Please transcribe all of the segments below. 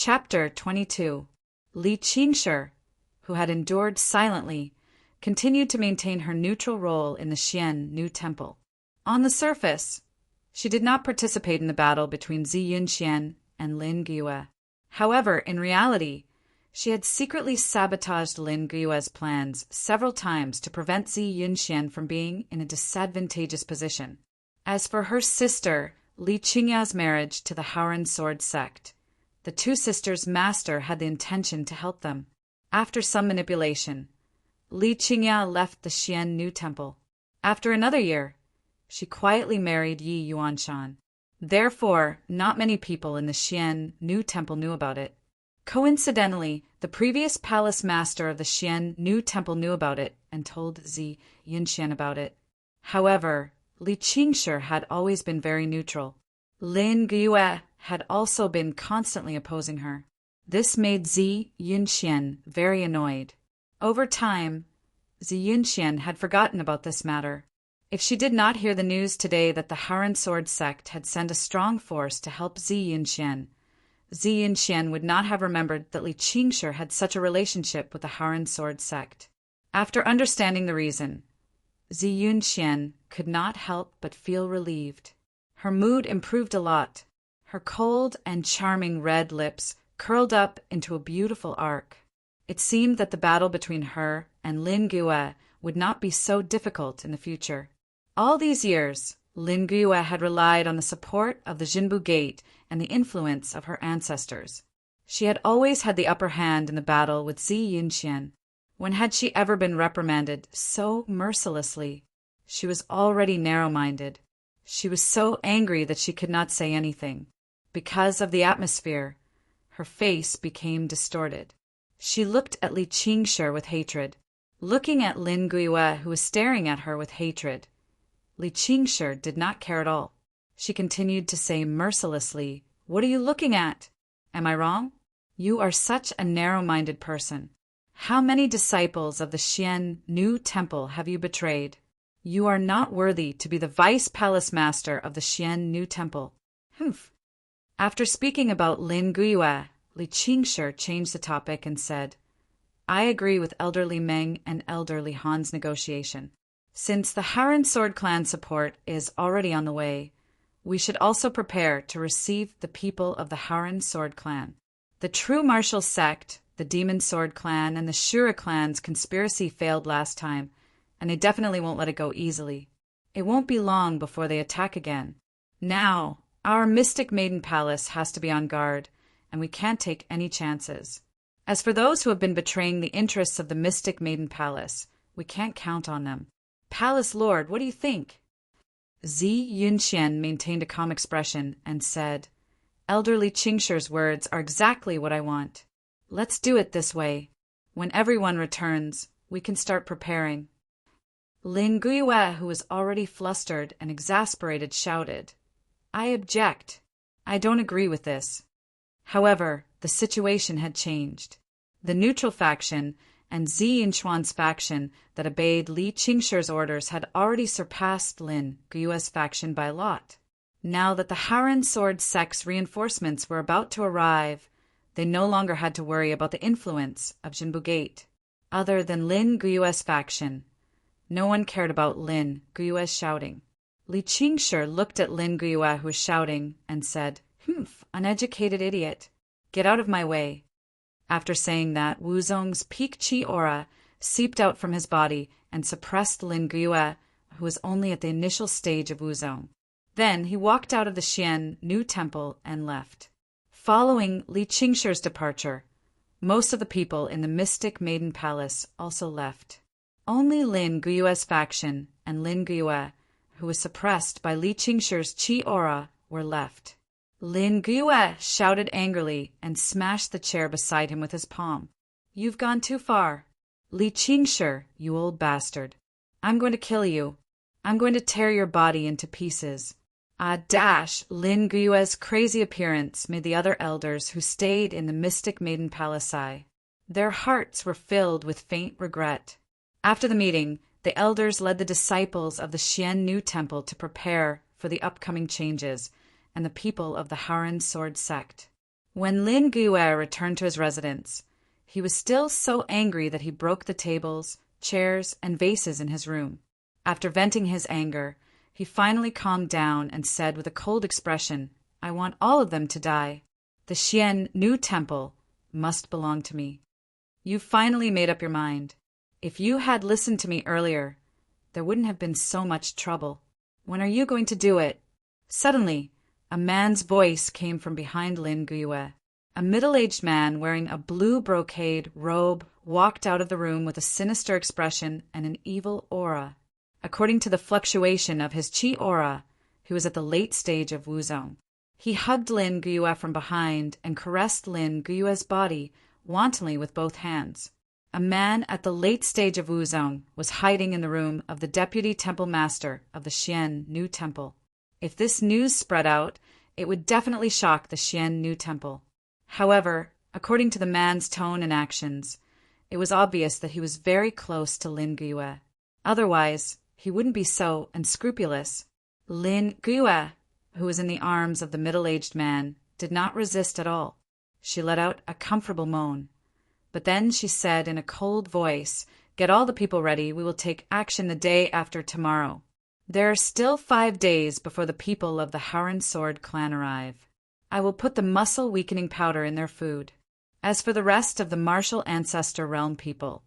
Chapter 22. Li Qingshi, who had endured silently, continued to maintain her neutral role in the Xian New Temple. On the surface, she did not participate in the battle between Zi Yunxian and Lin Guiyue. However, in reality, she had secretly sabotaged Lin Guiyue's plans several times to prevent Zi Yunxian from being in a disadvantageous position. As for her sister, Li Qingya's marriage to the Haoran sword sect, the two sisters' master had the intention to help them. After some manipulation, Li Qingya left the Xian New Temple. After another year, she quietly married Yi Yuanshan. Therefore, not many people in the Xian New Temple knew about it. Coincidentally, the previous palace master of the Xian New Temple knew about it and told Zi Yunxian about it. However, Li Qingshi had always been very neutral. Lin Guiyue had also been constantly opposing her. This made Zi Yunxian very annoyed. Over time, Zi Yunxian had forgotten about this matter. If she did not hear the news today that the Haoran sword sect had sent a strong force to help Zi Yunxian would not have remembered that Li Qingshi had such a relationship with the Haoran sword sect. After understanding the reason, Zi Yunxian could not help but feel relieved. Her mood improved a lot. Her cold and charming red lips curled up into a beautiful arc. It seemed that the battle between her and Lin Guiyue would not be so difficult in the future. All these years, Lin Guiyue had relied on the support of the Jinbu Gate and the influence of her ancestors. She had always had the upper hand in the battle with Zi Yunxian. When had she ever been reprimanded so mercilessly? She was already narrow-minded. She was so angry that she could not say anything. Because of the atmosphere, her face became distorted. She looked at Li Qingshi with hatred. Looking at Lin Guiyue, who was staring at her with hatred, Li Qingshi did not care at all. She continued to say mercilessly, "What are you looking at? Am I wrong? You are such a narrow-minded person. How many disciples of the Xian New Temple have you betrayed? You are not worthy to be the vice palace master of the Xian New Temple." Humph. After speaking about Lin Guiyue, Li Qingshi changed the topic and said, "I agree with elderly Meng and elderly Han's negotiation. Since the Haoran sword clan support is already on the way, we should also prepare to receive the people of the Haoran sword clan. The true martial sect, the Demon Sword clan, and the Shura clan's conspiracy failed last time, and they definitely won't let it go easily. It won't be long before they attack again. Now, our Mystic Maiden Palace has to be on guard, and we can't take any chances. As for those who have been betraying the interests of the Mystic Maiden Palace, we can't count on them. Palace Lord, what do you think?" Zi Yunxian maintained a calm expression and said, "Elderly Qingshi's words are exactly what I want. Let's do it this way. When everyone returns, we can start preparing." Lin Guiyue, who was already flustered and exasperated, shouted, "I object. I don't agree with this." However, the situation had changed. The neutral faction and Zi Yunxuan's faction that obeyed Li Qingshi's orders had already surpassed Lin Guiyue's faction by a lot. Now that the Haoran sword sect's reinforcements were about to arrive, they no longer had to worry about the influence of Jinbu Gate. Other than Lin Guiyue's faction, no one cared about Lin Guiyue's shouting. Li Qingshi looked at Lin Guiyue, who was shouting, and said, "Humph, uneducated idiot. Get out of my way." After saying that, Wuzong's peak chi aura seeped out from his body and suppressed Lin Guiyue, who was only at the initial stage of Wuzong. Then he walked out of the Xian New Temple and left. Following Li Qingshi's departure, most of the people in the Mystic Maiden Palace also left. Only Lin Guiyue's faction and Lin Guiyue, who was suppressed by Li Qingshi's chi aura, were left. Lin Guiyue shouted angrily and smashed the chair beside him with his palm. "You've gone too far. Li Qingshi, you old bastard. I'm going to kill you. I'm going to tear your body into pieces." Lin Guiyue's crazy appearance made the other elders who stayed in the Mystic Maiden Palace sigh. Their hearts were filled with faint regret. After the meeting, the elders led the disciples of the Xian New Temple to prepare for the upcoming changes and the people of the Haoran sword sect. When Lin Guiyue returned to his residence, he was still so angry that he broke the tables, chairs, and vases in his room. After venting his anger, he finally calmed down and said with a cold expression, "I want all of them to die. The Xian New Temple must belong to me." "You've finally made up your mind. If you had listened to me earlier, there wouldn't have been so much trouble. When are you going to do it?" Suddenly, a man's voice came from behind Lin Guiyue. A middle-aged man wearing a blue brocade robe walked out of the room with a sinister expression and an evil aura. According to the fluctuation of his qi aura, he was at the late stage of wuzong. He hugged Lin Guiyue from behind and caressed Lin Guiyue's body wantonly with both hands. A man at the late stage of wuzong was hiding in the room of the deputy temple master of the Xian New Temple. If this news spread out, it would definitely shock the Xian New Temple. However, according to the man's tone and actions, it was obvious that he was very close to Lin Guiyue. Otherwise, he wouldn't be so unscrupulous. Lin Guiyue, who was in the arms of the middle-aged man, did not resist at all. She let out a comfortable moan. But then she said in a cold voice, "Get all the people ready. We will take action the day after tomorrow. There are still 5 days before the people of the Haren Sword clan arrive. I will put the muscle-weakening powder in their food. As for the rest of the martial ancestor realm people,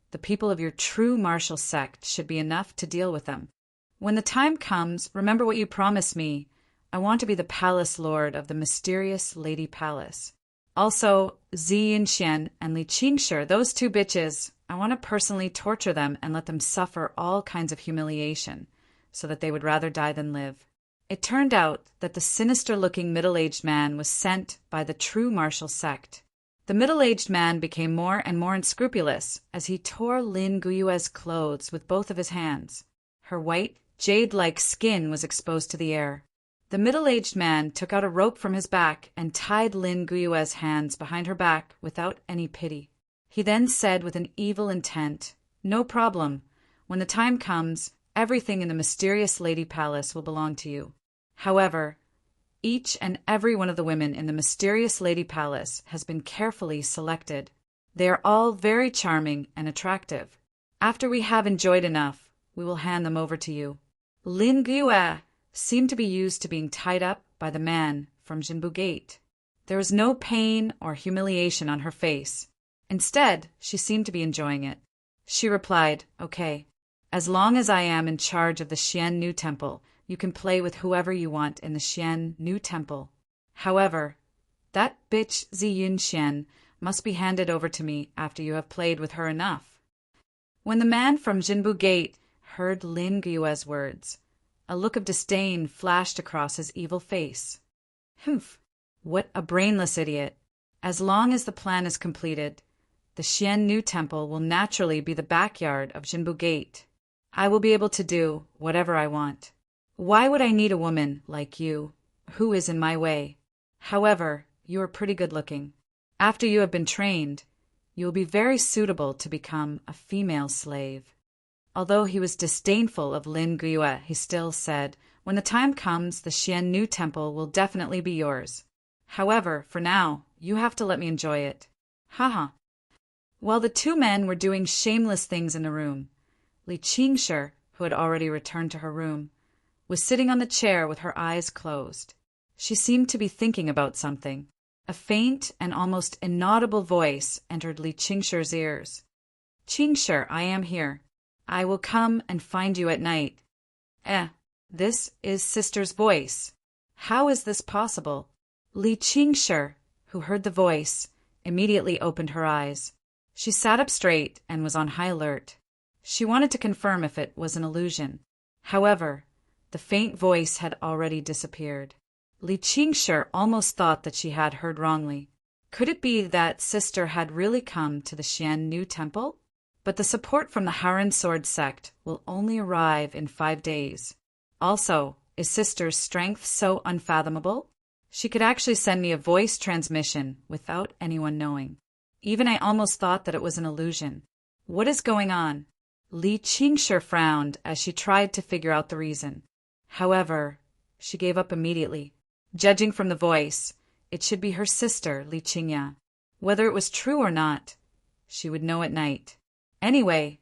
the people of your true martial sect should be enough to deal with them. When the time comes, remember what you promised me. I want to be the palace lord of the mysterious Lady Palace. Also, Zi Yinxian and Li Qingshi, those two bitches, I want to personally torture them and let them suffer all kinds of humiliation, so that they would rather die than live." It turned out that the sinister-looking middle-aged man was sent by the true martial sect. The middle-aged man became more and more unscrupulous as he tore Lin Guiyue's clothes with both of his hands. Her white, jade-like skin was exposed to the air. The middle-aged man took out a rope from his back and tied Lin Guiyue's hands behind her back without any pity. He then said with an evil intent, "No problem. When the time comes, everything in the mysterious Lady Palace will belong to you. However, each and every one of the women in the mysterious Lady Palace has been carefully selected. They are all very charming and attractive. After we have enjoyed enough, we will hand them over to you." Lin Guiyue seemed to be used to being tied up by the man from Jinbu Gate. There was no pain or humiliation on her face. Instead, she seemed to be enjoying it. She replied, "Okay. As long as I am in charge of the Xian New Temple, you can play with whoever you want in the Xian New Temple. However, that bitch Zi Yinxian must be handed over to me after you have played with her enough." When the man from Jinbu Gate heard Lin Guiyue's words, a look of disdain flashed across his evil face. "Humph! What a brainless idiot! As long as the plan is completed, the Xian New Temple will naturally be the backyard of Jinbu Gate. I will be able to do whatever I want. Why would I need a woman like you, who is in my way? However, you are pretty good-looking. After you have been trained, you will be very suitable to become a female slave." Although he was disdainful of Lin Guiyue, he still said, "When the time comes, the Xian New Temple will definitely be yours. However, for now, you have to let me enjoy it." Haha. While the two men were doing shameless things in the room, Li Qingshi, who had already returned to her room, was sitting on the chair with her eyes closed. She seemed to be thinking about something. A faint and almost inaudible voice entered Li Qingshi's ears. "Qingshi, I am here. I will come and find you at night." This is sister's voice. How is this possible? Li Qingshi, who heard the voice, immediately opened her eyes. She sat up straight and was on high alert. She wanted to confirm if it was an illusion. However, the faint voice had already disappeared. Li Qingshi almost thought that she had heard wrongly. Could it be that sister had really come to the Xian New Temple? But the support from the Haren Sword sect will only arrive in 5 days. Also, is sister's strength so unfathomable? She could actually send me a voice transmission without anyone knowing. Even I almost thought that it was an illusion. What is going on? Li Qingshi frowned as she tried to figure out the reason. However, she gave up immediately. Judging from the voice, It should be her sister, Li Qingya. Whether it was true or not, she would know at night. Anyway,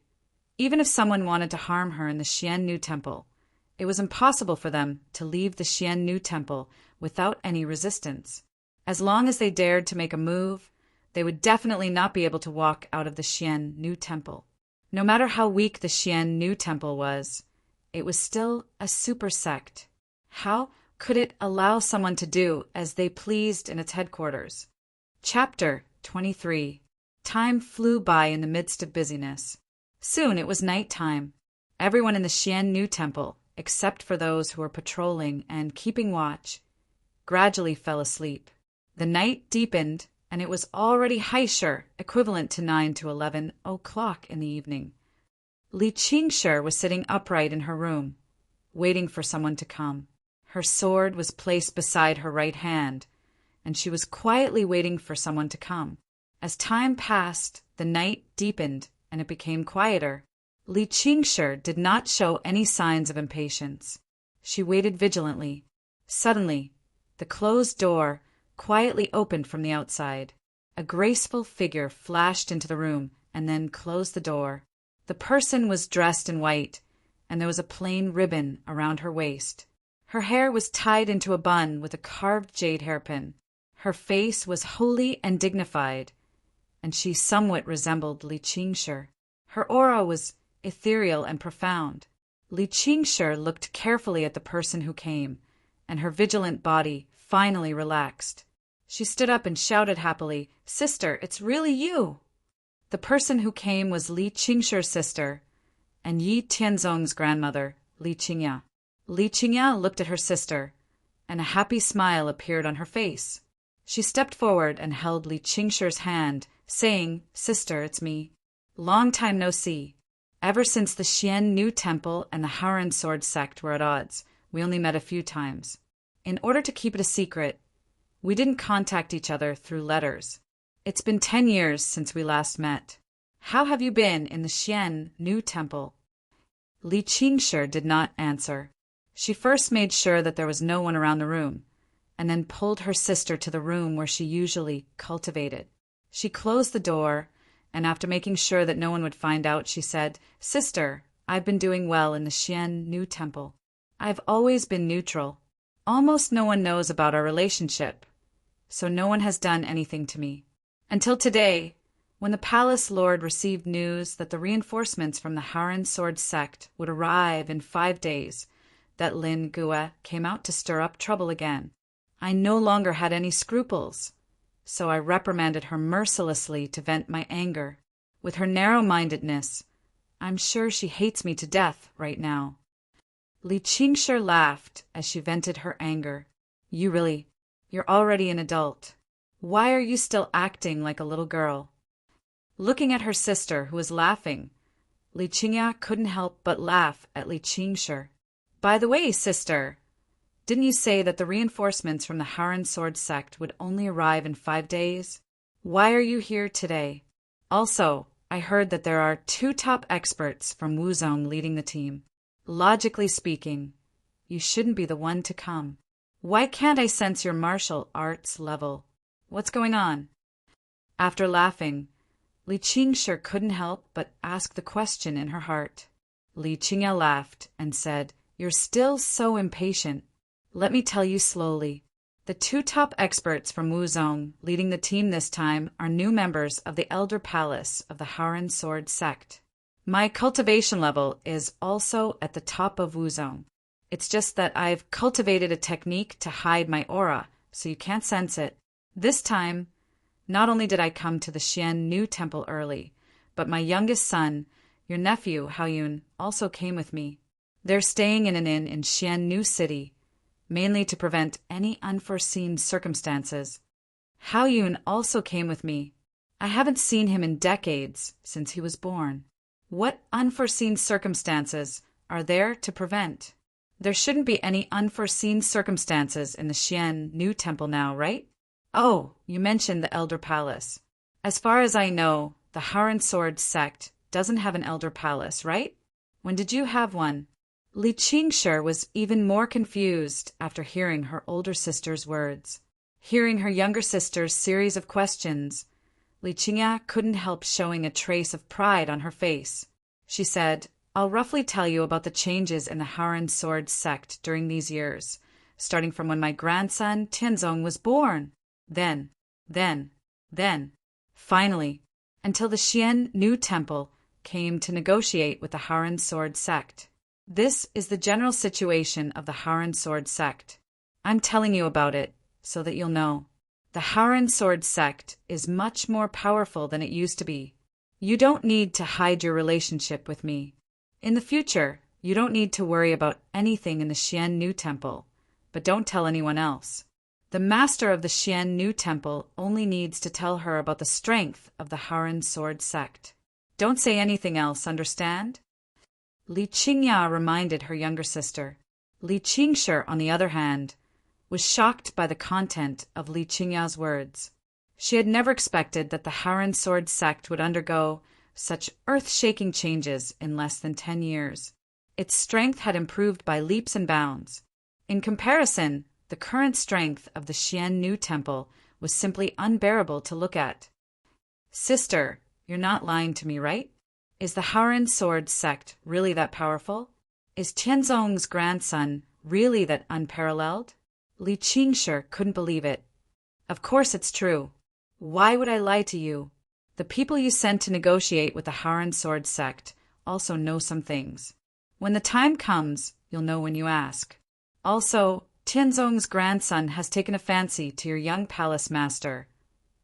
even if someone wanted to harm her in the Xiannu Temple, it was impossible for them to leave the Xiannu Temple without any resistance. As long as they dared to make a move, they would definitely not be able to walk out of the Xiannu Temple. No matter how weak the Xiannu Temple was, it was still a super sect. How could it allow someone to do as they pleased in its headquarters? Chapter 23. Time flew by in the midst of busyness. Soon it was night time. Everyone in the Xiannu Temple, except for those who were patrolling and keeping watch, gradually fell asleep. The night deepened, and it was already Haishur, equivalent to 9 to 11 o'clock in the evening. Li Qingshi was sitting upright in her room, waiting for someone to come. Her sword was placed beside her right hand, and she was quietly waiting for someone to come. As time passed, the night deepened, and it became quieter. Li Qingshi did not show any signs of impatience. She waited vigilantly. Suddenly, the closed door quietly opened from the outside. A graceful figure flashed into the room and then closed the door. The person was dressed in white, and there was a plain ribbon around her waist. Her hair was tied into a bun with a carved jade hairpin. Her face was holy and dignified, and she somewhat resembled Li Qingshi. Her aura was ethereal and profound. Li Qingshi looked carefully at the person who came, and her vigilant body finally relaxed. She stood up and shouted happily, "Sister, it's really you!" The person who came was Li Qingshi's sister and Yi Tianzong's grandmother, Li Qingya. Li Qingya looked at her sister, and a happy smile appeared on her face. She stepped forward and held Li Qingshi's hand, saying, "Sister, it's me. Long time no see. Ever since the Xiannu Temple and the Haoran Sword sect were at odds, we only met a few times. In order to keep it a secret, we didn't contact each other through letters. It's been 10 years since we last met. How have you been in the Xiannu Temple?" Li Qingshi did not answer. She first made sure that there was no one around the room, and then pulled her sister to the room where she usually cultivated. She closed the door, and after making sure that no one would find out, she said, "Sister, I've been doing well in the Xiannu Temple. I've always been neutral. Almost no one knows about our relationship, so no one has done anything to me. Until today, when the palace lord received news that the reinforcements from the Haoran Sword sect would arrive in 5 days, that Lin Gua came out to stir up trouble again. I no longer had any scruples, so I reprimanded her mercilessly to vent my anger. With her narrow-mindedness, I'm sure she hates me to death right now." Li Qingshi laughed as she vented her anger. You're already an adult. Why are you still acting like a little girl?" Looking at her sister, who was laughing, Li Qingya couldn't help but laugh at Li Qingshi. "By the way, sister, didn't you say that the reinforcements from the Haoran Sword sect would only arrive in 5 days? Why are you here today? Also, I heard that there are 2 top experts from Wuzong leading the team. Logically speaking, you shouldn't be the one to come. Why can't I sense your martial arts level? What's going on?" After laughing, Li Qingshi couldn't help but ask the question in her heart. Li Qingya laughed and said, "You're still so impatient. Let me tell you slowly. The 2 top experts from Wuzong leading the team this time are new members of the Elder Palace of the Haoran Sword sect. My cultivation level is also at the top of Wuzong. It's just that I've cultivated a technique to hide my aura, so you can't sense it. This time, not only did I come to the Xiannu Temple early, but my youngest son, your nephew, Haoyun, also came with me. They're staying in an inn in Xiannu City, mainly to prevent any unforeseen circumstances. Haoyun also came with me. I haven't seen him in decades, since he was born. What unforeseen circumstances are there to prevent? There shouldn't be any unforeseen circumstances in the Xiannu Temple now, right? Oh, you mentioned the Elder Palace. As far as I know, the Haoran Sword sect doesn't have an Elder Palace, right? When did you have one?" Li Qingshi was even more confused after hearing her older sister's words. Hearing her younger sister's series of questions, Li Qingya couldn't help showing a trace of pride on her face. She said, "I'll roughly tell you about the changes in the Haoren Sword sect during these years, starting from when my grandson Tianzong was born. Then, finally, until the Xian New Temple came to negotiate with the Haoren Sword sect. This is the general situation of the Haoren Sword sect. I'm telling you about it so that you'll know. The Haoren Sword sect is much more powerful than it used to be. You don't need to hide your relationship with me. In the future, you don't need to worry about anything in the Xian New Temple, but don't tell anyone else. The master of the Xian New Temple only needs to tell her about the strength of the Haoren Sword sect. Don't say anything else, understand?" Li Qingya reminded her younger sister. Li Qingshi, on the other hand, was shocked by the content of Li Qingya's words. She had never expected that the Haoren Sword sect would undergo such earth-shaking changes in less than 10 years. Its strength had improved by leaps and bounds. In comparison, the current strength of the Xian New Temple was simply unbearable to look at. "Sister, you're not lying to me, right? Is the Haoren Sword sect really that powerful? Is Tianzong's grandson really that unparalleled?" Li Qingshi couldn't believe it. "Of course it's true. Why would I lie to you? The people you sent to negotiate with the Haoren Sword sect also know some things. When the time comes, you'll know when you ask. Also, Tianzong's grandson has taken a fancy to your young palace master,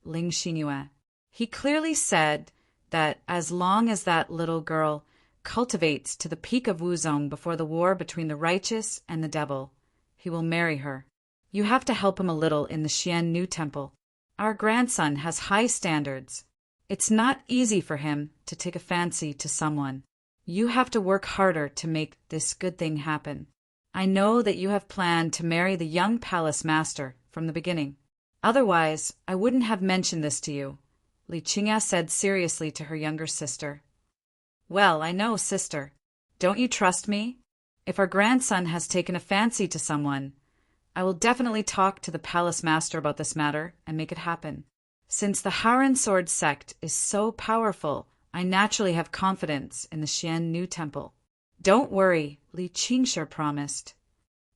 Ling Xinyue. He clearly said that as long as that little girl cultivates to the peak of Wuzong before the war between the righteous and the devil, he will marry her. You have to help him a little in the Xian New Temple. Our grandson has high standards. It's not easy for him to take a fancy to someone. You have to work harder to make this good thing happen. I know that you have planned to marry the young palace master from the beginning. Otherwise, I wouldn't have mentioned this to you," Li Qingya said seriously to her younger sister. "Well, I know, sister. Don't you trust me? If our grandson has taken a fancy to someone, I will definitely talk to the palace master about this matter and make it happen. Since the Haoren Sword sect is so powerful, I naturally have confidence in the Xian New Temple." "Don't worry," Li Qingshi promised.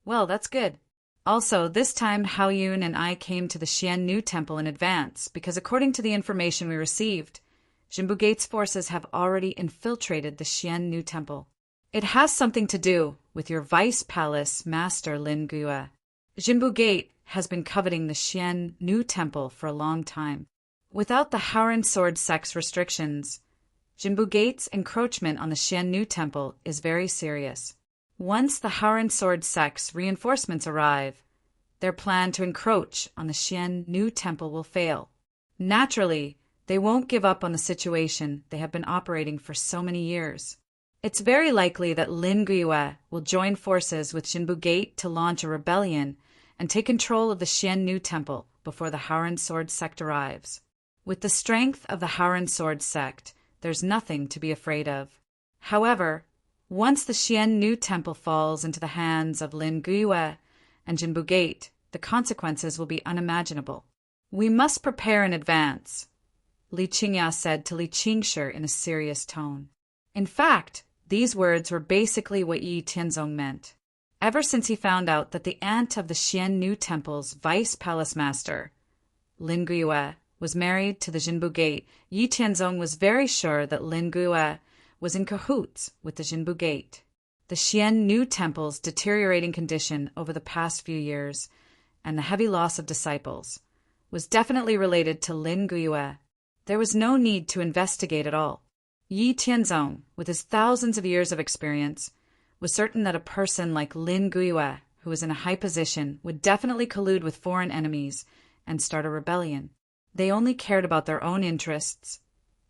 "Well, that's good. Also, this time Hao Yun and I came to the Xian New Temple in advance because according to the information we received, Jinbu Gate's forces have already infiltrated the Xian New Temple. It has something to do with your vice palace master Lin Guyue. Jinbu Gate has been coveting the Xian New Temple for a long time. Without the Haoren Sword sect's restrictions, Jinbu Gate's encroachment on the Xian New Temple is very serious. Once the Haoren Sword sect's reinforcements arrive, their plan to encroach on the Xian New Temple will fail. Naturally, they won't give up on the situation they have been operating for so many years. It's very likely that Lin Guyue will join forces with Jinbu Gate to launch a rebellion and take control of the Xian New Temple before the Haoren Sword sect arrives. With the strength of the Haoren Sword sect, there's nothing to be afraid of. However, once the Xian New Temple falls into the hands of Lin Guyue and Jinbu Gate, the consequences will be unimaginable. We must prepare in advance, Li Qingya said to Li Qingshi in a serious tone. In fact, these words were basically what Yi Tianzong meant. Ever since he found out that the aunt of the Xian New Temple's vice palace master, Lin Guyue, was married to the Jinbu Gate, Yi Tianzong was very sure that Lin Guyue was in cahoots with the Jinbu Gate. The Xian New Temple's deteriorating condition over the past few years and the heavy loss of disciples was definitely related to Lin Guyue. There was no need to investigate at all. Yi Tianzong, with his thousands of years of experience, was certain that a person like Lin Guyue, who was in a high position, would definitely collude with foreign enemies and start a rebellion. They only cared about their own interests,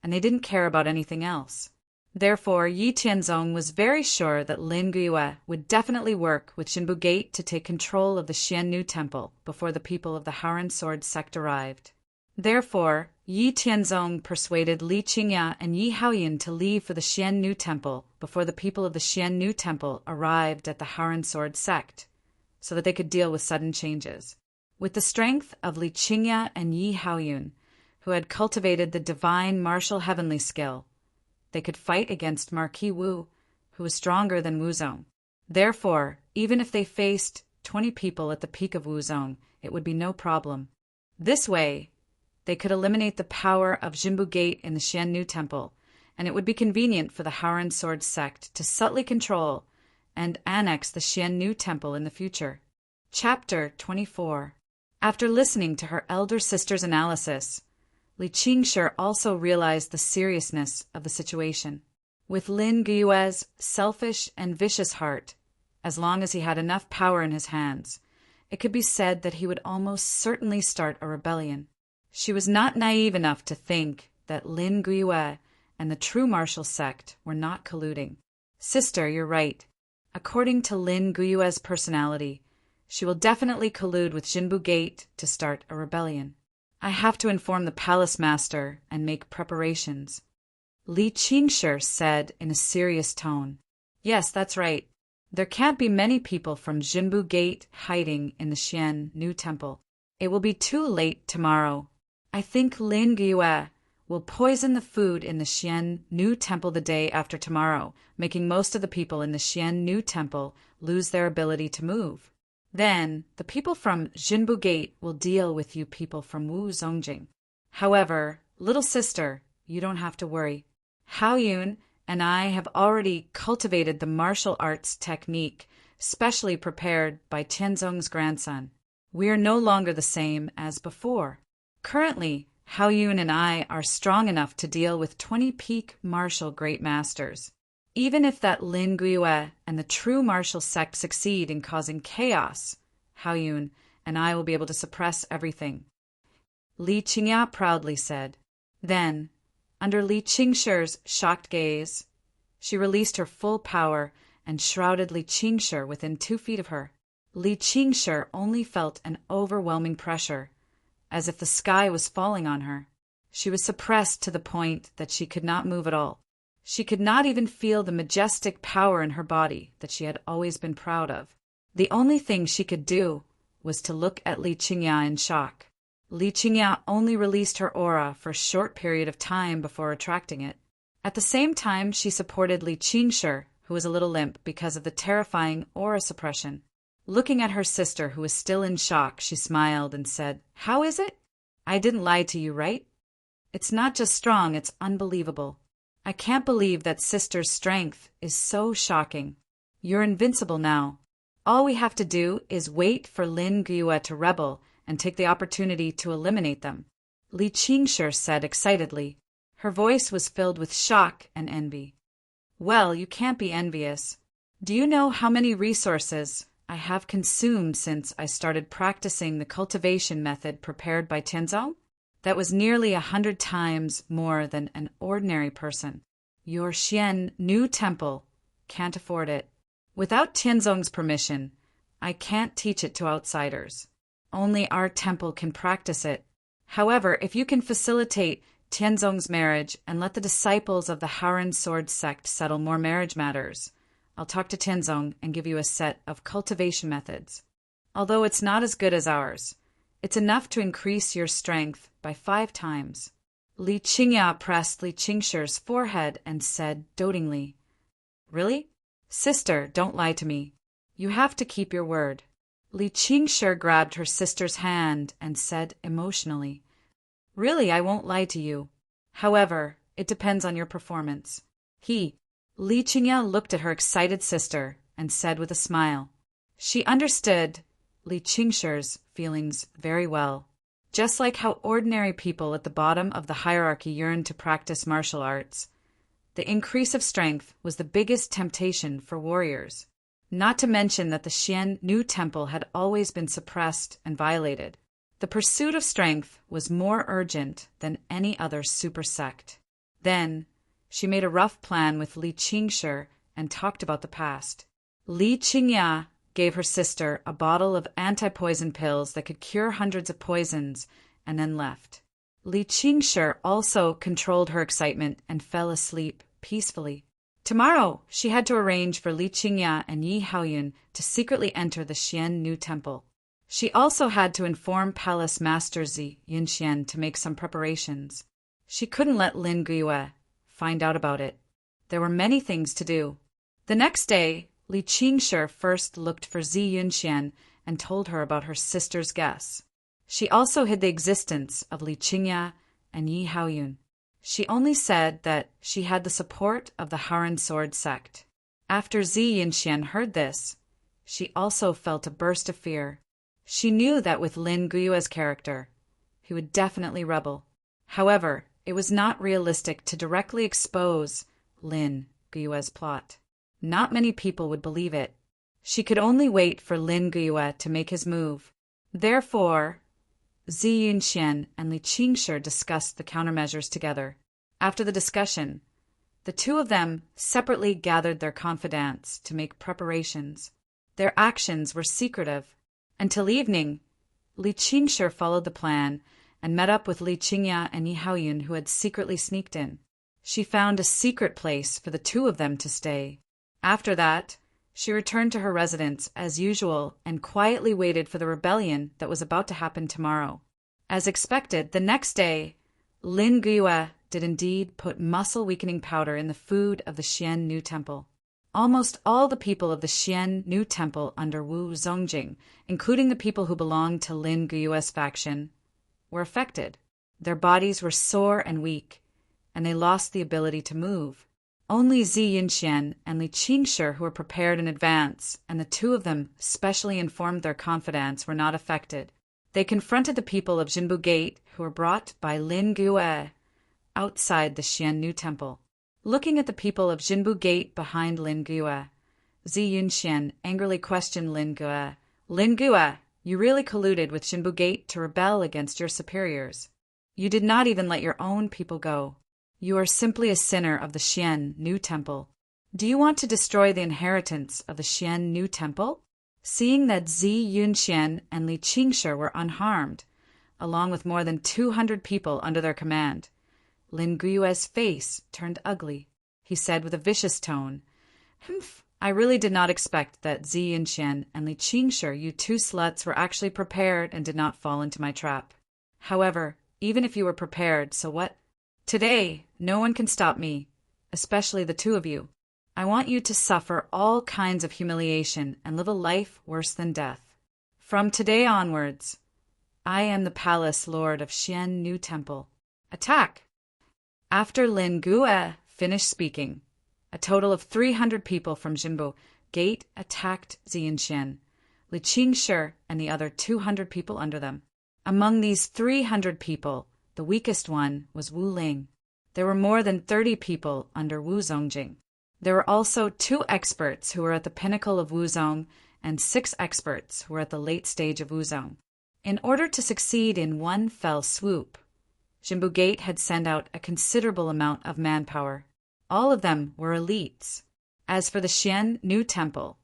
and they didn't care about anything else. Therefore, Yi Tianzong was very sure that Lin Guyue would definitely work with Jinbu Gate to take control of the Xian New Temple before the people of the Haoren Sword sect arrived. Therefore, Yi Tianzong persuaded Li Qingya and Yi Haoyin to leave for the Xian New Temple before the people of the Xian New Temple arrived at the Haoren Sword sect, so that they could deal with sudden changes. With the strength of Li Qingya and Yi Haoyun, who had cultivated the divine martial heavenly skill, they could fight against Marquis Wu, who was stronger than Wuzong. Therefore, even if they faced 20 people at the peak of Wuzong, it would be no problem. This way, they could eliminate the power of Jinbu Gate in the Xiannu Temple, and it would be convenient for the Howren Sword sect to subtly control and annex the Xiannu Temple in the future. Chapter 24. After listening to her elder sister's analysis, Li Qingshi also realized the seriousness of the situation. With Lin Guyue's selfish and vicious heart, as long as he had enough power in his hands, it could be said that he would almost certainly start a rebellion. She was not naive enough to think that Lin Guyue and the true martial sect were not colluding. Sister, you're right. According to Lin Guyue's personality, she will definitely collude with Jinbu Gate to start a rebellion. I have to inform the palace master and make preparations. Li Qingshi said in a serious tone. Yes, that's right. There can't be many people from Jinbu Gate hiding in the Xiannu Temple. It will be too late tomorrow. I think Lin Guyue will poison the food in the Xiannu Temple the day after tomorrow, making most of the people in the Xiannu Temple lose their ability to move. Then, the people from Jinbu Gate will deal with you people from Wuzongjing. However, little sister, you don't have to worry. Haoyun and I have already cultivated the martial arts technique specially prepared by Tianzong's grandson. We are no longer the same as before. Currently, Haoyun and I are strong enough to deal with 20 peak martial great masters. Even if that Lin Guyue and the true martial sect succeed in causing chaos, Haoyun and I will be able to suppress everything. Li Qingya proudly said. Then, under Li Qingshi's shocked gaze, she released her full power and shrouded Li Qingshi within 2 feet of her. Li Qingshi only felt an overwhelming pressure, as if the sky was falling on her. She was suppressed to the point that she could not move at all. She could not even feel the majestic power in her body that she had always been proud of. The only thing she could do was to look at Li Qingya in shock. Li Qingya only released her aura for a short period of time before attracting it. At the same time, she supported Li Qingshi, who was a little limp because of the terrifying aura suppression. Looking at her sister, who was still in shock, she smiled and said, "How is it? I didn't lie to you, right? It's not just strong, it's unbelievable. I can't believe that sister's strength is so shocking. You're invincible now. All we have to do is wait for Lin Guyue to rebel and take the opportunity to eliminate them," Li Qingshi said excitedly. Her voice was filled with shock and envy. "Well, you can't be envious. Do you know how many resources I have consumed since I started practicing the cultivation method prepared by Tianzong? That was nearly 100 times more than an ordinary person. Your Xiannu Temple can't afford it. Without Tianzong's permission, I can't teach it to outsiders. Only our temple can practice it. However, if you can facilitate Tianzong's marriage and let the disciples of the Howren Sword sect settle more marriage matters, I'll talk to Tianzong and give you a set of cultivation methods. Although it's not as good as ours, it's enough to increase your strength by 5 times. Li Qingya pressed Li Qingshi's forehead and said dotingly, "Really? Sister, don't lie to me. You have to keep your word." Li Qingshi grabbed her sister's hand and said emotionally, "Really, I won't lie to you. However, it depends on your performance." Li Qingya looked at her excited sister and said with a smile. She understood Li Qingshi's feelings very well. Just like how ordinary people at the bottom of the hierarchy yearn to practice martial arts, the increase of strength was the biggest temptation for warriors. Not to mention that the Xiannu Temple had always been suppressed and violated. The pursuit of strength was more urgent than any other super sect. Then, she made a rough plan with Li Qingshi and talked about the past. Li Qingya gave her sister a bottle of anti-poison pills that could cure hundreds of poisons and then left. Li Qingshi also controlled her excitement and fell asleep peacefully. Tomorrow, she had to arrange for Li Qingya and Yi Haoyun to secretly enter the Xiannu Temple. She also had to inform Palace Master Zi Yunxian to make some preparations. She couldn't let Lin Guyue find out about it. There were many things to do. The next day, Li Qingshi first looked for Zi Yunxian and told her about her sister's guess. She also hid the existence of Li Qingya and Yi Haoyun. She only said that she had the support of the Haran sword sect. After Zi Yunxian heard this, she also felt a burst of fear. She knew that with Lin Guyue's character, he would definitely rebel. However, it was not realistic to directly expose Lin Guyue's plot. Not many people would believe it. She could only wait for Lin Guyue to make his move. Therefore, Zi Yunxian and Li Qingshi discussed the countermeasures together. After the discussion, the two of them separately gathered their confidants to make preparations. Their actions were secretive. Until evening, Li Qingshi followed the plan and met up with Li Qingya and Yi Haoyun, who had secretly sneaked in. She found a secret place for the two of them to stay. After that, she returned to her residence as usual and quietly waited for the rebellion that was about to happen tomorrow. As expected, the next day, Lin Guyue did indeed put muscle-weakening powder in the food of the Xian New Temple. Almost all the people of the Xian New Temple under Wu Zongjing, including the people who belonged to Lin Guyue's faction, were affected. Their bodies were sore and weak, and they lost the ability to move. Only Zi Yunxian and Li Qingshi, who were prepared in advance, and the two of them specially informed their confidants, were not affected. They confronted the people of Jinbu Gate, who were brought by Lin Guyue outside the Xian New Temple. Looking at the people of Jinbu Gate behind Lin Guyue, Zi Yunxian angrily questioned Lin Guyue. Lin Guyue, you really colluded with Jinbu Gate to rebel against your superiors. You did not even let your own people go. You are simply a sinner of the Xian New Temple. Do you want to destroy the inheritance of the Xian New Temple? Seeing that Zi Yunxian and Li Qingshi were unharmed, along with more than 200 people under their command, Lin Guyue's face turned ugly. He said with a vicious tone, "Humph, I really did not expect that Zi Yunxian and Li Qingshi, you two sluts, were actually prepared and did not fall into my trap. However, even if you were prepared, so what? Today, no one can stop me, especially the two of you. I want you to suffer all kinds of humiliation and live a life worse than death. From today onwards, I am the Palace Lord of Xian New Temple. Attack!" After Lin Guyue finished speaking, a total of 300 people from Jinbu Gate attacked Zi Yunxian, Li Qingshi, and the other 200 people under them. Among these 300 people, the weakest one was Wu Ling. There were more than 30 people under Wu Zongjing. There were also 2 experts who were at the pinnacle of Wuzong and 6 experts who were at the late stage of Wuzong. In order to succeed in one fell swoop, Jinbu Gate had sent out a considerable amount of manpower. All of them were elites. As for the Xian New Temple,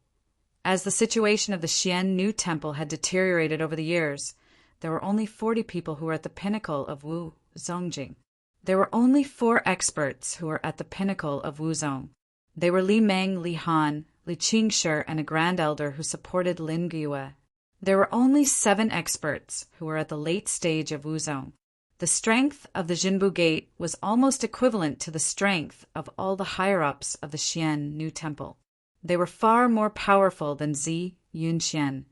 as the situation of the Xian New Temple had deteriorated over the years, there were only 40 people who were at the pinnacle of Wu Zongjing. There were only 4 experts who were at the pinnacle of Wuzong. They were Li Meng, Li Han, Li Qingshi, and a grand elder who supported Lin Guyue. There were only 7 experts who were at the late stage of Wuzong. The strength of the Jinbu Gate was almost equivalent to the strength of all the higher-ups of the Xian New Temple. They were far more powerful than Zi Yunxian,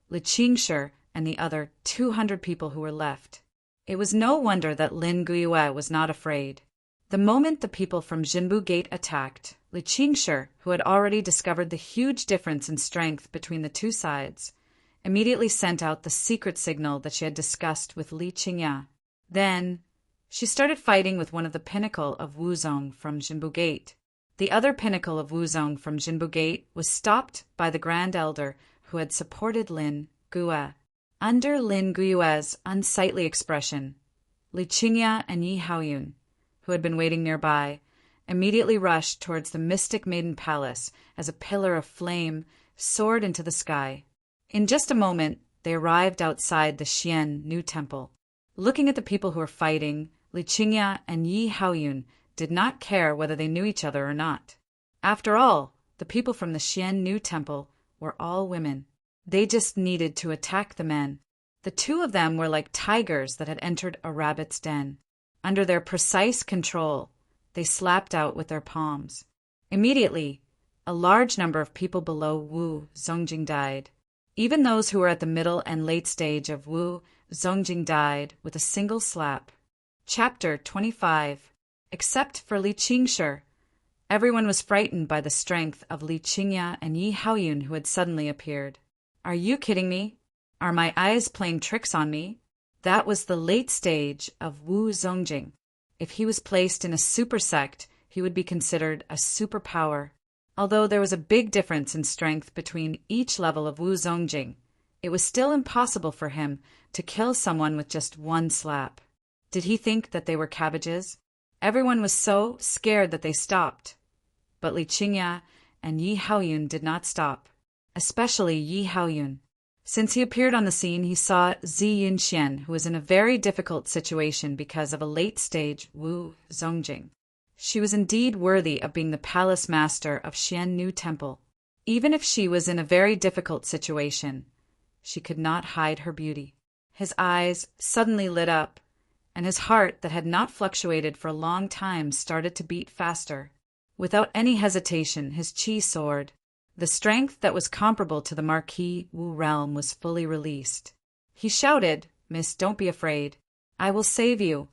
Li Qingshi, and the other 200 people who were left. It was no wonder that Lin Guyue was not afraid. The moment the people from Jinbu Gate attacked, Li Qingshi, who had already discovered the huge difference in strength between the two sides, immediately sent out the secret signal that she had discussed with Li Qingya. Then, she started fighting with one of the pinnacle of Wuzong from Jinbu Gate. The other pinnacle of Wuzong from Jinbu Gate was stopped by the Grand Elder who had supported Lin Guyue. Under Lin Guyue's unsightly expression, Li Qingya and Yi Haoyun, who had been waiting nearby, immediately rushed towards the Mystic Maiden Palace as a pillar of flame soared into the sky. In just a moment, they arrived outside the Xian New Temple. Looking at the people who were fighting, Li Qingya and Yi Haoyun did not care whether they knew each other or not. After all, the people from the Xian New Temple were all women. They just needed to attack the men. The two of them were like tigers that had entered a rabbit's den. Under their precise control, they slapped out with their palms. Immediately, a large number of people below Wu Zongjing died. Even those who were at the middle and late stage of Wu Zongjing died with a single slap. Chapter 25. Except for Li Qingshi. Everyone was frightened by the strength of Li Qingya and Yi Haoyun, who had suddenly appeared. Are you kidding me? Are my eyes playing tricks on me? That was the late stage of Wu Zongjing. If he was placed in a super sect, he would be considered a superpower. Although there was a big difference in strength between each level of Wu Zongjing, it was still impossible for him to kill someone with just one slap. Did he think that they were cabbages? Everyone was so scared that they stopped. But Li Qingya and Yi Haoyun did not stop, especially Yi Haoyun. Since he appeared on the scene, he saw Zi Yunxian, who was in a very difficult situation because of a late-stage Wu Zongjing. She was indeed worthy of being the palace master of Xian New Temple. Even if she was in a very difficult situation, she could not hide her beauty. His eyes suddenly lit up, and his heart that had not fluctuated for a long time started to beat faster. Without any hesitation, his qi soared. The strength that was comparable to the Marquis Wu realm was fully released. He shouted, "Miss, don't be afraid. I will save you."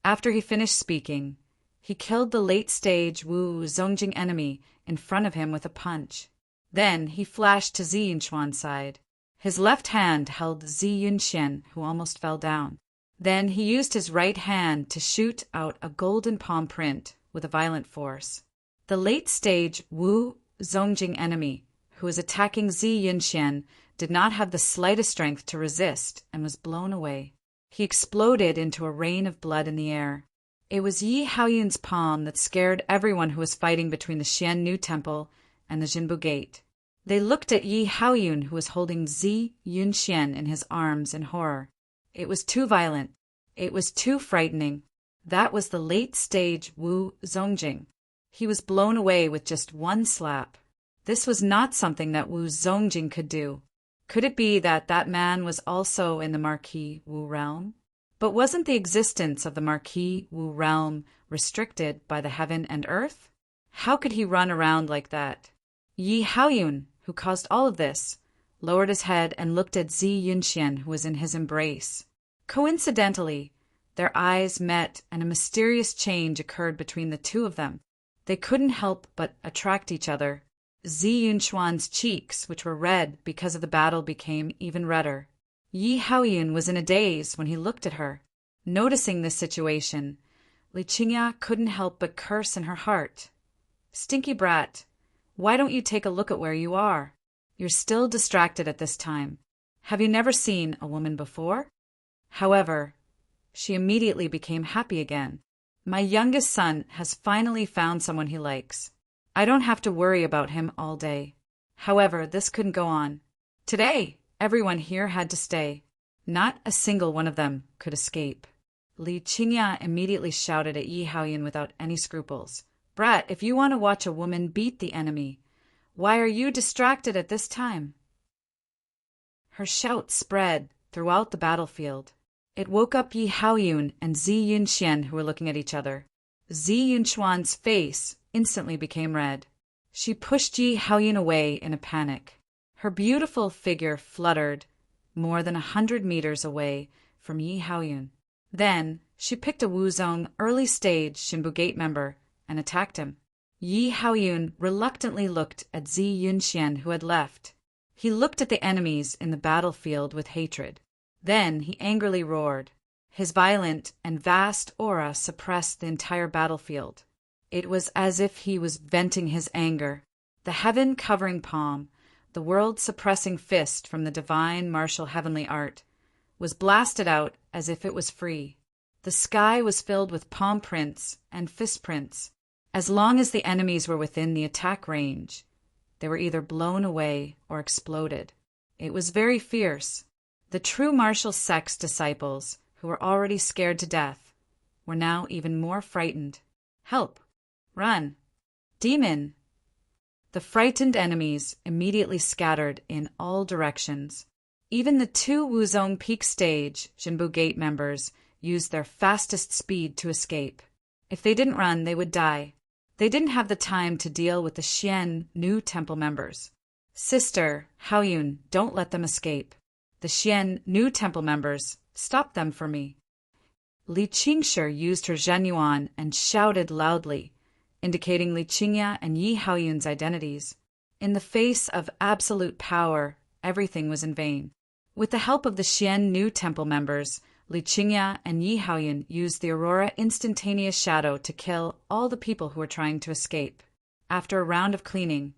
After he finished speaking, he killed the late-stage Wu Zongjing enemy in front of him with a punch. Then he flashed to Zi Yunxuan's side. His left hand held Zi Yunxian, who almost fell down. Then he used his right hand to shoot out a golden palm print with a violent force. The late-stage Wu Zongjing enemy, who was attacking Zi Yunxian, did not have the slightest strength to resist and was blown away. He exploded into a rain of blood in the air. It was Yi Haoyun's palm that scared everyone who was fighting between the Xian New Temple and the Jinbu Gate. They looked at Yi Haoyun, who was holding Zi Yunxian in his arms, in horror. It was too violent. It was too frightening. That was the late-stage Wu Zongjing. He was blown away with just one slap. This was not something that Wu Zongjing could do. Could it be that that man was also in the Marquis Wu realm? But wasn't the existence of the Marquis Wu realm restricted by the heaven and earth? How could he run around like that? Yi Haoyun, who caused all of this, lowered his head and looked at Zi Yunxian, who was in his embrace. Coincidentally, their eyes met and a mysterious change occurred between the two of them. They couldn't help but attract each other. Zi Yunxuan's cheeks, which were red because of the battle, became even redder. Yi Haoyun was in a daze when he looked at her. Noticing this situation, Li Qingya couldn't help but curse in her heart. "Stinky brat, why don't you take a look at where you are? You're still distracted at this time. Have you never seen a woman before?" However, she immediately became happy again. "My youngest son has finally found someone he likes. I don't have to worry about him all day." However, this couldn't go on. Today, everyone here had to stay. Not a single one of them could escape. Li Qingya immediately shouted at Yi Haoyun without any scruples. "Brat, if you want to watch a woman beat the enemy, why are you distracted at this time?" Her shout spread throughout the battlefield. It woke up Yi Haoyun and Zi Yunxian, who were looking at each other. Zi Yunxuan's face instantly became red. She pushed Yi Haoyun away in a panic. Her beautiful figure fluttered more than 100 meters away from Yi Haoyun. Then she picked a Wuzong early-stage Jinbu Gate member and attacked him. Yi Haoyun reluctantly looked at Zi Yunxian, who had left. He looked at the enemies in the battlefield with hatred. Then he angrily roared. His violent and vast aura suppressed the entire battlefield. It was as if he was venting his anger. The heaven-covering palm, the world-suppressing fist from the divine martial heavenly art, was blasted out as if it was free. The sky was filled with palm prints and fist prints. As long as the enemies were within the attack range, they were either blown away or exploded. It was very fierce. The true martial sect's disciples, who were already scared to death, were now even more frightened. "Help! Run! Demon!" The frightened enemies immediately scattered in all directions. Even the 2 Wuzong Peak Stage Jinbu Gate members used their fastest speed to escape. If they didn't run, they would die. They didn't have the time to deal with the Xian New Temple members. Sister, Haoyun, don't let them escape. The Xian New Temple members, stop them for me. Li Qingshi used her Zhenyuan and shouted loudly, indicating Li Qingya and Yi Haoyun's identities. In the face of absolute power, everything was in vain. With the help of the Xian New Temple members, Li Qingya and Yi Haoyun used the Aurora Instantaneous Shadow to kill all the people who were trying to escape. After a round of cleaning,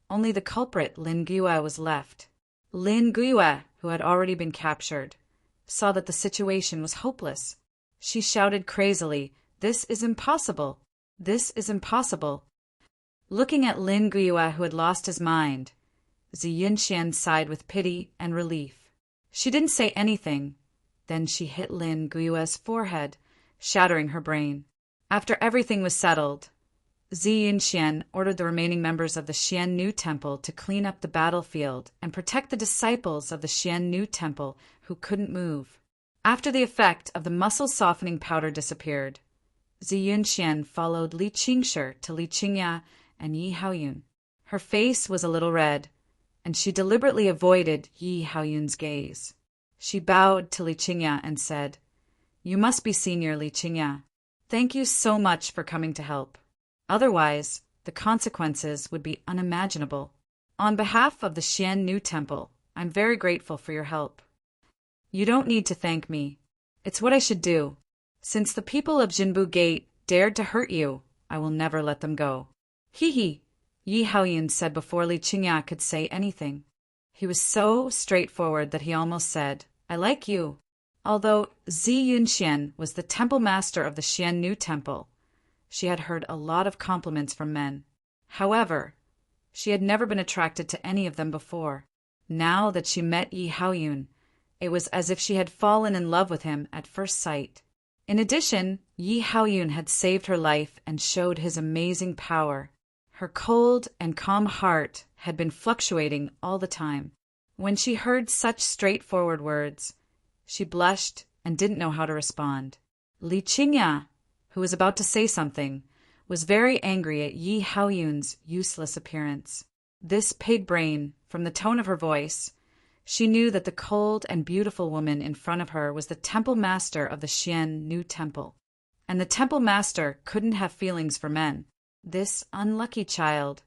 only the culprit Lin Guiyue was left. Lin Guiyue, who had already been captured, saw that the situation was hopeless. She shouted crazily, "This is impossible! This is impossible!" Looking at Lin Guiyue, who had lost his mind, Zi Yunxian sighed with pity and relief. She didn't say anything. Then she hit Lin Guiyue's forehead, shattering her brain. After everything was settled, Zi Yunxian ordered the remaining members of the Xian New Temple to clean up the battlefield and protect the disciples of the Xian New Temple who couldn't move. After the effect of the muscle-softening powder disappeared, Zi Yunxian followed Li Qingshi to Li Qingya and Yi Haoyun. Her face was a little red, and she deliberately avoided Yi Haoyun's gaze. She bowed to Li Qingya and said, "You must be Senior Li Qingya. Thank you so much for coming to help. Otherwise, the consequences would be unimaginable. On behalf of the Xian New Temple, I'm very grateful for your help." "You don't need to thank me. It's what I should do. Since the people of Jinbu Gate dared to hurt you, I will never let them go." "Hee," Yi Haoyun said before Li Qingya could say anything. He was so straightforward that he almost said, "I like you." Although Zi Yunxian was the temple master of the Xian New Temple, she had heard a lot of compliments from men. However, she had never been attracted to any of them before. Now that she met Yi Haoyun, it was as if she had fallen in love with him at first sight. In addition, Yi Haoyun had saved her life and showed his amazing power. Her cold and calm heart had been fluctuating all the time. When she heard such straightforward words, she blushed and didn't know how to respond. Li Qingya, who was about to say something, was very angry at Yi Haoyun's useless appearance. This pig brain, from the tone of her voice, she knew that the cold and beautiful woman in front of her was the temple master of the Xian New Temple. And the temple master couldn't have feelings for men. This unlucky child.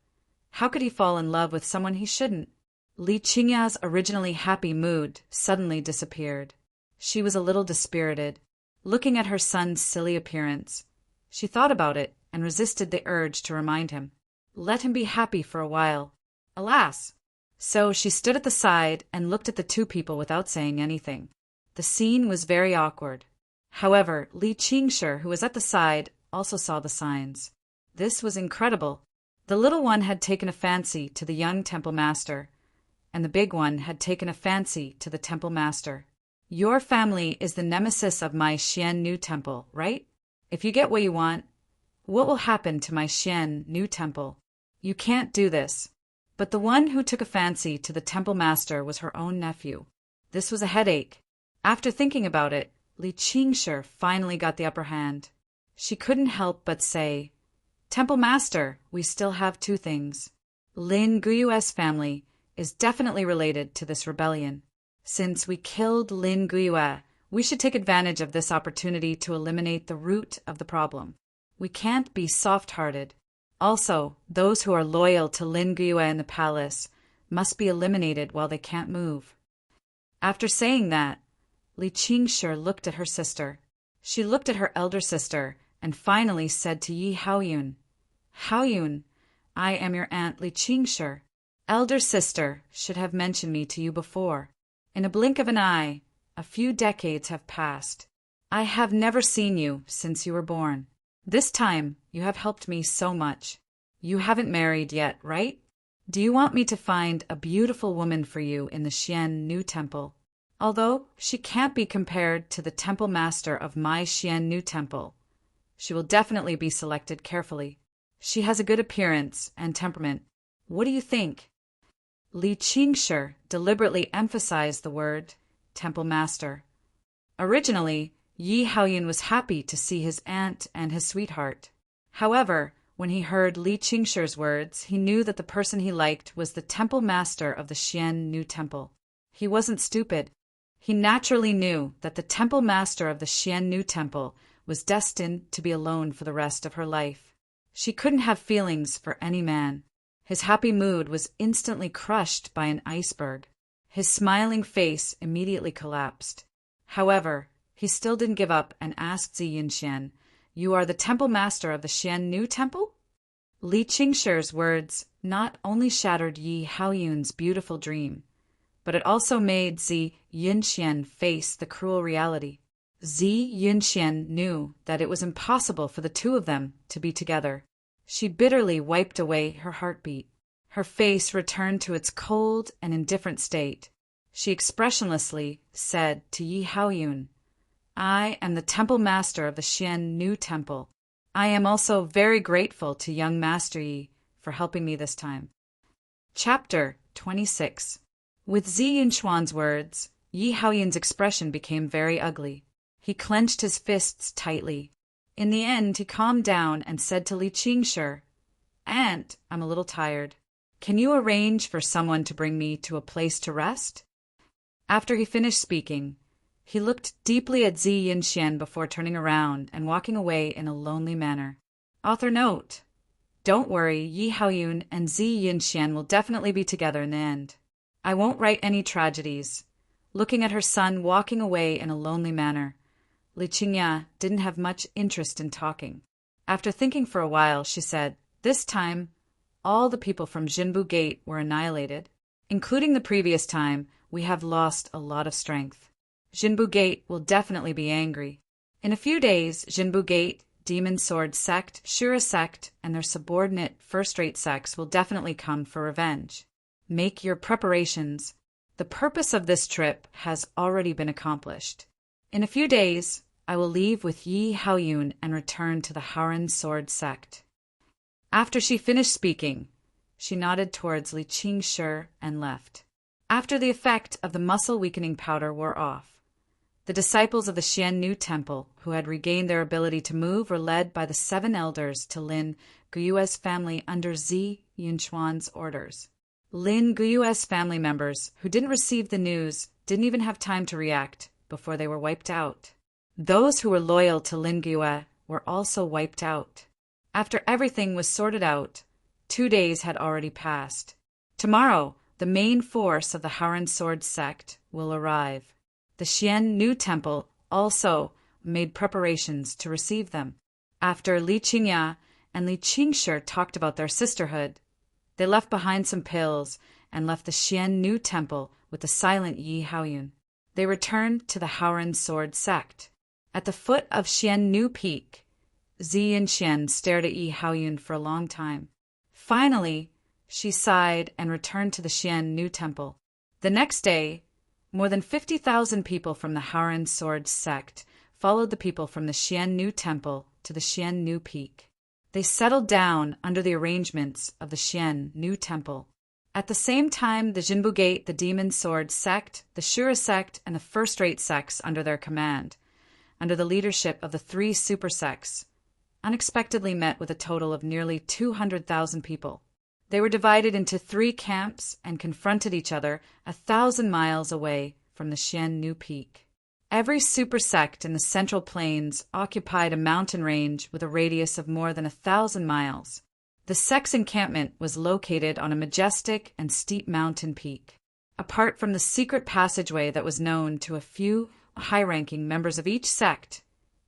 How could he fall in love with someone he shouldn't? Li Qingya's originally happy mood suddenly disappeared. She was a little dispirited. Looking at her son's silly appearance, she thought about it and resisted the urge to remind him. Let him be happy for a while. Alas! So she stood at the side and looked at the 2 people without saying anything. The scene was very awkward. However, Li Qingshi, who was at the side, also saw the signs. This was incredible. The little one had taken a fancy to the young temple master, and the big one had taken a fancy to the temple master. Your family is the nemesis of my Xian New Temple, right? If you get what you want, what will happen to my Xian New Temple? You can't do this. But the one who took a fancy to the temple master was her own nephew. This was a headache. After thinking about it, Li Qingshi finally got the upper hand. She couldn't help but say, "Temple master, we still have 2 things. Lin Guiyue's family is definitely related to this rebellion. Since we killed Lin Guiyue, we should take advantage of this opportunity to eliminate the root of the problem. We can't be soft-hearted. Also, those who are loyal to Lin Guiyue in the palace must be eliminated while they can't move." After saying that, Li Qingshi looked at her sister. She looked at her elder sister and finally said to Yi Haoyun, "Haoyun, I am your aunt Li Qingshi. Elder sister should have mentioned me to you before. In a blink of an eye, a few decades have passed. I have never seen you since you were born. This time, you have helped me so much. You haven't married yet, right? Do you want me to find a beautiful woman for you in the Xian New Temple? Although she can't be compared to the temple master of my Xian New Temple, she will definitely be selected carefully. She has a good appearance and temperament. What do you think? Li Qingshi deliberately emphasized the word temple master. Originally, Yi Haoyun was happy to see his aunt and his sweetheart. However, when he heard Li Qingshi's words, he knew that the person he liked was the temple master of the Xian New Temple. He wasn't stupid. He naturally knew that the temple master of the Xian New Temple was destined to be alone for the rest of her life. She couldn't have feelings for any man. His happy mood was instantly crushed by an iceberg. His smiling face immediately collapsed. However, he still didn't give up and asked Zi Yinxian, "You are the temple master of the Xian New Temple?" Li Qingshi's words not only shattered Yi Haoyun's beautiful dream, but it also made Zi Yinxian face the cruel reality. Zi Yinxian knew that it was impossible for the two of them to be together. She bitterly wiped away her heartbeat. Her face returned to its cold and indifferent state. She expressionlessly said to Yi Haoyun, "I am the temple master of the Xian New Temple. I am also very grateful to young Master Yi for helping me this time." Chapter 26. With Zi Yinxuan's words, Yi Haoyun's expression became very ugly. He clenched his fists tightly. In the end, he calmed down and said to Li Qingshi, "Aunt, I'm a little tired. Can you arrange for someone to bring me to a place to rest?" After he finished speaking, he looked deeply at Zi Yinxian before turning around and walking away in a lonely manner. Author note: don't worry, Yi Haoyun and Zi Yinxian will definitely be together in the end. I won't write any tragedies. Looking at her son walking away in a lonely manner, Li Qingya didn't have much interest in talking. After thinking for a while, she said, "This time, all the people from Jinbu Gate were annihilated. Including the previous time, we have lost a lot of strength. Jinbu Gate will definitely be angry. In a few days, Jinbu Gate, Demon Sword Sect, Shura Sect, and their subordinate first-rate sects will definitely come for revenge. Make your preparations. The purpose of this trip has already been accomplished. In a few days, I will leave with Yi Haoyun and return to the Haoran Sword Sect." After she finished speaking, she nodded towards Li Qingshi and left. After the effect of the muscle-weakening powder wore off, the disciples of the Xian New Temple, who had regained their ability to move, were led by the 7 elders to Lin Guyue's family under Zi Yinxuan's orders. Lin Guyue's family members, who didn't receive the news, didn't even have time to react before they were wiped out. Those who were loyal to Lin Guyue were also wiped out. After everything was sorted out, 2 days had already passed. Tomorrow, the main force of the Haoran Sword Sect will arrive. The Xian New Temple also made preparations to receive them. After Li Qingya and Li Qingshi talked about their sisterhood, they left behind some pills and left the Xian New Temple with the silent Yi Haoyun. They returned to the Haoran Sword Sect. At the foot of Xian New Peak, Zi Yinxian stared at Yi Haoyun for a long time. Finally, she sighed and returned to the Xian New Temple. The next day, more than 50,000 people from the Haoran Sword Sect followed the people from the Xian New Temple to the Xian New Peak. They settled down under the arrangements of the Xian New Temple. At the same time, the Jinbu Gate, the Demon Sword Sect, the Shura Sect, and the first-rate sects under their command, under the leadership of the 3 super sects, unexpectedly met with a total of nearly 200,000 people. They were divided into 3 camps and confronted each other 1,000 miles away from the Xian New Peak. Every super sect in the Central Plains occupied a mountain range with a radius of more than 1,000 miles. The sect's encampment was located on a majestic and steep mountain peak. Apart from the secret passageway that was known to a few high-ranking members of each sect,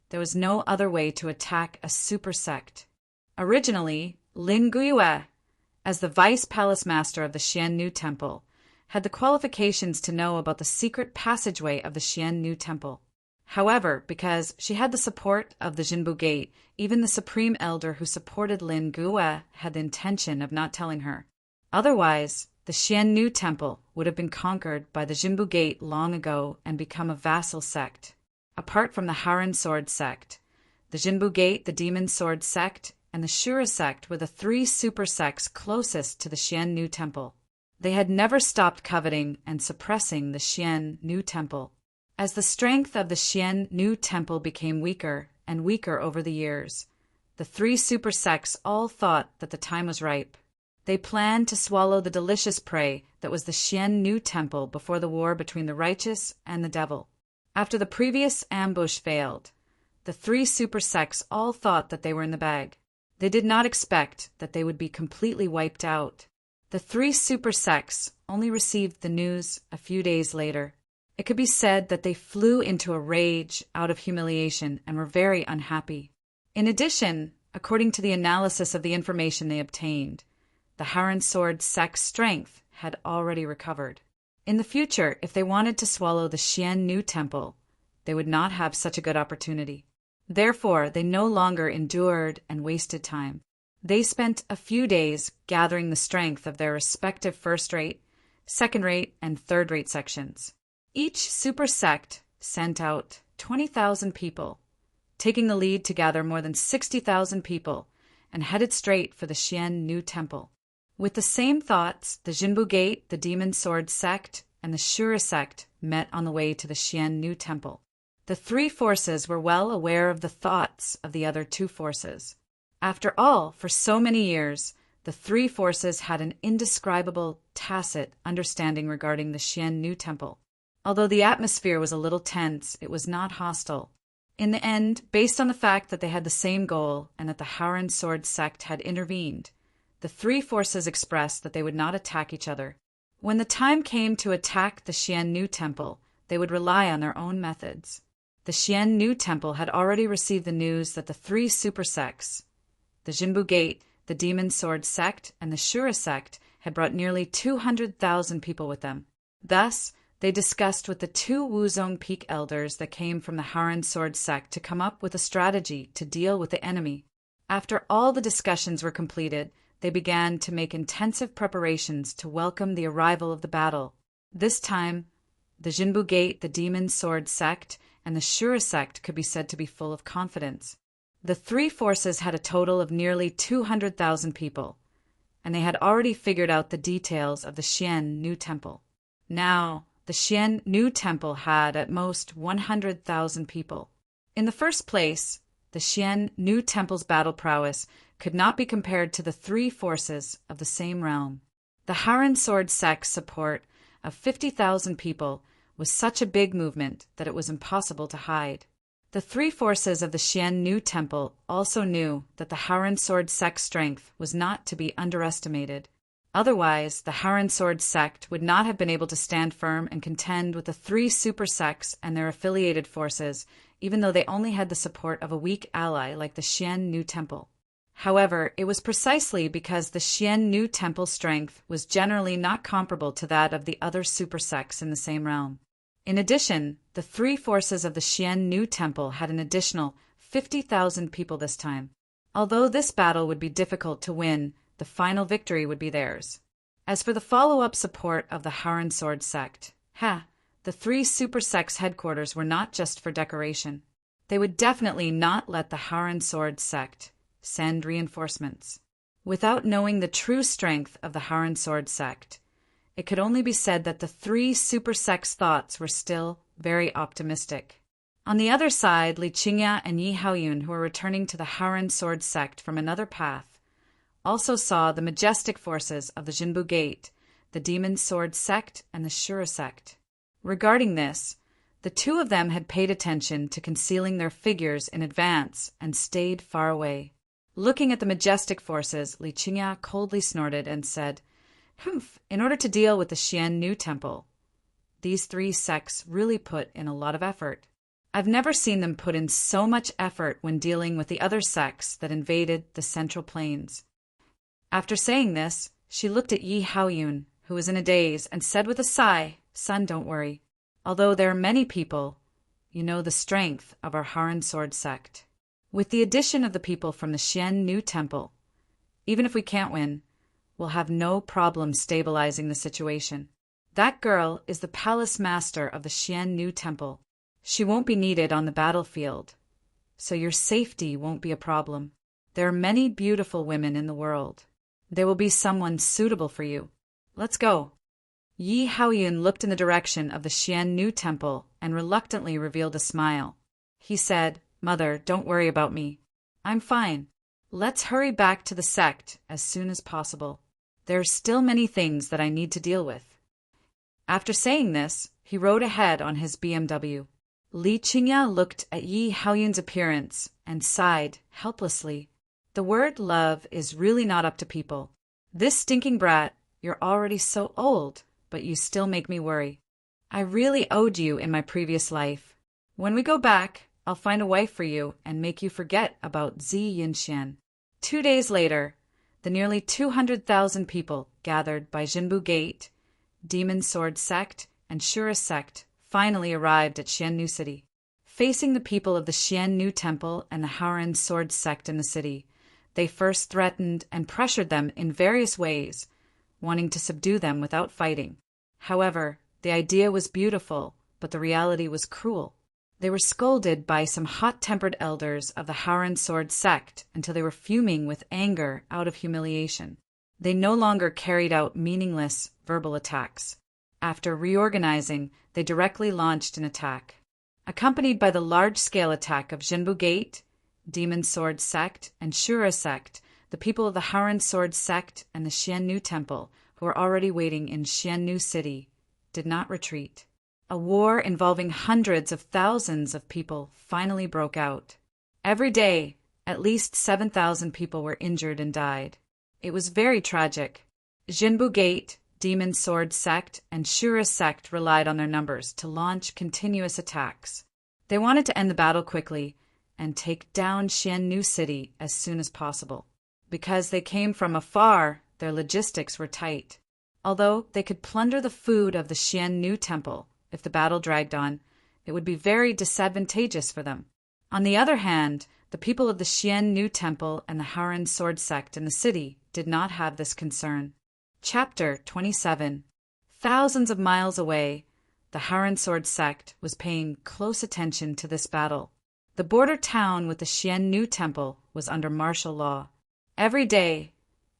there was no other way to attack a super sect. Originally, Lin Guyue, as the vice palace master of the Xian New Temple, had the qualifications to know about the secret passageway of the Xian New Temple. However, because she had the support of the Jinbu Gate, even the supreme elder who supported Lin Guyue had the intention of not telling her. Otherwise, the Xian New Temple would have been conquered by the Jinbu Gate long ago and become a vassal sect. Apart from the Haoran Sword Sect, the Jinbu Gate, the Demon Sword Sect, and the Shura sect were the three super sects closest to the Xian Nu Temple. They had never stopped coveting and suppressing the Xian Nu Temple. As the strength of the Xian Nu Temple became weaker and weaker over the years, the three super sects all thought that the time was ripe. They planned to swallow the delicious prey that was the Xian Nu Temple before the war between the righteous and the devil. After the previous ambush failed, the three super sects all thought that they were in the bag. They did not expect that they would be completely wiped out. The three super sects only received the news a few days later. It could be said that they flew into a rage out of humiliation and were very unhappy. In addition, according to the analysis of the information they obtained, the Haran Sword sect's strength had already recovered. In the future, if they wanted to swallow the Xian Nu Temple, they would not have such a good opportunity. Therefore, they no longer endured and wasted time. They spent a few days gathering the strength of their respective first-rate, second-rate, and third-rate sections. Each super sect sent out 20,000 people, taking the lead to gather more than 60,000 people, and headed straight for the Xian Nu Temple. With the same thoughts, the Jinbu Gate, the Demon Sword sect, and the Shura sect met on the way to the Xian Nu Temple. The three forces were well aware of the thoughts of the other two forces. After all, for so many years, the three forces had an indescribable, tacit understanding regarding the Xian Nu Temple. Although the atmosphere was a little tense, it was not hostile. In the end, based on the fact that they had the same goal and that the Haran Sword sect had intervened, the three forces expressed that they would not attack each other. When the time came to attack the Xian Nu Temple, they would rely on their own methods. The Xian Nu Temple had already received the news that the three super sects, the Jinbu Gate, the Demon Sword sect, and the Shura sect, had brought nearly 200,000 people with them. Thus, they discussed with the two Wuzong Peak elders that came from the Haran Sword sect to come up with a strategy to deal with the enemy. After all the discussions were completed, they began to make intensive preparations to welcome the arrival of the battle. This time, the Jinbu Gate, the Demon Sword sect, and the Shura sect could be said to be full of confidence. The three forces had a total of nearly 200,000 people, and they had already figured out the details of the Xian Nu Temple. Now, the Xian Nu Temple had at most 100,000 people. In the first place, the Xian Nu Temple's battle prowess could not be compared to the three forces of the same realm. The Haran Sword sect's support of 50,000 people was such a big movement that it was impossible to hide. The three forces of the Xian Nu Temple also knew that the Haran Sword sect's strength was not to be underestimated. Otherwise, the Haran Sword sect would not have been able to stand firm and contend with the three super sects and their affiliated forces, even though they only had the support of a weak ally like the Xian Nu Temple. However, it was precisely because the Xian Nu Temple's strength was generally not comparable to that of the other super sects in the same realm. In addition, the three forces of the Xian Nu Temple had an additional 50,000 people this time. Although this battle would be difficult to win, the final victory would be theirs. As for the follow-up support of the Haran Sword sect, the three super sects' headquarters were not just for decoration. They would definitely not let the Haran Sword sect send reinforcements. Without knowing the true strength of the Haran Sword sect, it could only be said that the three super sects' thoughts were still very optimistic. On the other side, Li Qingya and Yi Haoyun, who were returning to the Haran Sword sect from another path, also saw the majestic forces of the Jinbu Gate, the Demon Sword sect, and the Shura sect. Regarding this, the two of them had paid attention to concealing their figures in advance and stayed far away. Looking at the majestic forces, Li Qingya coldly snorted and said, "Humph, in order to deal with the Xian Nu Temple, these three sects really put in a lot of effort. I've never seen them put in so much effort when dealing with the other sects that invaded the Central Plains." After saying this, she looked at Yi Haoyun, who was in a daze, and said with a sigh, "Son, don't worry. Although there are many people, you know the strength of our Haran Sword sect. With the addition of the people from the Xian Nu Temple, even if we can't win, we'll have no problem stabilizing the situation. That girl is the palace master of the Xian Nu Temple. She won't be needed on the battlefield, so your safety won't be a problem. There are many beautiful women in the world. There will be someone suitable for you. Let's go." Yi Haoyun looked in the direction of the Xiannu temple and reluctantly revealed a smile. He said, "Mother, don't worry about me. I'm fine. Let's hurry back to the sect as soon as possible. There are still many things that I need to deal with." After saying this, he rode ahead on his BMW. Li Qingya looked at Yi Haoyun's appearance and sighed helplessly. The word love is really not up to people. This stinking brat, you're already so old, but you still make me worry. I really owed you in my previous life. When we go back, I'll find a wife for you and make you forget about Zi Yinxian. 2 days later, the nearly 200,000 people gathered by Jinbu Gate, Demon Sword Sect, and Shura Sect finally arrived at Xiannu City. Facing the people of the Xiannu Temple and the Haoran Sword Sect in the city, they first threatened and pressured them in various ways, wanting to subdue them without fighting. However, the idea was beautiful, but the reality was cruel. They were scolded by some hot-tempered elders of the Haoran Sword Sect until they were fuming with anger out of humiliation. They no longer carried out meaningless verbal attacks. After reorganizing, they directly launched an attack. Accompanied by the large-scale attack of Jinbu Gate, Demon Sword Sect, and Shura Sect, the people of the Haoran Sword Sect and the Xiannu Temple, who were already waiting in Xiannu City, did not retreat. A war involving hundreds of thousands of people finally broke out. Every day, at least 7,000 people were injured and died. It was very tragic. Jinbu Gate, Demon Sword Sect, and Shura Sect relied on their numbers to launch continuous attacks. They wanted to end the battle quickly and take down Xiannu City as soon as possible. Because they came from afar, their logistics were tight. Although they could plunder the food of the Xiannu Temple, if the battle dragged on, it would be very disadvantageous for them. On the other hand, the people of the Xiannu Temple and the Haoran Sword Sect in the city did not have this concern. Chapter 27. Thousands of miles away, the Haoran Sword Sect was paying close attention to this battle. The border town with the Xiannu Temple was under martial law. Every day,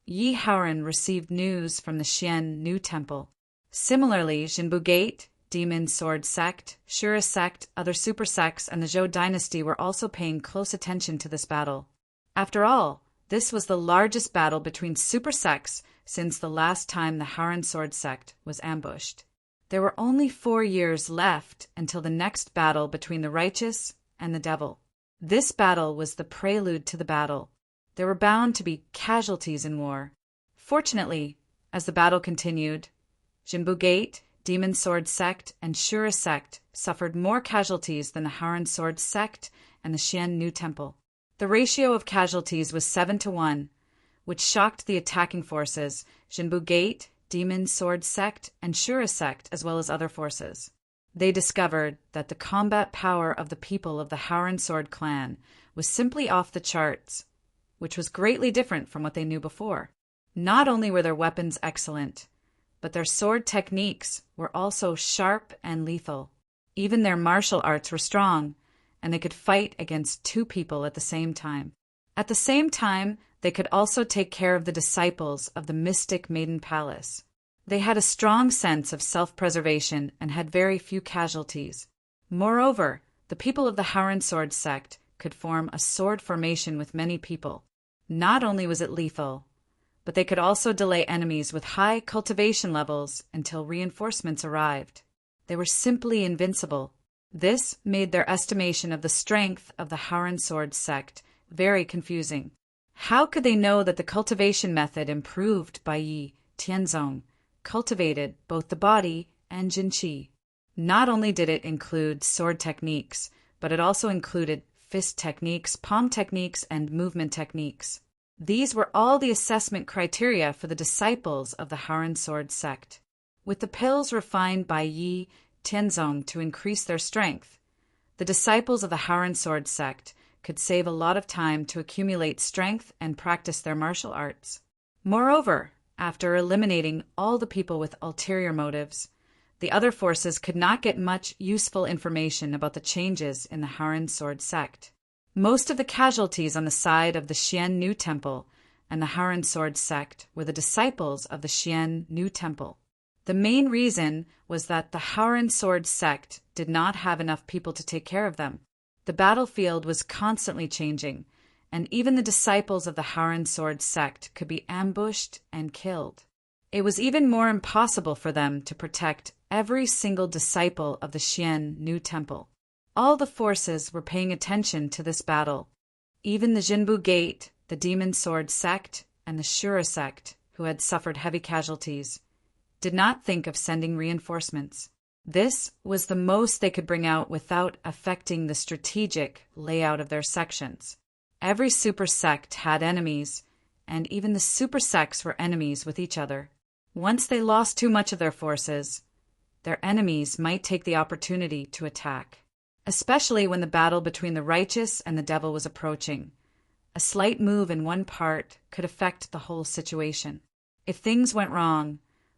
Yi Haoran received news from the Xiannu Temple. Similarly, Jinbu Gate, Demon Sword Sect, Shura Sect, other super sects, and the Zhou dynasty were also paying close attention to this battle. After all, this was the largest battle between super sects since the last time the Haoran Sword Sect was ambushed. There were only 4 years left until the next battle between the righteous and the devil. This battle was the prelude to the battle. There were bound to be casualties in war. Fortunately, as the battle continued, Jinbu Gate, Demon Sword Sect, and Shura Sect suffered more casualties than the Haoran Sword Sect and the Xiannu Temple. The ratio of casualties was 7-1, which shocked the attacking forces, Jinbu Gate, Demon Sword Sect, and Shura Sect, as well as other forces. They discovered that the combat power of the people of the Haoran Sword clan was simply off the charts, which was greatly different from what they knew before. Not only were their weapons excellent, but their sword techniques were also sharp and lethal. Even their martial arts were strong, and they could fight against 2 people at the same time. At the same time, they could also take care of the disciples of the mystic Maiden Palace. They had a strong sense of self-preservation and had very few casualties. Moreover, the people of the Haoran Sword Sect could form a sword formation with many people. Not only was it lethal, but they could also delay enemies with high cultivation levels until reinforcements arrived. They were simply invincible. This made their estimation of the strength of the Haoran Sword Sect very confusing. How could they know that the cultivation method improved by Yi Tianzong cultivated both the body and Jinqi? Not only did it include sword techniques, but it also included fist techniques, palm techniques, and movement techniques. These were all the assessment criteria for the disciples of the Haoran Sword Sect. With the pills refined by Yi Tianzong to increase their strength, the disciples of the Haoran Sword Sect could save a lot of time to accumulate strength and practice their martial arts. Moreover, after eliminating all the people with ulterior motives, the other forces could not get much useful information about the changes in the Haoran Sword Sect. Most of the casualties on the side of the Xian Nu Temple and the Haran Sword sect were the disciples of the Xian Nu Temple. The main reason was that the Haran Sword sect did not have enough people to take care of them. The battlefield was constantly changing, and even the disciples of the Haran Sword sect could be ambushed and killed. It was even more impossible for them to protect every single disciple of the Xian Nu Temple. All the forces were paying attention to this battle. Even the Jinbu Gate, the Demon Sword sect, and the Shura sect, who had suffered heavy casualties, did not think of sending reinforcements. This was the most they could bring out without affecting the strategic layout of their sections. Every super sect had enemies, and even the super sects were enemies with each other. Once they lost too much of their forces, their enemies might take the opportunity to attack, especially when the battle between the righteous and the devil was approaching. A slight move in one part could affect the whole situation. If things went wrong,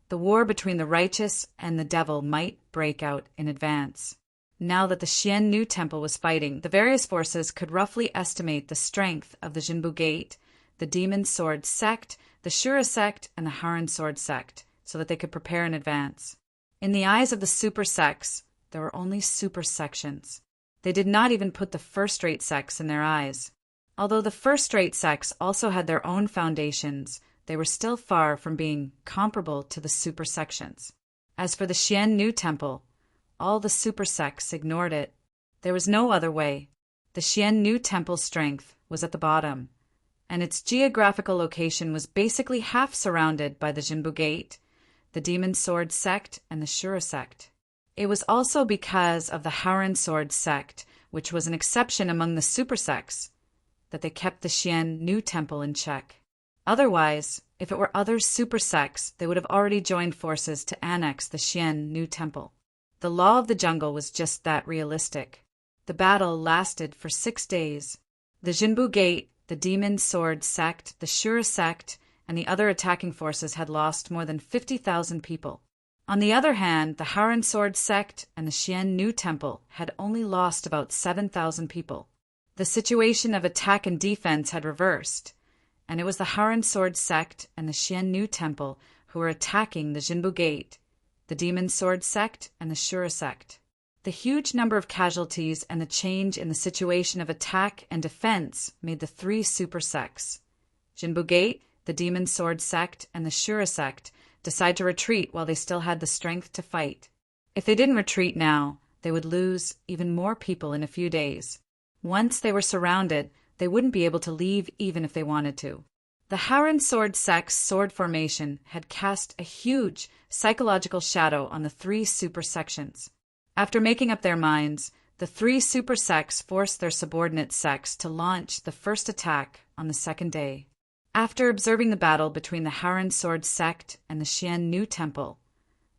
the war between the righteous and the devil might break out in advance. Now that the Xian Nu Temple was fighting, the various forces could roughly estimate the strength of the Jinbu Gate, the Demon Sword sect, the Shura sect, and the Haran Sword sect, so that they could prepare in advance. In the eyes of the super sects, there were only super sections. They did not even put the first-rate sects in their eyes. Although the first-rate sects also had their own foundations, they were still far from being comparable to the super sections. As for the Xian Nu Temple, all the super sects ignored it. There was no other way. The Xian Nu Temple's strength was at the bottom, and its geographical location was basically half surrounded by the Jinbu Gate, the Demon Sword sect, and the Shura sect. It was also because of the Haran Sword sect, which was an exception among the super sects, that they kept the Xian Nu Temple in check. Otherwise, if it were other super sects, they would have already joined forces to annex the Xian Nu Temple. The law of the jungle was just that realistic. The battle lasted for 6 days. The Jinbu Gate, the Demon Sword sect, the Shura sect, and the other attacking forces had lost more than 50,000 people. On the other hand, the Haran Sword sect and the Xian Nu Temple had only lost about 7,000 people. The situation of attack and defense had reversed, and it was the Haran Sword sect and the Xian Nu Temple who were attacking the Jinbu Gate, the Demon Sword sect, and the Shura sect. The huge number of casualties and the change in the situation of attack and defense made the 3 super sects, Jinbu Gate, the Demon Sword sect, and the Shura sect, decide to retreat while they still had the strength to fight. If they didn't retreat now, they would lose even more people in a few days. Once they were surrounded, they wouldn't be able to leave even if they wanted to. The Haran Sword sect's sword formation had cast a huge psychological shadow on the 3 super sections. After making up their minds, the 3 super sects forced their subordinate sects to launch the first attack on the second day. After observing the battle between the Haran Sword sect and the Xian Nu Temple,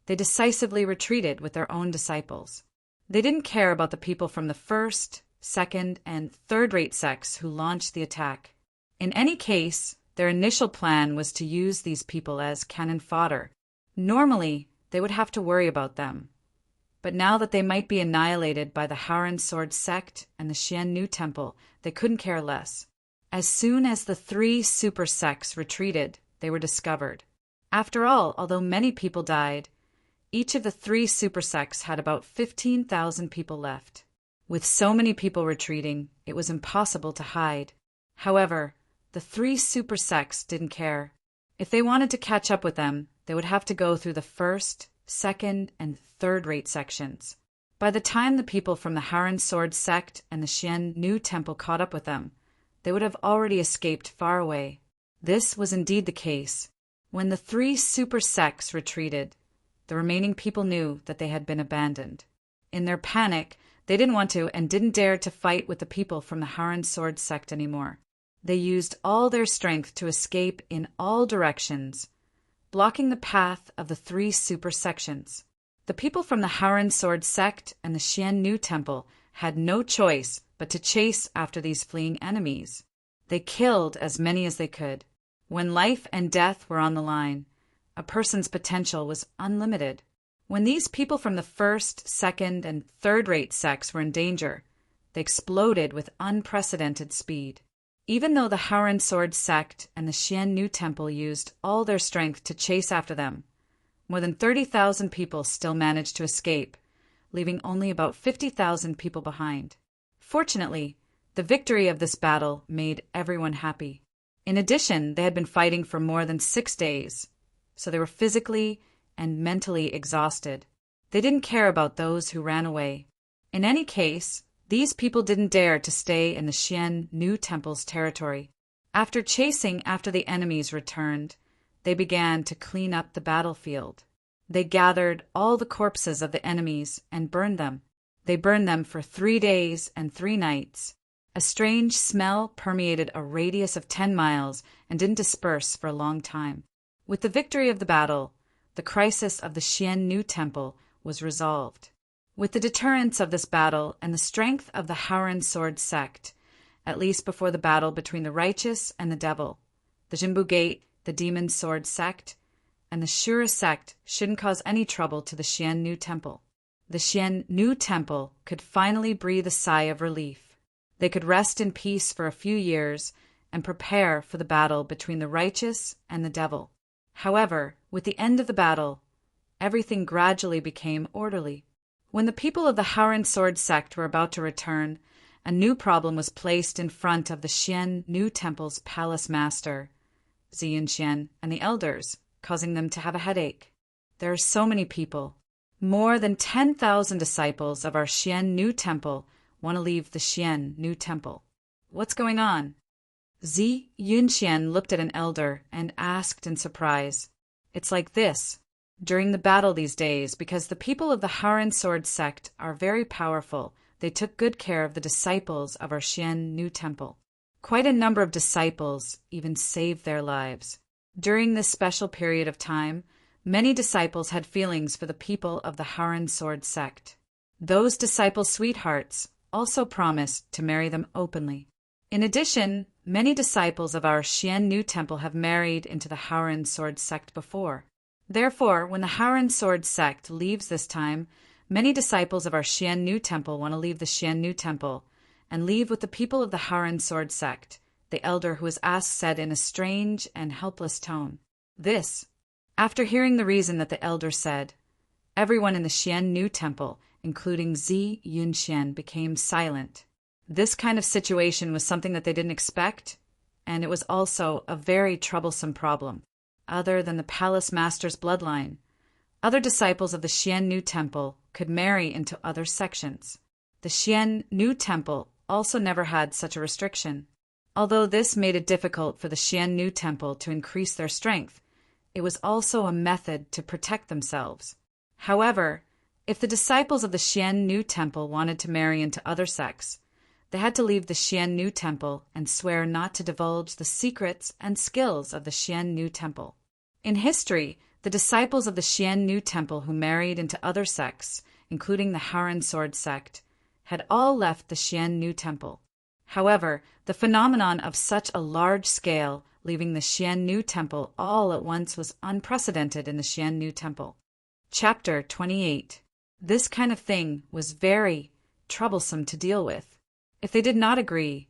they decisively retreated with their own disciples. They didn't care about the people from the first, second, and third-rate sects who launched the attack. In any case, their initial plan was to use these people as cannon fodder. Normally, they would have to worry about them. But now that they might be annihilated by the Haran Sword sect and the Xian Nu Temple, they couldn't care less. As soon as the 3 super sects retreated, they were discovered. After all, although many people died, each of the 3 super sects had about 15,000 people left. With so many people retreating, it was impossible to hide. However, the 3 super sects didn't care. If they wanted to catch up with them, they would have to go through the first, second, and third-rate sections. By the time the people from the Haran Sword sect and the Xian Nu Temple caught up with them, they would have already escaped far away. This was indeed the case. When the 3 super sects retreated, the remaining people knew that they had been abandoned. In their panic, they didn't want to and didn't dare to fight with the people from the Haran Sword sect anymore. They used all their strength to escape in all directions, blocking the path of the 3 super sections. The people from the Haran Sword sect and the Xian Nu Temple had no choice but to chase after these fleeing enemies. They killed as many as they could. When life and death were on the line, a person's potential was unlimited. When these people from the first, second, and third-rate sects were in danger, they exploded with unprecedented speed. Even though the Haoran Sword sect and the Xian Temple used all their strength to chase after them, more than 30,000 people still managed to escape, leaving only about 50,000 people behind. Fortunately, the victory of this battle made everyone happy. In addition, they had been fighting for more than 6 days, so they were physically and mentally exhausted. They didn't care about those who ran away. In any case, these people didn't dare to stay in the Xian Temple's territory. After chasing after the enemies returned, they began to clean up the battlefield. They gathered all the corpses of the enemies and burned them. They burned them for 3 days and 3 nights. A strange smell permeated a radius of 10 miles and didn't disperse for a long time. With the victory of the battle, the crisis of the Xian Temple was resolved. With the deterrence of this battle and the strength of the Haoran Sword sect, at least before the battle between the righteous and the devil, the Jinbu Gate, the Demon Sword sect, and the Shura sect shouldn't cause any trouble to the Xian Temple. The Xian Temple could finally breathe a sigh of relief. They could rest in peace for a few years and prepare for the battle between the righteous and the devil. However, with the end of the battle, everything gradually became orderly. When the people of the Haoran Sword sect were about to return, a new problem was placed in front of the Xian Temple's palace master, Zi Yunxian, and the elders, causing them to have a headache. There are so many people. More than 10,000 disciples of our Xian Temple want to leave the Xian Temple. What's going on? Zi Yunxian looked at an elder and asked in surprise. It's like this. During the battle these days, because the people of the Haoran Sword sect are very powerful, they took good care of the disciples of our Xian Temple. Quite a number of disciples even saved their lives. During this special period of time, many disciples had feelings for the people of the Haoran Sword sect. Those disciples' sweethearts also promised to marry them openly. In addition, many disciples of our Xian Temple have married into the Haoran Sword sect before. Therefore, when the Haoran Sword sect leaves this time, many disciples of our Xian Temple want to leave the Xian Temple and leave with the people of the Haoran Sword sect, the elder who was asked said in a strange and helpless tone. This. After hearing the reason that the elder said, everyone in the Xian Temple, including Zi Yunxian, became silent. This kind of situation was something that they didn't expect, and it was also a very troublesome problem. Other than the palace master's bloodline, other disciples of the Xian Temple could marry into other sections. The Xian Temple also never had such a restriction. Although this made it difficult for the Xian Temple to increase their strength, it was also a method to protect themselves. However, if the disciples of the Xian Temple wanted to marry into other sects, they had to leave the Xian Temple and swear not to divulge the secrets and skills of the Xian Temple. In history, the disciples of the Xian Temple who married into other sects, including the Haoran Sword sect, had all left the Xian Temple. However, the phenomenon of such a large scale leaving the Xian Temple all at once was unprecedented in the Xian Temple. Chapter 28. This kind of thing was very troublesome to deal with. If they did not agree,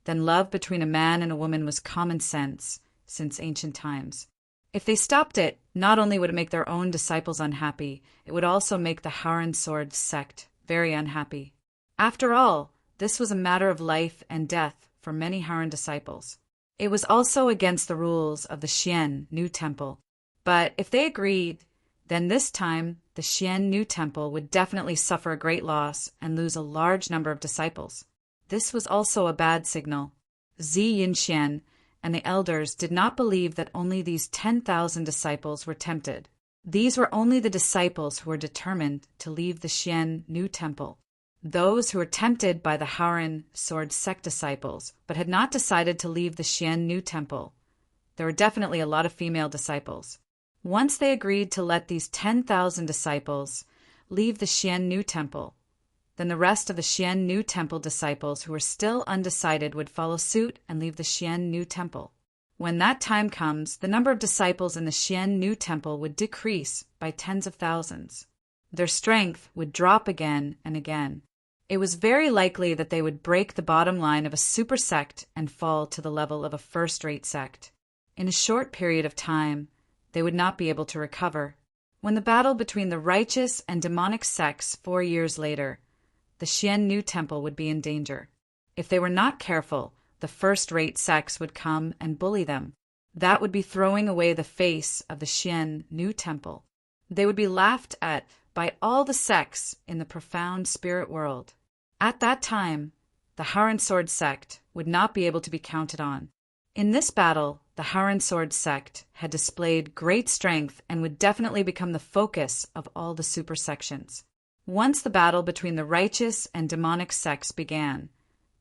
then love between a man and a woman was common sense since ancient times. If they stopped it, not only would it make their own disciples unhappy, it would also make the Haoran Sword sect very unhappy. After all, this was a matter of life and death for many Haoran disciples. It was also against the rules of the Xian Temple. But if they agreed, then this time the Xian Temple would definitely suffer a great loss and lose a large number of disciples. This was also a bad signal. Zi Yunxian and the elders did not believe that only these 10,000 disciples were tempted. These were only the disciples who were determined to leave the Xian Temple. Those who were tempted by the Haoran Sword sect disciples, but had not decided to leave the Xian Temple. There were definitely a lot of female disciples. Once they agreed to let these 10,000 disciples leave the Xian Temple, then the rest of the Xian Temple disciples who were still undecided would follow suit and leave the Xian Temple. When that time comes, the number of disciples in the Xian Temple would decrease by tens of thousands. Their strength would drop again and again. It was very likely that they would break the bottom line of a super sect and fall to the level of a first-rate sect. In a short period of time, they would not be able to recover. When the battle between the righteous and demonic sects 4 years later, the Xian Temple would be in danger. If they were not careful, the first-rate sects would come and bully them. That would be throwing away the face of the Xian Temple. They would be laughed at by all the sects in the profound spirit world. At that time, the Haran Sword sect would not be able to be counted on. In this battle, the Haran Sword sect had displayed great strength and would definitely become the focus of all the super sections. Once the battle between the righteous and demonic sects began,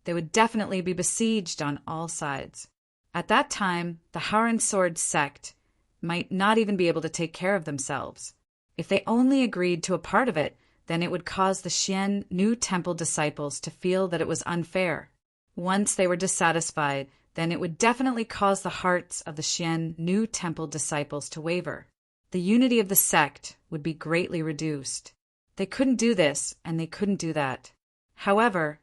they would definitely be besieged on all sides. At that time, the Haran Sword sect might not even be able to take care of themselves. If they only agreed to a part of it, then it would cause the Xian Temple disciples to feel that it was unfair. Once they were dissatisfied, then it would definitely cause the hearts of the Xian Temple disciples to waver. The unity of the sect would be greatly reduced. They couldn't do this, and they couldn't do that. However,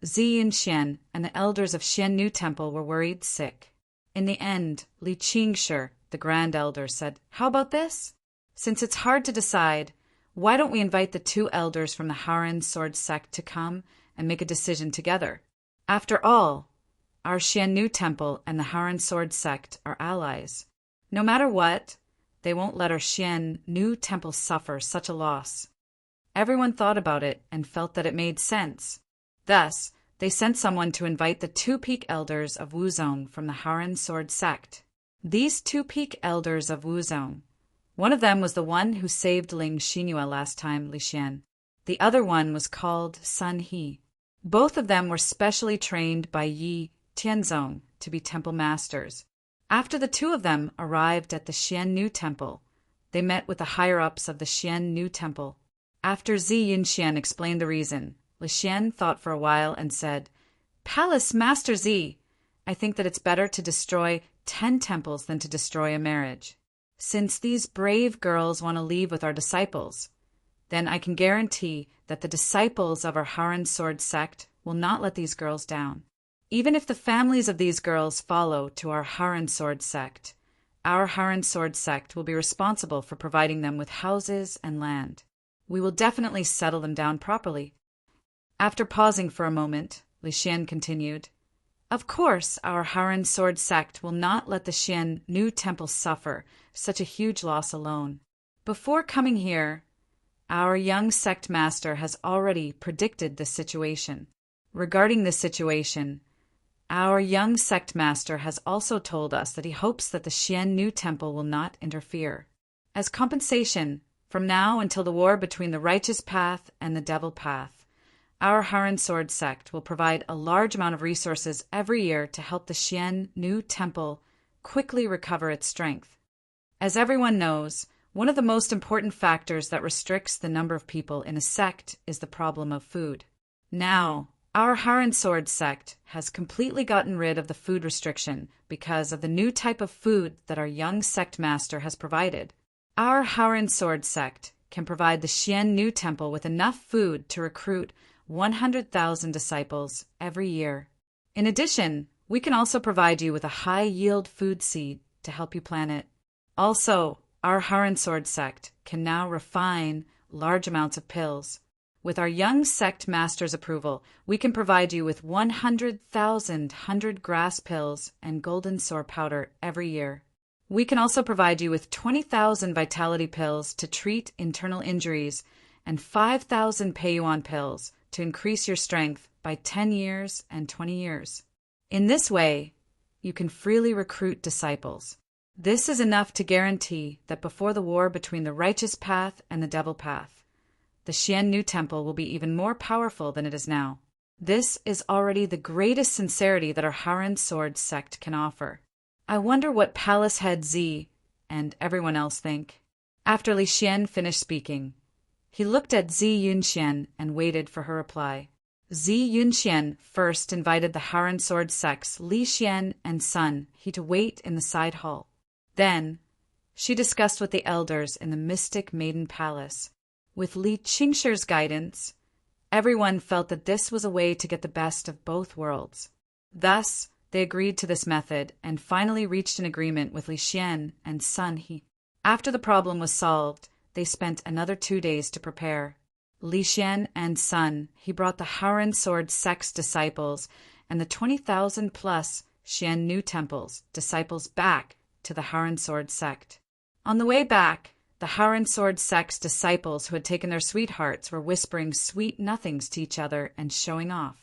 Zi Yunxian and the elders of Xian Temple were worried sick. In the end, Li Qingshi, the Grand Elder, said, "How about this? Since it's hard to decide, why don't we invite the 2 elders from the Haran Sword sect to come and make a decision together? After all, our Xian Temple and the Haran Sword sect are allies. No matter what, they won't let our Xian Temple suffer such a loss." Everyone thought about it and felt that it made sense. Thus, they sent someone to invite the 2 peak elders of Wuzong from the Haran Sword sect. These 2 peak elders of Wuzong, one of them was the one who saved Ling Xinhua last time, Li Xian. The other one was called Sun He. Both of them were specially trained by Yi Tianzong to be temple masters. After the 2 of them arrived at the Xian Temple, they met with the higher-ups of the Xian Temple. After Zi Yunxian explained the reason, Li Xian thought for a while and said, "Palace Master Zi, I think that it's better to destroy 10 temples than to destroy a marriage. Since these brave girls want to leave with our disciples, then I can guarantee that the disciples of our Haran Sword sect will not let these girls down. Even if the families of these girls follow to our Haran Sword sect, our Haran Sword sect will be responsible for providing them with houses and land. We will definitely settle them down properly." After pausing for a moment, Li Xian continued, "Of course, our Haran Sword sect will not let the Xian Temple suffer such a huge loss alone. Before coming here, our young sect master has already predicted this situation. Regarding this situation, our young sect master has also told us that he hopes that the Xian Temple will not interfere. As compensation, from now until the war between the righteous path and the devil path, our Haran Sword sect will provide a large amount of resources every year to help the Xian Temple quickly recover its strength. As everyone knows, one of the most important factors that restricts the number of people in a sect is the problem of food. Now, our Haran Sword sect has completely gotten rid of the food restriction because of the new type of food that our young sect master has provided. Our Haran Sword sect can provide the Xian Temple with enough food to recruit 100,000 disciples every year. In addition, we can also provide you with a high-yield food seed to help you plant it. Also, our Haran Sword sect can now refine large amounts of pills. With our young sect master's approval, we can provide you with 100,000 100 grass pills and golden sore powder every year. We can also provide you with 20,000 vitality pills to treat internal injuries and 5,000 Peiyuan pills to increase your strength by 10 years and 20 years. In this way, you can freely recruit disciples. This is enough to guarantee that before the war between the righteous path and the devil path, the Xian Temple will be even more powerful than it is now. This is already the greatest sincerity that our Haran Sword sect can offer. I wonder what Palace Head Zi and everyone else think." After Li Xian finished speaking, he looked at Zi Yunxian and waited for her reply. Zi Yunxian first invited the Haran Sword sect's Li Xian and Sun He to wait in the side hall. Then, she discussed with the elders in the Mystic Maiden Palace. With Li Qingshi's guidance, Everyone felt that this was a way to get the best of both worlds. Thus, they agreed to this method and finally reached an agreement with Li Xian and Sun He. After the problem was solved, they spent another 2 days to prepare. Li Xian and Sun He brought the Haoren Sword sect's disciples and the 20,000 plus Xian New Temple's disciples back to the Haoren Sword sect. On the way back, the Haoren Sword sect's disciples who had taken their sweethearts were whispering sweet nothings to each other and showing off.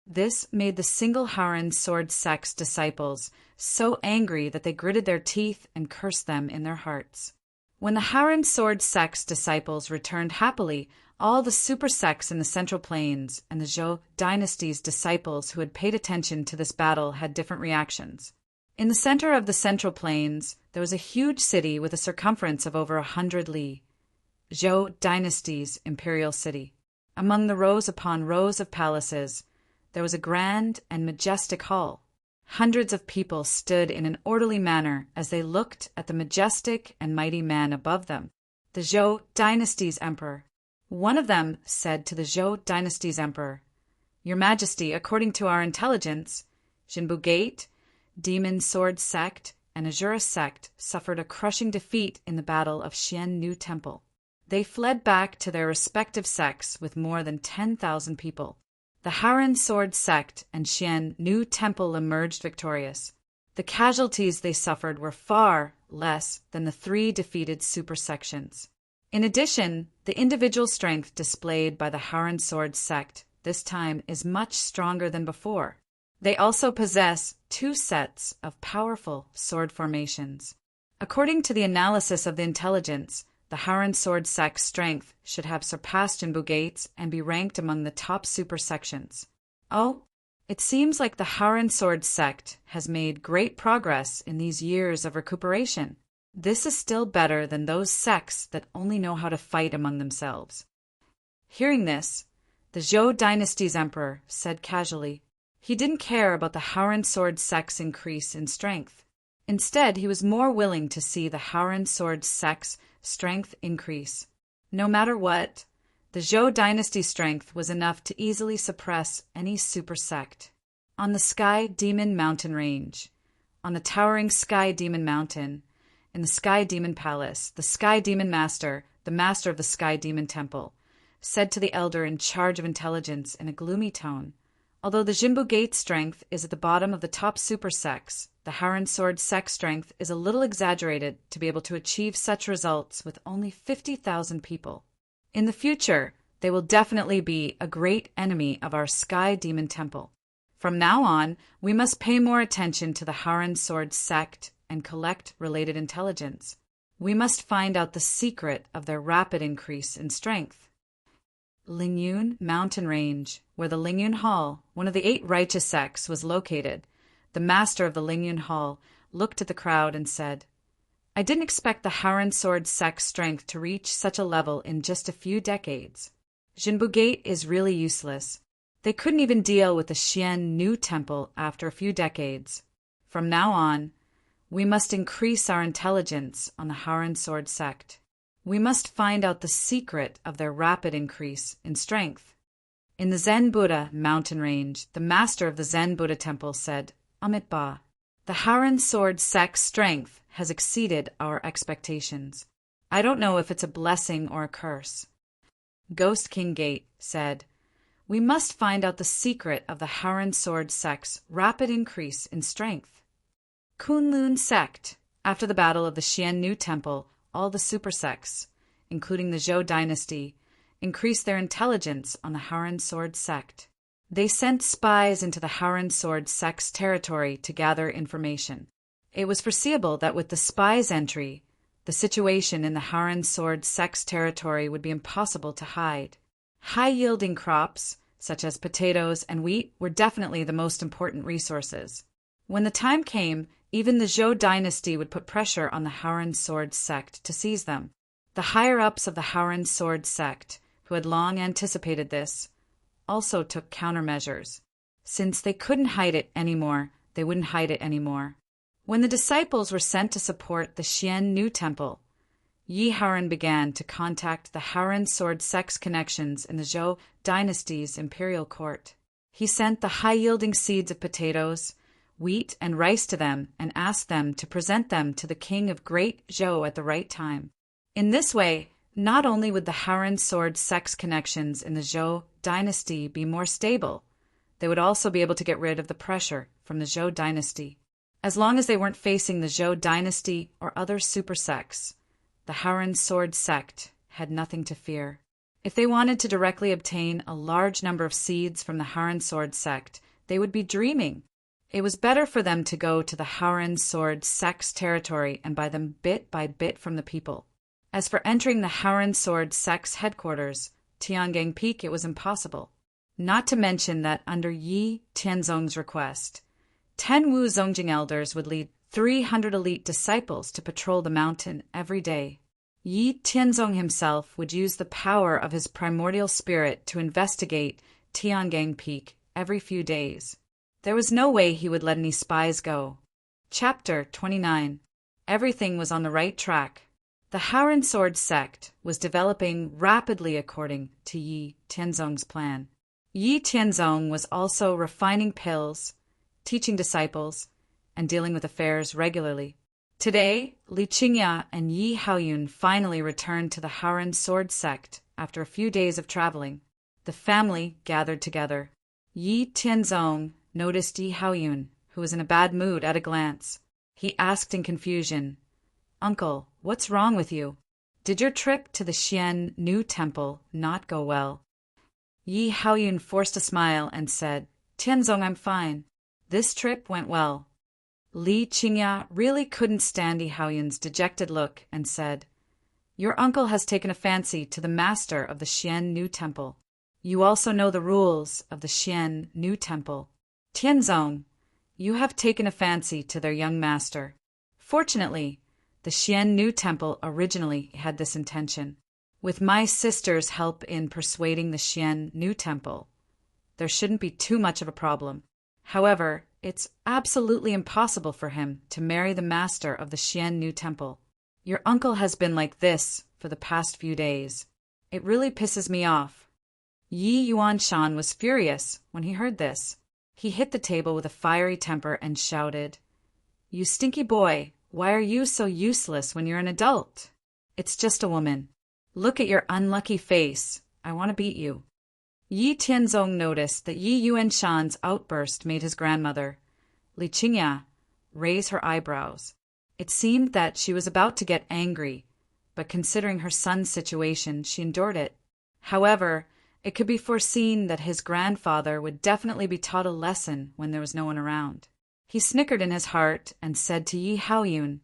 This made the single Haoren Sword sect's disciples so angry that they gritted their teeth and cursed them in their hearts. When the Haoren Sword sect's disciples returned happily, all the super sects in the Central Plains and the Zhou dynasty's disciples who had paid attention to this battle had different reactions. In the center of the Central Plains, there was a huge city with a circumference of over 100 li, Zhou dynasty's imperial city. Among the rows upon rows of palaces, there was a grand and majestic hall. Hundreds of people stood in an orderly manner as they looked at the majestic and mighty man above them, the Zhou dynasty's emperor. One of them said to the Zhou dynasty's emperor, "Your Majesty, according to our intelligence, Jinbu Gate, Demon Sword sect, and Azura sect suffered a crushing defeat in the Battle of Xian New Temple. They fled back to their respective sects with more than 10,000 people. The Haoren Sword sect and Xian New Temple emerged victorious. The casualties they suffered were far less than the 3 defeated super sections. In addition, the individual strength displayed by the Haoren Sword sect this time is much stronger than before. They also possess 2 sets of powerful sword formations. According to the analysis of the intelligence, the Haoren Sword sect's strength should have surpassed Jinbu Gates and be ranked among the top super sections. Oh, it seems like the Haoren Sword sect has made great progress in these years of recuperation. This is still better than those sects that only know how to fight among themselves." Hearing this, the Zhou dynasty's emperor said casually, he didn't care about the Haoren Sword sect's increase in strength. Instead, he was more willing to see the Haoren Sword sect's strength increase. No matter what, the Zhou dynasty's strength was enough to easily suppress any super sect. On the Sky Demon Mountain range, on the towering Sky Demon Mountain, in the Sky Demon Palace, the Sky Demon Master, the master of the Sky Demon Temple, said to the elder in charge of intelligence in a gloomy tone, "Although the Jinbu Gate strength is at the bottom of the top super sects, the Haoren Sword sect strength is a little exaggerated to be able to achieve such results with only 50,000 people. In the future, they will definitely be a great enemy of our Sky Demon Temple. From now on, we must pay more attention to the Haoren Sword sect and collect related intelligence. We must find out the secret of their rapid increase in strength." Lingyun Mountain Range, where the Lingyun Hall, one of the 8 righteous sects, was located, the master of the Lingyun Hall looked at the crowd and said, "I didn't expect the Haoren Sword sect's strength to reach such a level in just a few decades. Jinbu Gate is really useless. They couldn't even deal with the Xian New Temple after a few decades. From now on, we must increase our intelligence on the Haoren Sword sect. We must find out the secret of their rapid increase in strength." In the Zen Buddha mountain range, the master of the Zen Buddha temple said, "Amitabha, the Haoren Sword sect's strength has exceeded our expectations. I don't know if it's a blessing or a curse." Ghost King Gate said, "We must find out the secret of the Haoren Sword sect's rapid increase in strength." Kunlun sect. After the battle of the Xian New Temple, all the super sects, including the Zhou dynasty, increased their intelligence on the Haoren Sword sect. They sent spies into the Haoren Sword sect's territory to gather information. It was foreseeable that with the spies' entry, the situation in the Haoren Sword sect's territory would be impossible to hide. High-yielding crops, such as potatoes and wheat, were definitely the most important resources. When the time came, even the Zhou dynasty would put pressure on the Haoren Sword sect to seize them. The higher-ups of the Haoren Sword sect, who had long anticipated this, also took countermeasures. Since they couldn't hide it anymore, they wouldn't hide it anymore. When the disciples were sent to support the Xian New Temple, Yi Haoran began to contact the Haoran sword sect's connections in the Zhou dynasty's imperial court. He sent the high-yielding seeds of potatoes, wheat, and rice to them and asked them to present them to the king of Great Zhou at the right time. In this way, not only would the Haoran sword sect's connections in the Zhou dynasty be more stable, they would also be able to get rid of the pressure from the Zhou dynasty. As long as they weren't facing the Zhou dynasty or other super sects, the Haoran sword sect had nothing to fear. If they wanted to directly obtain a large number of seeds from the Haoran sword sect, they would be dreaming. It was better for them to go to the Haoran sword sect's territory and buy them bit by bit from the people. As for entering the Haoran sword sect's headquarters, Tiangang Peak, it was impossible. Not to mention that under Yi Tianzong's request, 10 Wu Zongjing elders would lead 300 elite disciples to patrol the mountain every day. Yi Tianzong himself would use the power of his primordial spirit to investigate Tiangang Peak every few days. There was no way he would let any spies go. Chapter 29. Everything was on the right track. The Haoran sword sect was developing rapidly according to Yi Tianzong's plan. Yi Tianzong was also refining pills, teaching disciples, and dealing with affairs regularly. Today, Li Qingya and Yi Haoyun finally returned to the Haoran sword sect after a few days of traveling. The family gathered together. Yi Tianzong noticed Yi Haoyun, who was in a bad mood, at a glance. He asked in confusion, "Uncle, what's wrong with you? Did your trip to the Xian New Temple not go well?" Yi Haoyun forced a smile and said, "Tianzong, I'm fine. This trip went well." Li Qingya really couldn't stand Yi Haoyun's dejected look and said, "Your uncle has taken a fancy to the master of the Xian New Temple. You also know the rules of the Xian New Temple. Tianzong, you have taken a fancy to their young master." Fortunately, the Xian New Temple originally had this intention. With my sister's help in persuading the Xian New Temple, there shouldn't be too much of a problem. However, it's absolutely impossible for him to marry the master of the Xian New Temple. Your uncle has been like this for the past few days. It really pisses me off. Yi Yuanshan was furious when he heard this. He hit the table with a fiery temper and shouted, "You stinky boy, why are you so useless when you're an adult? It's just a woman. Look at your unlucky face. I want to beat you." Yi Tianzong noticed that Yi Yuanshan's outburst made his grandmother, Li Qingya, raise her eyebrows. It seemed that she was about to get angry, but considering her son's situation, she endured it. However, it could be foreseen that his grandfather would definitely be taught a lesson when there was no one around. He snickered in his heart and said to Yi Haoyun,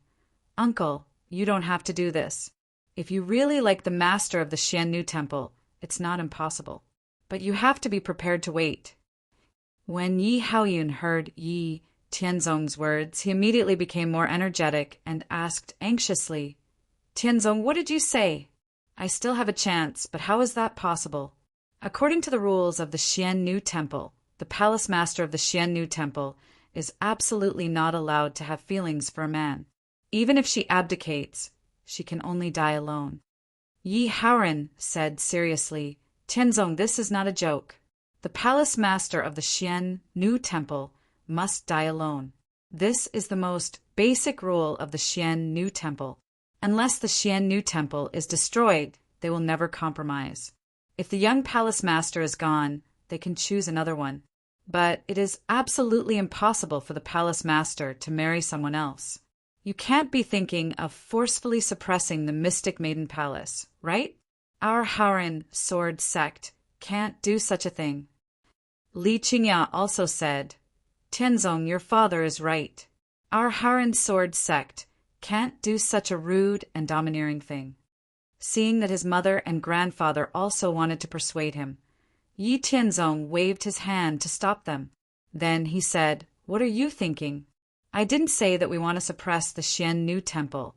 "Uncle, you don't have to do this. If you really like the master of the Xian New Temple, it's not impossible. But you have to be prepared to wait." When Yi Haoyun heard Yi Tianzong's words, he immediately became more energetic and asked anxiously, "Tianzong, what did you say? I still have a chance, but how is that possible?" According to the rules of the Xian New Temple, the palace master of the Xian New Temple is absolutely not allowed to have feelings for a man. Even if she abdicates, she can only die alone. Yi Haoran said seriously, "Tianzong, this is not a joke. The palace master of the Xian New Temple must die alone. This is the most basic rule of the Xian New Temple. Unless the Xian New Temple is destroyed, they will never compromise. If the young palace master is gone, they can choose another one. But it is absolutely impossible for the palace master to marry someone else. You can't be thinking of forcefully suppressing the mystic maiden palace, right? Our Haoran sword sect can't do such a thing." Li Qingya also said, "Tianzong, your father is right. Our Haoran sword sect can't do such a rude and domineering thing." Seeing that his mother and grandfather also wanted to persuade him, Yi Tianzong waved his hand to stop them. Then he said, "What are you thinking? I didn't say that we want to suppress the Xian New Temple,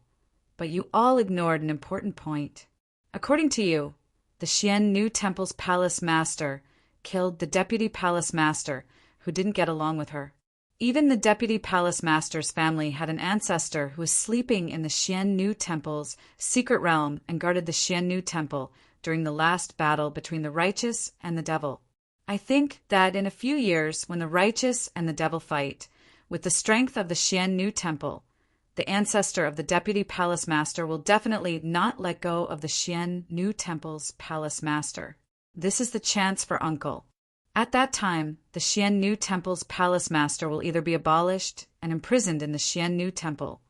but you all ignored an important point. According to you, the Xian New Temple's palace master killed the deputy palace master who didn't get along with her. Even the Deputy Palace Master's family had an ancestor who was sleeping in the Xiannu Temple's secret realm and guarded the Xiannu Temple during the last battle between the righteous and the devil. I think that in a few years, when the righteous and the devil fight, with the strength of the Xiannu Temple, the ancestor of the Deputy Palace Master will definitely not let go of the Xiannu Temple's Palace Master. This is the chance for Uncle. At that time, the Xiannu Temple's Palace Master will either be abolished and imprisoned in the Xiannu Temple,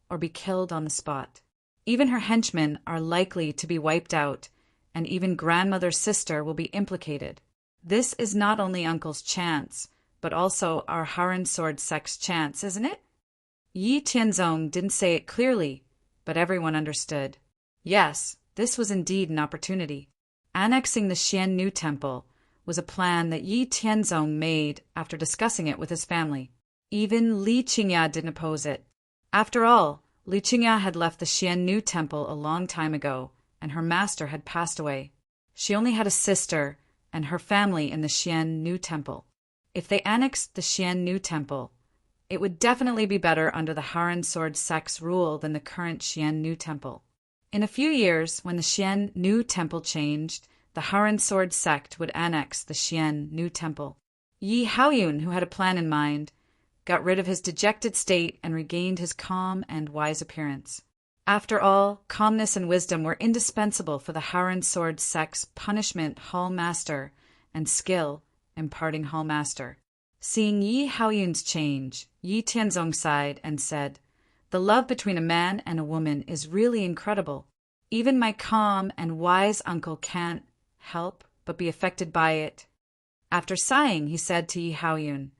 or be killed on the spot. Even her henchmen are likely to be wiped out, and even Grandmother's sister will be implicated. This is not only Uncle's chance, but also our Haran Sword sect's chance, isn't it? Yi Tianzong didn't say it clearly, but everyone understood. Yes, this was indeed an opportunity. Annexing the Xiannu Temple was a plan that Yi Tianzong made after discussing it with his family. Even Li Qingya didn't oppose it. After all, Li Qingya had left the Xiannu Temple a long time ago, and her master had passed away. She only had a sister and her family in the Xiannu Temple. If they annexed the Xiannu Temple, it would definitely be better under the Haran Sword sect's rule than the current Xiannu Temple. In a few years, when the Xiannu Temple changed, the Haran Sword sect would annex the Xiannu Temple. Yi Haoyun, who had a plan in mind, got rid of his dejected state and regained his calm and wise appearance. After all, calmness and wisdom were indispensable for the Haran Sword sect's punishment hall master and skill imparting hall master. Seeing Yi Haoyun's change, Yi Tianzong sighed and said, "The love between a man and a woman is really incredible. Even my calm and wise uncle can't help but be affected by it." After sighing, he said to Yi Haoyun,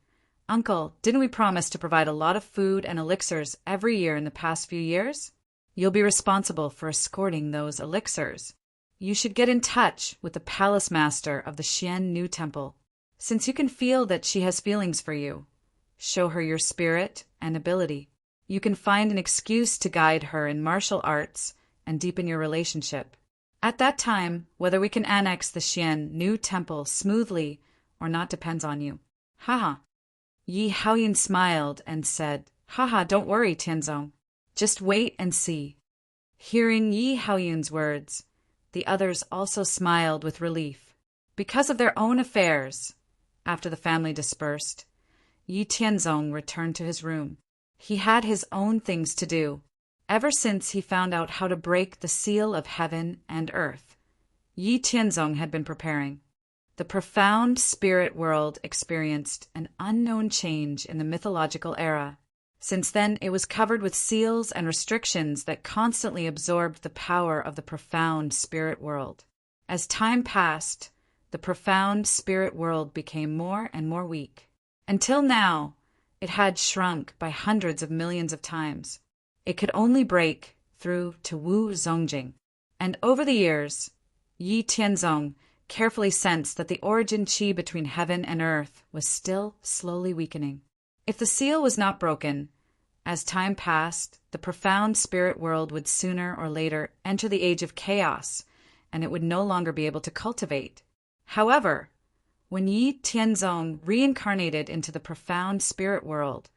"Uncle, didn't we promise to provide a lot of food and elixirs every year in the past few years? You'll be responsible for escorting those elixirs. You should get in touch with the palace master of the Xiannu Temple. Since you can feel that she has feelings for you, show her your spirit and ability. You can find an excuse to guide her in martial arts and deepen your relationship. At that time, whether we can annex the Xiannu Temple smoothly or not depends on you." Haha. Yi Haoyun smiled and said, "Haha, don't worry, Tianzong. Just wait and see." Hearing Yi Haoyun's words, the others also smiled with relief. Because of their own affairs, after the family dispersed, Yi Tianzong returned to his room. He had his own things to do. Ever since he found out how to break the seal of heaven and earth, Yi Tianzong had been preparing. The profound spirit world experienced an unknown change in the mythological era. Since then, it was covered with seals and restrictions that constantly absorbed the power of the profound spirit world. As time passed, the profound spirit world became more and more weak. Until now, it had shrunk by hundreds of millions of times. It could only break through to Wu Zongjing. And over the years, Yi Tianzong carefully sensed that the origin qi between heaven and earth was still slowly weakening. If the seal was not broken, as time passed, the profound spirit world would sooner or later enter the age of chaos, and it would no longer be able to cultivate. However, when Yi Tianzong reincarnated into the profound spirit world,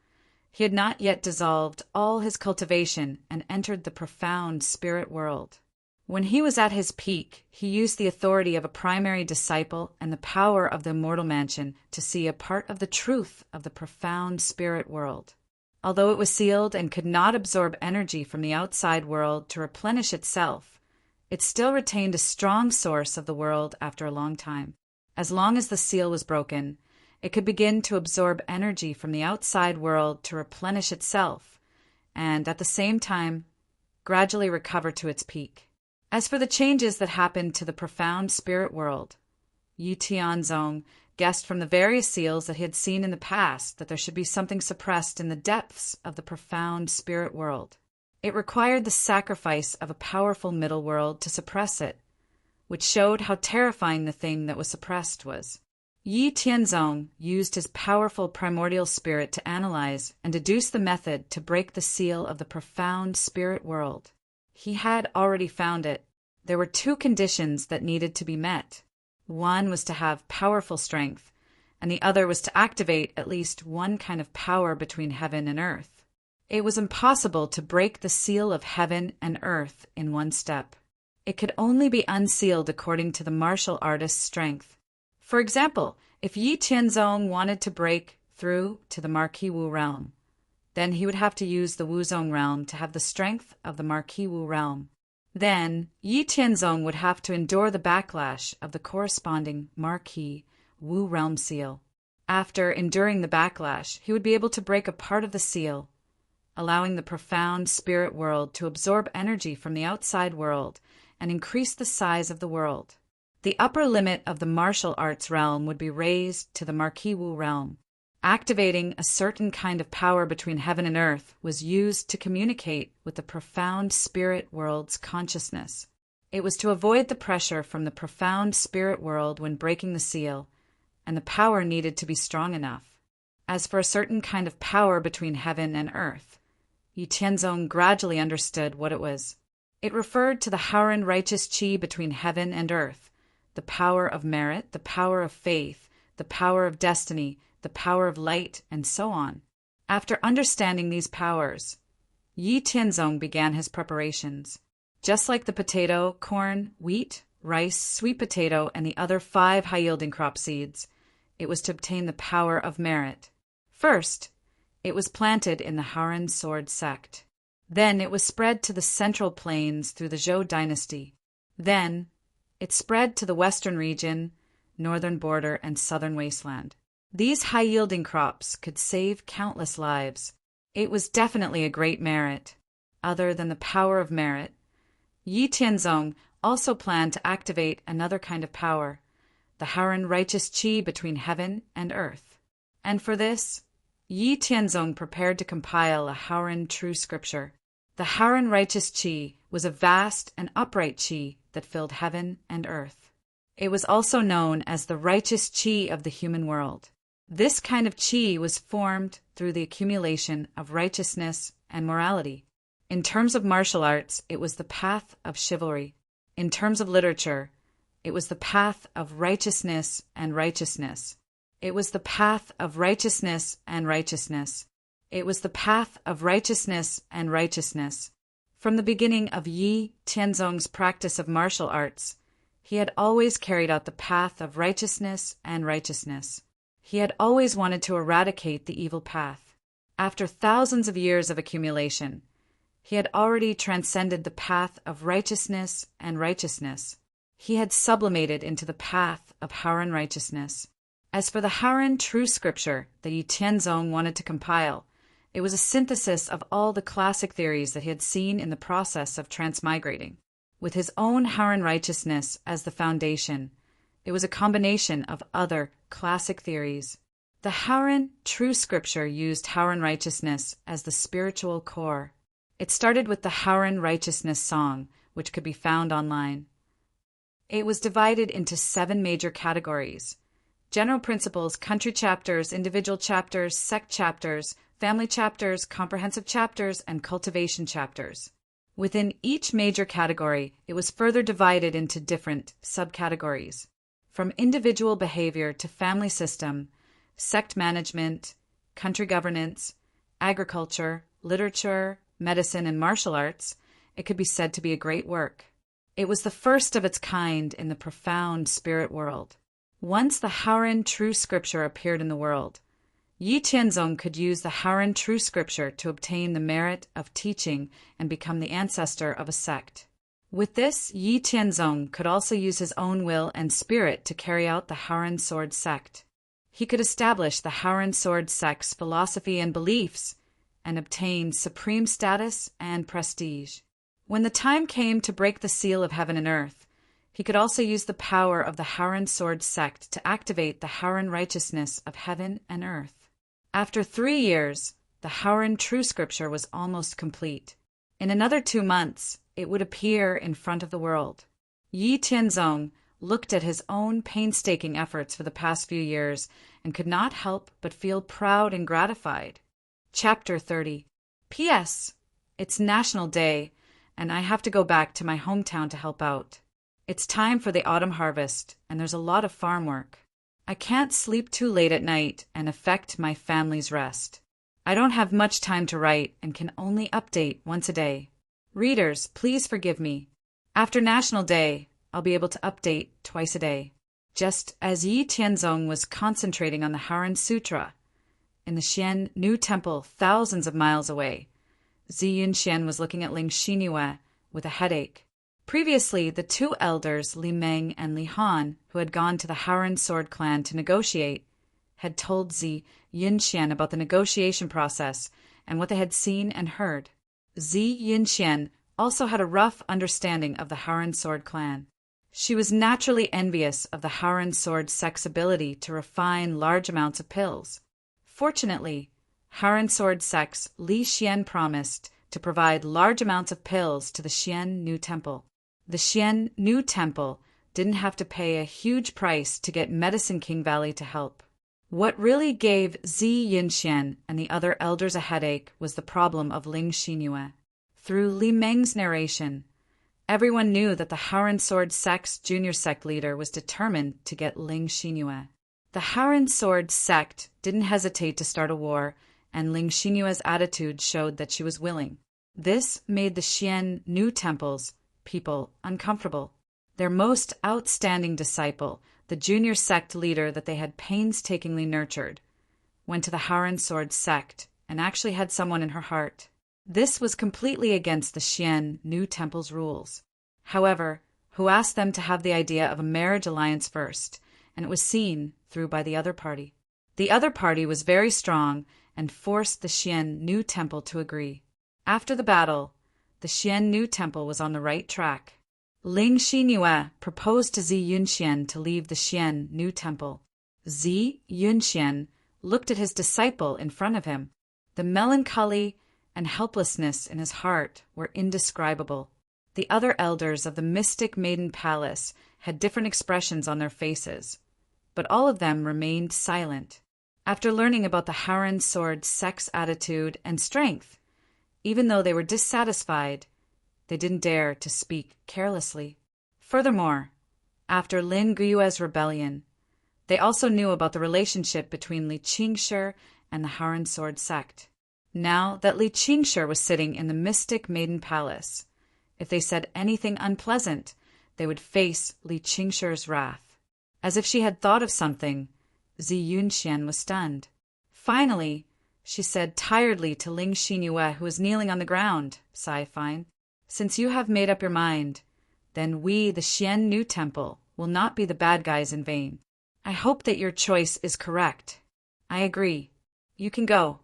he had not yet dissolved all his cultivation and entered the profound spirit world. When he was at his peak, he used the authority of a primary disciple and the power of the immortal mansion to see a part of the truth of the profound spirit world. Although it was sealed and could not absorb energy from the outside world to replenish itself, it still retained a strong source of the world after a long time. As long as the seal was broken, it could begin to absorb energy from the outside world to replenish itself, and at the same time, gradually recover to its peak. As for the changes that happened to the profound spirit world, Yi Tianzong guessed from the various seals that he had seen in the past that there should be something suppressed in the depths of the profound spirit world. It required the sacrifice of a powerful middle world to suppress it, which showed how terrifying the thing that was suppressed was. Yi Tianzong used his powerful primordial spirit to analyze and deduce the method to break the seal of the profound spirit world. He had already found it. There were two conditions that needed to be met. One was to have powerful strength, and the other was to activate at least one kind of power between heaven and earth. It was impossible to break the seal of heaven and earth in one step. It could only be unsealed according to the martial artist's strength. For example, if Yi Tianzong wanted to break through to the Marquis Wu realm, then he would have to use the Wuzong realm to have the strength of the Marquis Wu realm. Then, Yi Tianzong would have to endure the backlash of the corresponding Marquis Wu realm seal. After enduring the backlash, he would be able to break a part of the seal, allowing the profound spirit world to absorb energy from the outside world and increase the size of the world. The upper limit of the martial arts realm would be raised to the Marquis Wu realm. Activating a certain kind of power between heaven and earth was used to communicate with the profound spirit world's consciousness. It was to avoid the pressure from the profound spirit world when breaking the seal, and the power needed to be strong enough. As for a certain kind of power between heaven and earth, Yi Tianzong gradually understood what it was. It referred to the Haoren righteous qi between heaven and earth, the power of merit, the power of faith, the power of destiny, the power of light, and so on. After understanding these powers, Yi Tianzong began his preparations. Just like the potato, corn, wheat, rice, sweet potato, and the other 5 high-yielding crop seeds, it was to obtain the power of merit. First, it was planted in the Haoren sword sect. Then it was spread to the central plains through the Zhou dynasty. Then it spread to the western region, northern border, and southern wasteland. These high-yielding crops could save countless lives. It was definitely a great merit. Other than the power of merit, Yi Tianzong also planned to activate another kind of power, the Haoren righteous qi between heaven and earth. And for this, Yi Tianzong prepared to compile a Haoren true scripture. The Haoren righteous qi was a vast and upright qi that filled heaven and earth. It was also known as the righteous qi of the human world. This kind of qi was formed through the accumulation of righteousness and morality. In terms of martial arts, it was the path of chivalry. In terms of literature, it was the path of righteousness and righteousness. It was the path of righteousness and righteousness. It was the path of righteousness and righteousness. From the beginning of Yi Tianzong's practice of martial arts, he had always carried out the path of righteousness and righteousness. He had always wanted to eradicate the evil path. After thousands of years of accumulation, he had already transcended the path of righteousness and righteousness. He had sublimated into the path of Haoren righteousness. As for the Haoren true scripture that Yi Tianzong wanted to compile, it was a synthesis of all the classic theories that he had seen in the process of transmigrating. With his own Haoren righteousness as the foundation, it was a combination of other classic theories. The Haoren true scripture used Haoren righteousness as the spiritual core. It started with the Haoren righteousness song, which could be found online. It was divided into 7 major categories: general principles, country chapters, individual chapters, sect chapters, family chapters, comprehensive chapters, and cultivation chapters. Within each major category, it was further divided into different subcategories, from individual behavior to family system, sect management, country governance, agriculture, literature, medicine, and martial arts. It could be said to be a great work. It was the first of its kind in the profound spirit world. Once the Haoren true scripture appeared in the world, Yi Tianzong could use the Haoren true scripture to obtain the merit of teaching and become the ancestor of a sect. With this, Yi Tianzong could also use his own will and spirit to carry out the Haoren sword sect. He could establish the Haoren sword sect's philosophy and beliefs and obtain supreme status and prestige. When the time came to break the seal of heaven and earth, he could also use the power of the Haoren sword sect to activate the Haoren righteousness of heaven and earth. After 3 years, the Haoren true scripture was almost complete. In another 2 months, it would appear in front of the world. Yi Tianzong looked at his own painstaking efforts for the past few years and could not help but feel proud and gratified. Chapter 30. P.S. It's National Day, and I have to go back to my hometown to help out. It's time for the autumn harvest, and there's a lot of farm work. I can't sleep too late at night and affect my family's rest. I don't have much time to write and can only update once a day. Readers, please forgive me. After National Day, I'll be able to update twice a day. Just as Yi Tianzong was concentrating on the Haran Sutra in the Xian New Temple thousands of miles away, Zi Yunxian was looking at Ling Xingyue with a headache. Previously, the two elders, Li Meng and Li Han, who had gone to the Haran Sword Clan to negotiate, had told Zi Yunxian about the negotiation process and what they had seen and heard. Zi Yunxian also had a rough understanding of the Haran Sword Clan. She was naturally envious of the Haran Sword sect's ability to refine large amounts of pills. Fortunately, Haran Sword sect's Li Xian promised to provide large amounts of pills to the Xian New Temple. The Xian New Temple didn't have to pay a huge price to get Medicine King Valley to help. What really gave Zi Yunxian and the other elders a headache was the problem of Ling Xingyue. Through Li Meng's narration, everyone knew that the Haran Sword sect's junior sect leader was determined to get Ling Xingyue. The Haran Sword sect didn't hesitate to start a war, and Ling Xinyue's attitude showed that she was willing. This made the Xian New Temple's people uncomfortable. Their most outstanding disciple, the junior sect leader that they had painstakingly nurtured, went to the Haran Sword sect and actually had someone in her heart. This was completely against the Xian New Temple's rules. However, Hu asked them to have the idea of a marriage alliance first, and it was seen through by the other party. The other party was very strong and forced the Xian New Temple to agree. After the battle, the Xian New Temple was on the right track. Ling Xingyue proposed to Zi Yunxian to leave the Xian New Temple. Zi Yunxian looked at his disciple in front of him. The melancholy and helplessness in his heart were indescribable. The other elders of the Mystic Maiden Palace had different expressions on their faces, but all of them remained silent. After learning about the Haran Sword sect's attitude and strength, even though they were dissatisfied, they didn't dare to speak carelessly. Furthermore, after Lin Guyue's rebellion, they also knew about the relationship between Li Qingshi and the Haran Sword sect. Now that Li Qingshi was sitting in the Mystic Maiden Palace, if they said anything unpleasant, they would face Li Qingshi's wrath. As if she had thought of something, Zi Yunxian was stunned. Finally, she said tiredly to Ling Xingyue, who was kneeling on the ground, "Fine. Since you have made up your mind, then we, the Xian New Temple, will not be the bad guys in vain. I hope that your choice is correct." "I agree. You can go."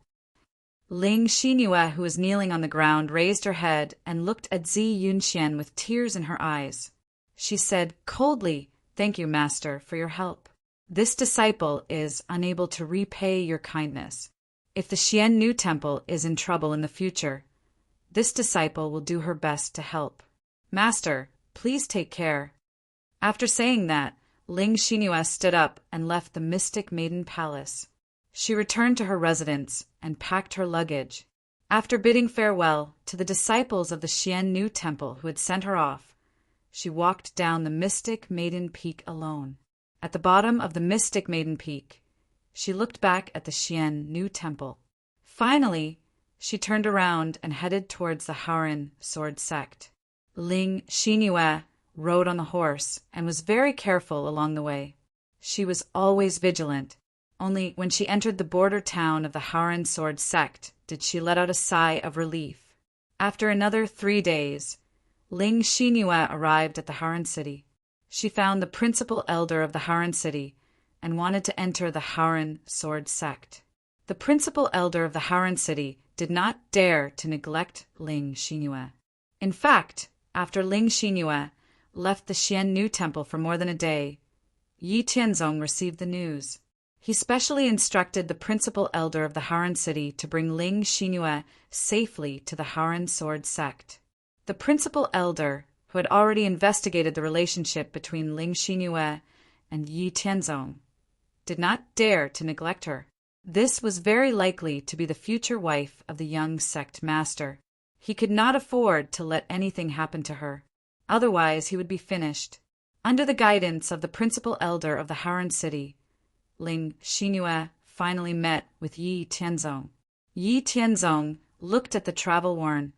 Ling Xingyue, who was kneeling on the ground, raised her head and looked at Zi Yunxian with tears in her eyes. She said coldly, "Thank you, Master, for your help. This disciple is unable to repay your kindness. If the Xian New Temple is in trouble in the future, this disciple will do her best to help. Master, please take care." After saying that, Ling Xingyue stood up and left the Mystic Maiden Palace. She returned to her residence and packed her luggage. After bidding farewell to the disciples of the Xian New Temple who had sent her off, she walked down the Mystic Maiden Peak alone. At the bottom of the Mystic Maiden Peak, she looked back at the Xian New Temple. Finally, she turned around and headed towards the Haran Sword sect. Ling Xingyue rode on the horse and was very careful along the way. She was always vigilant. Only when she entered the border town of the Haran Sword sect did she let out a sigh of relief. After another 3 days, Ling Xingyue arrived at the Haran city. She found the principal elder of the Haran city and wanted to enter the Haran Sword sect. The principal elder of the Haran city did not dare to neglect Ling Xingyue. In fact, after Ling Xingyue left the Xian New Temple for more than a day, Yi Tianzong received the news. He specially instructed the principal elder of the Haran city to bring Ling Xingyue safely to the Haran Sword sect. The principal elder, who had already investigated the relationship between Ling Xingyue and Yi Tianzong, did not dare to neglect her. This was very likely to be the future wife of the young sect master. He could not afford to let anything happen to her. Otherwise, he would be finished. Under the guidance of the principal elder of the Haran city, Ling Xingyue finally met with Yi Tianzong. Yi Tianzong looked at the travel-worn,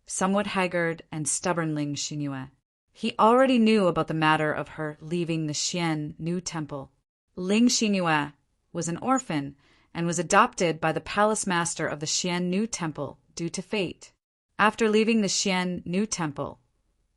somewhat haggard and stubborn Ling Xingyue. He already knew about the matter of her leaving the Xian New Temple. Ling Xingyue was an orphan and was adopted by the palace master of the Xian New Temple due to fate. After leaving the Xian New Temple,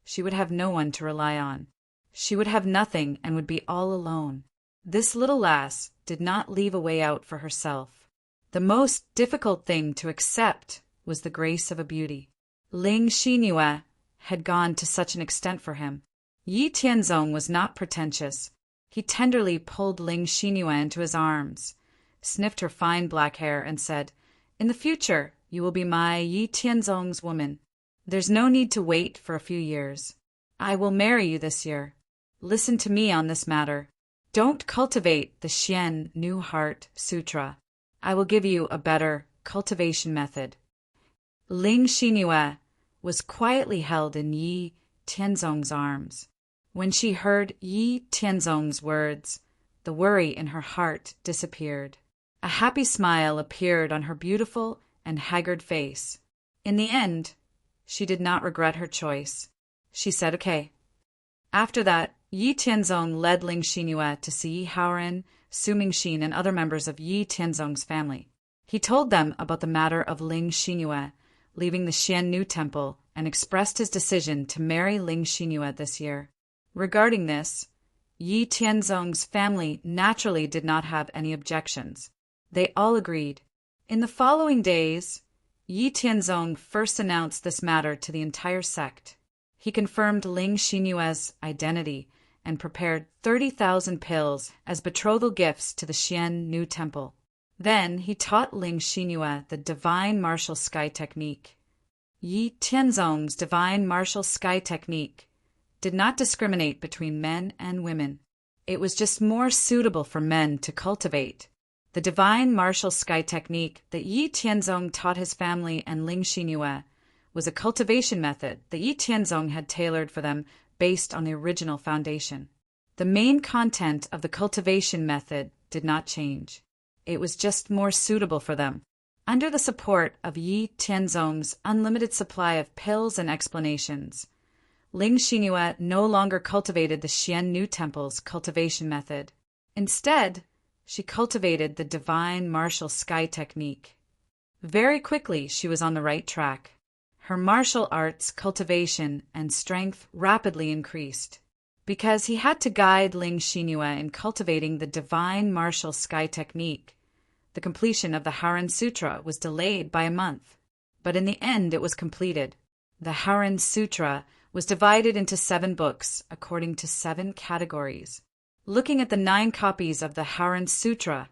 she would have no one to rely on. She would have nothing and would be all alone. This little lass did not leave a way out for herself. The most difficult thing to accept was the grace of a beauty. Ling Xingyue had gone to such an extent for him. Yi Tianzong was not pretentious. He tenderly pulled Ling Xingyue into his arms, sniffed her fine black hair, and said, "In the future, you will be my Yi Tianzong's woman. There's no need to wait for a few years. I will marry you this year. Listen to me on this matter. Don't cultivate the Xian New Heart Sutra. I will give you a better cultivation method." Ling Xingyue was quietly held in Yi Tianzong's arms. When she heard Yi Tianzong's words, the worry in her heart disappeared. A happy smile appeared on her beautiful and haggard face. In the end, she did not regret her choice. She said, "Okay." After that, Yi Tianzong led Ling Xingyue to see Yi Haoren, Su Mingxin, and other members of Yi Tianzong's family. He told them about the matter of Ling Xingyue leaving the Xian New Temple and expressed his decision to marry Ling Xingyue this year. Regarding this, Yi Tianzong's family naturally did not have any objections. They all agreed. In the following days, Yi Tianzong first announced this matter to the entire sect. He confirmed Ling Xinyue's identity and prepared 30,000 pills as betrothal gifts to the Xian New Temple. Then he taught Ling Xinyue the Divine Martial Sky Technique. Yi Tianzong's Divine Martial Sky Technique did not discriminate between men and women. It was just more suitable for men to cultivate. The Divine Martial Sky Technique that Yi Tianzong taught his family and Ling Xingyue was a cultivation method that Yi Tianzong had tailored for them based on the original foundation. The main content of the cultivation method did not change. It was just more suitable for them. Under the support of Yi Tianzong's unlimited supply of pills and explanations, Ling Xingyue no longer cultivated the Xian New Temple's cultivation method. Instead, she cultivated the Divine Martial Sky Technique. Very quickly, she was on the right track. Her martial arts cultivation and strength rapidly increased. Because he had to guide Ling Xingyue in cultivating the Divine Martial Sky Technique, the completion of the Haoren Sutra was delayed by a month. But in the end, it was completed. The Haoren Sutra was divided into 7 books according to 7 categories. Looking at the 9 copies of the Haoren Sutra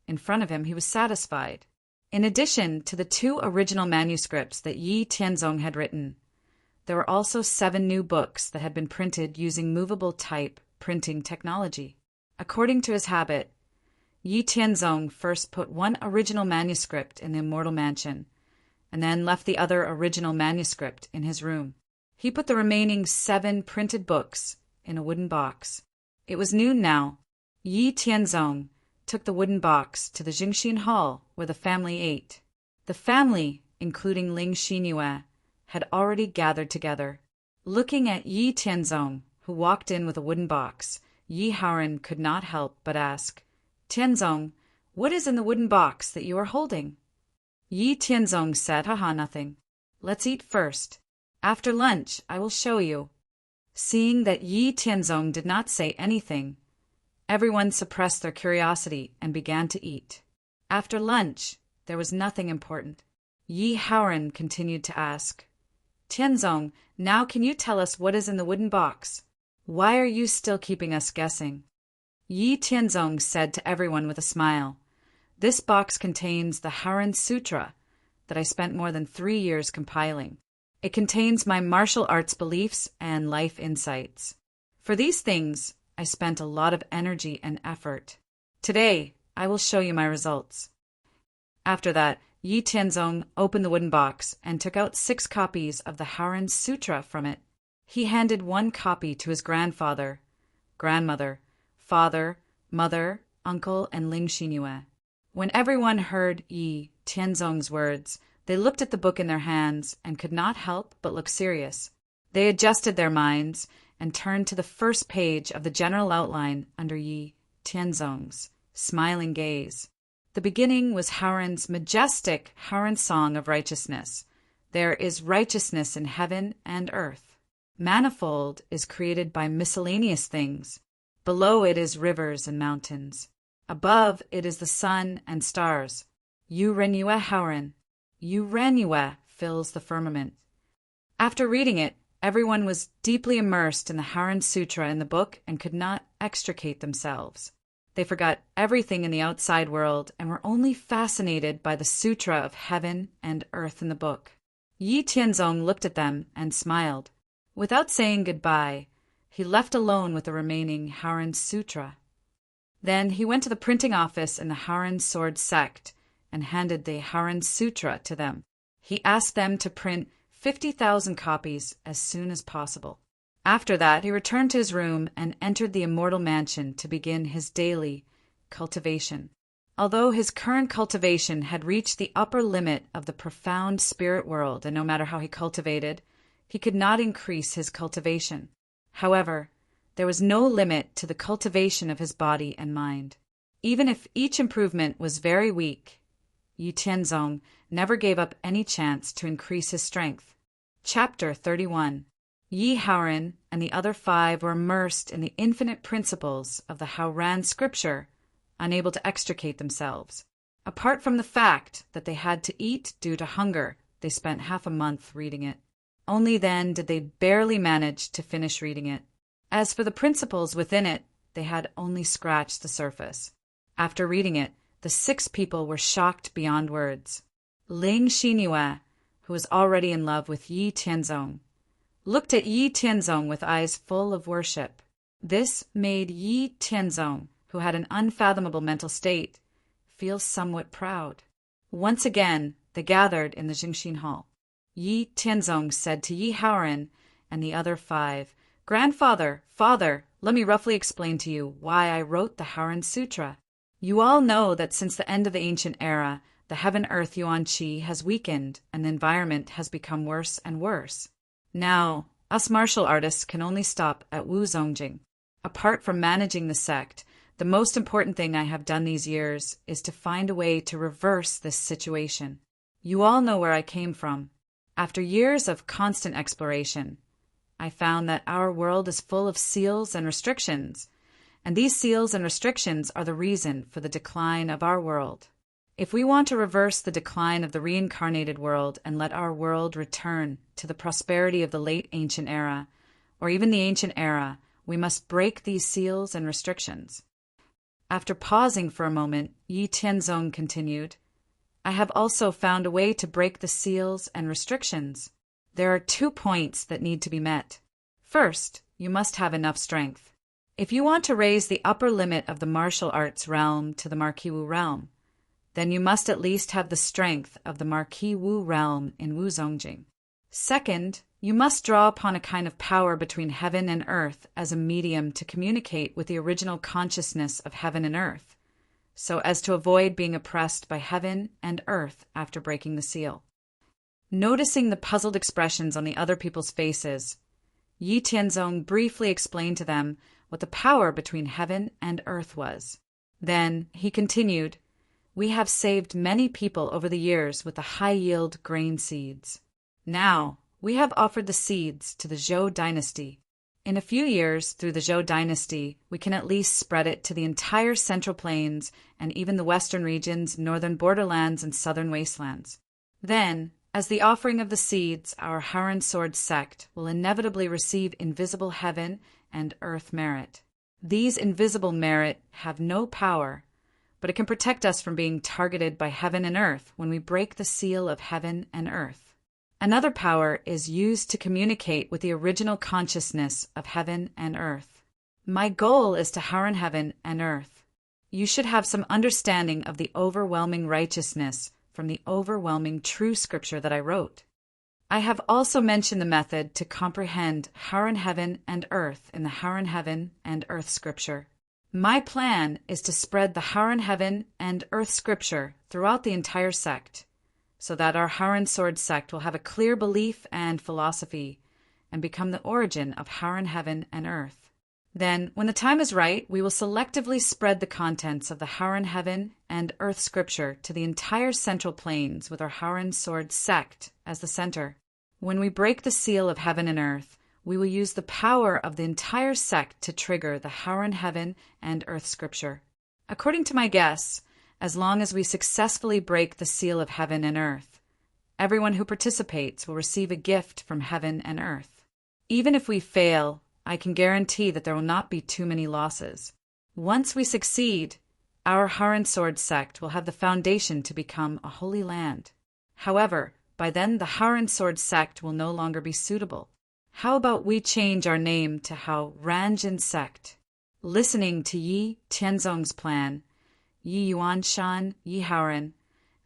in front of him, he was satisfied. In addition to the 2 original manuscripts that Yi Tianzong had written, there were also 7 new books that had been printed using movable type printing technology. According to his habit, Yi Tianzong first put 1 original manuscript in the Immortal Mansion, and then left the other original manuscript in his room. He put the remaining 7 printed books in a wooden box. It was noon now. Yi Tianzong took the wooden box to the Jingxin Hall where the family ate. The family, including Ling Xingyue, had already gathered together. Looking at Yi Tianzong, who walked in with a wooden box, Yi Haoren could not help but ask, "Tianzong, what is in the wooden box that you are holding?" Yi Tianzong said, "Haha, nothing. Let's eat first. After lunch, I will show you." Seeing that Yi Tianzong did not say anything, everyone suppressed their curiosity and began to eat. After lunch, there was nothing important. Yi Haoren continued to ask, "Tianzong, now can you tell us what is in the wooden box? Why are you still keeping us guessing?" Yi Tianzong said to everyone with a smile, "This box contains the Haoren Sutra that I spent more than 3 years compiling. It contains my martial arts beliefs and life insights. For these things, I spent a lot of energy and effort. Today, I will show you my results." After that, Yi Tianzong opened the wooden box and took out 6 copies of the Haoren Sutra from it. He handed 1 copy to his grandfather, grandmother, father, mother, uncle, and Ling Xinyue. When everyone heard Yi Tianzong's words, they looked at the book in their hands and could not help but look serious. They adjusted their minds and turned to the first page of the general outline under Yi Tianzong's smiling gaze. The beginning was Howren's majestic Howren song of righteousness. There is righteousness in heaven and earth. Manifold is created by miscellaneous things. Below it is rivers and mountains. Above it is the sun and stars. Yu Renyue Howren. Yu Renyue fills the firmament. After reading it, everyone was deeply immersed in the Howren Sutra in the book and could not extricate themselves. They forgot everything in the outside world and were only fascinated by the Sutra of heaven and earth in the book. Yi Tianzong looked at them and smiled. Without saying goodbye, he left alone with the remaining Howren Sutra. Then he went to the printing office in the Howren Sword sect and handed the Howren Sutra to them. He asked them to print 50,000 copies as soon as possible. After that, he returned to his room and entered the immortal mansion to begin his daily cultivation. Although his current cultivation had reached the upper limit of the profound spirit world, and no matter how he cultivated, he could not increase his cultivation. However, there was no limit to the cultivation of his body and mind. Even if each improvement was very weak, Yi Tianzong never gave up any chance to increase his strength. Chapter 31. Yi Howren and the other 5 were immersed in the infinite principles of the Howran scripture, unable to extricate themselves. Apart from the fact that they had to eat due to hunger, they spent half a month reading it. Only then did they barely manage to finish reading it. As for the principles within it, they had only scratched the surface. After reading it, the 6 people were shocked beyond words. Ling Xinyue, who was already in love with Yi Tianzong, looked at Yi Tianzong with eyes full of worship. This made Yi Tianzong, who had an unfathomable mental state, feel somewhat proud. Once again, they gathered in the Jingxin Hall. Yi Tianzong said to Yi Howren and the other 5, "Grandfather, father, let me roughly explain to you why I wrote the Howren Sutra. You all know that since the end of the ancient era, the heaven-earth yuan qi has weakened and the environment has become worse and worse. Now, us martial artists can only stop at Wu Zongjing. Apart from managing the sect, the most important thing I have done these years is to find a way to reverse this situation. You all know where I came from. After years of constant exploration, I found that our world is full of seals and restrictions, and these seals and restrictions are the reason for the decline of our world. If we want to reverse the decline of the reincarnated world and let our world return to the prosperity of the late ancient era, or even the ancient era, we must break these seals and restrictions." After pausing for a moment, Yi Tianzong continued, "I have also found a way to break the seals and restrictions. There are 2 points that need to be met. First, you must have enough strength. If you want to raise the upper limit of the martial arts realm to the Marquis Wu realm, then you must at least have the strength of the Marquis Wu realm in Wu Zongjing. Second, you must draw upon a kind of power between heaven and earth as a medium to communicate with the original consciousness of heaven and earth, so as to avoid being oppressed by heaven and earth after breaking the seal." Noticing the puzzled expressions on the other people's faces, Yi Tianzong briefly explained to them what the power between heaven and earth was. Then he continued, "We have saved many people over the years with the high-yield grain seeds. Now, we have offered the seeds to the Zhou dynasty. In a few years, through the Zhou dynasty, we can at least spread it to the entire Central Plains and even the western regions, northern borderlands, and southern wastelands. Then, as the offering of the seeds, our Howren Sword sect will inevitably receive invisible heaven and earth merit. These invisible merit have no power, but it can protect us from being targeted by heaven and earth when we break the seal of heaven and earth. Another power is used to communicate with the original consciousness of heaven and earth. My goal is to Howren heaven and earth. You should have some understanding of the overwhelming righteousness from the overwhelming true scripture that I wrote. I have also mentioned the method to comprehend Howren heaven and earth in the Howren heaven and earth scripture. My plan is to spread the Haren Heaven and Earth scripture throughout the entire sect, so that our Haren Sword sect will have a clear belief and philosophy, and become the origin of Haren Heaven and Earth. Then, when the time is right, we will selectively spread the contents of the Haren Heaven and Earth scripture to the entire central plains with our Haren Sword sect as the center. When we break the seal of Heaven and Earth, we will use the power of the entire sect to trigger the Haren Heaven and Earth scripture. According to my guess, as long as we successfully break the seal of Heaven and Earth, everyone who participates will receive a gift from Heaven and Earth. Even if we fail, I can guarantee that there will not be too many losses. Once we succeed, our Haren Sword sect will have the foundation to become a holy land. However, by then the Haren Sword sect will no longer be suitable. How about we change our name to Hao Ranjin sect? Listening to Yi Tianzong's plan, Yi Yuanshan, Yi Haoren,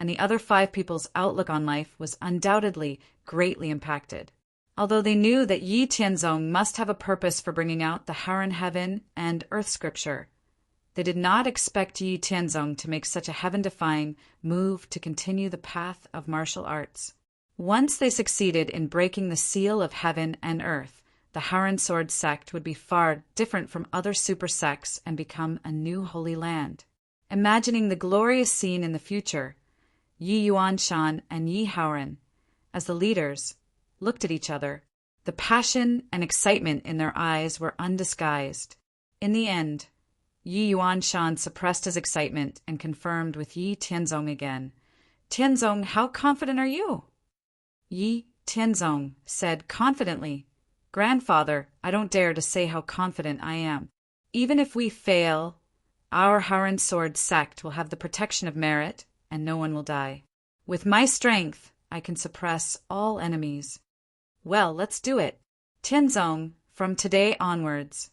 and the other 5 people's outlook on life was undoubtedly greatly impacted. Although they knew that Yi Tianzong must have a purpose for bringing out the Haren Heaven and Earth scripture, they did not expect Yi Tianzong to make such a heaven-defying move to continue the path of martial arts. Once they succeeded in breaking the seal of Heaven and Earth, the Haren Sword sect would be far different from other super sects and become a new holy land. Imagining the glorious scene in the future, Yi Yuanshan and Yi Haoren, as the leaders, looked at each other. The passion and excitement in their eyes were undisguised. In the end, Yi Yuanshan suppressed his excitement and confirmed with Yi Tianzong again. "Tianzong, how confident are you?" Yi Tianzong said confidently, "Grandfather, I don't dare to say how confident I am. Even if we fail, our Haren Sword sect will have the protection of merit, and no one will die. With my strength, I can suppress all enemies." "Well, let's do it. Tianzong, from today onwards,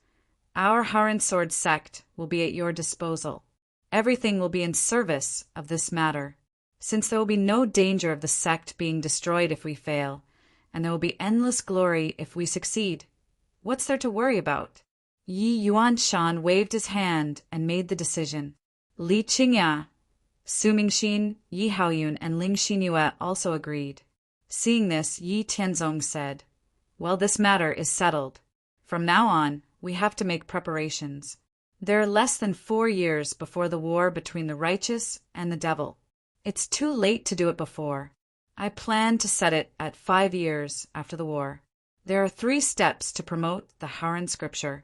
our Haren Sword sect will be at your disposal. Everything will be in service of this matter. Since there will be no danger of the sect being destroyed if we fail, and there will be endless glory if we succeed. What's there to worry about?" Yi Yuanshan waved his hand and made the decision. Li Qingya, Su Mingxin, Yi Haoyun, and Ling Xinyue also agreed. Seeing this, Yi Tianzong said, "Well, this matter is settled. From now on, we have to make preparations. There are less than 4 years before the war between the righteous and the devil. It's too late to do it before. I plan to set it at 5 years after the war. There are 3 steps to promote the Haren scripture.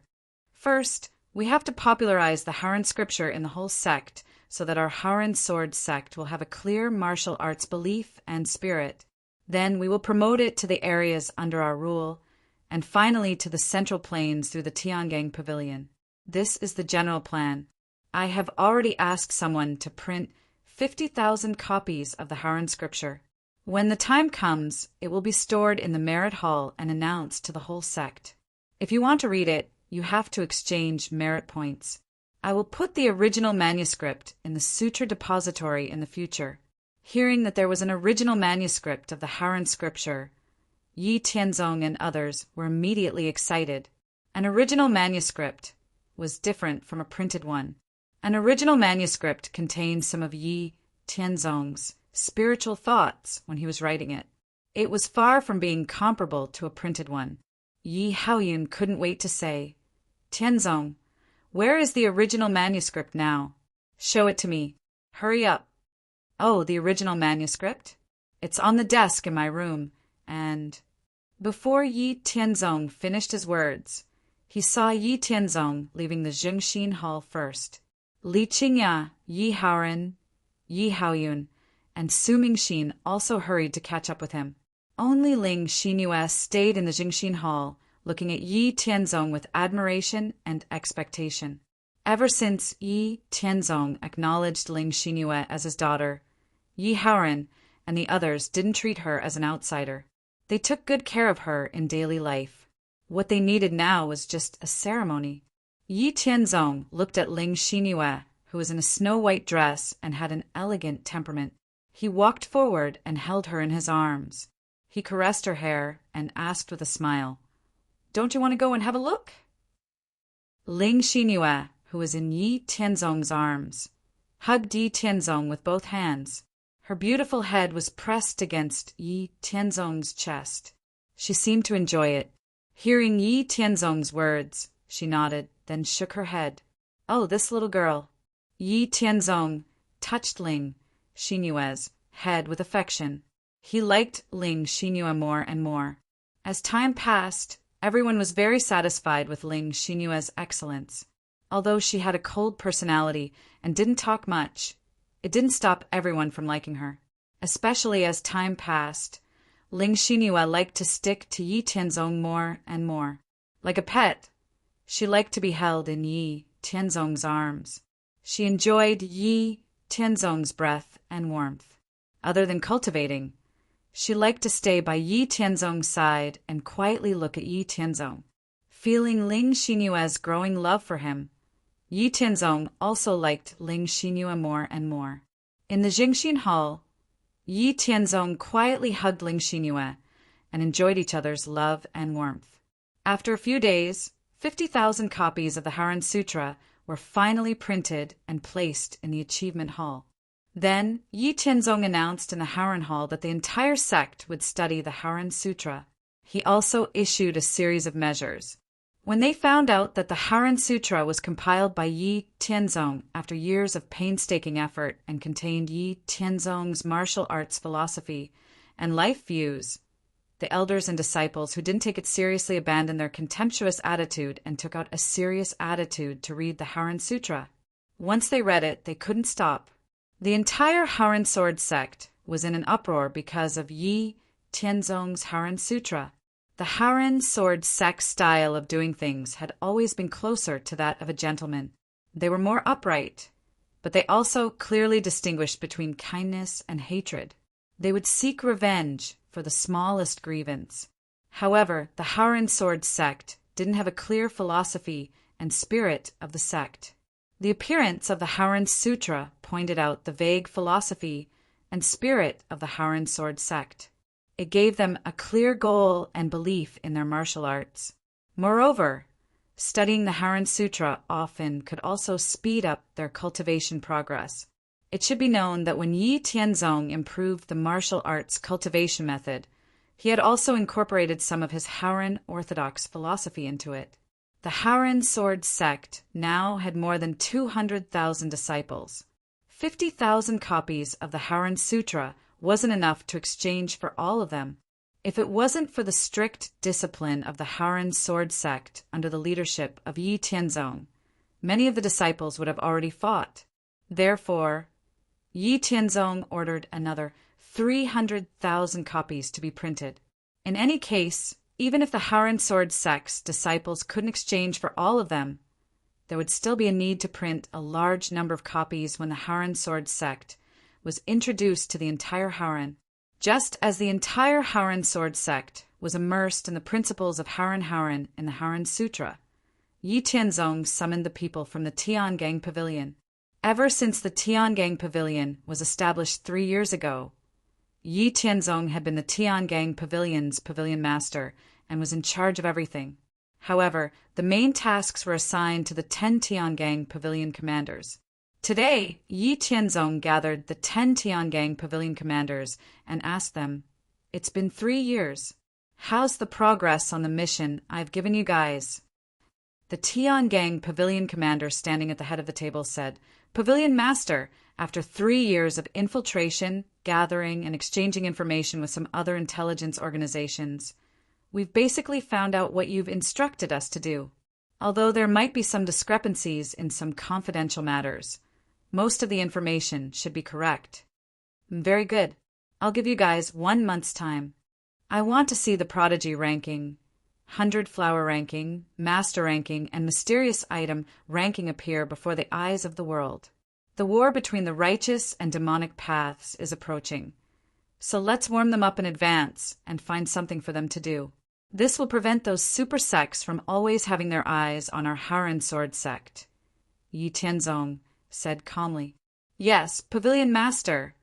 First, we have to popularize the Haren scripture in the whole sect so that our Haren Sword sect will have a clear martial arts belief and spirit. Then we will promote it to the areas under our rule, and finally to the central plains through the Tiangang Pavilion. This is the general plan. I have already asked someone to print 50,000 copies of the Haren scripture. When the time comes, it will be stored in the Merit Hall and announced to the whole sect. If you want to read it, you have to exchange merit points. I will put the original manuscript in the Sutra Depository in the future." Hearing that there was an original manuscript of the Haren scripture, Yi Tianzong and others were immediately excited. An original manuscript was different from a printed one. An original manuscript contained some of Yi Tianzong's spiritual thoughts when he was writing it. It was far from being comparable to a printed one. Yi Haoyun couldn't wait to say, "Tianzong, where is the original manuscript now? Show it to me. Hurry up." "Oh, the original manuscript? It's on the desk in my room, and—" Before Yi Tianzong finished his words, he saw Yi Tianzong leaving the Jingxin Hall first. Li Qingya, Yi Haoren, Yi Haoyun, and Su Mingxin also hurried to catch up with him. Only Ling Xinyue stayed in the Jingxin Hall, looking at Yi Tianzong with admiration and expectation. Ever since Yi Tianzong acknowledged Ling Xinyue as his daughter, Yi Haoren and the others didn't treat her as an outsider. They took good care of her in daily life. What they needed now was just a ceremony. Yi Tianzong looked at Ling Xinyue, who was in a snow-white dress and had an elegant temperament. He walked forward and held her in his arms. He caressed her hair and asked with a smile, "Don't you want to go and have a look?" Ling Xinyue, who was in Yi Tianzong's arms, hugged Yi Tianzong with both hands. Her beautiful head was pressed against Yi Tianzong's chest. She seemed to enjoy it. Hearing Yi Tianzong's words, she nodded, then shook her head. Oh, this little girl. Yi Tianzong touched Ling Xinyue's head with affection. He liked Ling Xinyue more and more. As time passed, everyone was very satisfied with Ling Xinyue's excellence. Although she had a cold personality and didn't talk much, it didn't stop everyone from liking her. Especially as time passed, Ling Xinyue liked to stick to Yi Tianzong more and more. Like a pet, she liked to be held in Yi Tianzong's arms. She enjoyed Yi Tianzong's breath and warmth. Other than cultivating, she liked to stay by Yi Tianzong's side and quietly look at Yi Tianzong. Feeling Ling Xinyue's growing love for him, Yi Tianzong also liked Ling Xinyue more and more. In the Jingxin Hall, Yi Tianzong quietly hugged Ling Xinyue and enjoyed each other's love and warmth. After a few days, 50,000 copies of the Haran Sutra were finally printed and placed in the Achievement Hall. Then, Yi Tianzong announced in the Haran Hall that the entire sect would study the Haran Sutra. He also issued a series of measures. When they found out that the Haran Sutra was compiled by Yi Tianzong after years of painstaking effort and contained Yi Tianzong's martial arts philosophy and life views, the elders and disciples who didn't take it seriously abandoned their contemptuous attitude and took out a serious attitude to read the Haran Sutra. Once they read it, they couldn't stop. The entire Haran Sword sect was in an uproar because of Yi Tianzong's Haran Sutra. The Haran Sword sect style of doing things had always been closer to that of a gentleman. They were more upright, but they also clearly distinguished between kindness and hatred. They would seek revenge for the smallest grievance. However, the Haran Sword sect didn't have a clear philosophy and spirit of the sect. The appearance of the Haran Sutra pointed out the vague philosophy and spirit of the Haran Sword sect. It gave them a clear goal and belief in their martial arts. Moreover, studying the Haran Sutra often could also speed up their cultivation progress. It should be known that when Yi Tianzong improved the martial arts cultivation method, he had also incorporated some of his Haran orthodox philosophy into it. The Haran Sword sect now had more than 200,000 disciples. 50,000 copies of the Haran Sutra wasn't enough to exchange for all of them. If it wasn't for the strict discipline of the Haran Sword sect under the leadership of Yi Tianzong, many of the disciples would have already fought. Therefore, Yi Tianzong ordered another 300,000 copies to be printed. In any case, even if the Haran Sword sect's disciples couldn't exchange for all of them, there would still be a need to print a large number of copies when the Haran Sword sect was introduced to the entire Haran. Just as the entire Haran Sword sect was immersed in the principles of Haran in the Haran Sutra, Yi Tianzong summoned the people from the Tiangang Pavilion. Ever since the Tiangang Pavilion was established 3 years ago, Yi Tianzong had been the Tiangang Pavilion's pavilion master and was in charge of everything. However, the main tasks were assigned to the 10 Tiangang Pavilion commanders. Today, Yi Tianzong gathered the 10 Tiangang Pavilion commanders and asked them, "It's been 3 years. How's the progress on the mission I've given you guys?" The Tiangang Pavilion commander standing at the head of the table said, "Pavilion Master, after 3 years of infiltration, gathering, and exchanging information with some other intelligence organizations, we've basically found out what you've instructed us to do. Although there might be some discrepancies in some confidential matters, most of the information should be correct." "Very good. I'll give you guys 1 month's time. I want to see the prodigy ranking, 100 flower ranking, master ranking, and mysterious item ranking appear before the eyes of the world. The war between the righteous and demonic paths is approaching, so let's warm them up in advance and find something for them to do. This will prevent those super sects from always having their eyes on our Haran Sword sect," Yi Tianzong said calmly. "Yes, Pavilion Master,"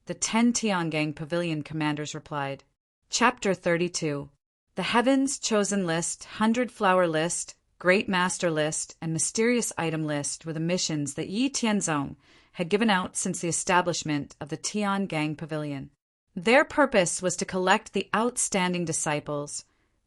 the 10 Tiangang Pavilion commanders replied. Chapter 32. The Heavens Chosen List, 100 Flower List, Great Master List, and Mysterious Item List were the missions that Yi Tianzong had given out since the establishment of the Tiangang Pavilion. Their purpose was to collect the outstanding disciples,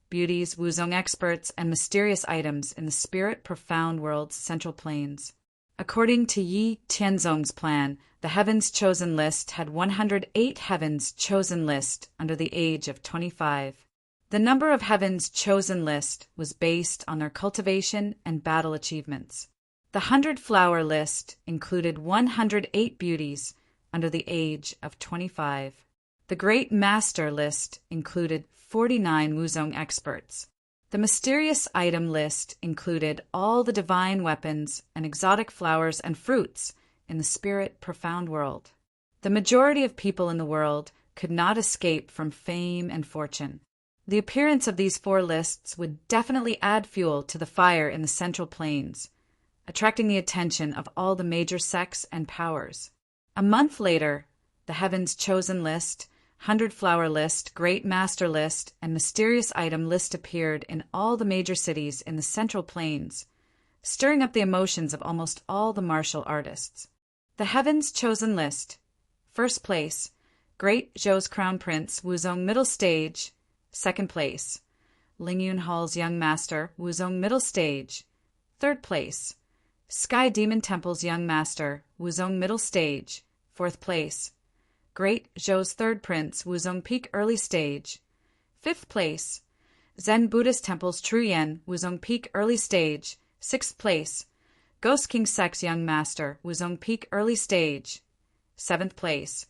beauties, Wuzong experts, and mysterious items in the spirit profound world's central plains. According to Yi Tianzong's plan, the Heaven's Chosen List had 108 Heaven's Chosen List under the age of 25. The number of Heaven's Chosen List was based on their cultivation and battle achievements. The 100-flower list included 108 beauties under the age of 25. The Great Master List included 49 Wuzong experts. The Mysterious Item List included all the divine weapons and exotic flowers and fruits in the spirit profound world. The majority of people in the world could not escape from fame and fortune. The appearance of these 4 lists would definitely add fuel to the fire in the Central Plains, attracting the attention of all the major sects and powers. A month later, the Heaven's Chosen List, 100-flower list, Great Master List, and Mysterious Item List appeared in all the major cities in the Central Plains, stirring up the emotions of almost all the martial artists. The Heaven's Chosen List. First place, Great Zhou's Crown Prince, Wuzong Middle Stage. Second place, Ling Yunhal's Young Master, Wuzong Middle Stage. Third place, Sky Demon Temple's Young Master, Wuzong Middle Stage. Fourth place, Great Zhou's Third Prince, Wuzong Peak Early Stage. Fifth place, Zen Buddhist Temple's Truyen, Wuzong Peak Early Stage. Sixth place, Ghost King Sec's Young Master, Wuzong Peak Early Stage. Seventh place,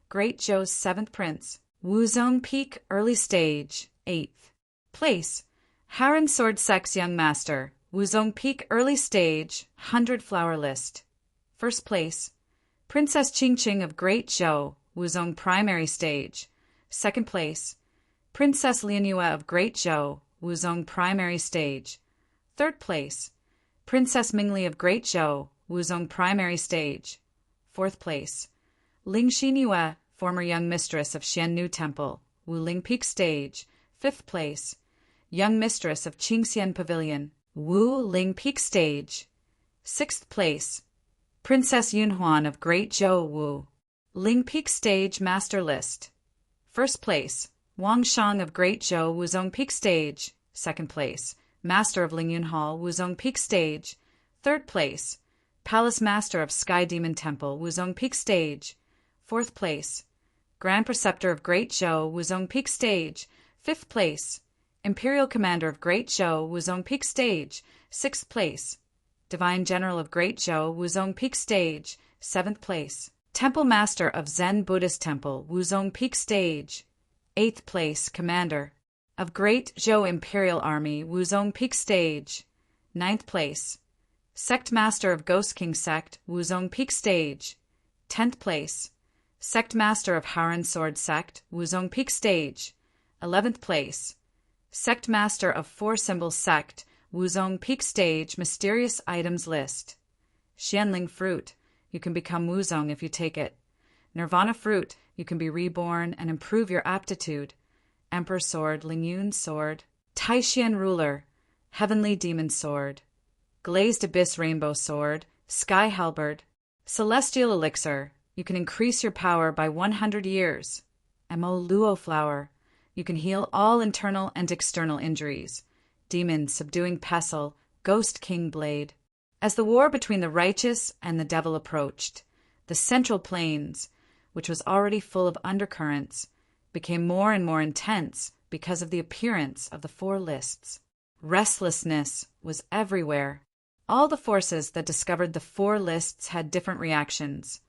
Great Zhou's Seventh Prince, Wuzong Peak Early Stage. Eighth place, Haran Sword Sec's Young Master, Wuzong Peak Early Stage, 100-flower list. First place, Princess Qingqing of Great Zhou, Wuzong Primary Stage. Second place, Princess Lianyue of Great Zhou, Wuzong Primary Stage. Third place, Princess Mingli of Great Zhou, Wuzong Primary Stage. Fourth place, Ling Xinyue, former young mistress of Xiannu Temple, Wuling Peak Stage. Fifth place, young mistress of Qingxian Pavilion, Wuling Peak Stage. Sixth place, Princess Yunhuan of Great Zhou, Wu Ling Peak Stage Master List. First place, Wang Shang of Great Zhou, Wuzong Peak Stage. Second place, Master of Ling Yunhal, Wuzong Peak Stage. Third place, Palace Master of Sky Demon Temple, Wuzong Peak Stage. Fourth place, Grand Preceptor of Great Zhou, Wuzong Peak Stage. Fifth place, Imperial Commander of Great Zhou, Wuzong Peak Stage. Sixth place, Divine General of Great Zhou, Wuzong Peak Stage. Seventh place, Temple Master of Zen Buddhist Temple, Wuzong Peak Stage. Eighth place, Commander of Great Zhou Imperial Army, Wuzong Peak Stage. Ninth place, Sect Master of Ghost King Sect, Wuzong Peak Stage. 10th place, Sect Master of Haran Sword Sect, Wuzong Peak Stage. 11th place, Sect Master of Four Symbols Sect, Wuzong Peak Stage Mysterious Items List. Xianling Fruit. You can become Wuzong if you take it. Nirvana Fruit. You can be reborn and improve your aptitude. Emperor Sword, Lingyun Sword. Taishian Ruler. Heavenly Demon Sword. Glazed Abyss Rainbow Sword. Sky Halberd. Celestial Elixir. You can increase your power by 100 years. Mo Luo Flower. You can heal all internal and external injuries. Demon Subduing Pestle. Ghost King Blade. As the war between the righteous and the devil approached, the Central Plains, which was already full of undercurrents, became more and more intense because of the appearance of the 4 lists. Restlessness was everywhere. All the forces that discovered the 4 lists had different reactions,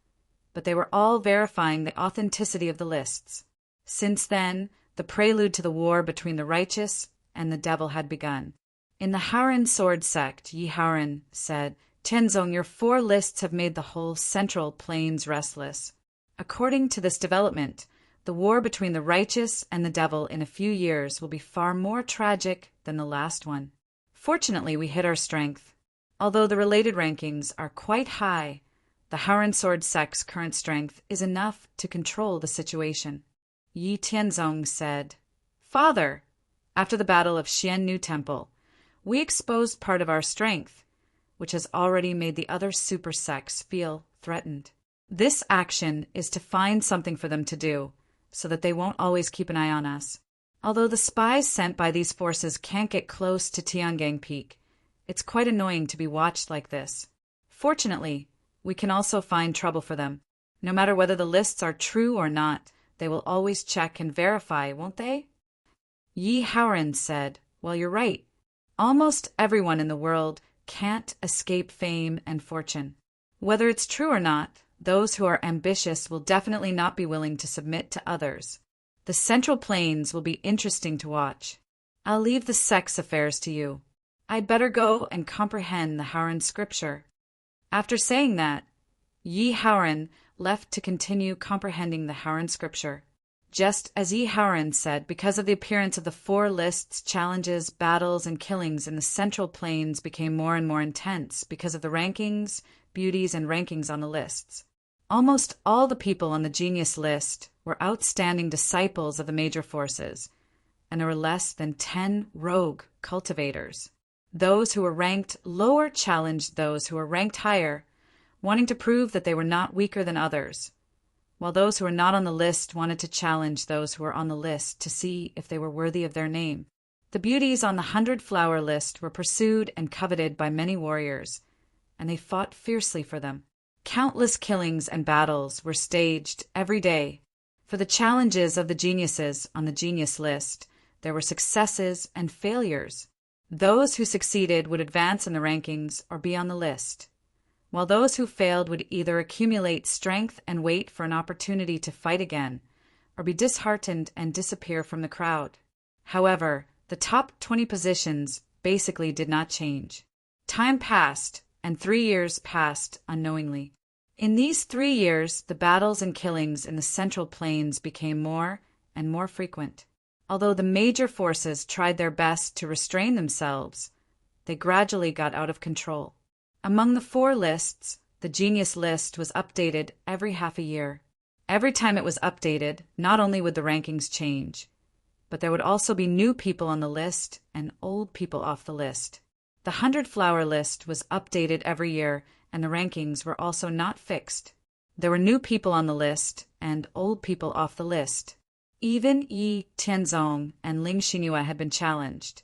but they were all verifying the authenticity of the lists. Since then, the prelude to the war between the righteous and the devil had begun. In the Haran Sword Sect, Yi Haran said, Tianzong, your 4 lists have made the whole Central Plains restless. According to this development, the war between the righteous and the devil in a few years will be far more tragic than the last one. Fortunately, we hit our strength. Although the related rankings are quite high, the Haran Sword Sect's current strength is enough to control the situation. Yi Tianzong said, Father, after the Battle of Xiannu Temple, We exposed part of our strength, which has already made the other super sects feel threatened. This action is to find something for them to do, so that they won't always keep an eye on us. Although the spies sent by these forces can't get close to Tiangang Peak, it's quite annoying to be watched like this. Fortunately, we can also find trouble for them. No matter whether the lists are true or not, they will always check and verify, won't they? Yi Haoran said, "Well, you're right. Almost everyone in the world can't escape fame and fortune. Whether it's true or not, those who are ambitious will definitely not be willing to submit to others. The Central Plains will be interesting to watch. I'll leave the sex affairs to you. I'd better go and comprehend the Haoran scripture." After saying that, Yi Haoran left to continue comprehending the Haoran scripture. Just as Yi Haoran said, because of the appearance of the 4 lists, challenges, battles, and killings in the Central Plains became more and more intense because of the rankings, beauties, and rankings on the lists. Almost all the people on the genius list were outstanding disciples of the major forces, and there were less than 10 rogue cultivators. Those who were ranked lower challenged those who were ranked higher, wanting to prove that they were not weaker than others, while those who were not on the list wanted to challenge those who were on the list to see if they were worthy of their name. The beauties on the 100-flower list were pursued and coveted by many warriors, and they fought fiercely for them. Countless killings and battles were staged every day. For the challenges of the geniuses on the genius list, there were successes and failures. Those who succeeded would advance in the rankings or be on the list, while those who failed would either accumulate strength and wait for an opportunity to fight again, or be disheartened and disappear from the crowd. However, the top 20 positions basically did not change. Time passed, and 3 years passed unknowingly. In these 3 years, the battles and killings in the Central Plains became more and more frequent. Although the major forces tried their best to restrain themselves, they gradually got out of control. Among the 4 lists, the genius list was updated every half a year. Every time it was updated, not only would the rankings change, but there would also be new people on the list and old people off the list. The 100-flower list was updated every year, and the rankings were also not fixed. There were new people on the list and old people off the list. Even Yi Tianzong and Ling Xinhua had been challenged,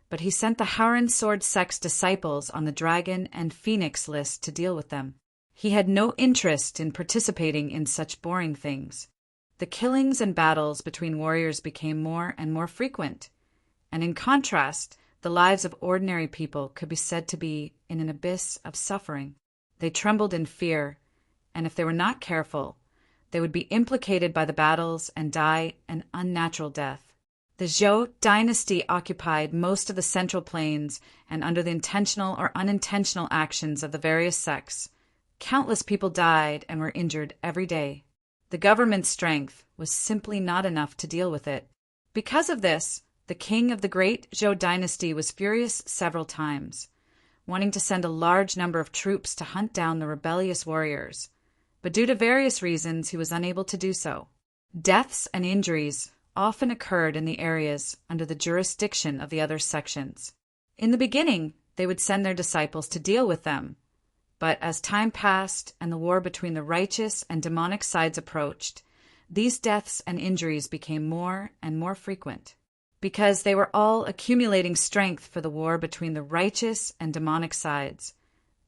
but he sent the Haoran sword sect's disciples on the Dragon and Phoenix list to deal with them. He had no interest in participating in such boring things. The killings and battles between warriors became more and more frequent, and in contrast, the lives of ordinary people could be said to be in an abyss of suffering. They trembled in fear, and if they were not careful, they would be implicated by the battles and die an unnatural death. The Zhou dynasty occupied most of the Central Plains, and under the intentional or unintentional actions of the various sects, countless people died and were injured every day. The government's strength was simply not enough to deal with it. Because of this, the king of the great Zhou dynasty was furious several times, wanting to send a large number of troops to hunt down the rebellious warriors, but due to various reasons he was unable to do so. Deaths and injuries often occurred in the areas under the jurisdiction of the other sections. In the beginning, they would send their disciples to deal with them, but as time passed and the war between the righteous and demonic sides approached, these deaths and injuries became more and more frequent. Because they were all accumulating strength for the war between the righteous and demonic sides,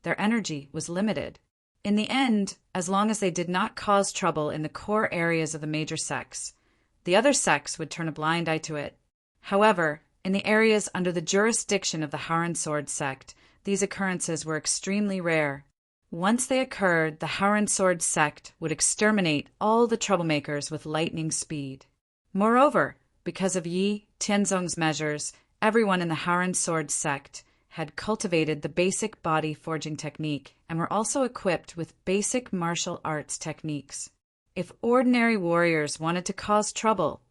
their energy was limited. In the end, as long as they did not cause trouble in the core areas of the major sects, the other sects would turn a blind eye to it. However, in the areas under the jurisdiction of the Haoran sword sect, these occurrences were extremely rare. Once they occurred, the Haoran sword sect would exterminate all the troublemakers with lightning speed. Moreover, because of Yi Tianzong's measures, everyone in the Haoran sword sect had cultivated the basic body forging technique and were also equipped with basic martial arts techniques. If ordinary warriors wanted to cause trouble,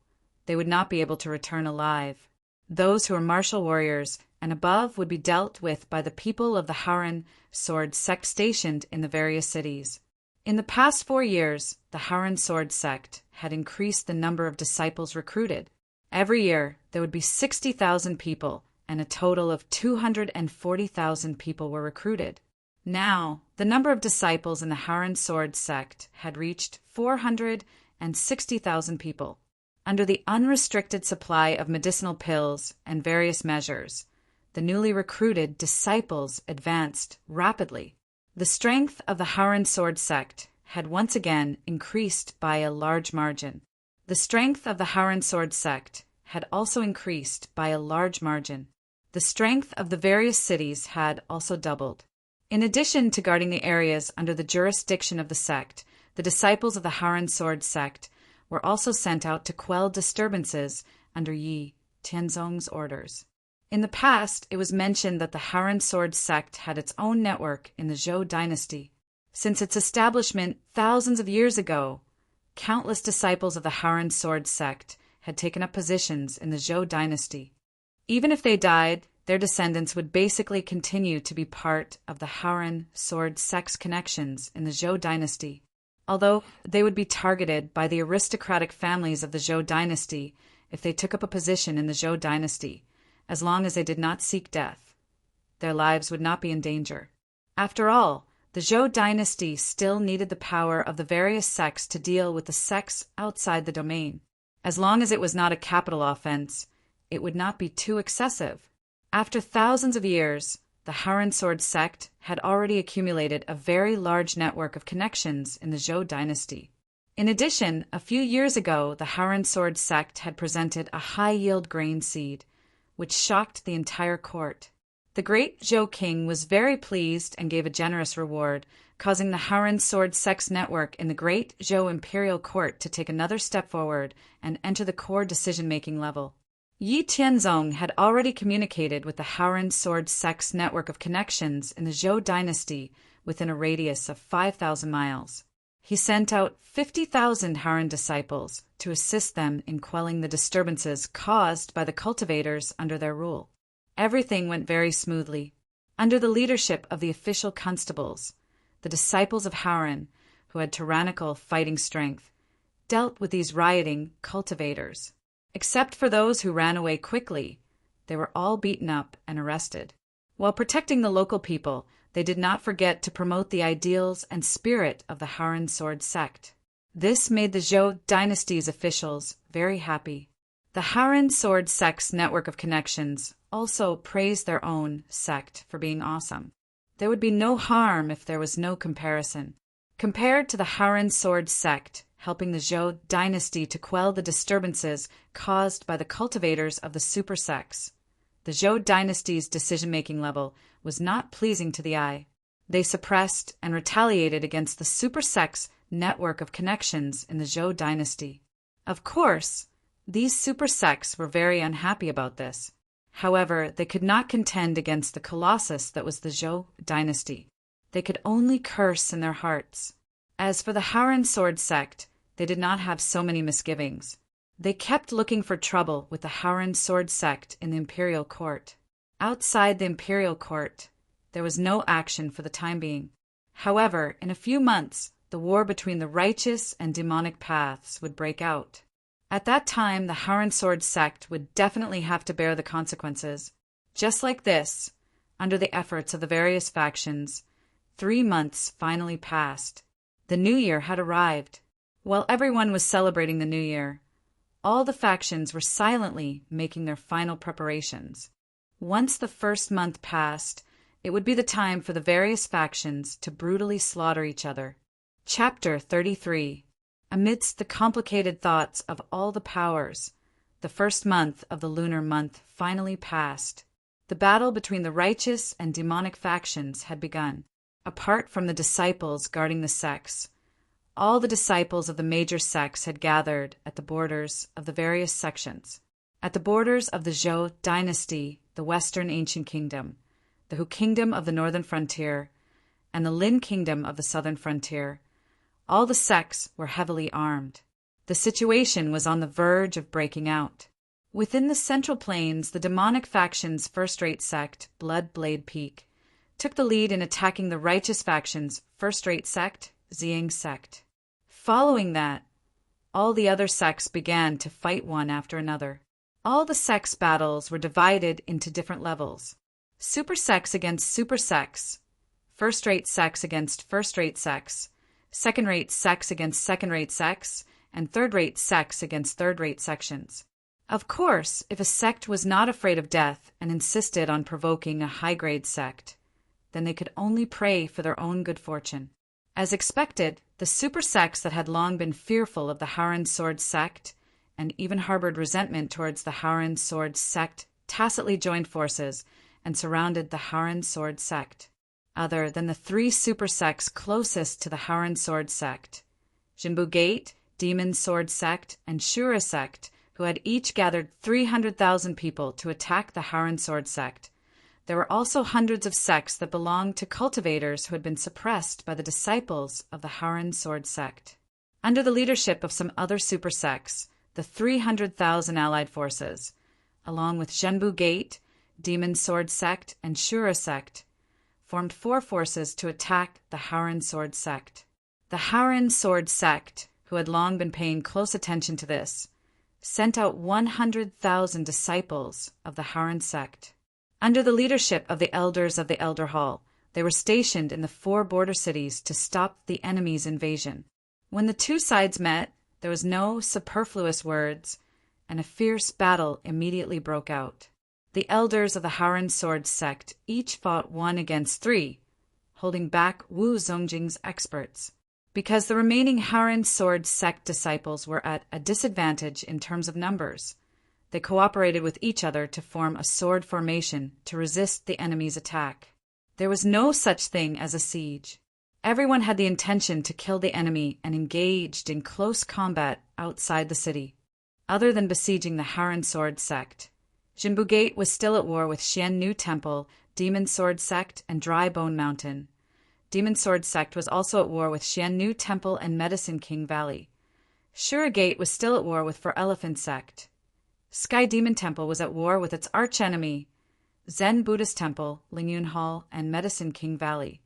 they would not be able to return alive. Those who were martial warriors and above would be dealt with by the people of the Haoran sword sect stationed in the various cities. In the past 4 years, the Haoran sword sect had increased the number of disciples recruited. Every year, there would be 60,000 people and a total of 240,000 people were recruited. Now, the number of disciples in the Haran Sword sect had reached 460,000 people. Under the unrestricted supply of medicinal pills and various measures, the newly recruited disciples advanced rapidly. The strength of the Haran Sword sect had once again increased by a large margin. The strength of the Haran Sword sect had also increased by a large margin. The strength of the various cities had also doubled. In addition to guarding the areas under the jurisdiction of the sect, the disciples of the Haran Sword sect were also sent out to quell disturbances under Yi Tianzong's orders. In the past, it was mentioned that the Haran Sword sect had its own network in the Zhou dynasty. Since its establishment thousands of years ago, countless disciples of the Haran Sword sect had taken up positions in the Zhou dynasty. Even if they died, their descendants would basically continue to be part of the Haran Sword sect's connections in the Zhou dynasty. Although they would be targeted by the aristocratic families of the Zhou dynasty if they took up a position in the Zhou dynasty, as long as they did not seek death, their lives would not be in danger. After all, the Zhou dynasty still needed the power of the various sects to deal with the sects outside the domain. As long as it was not a capital offense, it would not be too excessive. After thousands of years, the Haran Sword sect had already accumulated a very large network of connections in the Zhou dynasty. In addition, a few years ago, the Haran Sword sect had presented a high-yield grain seed, which shocked the entire court. The great Zhou king was very pleased and gave a generous reward, causing the Haran Sword sect's network in the great Zhou imperial court to take another step forward and enter the core decision-making level. Yi Tianzong had already communicated with the Haran Sword sect's network of connections in the Zhou dynasty within a radius of 5,000 miles. He sent out 50,000 Haran disciples to assist them in quelling the disturbances caused by the cultivators under their rule. Everything went very smoothly. Under the leadership of the official constables, the disciples of Haran, who had tyrannical fighting strength, dealt with these rioting cultivators. Except for those who ran away quickly, they were all beaten up and arrested. While protecting the local people, they did not forget to promote the ideals and spirit of the Haran Sword sect. This made the Zhou dynasty's officials very happy. The Haran Sword sect's network of connections also praised their own sect for being awesome. There would be no harm if there was no comparison. Compared to the Haran Sword sect helping the Zhou dynasty to quell the disturbances caused by the cultivators of the super sects, the Zhou dynasty's decision-making level was not pleasing to the eye. They suppressed and retaliated against the super sect's network of connections in the Zhou dynasty. Of course, these super sects were very unhappy about this. However, they could not contend against the colossus that was the Zhou dynasty. They could only curse in their hearts. As for the Haran Sword sect, they did not have so many misgivings. They kept looking for trouble with the Haran Sword sect in the imperial court. Outside the imperial court, there was no action for the time being. However, in a few months, the war between the righteous and demonic paths would break out. At that time, the Haran Sword sect would definitely have to bear the consequences. Just like this, under the efforts of the various factions, 3 months finally passed. The new year had arrived. While everyone was celebrating the new year, all the factions were silently making their final preparations. Once the first month passed, it would be the time for the various factions to brutally slaughter each other. Chapter 33. Amidst the complicated thoughts of all the powers, the first month of the lunar month finally passed. The battle between the righteous and demonic factions had begun. Apart from the disciples guarding the sects, all the disciples of the major sects had gathered at the borders of the various sections. At the borders of the Zhou dynasty, the Western Ancient Kingdom, the Hu Kingdom of the Northern Frontier, and the Lin Kingdom of the Southern Frontier, all the sects were heavily armed. The situation was on the verge of breaking out. Within the Central Plains, the demonic faction's first-rate sect, Blood Blade Peak, took the lead in attacking the righteous faction's first-rate sect, Xiang sect. Following that, all the other sects began to fight one after another. All the sex battles were divided into different levels. Super sex against super sex, first-rate sex against first-rate sex, second-rate sex against second-rate sex, and third-rate sex against third-rate sections. Of course, if a sect was not afraid of death and insisted on provoking a high-grade sect, then they could only pray for their own good fortune. As expected, the super sects that had long been fearful of the Howren Sword sect and even harbored resentment towards the Howren Sword sect tacitly joined forces and surrounded the Howren Sword sect. Other than the three super sects closest to the Howren Sword sect, Jinbu Gate, Demon Sword sect, and Shura sect, who had each gathered 300,000 people to attack the Howren Sword sect, there were also hundreds of sects that belonged to cultivators who had been suppressed by the disciples of the Howren Sword sect. Under the leadership of some other super sects, the 300,000 allied forces, along with Zhenbu Gate, Demon Sword sect, and Shura sect, formed four forces to attack the Howren Sword sect. The Howren Sword sect, who had long been paying close attention to this, sent out 100,000 disciples of the Howren sect. Under the leadership of the elders of the Elder Hall, they were stationed in the four border cities to stop the enemy's invasion. When the two sides met, there was no superfluous words, and a fierce battle immediately broke out. The elders of the Howren Sword sect each fought 1 against 3, holding back Wu Zongjing's experts. Because the remaining Howren Sword sect disciples were at a disadvantage in terms of numbers, they cooperated with each other to form a sword formation to resist the enemy's attack. There was no such thing as a siege. Everyone had the intention to kill the enemy and engaged in close combat outside the city. Other than besieging the Howren Sword sect, Jinbu Gate was still at war with Xian Nu Temple, Demon Sword sect, and Dry Bone Mountain. Demon Sword sect was also at war with Xian Nu Temple and Medicine King Valley. Shura Gate was still at war with Four Elephant sect. Sky Demon Temple was at war with its archenemy, Zen Buddhist Temple, Lingyun Hall, and Medicine King Valley.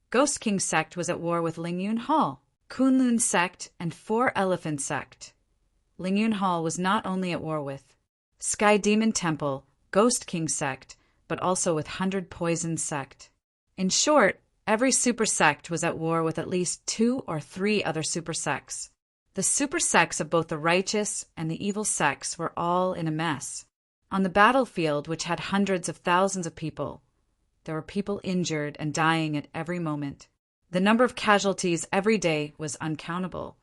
Ghost King sect was at war with Lingyun Hall, Kunlun sect, and Four Elephant sect. Lingyun Hall was not only at war with Sky Demon Temple, Ghost King sect, but also with 100 Poison sect. In short, every super sect was at war with at least 2 or 3 other super sects. The super sects of both the righteous and the evil sects were all in a mess. On the battlefield, which had hundreds of thousands of people, there were people injured and dying at every moment. The number of casualties every day was uncountable,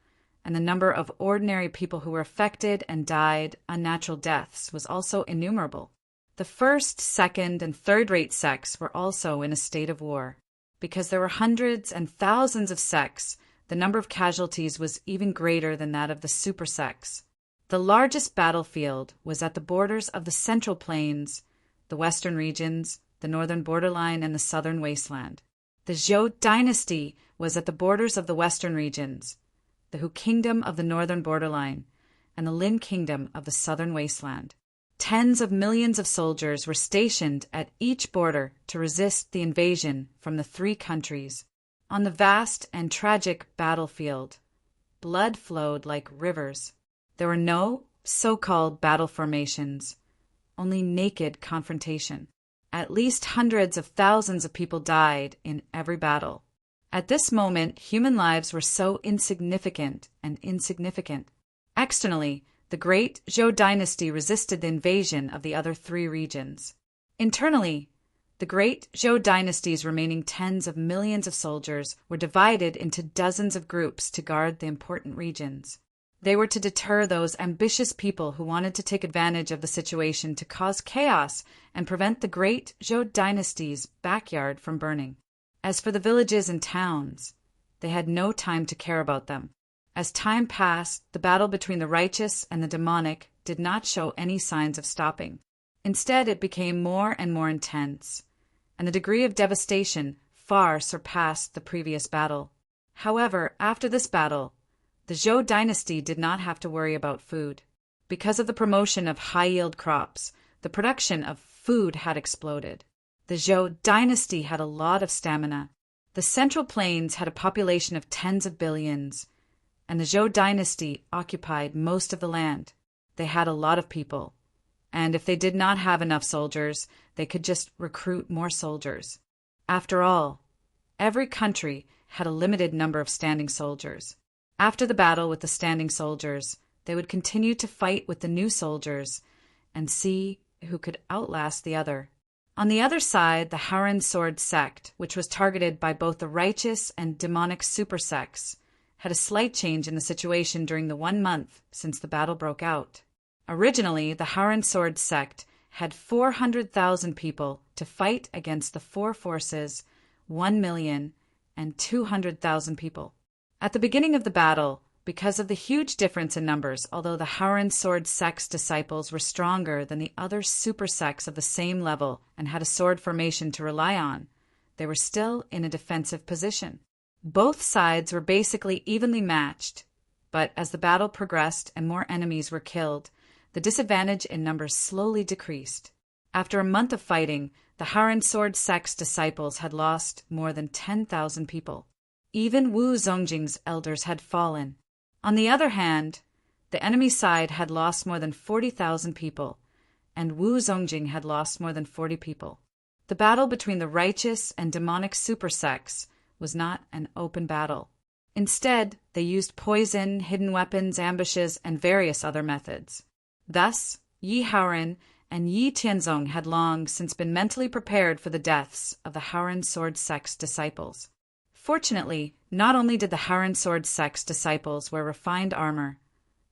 and the number of ordinary people who were affected and died unnatural deaths was also innumerable. The first, second, and third-rate sects were also in a state of war. Because there were hundreds and thousands of sects, the number of casualties was even greater than that of the super sects. The largest battlefield was at the borders of the Central Plains, the Western regions, the northern borderline, and the southern wasteland. The Zhou dynasty was at the borders of the Western regions, the Hu kingdom of the northern borderline, and the Lin kingdom of the southern wasteland. Tens of millions of soldiers were stationed at each border to resist the invasion from the 3 countries. On the vast and tragic battlefield, blood flowed like rivers. There were no so-called battle formations, only naked confrontation. At least hundreds of thousands of people died in every battle. At this moment, human lives were so insignificant and insignificant. Externally, the great Zhou dynasty resisted the invasion of the other 3 regions. Internally, the great Zhou dynasty's remaining tens of millions of soldiers were divided into dozens of groups to guard the important regions. They were to deter those ambitious people who wanted to take advantage of the situation to cause chaos and prevent the great Zhou dynasty's backyard from burning. As for the villages and towns, they had no time to care about them. As time passed, the battle between the righteous and the demonic did not show any signs of stopping. Instead, it became more and more intense, and the degree of devastation far surpassed the previous battle. However, after this battle, the Zhou dynasty did not have to worry about food. Because of the promotion of high-yield crops, the production of food had exploded. The Zhou dynasty had a lot of stamina. The Central Plains had a population of tens of billions, and the Zhou dynasty occupied most of the land. They had a lot of people, and if they did not have enough soldiers, they could just recruit more soldiers. After all, every country had a limited number of standing soldiers. After the battle with the standing soldiers, they would continue to fight with the new soldiers and see who could outlast the other. On the other side, the Haren sword sect, which was targeted by both the righteous and demonic super sects, had a slight change in the situation during the 1 month since the battle broke out. Originally, the Haren sword sect had 400,000 people to fight against the four forces, 1,200,000 people. At the beginning of the battle, because of the huge difference in numbers, although the Haren sword sect's disciples were stronger than the other super sects of the same level and had a sword formation to rely on, they were still in a defensive position. Both sides were basically evenly matched, but as the battle progressed and more enemies were killed, the disadvantage in numbers slowly decreased. After a month of fighting, the Haren sword sect's disciples had lost more than 10,000 people. Even Wu Zongjing's elders had fallen. On the other hand, the enemy side had lost more than 40,000 people, and Wu Zongjing had lost more than 40 people. The battle between the righteous and demonic super sects was not an open battle. Instead, they used poison, hidden weapons, ambushes, and various other methods. Thus, Yi Haoren and Yi Tianzong had long since been mentally prepared for the deaths of the Haren sword sect's disciples. Fortunately, not only did the Haren sword sect's disciples wear refined armor,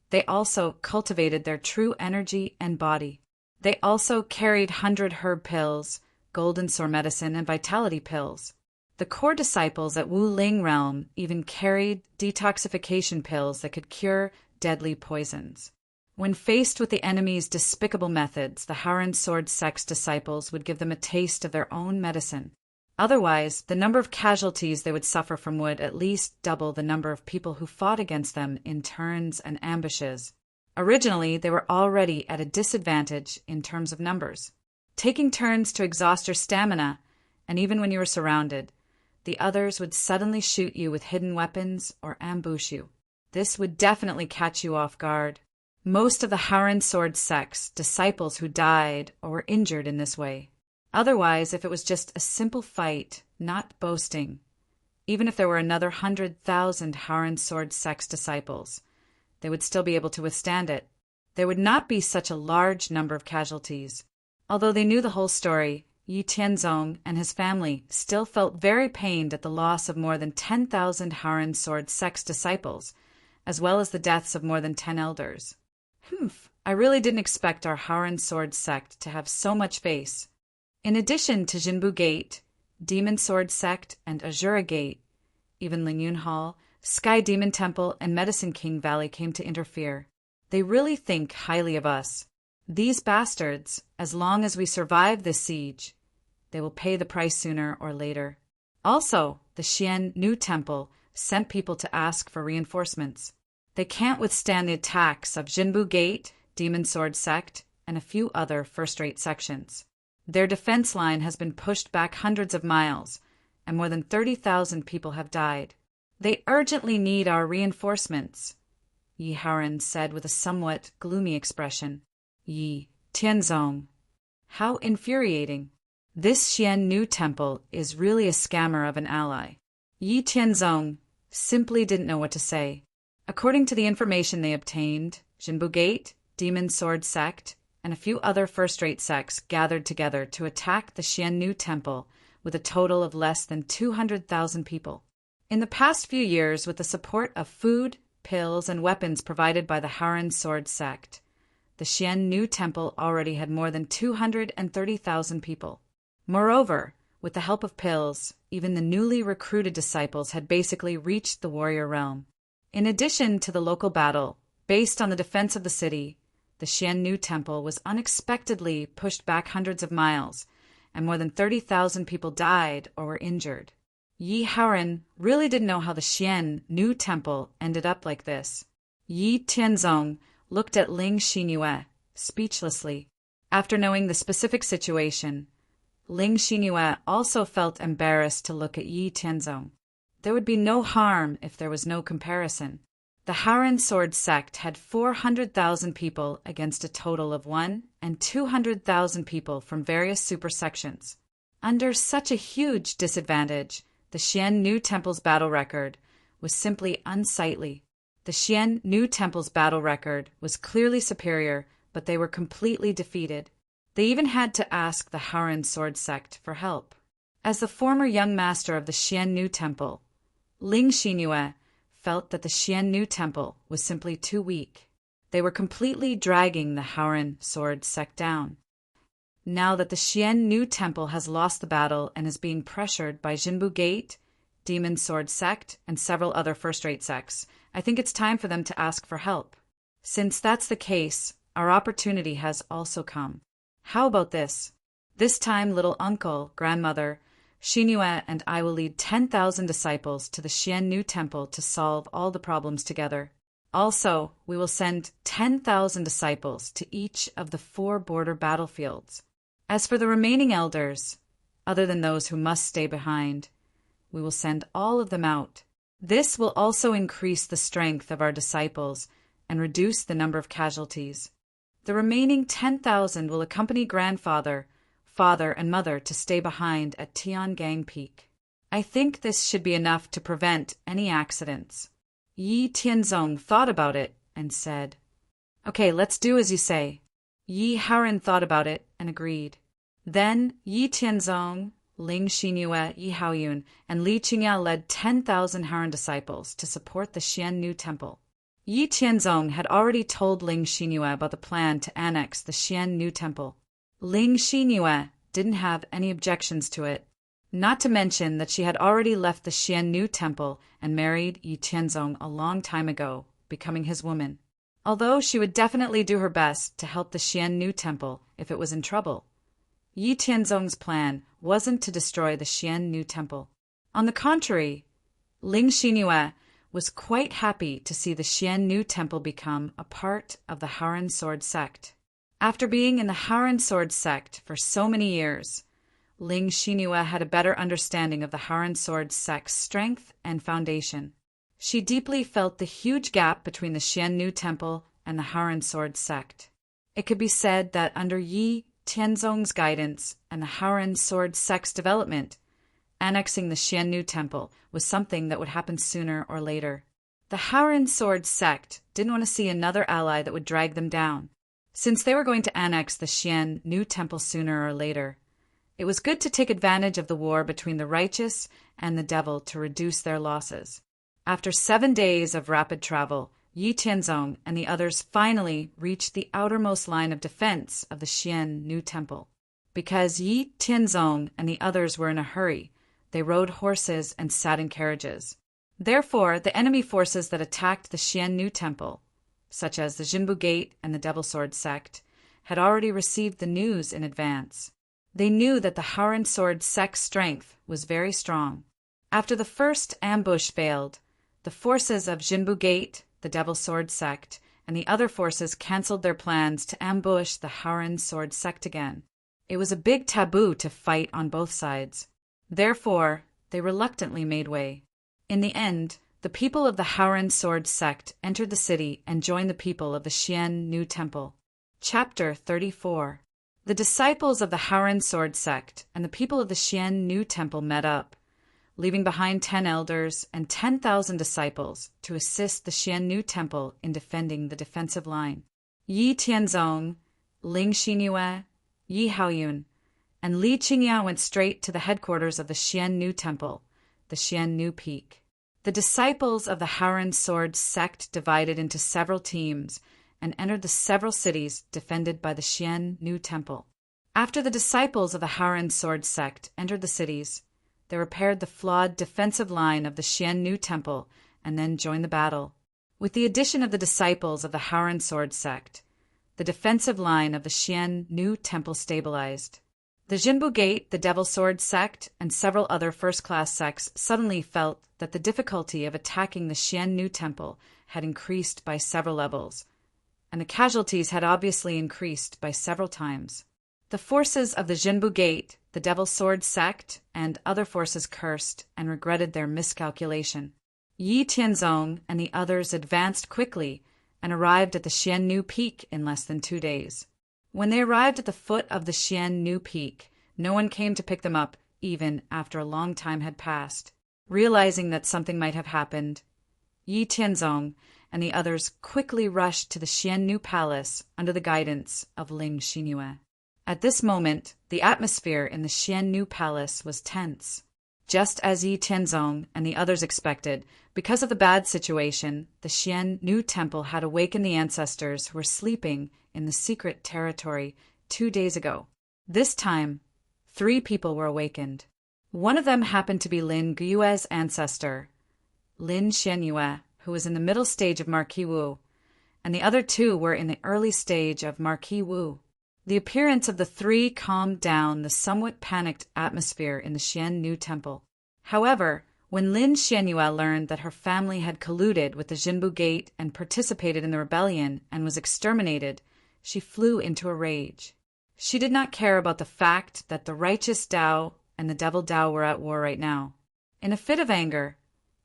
they also cultivated their true energy and body. They also carried 100 herb pills, golden sword medicine, and vitality pills. The core disciples at Wu Ling realm even carried detoxification pills that could cure deadly poisons. When faced with the enemy's despicable methods, the Haren sword sect's disciples would give them a taste of their own medicine. Otherwise, the number of casualties they would suffer from would at least double the number of people who fought against them in turns and ambushes. Originally, they were already at a disadvantage in terms of numbers. Taking turns to exhaust your stamina, and even when you were surrounded, the others would suddenly shoot you with hidden weapons or ambush you. This would definitely catch you off guard. Most of the Haren sword sect's disciples who died or were injured in this way. Otherwise, if it was just a simple fight, not boasting, even if there were another 100,000 Haren sword sect's disciples, they would still be able to withstand it. There would not be such a large number of casualties. Although they knew the whole story, Yi Tianzong and his family still felt very pained at the loss of more than 10,000 Haren sword sect's disciples, as well as the deaths of more than 10 elders. I really didn't expect our Haren sword sect to have so much face. In addition to Jinbu Gate, Demon Sword Sect, and Azura Gate, even Lingyun Hall, Sky Demon Temple, and Medicine King Valley came to interfere. They really think highly of us. These bastards, as long as we survive this siege, they will pay the price sooner or later. Also, the Xian New Temple sent people to ask for reinforcements. They can't withstand the attacks of Jinbu Gate, Demon Sword Sect, and a few other first-rate sections. Their defense line has been pushed back hundreds of miles, and more than 30,000 people have died. They urgently need our reinforcements, Yi Haoren said with a somewhat gloomy expression. Yi Tianzong. How infuriating. This Xian New Temple is really a scammer of an ally. Yi Tianzong simply didn't know what to say. According to the information they obtained, Jinbu Gate, Demon Sword Sect, and a few other first-rate sects gathered together to attack the Xian New Temple with a total of less than 200,000 people. In the past few years, with the support of food, pills, and weapons provided by the Haren sword sect, the Xian New Temple already had more than 230,000 people. Moreover, with the help of pills, even the newly recruited disciples had basically reached the warrior realm. In addition to the local battle, based on the defense of the city, the Xian New Temple was unexpectedly pushed back hundreds of miles, and more than 30,000 people died or were injured. Yi Haoren really didn't know how the Xian New Temple ended up like this. Yi Tianzong looked at Ling Xinyue speechlessly. After knowing the specific situation, Ling Xinyue also felt embarrassed to look at Yi Tianzong. There would be no harm if there was no comparison. The Haoran sword sect had 400,000 people against a total of 1 and 200,000 people from various supersections. Under such a huge disadvantage, the Xian Nu Temple's battle record was simply unsightly. The Xian Nu Temple's battle record was clearly superior, but they were completely defeated. They even had to ask the Haoran sword sect for help. As the former young master of the Xian Nu Temple, Ling Xinyue felt that the Xian Nu Temple was simply too weak. They were completely dragging the Haoran sword sect down. Now that the Xian Nu Temple has lost the battle and is being pressured by Jinbu Gate, Demon Sword Sect, and several other first-rate sects, I think it's time for them to ask for help. Since that's the case, our opportunity has also come. How about this? This time, little uncle, grandmother, Xinyue and I will lead 10,000 disciples to the Xian Nu Temple to solve all the problems together. Also, we will send 10,000 disciples to each of the 4 border battlefields. As for the remaining elders, other than those who must stay behind, we will send all of them out. This will also increase the strength of our disciples and reduce the number of casualties. The remaining 10,000 will accompany grandfather, father, and mother to stay behind at Tiangang Peak. I think this should be enough to prevent any accidents. Yi Tianzong thought about it and said, "Okay, let's do as you say." Yi Haoran thought about it and agreed. Then Yi Tianzong, Ling Xinyue, Yi Haoyun, and Li Qingya led 10,000 Haoran disciples to support the Xian Nu Temple. Yi Tianzong had already told Ling Xinyue about the plan to annex the Xian Nu Temple. Ling Xinyue didn't have any objections to it, not to mention that she had already left the Xian Nu Temple and married Yi Tianzong a long time ago, becoming his woman. Although she would definitely do her best to help the Xian Nu Temple if it was in trouble, Yi Tianzong's plan wasn't to destroy the Xian Nu Temple. On the contrary, Ling Xinyue was quite happy to see the Xian Nu Temple become a part of the Haoran sword sect. After being in the Haoran sword sect for so many years, Ling Xinyue had a better understanding of the Haoran sword sect's strength and foundation. She deeply felt the huge gap between the Xian Nu Temple and the Haoran sword sect. It could be said that under Yi Tianzong's guidance and the Haoran sword sect's development, annexing the Xian Nu Temple was something that would happen sooner or later. The Haoran sword sect didn't want to see another ally that would drag them down. Since they were going to annex the Xian Nu Temple sooner or later, it was good to take advantage of the war between the righteous and the devil to reduce their losses. After 7 days of rapid travel, Yi Tianzong and the others finally reached the outermost line of defense of the Xian Nu Temple. Because Yi Tianzong and the others were in a hurry, they rode horses and sat in carriages. Therefore, the enemy forces that attacked the Xian Nu Temple, such as the Jinbu Gate and the Devil Sword sect, had already received the news in advance. They knew that the Haoran sword sect's strength was very strong. After the first ambush failed, the forces of Jinbu Gate, the Devil Sword sect, and the other forces cancelled their plans to ambush the Haoran sword sect again. It was a big taboo to fight on both sides. Therefore, they reluctantly made way. In the end, the people of the Haoran sword sect entered the city and joined the people of the Xian Nu Temple. Chapter 34. The disciples of the Haoran sword sect and the people of the Xian Nu Temple met up, leaving behind 10 elders and 10,000 disciples to assist the Xian Nu Temple in defending the defensive line. Yi Tianzong, Ling Xinyue, Yi Haoyun, and Li Qingya went straight to the headquarters of the Xian Nu Temple, the Xian Nu Peak. The disciples of the Haoran sword sect divided into several teams and entered the several cities defended by the Xian Nu Temple. After the disciples of the Haoran sword sect entered the cities, they repaired the flawed defensive line of the Xian Nu Temple and then joined the battle. With the addition of the disciples of the Haoran sword sect, the defensive line of the Xian Nu Temple stabilized. The Jinbu Gate, the Devil Sword sect, and several other first-class sects suddenly felt that the difficulty of attacking the Xian Nu Temple had increased by several levels, and the casualties had obviously increased by several times. The forces of the Jinbu Gate, the Devil Sword sect, and other forces cursed and regretted their miscalculation. Yi Tianzong and the others advanced quickly and arrived at the Xiannu Peak in less than 2 days. When they arrived at the foot of the Xiannu Peak, no one came to pick them up, even after a long time had passed. Realizing that something might have happened, Yi Tianzong and the others quickly rushed to the Xiannu Palace under the guidance of Ling Xinyue. At this moment, the atmosphere in the Xiannu Palace was tense. Just as Yi Tianzong and the others expected, because of the bad situation, the Xiannu Temple had awakened the ancestors who were sleeping in the secret territory 2 days ago. This time, 3 people were awakened. One of them happened to be Lin Guiue's ancestor, Lin Xianyue, who was in the middle stage of Marquis Wu, and the other 2 were in the early stage of Marquis Wu. The appearance of the 3 calmed down the somewhat panicked atmosphere in the Xiannu Temple. However, when Lin Xianyue learned that her family had colluded with the Jinbu Gate and participated in the rebellion and was exterminated, she flew into a rage. She did not care about the fact that the righteous Dao and the devil Dao were at war right now. In a fit of anger,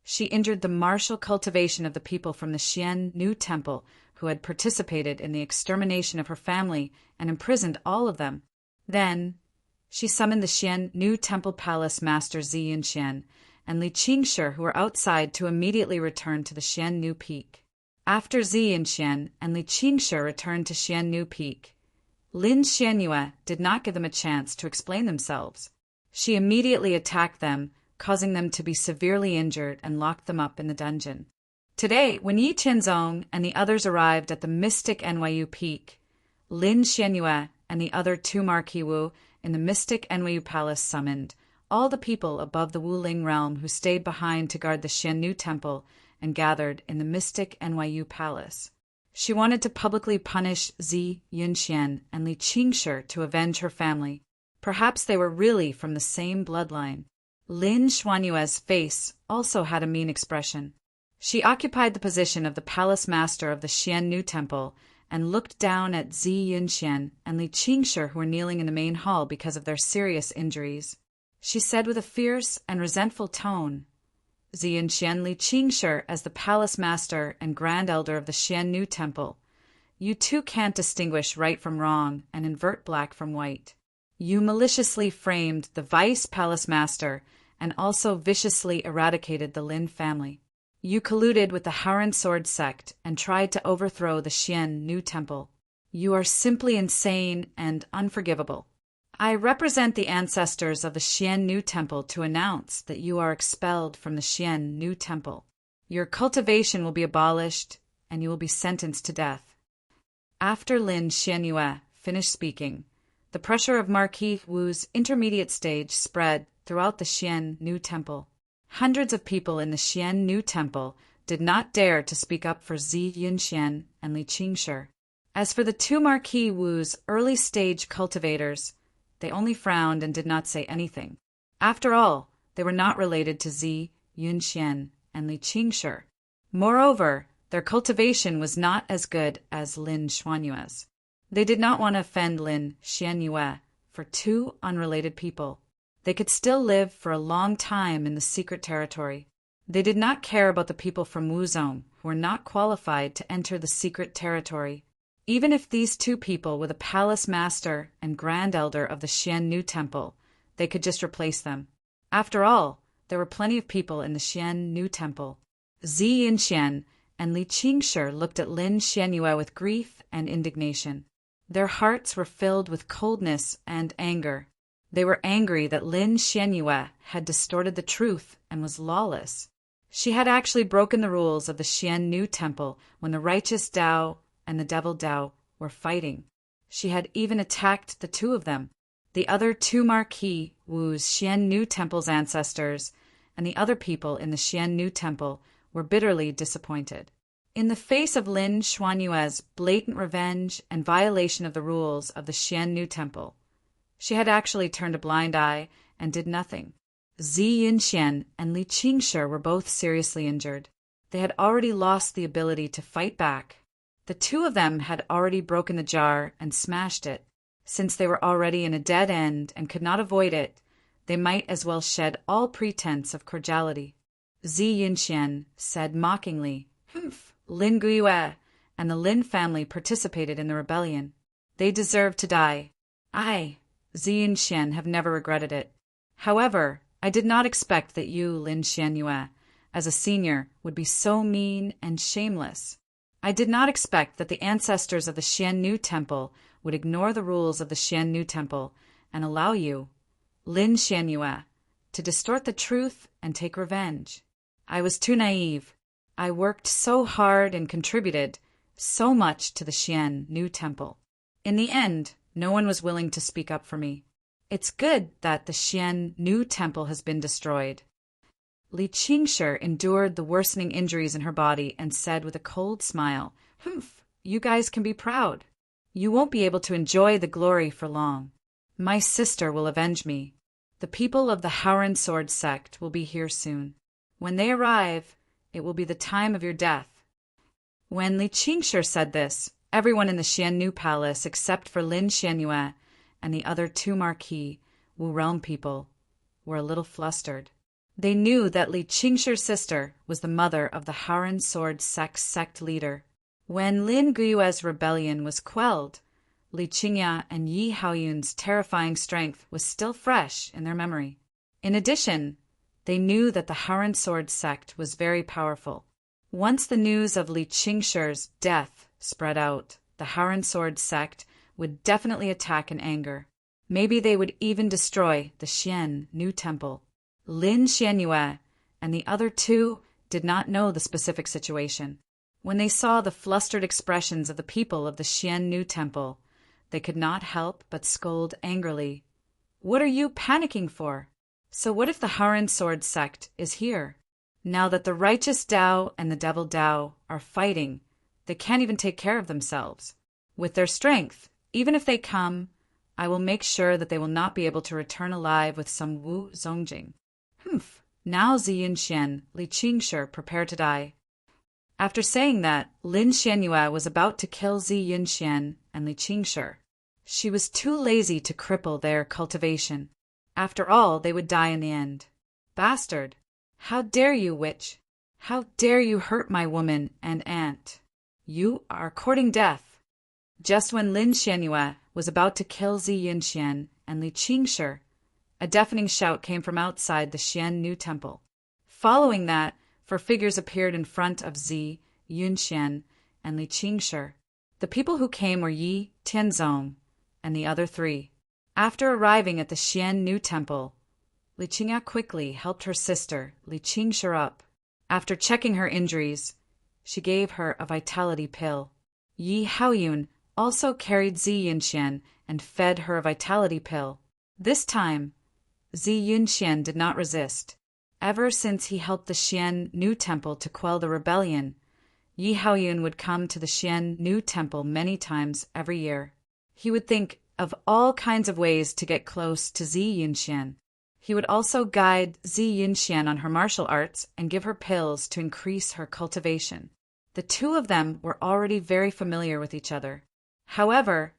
she injured the martial cultivation of the people from the Xiannu Temple who had participated in the extermination of her family and imprisoned all of them. Then, she summoned the Xiannu Temple Palace Master Zi Yunxian and Li Qingshi, who were outside, to immediately return to the Xiannu Peak. After Zi Yunxian and Li Qingshi returned to Xiannu Peak, Lin Xianyue did not give them a chance to explain themselves. She immediately attacked them, causing them to be severely injured, and locked them up in the dungeon. Today, when Yi Tianzong and the others arrived at the mystic NYU Peak, Lin Xianyue and the other 2 Marquis Wu in the mystic NYU Palace summoned all the people above the Wuling realm who stayed behind to guard the Xiannu Temple and gathered in the mystic NYU Palace. She wanted to publicly punish Zi Yunxian and Li Qingshi to avenge her family. Perhaps they were really from the same bloodline. Lin Xuanyue's face also had a mean expression. She occupied the position of the palace master of the Xiannu Temple and looked down at Zi Yunxian and Li Qingshi, who were kneeling in the main hall because of their serious injuries. She said with a fierce and resentful tone, "Zi Yunxian, Li Qingshi, as the palace master and grand elder of the Xiannu Temple, you too can't distinguish right from wrong and invert black from white. You maliciously framed the vice palace master and also viciously eradicated the Lin family. You colluded with the Haoran sword sect and tried to overthrow the Xiannu Temple. You are simply insane and unforgivable. I represent the ancestors of the Xiannu Temple to announce that you are expelled from the Xiannu Temple. Your cultivation will be abolished, and you will be sentenced to death." After Lin Xianyue finished speaking, the pressure of Marquis Wu's intermediate stage spread throughout the Xiannu Temple. Hundreds of people in the Xiannu Temple did not dare to speak up for Zi Yunxian and Li Qingshi. As for the 2 Marquis Wu's early-stage cultivators, they only frowned and did not say anything. After all, they were not related to Zi Yunxian and Li Qingshi. Moreover, their cultivation was not as good as Lin Xuanyue's. They did not want to offend Lin Xianyue for 2 unrelated people. They could still live for a long time in the secret territory. They did not care about the people from Wuzong who were not qualified to enter the secret territory. Even if these 2 people were the palace master and grand elder of the Xiannu Temple, they could just replace them. After all, there were plenty of people in the Xiannu Temple. Zi Yunxian and Li Qingshi looked at Lin Xianyue with grief and indignation. Their hearts were filled with coldness and anger. They were angry that Lin Xianyue had distorted the truth and was lawless. She had actually broken the rules of the Xiannu Temple when the righteous Dao and the devil Dao were fighting. She had even attacked the 2 of them. The other 2 Marquis Wu's Xiannu Temple's ancestors and the other people in the Xiannu Temple were bitterly disappointed. In the face of Lin Xuanyue's blatant revenge and violation of the rules of the Xiannu Temple, she had actually turned a blind eye and did nothing. Zi Yunxian and Li Qingshi were both seriously injured. They had already lost the ability to fight back. The 2 of them had already broken the jar and smashed it. Since they were already in a dead end and could not avoid it, they might as well shed all pretense of cordiality. Zi Yunxian said mockingly. Humph. Lin Guiyue and the Lin family participated in the rebellion. They deserve to die. I, Zi Yunxian, have never regretted it. However, I did not expect that you, Lin Xianyue, as a senior, would be so mean and shameless. I did not expect that the ancestors of the Xiannu Temple would ignore the rules of the Xiannu Temple and allow you, Lin Xianyue, to distort the truth and take revenge. I was too naive. I worked so hard and contributed so much to the Xiannu Temple. In the end, no one was willing to speak up for me. It's good that the Xiannu Temple has been destroyed. Li Qingshi endured the worsening injuries in her body and said with a cold smile, Humph, you guys can be proud. You won't be able to enjoy the glory for long. My sister will avenge me. The people of the Haoran Sword sect will be here soon. When they arrive, it will be the time of your death. When Li Qingshi said this, everyone in the Xiannu Palace except for Lin Xianyue and the other two marquis Wu realm people were a little flustered. They knew that Li Qingshi's sister was the mother of the Haoran Sword sect leader. When Lin Guiyue's rebellion was quelled, Li Qingya and Yi Haoyun's terrifying strength was still fresh in their memory. In addition, they knew that the Haoran Sword sect was very powerful. Once the news of Li Qingshi's death spread out, the Haoran Sword sect would definitely attack in anger. Maybe they would even destroy the Xiannu Temple. Lin Xianyue and the other two did not know the specific situation. When they saw the flustered expressions of the people of the Xiannu Temple, they could not help but scold angrily. What are you panicking for? So what if the Haoran Sword sect is here? Now that the righteous Dao and the devil Dao are fighting, they can't even take care of themselves. With their strength, even if they come, I will make sure that they will not be able to return alive with some Wu Zongjing. Humph. Now Zi Yunxian, Li Qingshi, prepared to die. After saying that, Lin Xianyue was about to kill Zi Yunxian and Li Qingshi. She was too lazy to cripple their cultivation. After all, they would die in the end. Bastard! How dare you, witch? How dare you hurt my woman and aunt? You are courting death. Just when Lin Xianyue was about to kill Zi Yunxian and Li Qingshi, a deafening shout came from outside the Xiannu Temple. Following that, four figures appeared in front of Zi Yunxian and Li Qingshi. The people who came were Yi Tianzong and the other three. After arriving at the Xiannu Temple, Li Qingya quickly helped her sister, Li Qingshi, up. After checking her injuries, she gave her a vitality pill. Yi Haoyun also carried Zi Yunxian and fed her a vitality pill. This time, Zi Yunxian did not resist. Ever since he helped the Xiannu Temple to quell the rebellion, Yi Haoyun would come to the Xiannu Temple many times every year. He would think of all kinds of ways to get close to Zi Yunxian. He would also guide Zi Yunxian on her martial arts and give her pills to increase her cultivation. The two of them were already very familiar with each other. However,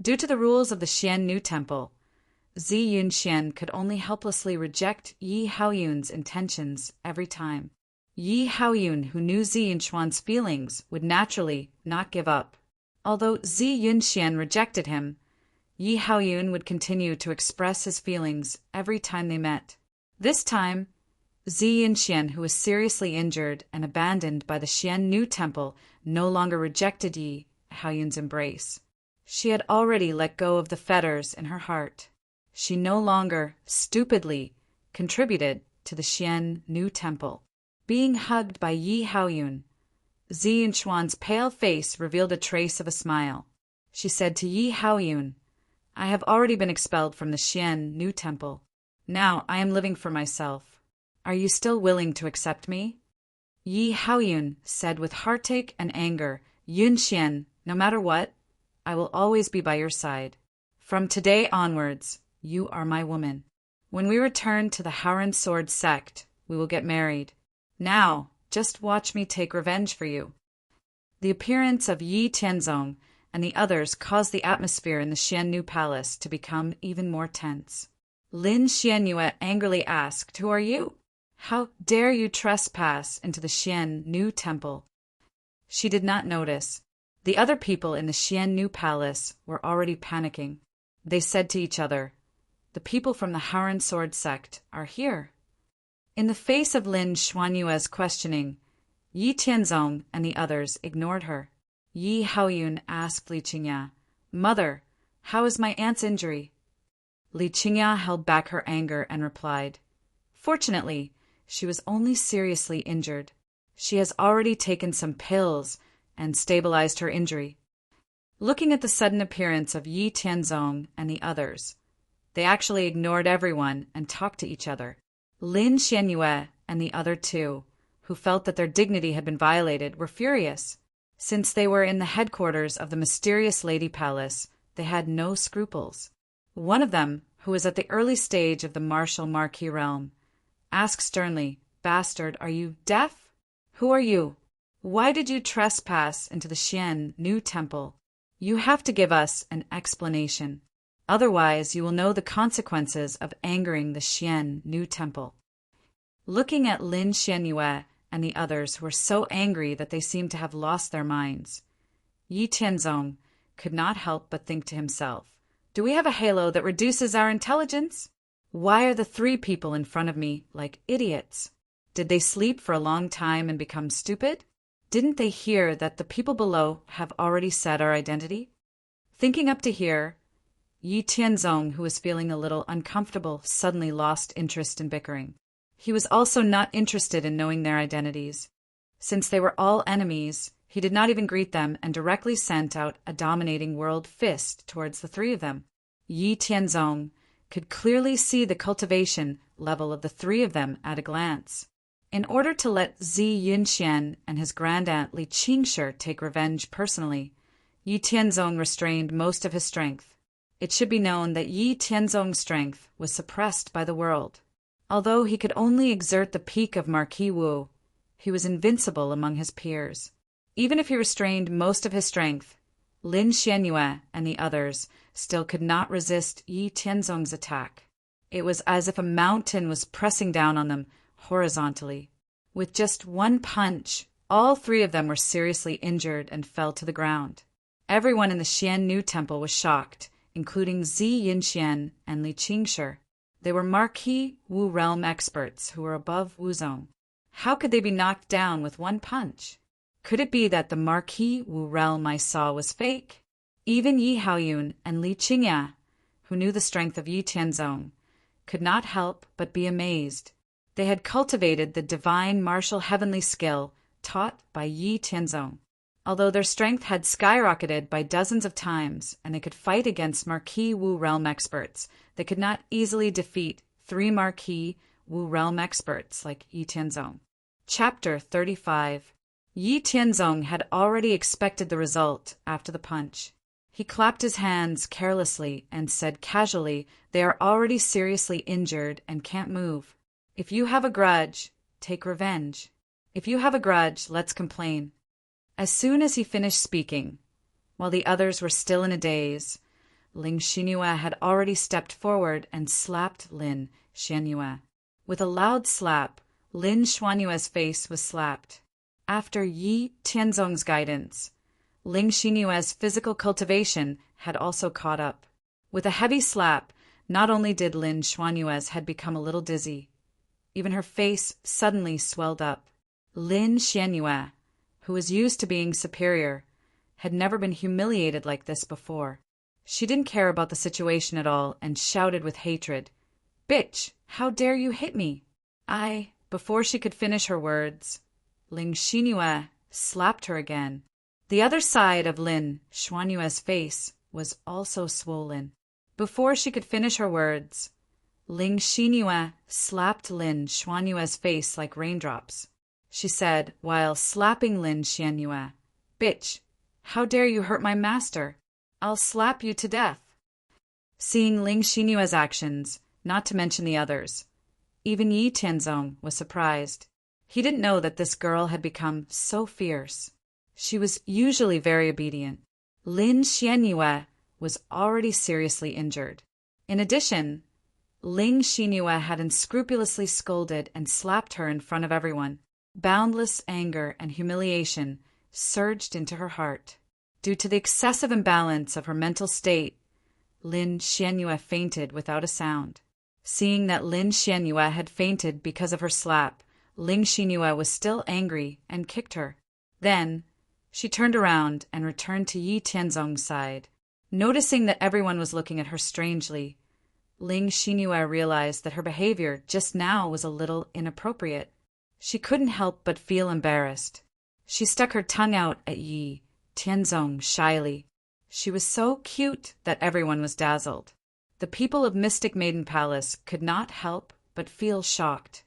due to the rules of the Xiannu Temple, Zi Yunxian could only helplessly reject Yi Haoyun's intentions every time. Yi Haoyun, who knew Zi Yunxuan's feelings, would naturally not give up. Although Zi Yunxian rejected him, Yi Haoyun would continue to express his feelings every time they met. This time, Zi Yunxian, who was seriously injured and abandoned by the Xiannu Temple, no longer rejected Yi Haoyun's embrace. She had already let go of the fetters in her heart. She no longer, stupidly, contributed to the Xiannu Temple. Being hugged by Yi Haoyun, Zi Yunxuan's pale face revealed a trace of a smile. She said to Yi Haoyun, I have already been expelled from the Xiannu Temple. Now I am living for myself. Are you still willing to accept me? Yi Haoyun said with heartache and anger, Yunxian, no matter what, I will always be by your side. From today onwards, you are my woman. When we return to the Haoran Sword sect, we will get married. Now, just watch me take revenge for you. The appearance of Yi Tianzong and the others caused the atmosphere in the Xiannu Palace to become even more tense. Lin Xianyue angrily asked, Who are you? How dare you trespass into the Xian Nu temple? She did not notice. The other people in the Xian Nu palace were already panicking. They said to each other, "The people from the Haran sword sect are here." In the face of Lin Xuanyue's questioning, Yi Tianzong and the others ignored her. Yi Haoyun asked Li Qingya, "Mother, how is my aunt's injury?" Li Qingya held back her anger and replied, "Fortunately, she was only seriously injured. She has already taken some pills and stabilized her injury." Looking at the sudden appearance of Yi Tianzong and the others, they actually ignored everyone and talked to each other. Lin Xianyue and the other two, who felt that their dignity had been violated, were furious. Since they were in the headquarters of the mysterious Lady Palace, they had no scruples. One of them, who was at the early stage of the martial marquis realm, asked sternly, "Bastard, are you deaf? Who are you? Why did you trespass into the Xian Nu temple? You have to give us an explanation. Otherwise, you will know the consequences of angering the Xian Nu temple." Looking at Lin Xianyue and the others, who were so angry that they seemed to have lost their minds, Yi Tianzong could not help but think to himself, "Do we have a halo that reduces our intelligence? Why are the three people in front of me like idiots? Did they sleep for a long time and become stupid? Didn't they hear that the people below have already said our identity?" Thinking up to here, Yi Tianzong, who was feeling a little uncomfortable, suddenly lost interest in bickering. He was also not interested in knowing their identities. Since they were all enemies, he did not even greet them and directly sent out a dominating world fist towards the three of them. Yi Tianzong could clearly see the cultivation level of the three of them at a glance. In order to let Zi Yunxian and his grandaunt Li Qingshi take revenge personally, Yi Tianzong restrained most of his strength. It should be known that Yi Tianzong's strength was suppressed by the world. Although he could only exert the peak of Marquis Wu, he was invincible among his peers. Even if he restrained most of his strength, Lin Xianyue and the others still could not resist Yi Tianzong's attack. It was as if a mountain was pressing down on them horizontally. With just one punch, all three of them were seriously injured and fell to the ground. Everyone in the Xian Nu temple was shocked, including Zi Yunxian and Li Qingshi. They were Marquis Wu realm experts who were above Wuzong. How could they be knocked down with one punch? Could it be that the Marquis Wu realm I saw was fake? Even Yi Haoyun and Li Qingya, who knew the strength of Yi Tianzong, could not help but be amazed. They had cultivated the divine martial heavenly skill taught by Yi Tianzong. Although their strength had skyrocketed by dozens of times and they could fight against Marquis Wu realm experts, they could not easily defeat three Marquis Wu realm experts like Yi Tianzong. Chapter 35. Yi Tianzong had already expected the result after the punch. He clapped his hands carelessly and said casually, "They are already seriously injured and can't move. If you have a grudge, take revenge. If you have a grudge, let's complain." As soon as he finished speaking, while the others were still in a daze, Lin Xianyue had already stepped forward and slapped Lin Xianyue. With a loud slap, Lin Xuanyue's face was slapped. After Yi Tianzong's guidance, Lin Xianyue's physical cultivation had also caught up. With a heavy slap, not only did Lin Xuanyue's head become a little dizzy, even her face suddenly swelled up. Lin Xianyue, who was used to being superior, had never been humiliated like this before. She didn't care about the situation at all and shouted with hatred, "Bitch, how dare you hit me?" Before she could finish her words, Lin Xianyue slapped her again. The other side of Lin Xuanyue's face was also swollen. Before she could finish her words, Lin Xianyue slapped Lin Xuanyue's face like raindrops. She said, while slapping Lin Xianyue, "Bitch, how dare you hurt my master? I'll slap you to death." Seeing Lin Xianyue's actions, not to mention the others, even Yi Tianzong was surprised. He didn't know that this girl had become so fierce. She was usually very obedient. Lin Xianyue was already seriously injured. In addition, Ling Xinhua had unscrupulously scolded and slapped her in front of everyone. Boundless anger and humiliation surged into her heart. Due to the excessive imbalance of her mental state, Lin Xianhua fainted without a sound. Seeing that Lin Xianhua had fainted because of her slap, Ling Xinhua was still angry and kicked her. Then, she turned around and returned to Yi Tianzong's side. Noticing that everyone was looking at her strangely, Ling Xinhua realized that her behavior just now was a little inappropriate. She couldn't help but feel embarrassed. She stuck her tongue out at Yi Tianzong shyly. She was so cute that everyone was dazzled. The people of Mystic Maiden Palace could not help but feel shocked.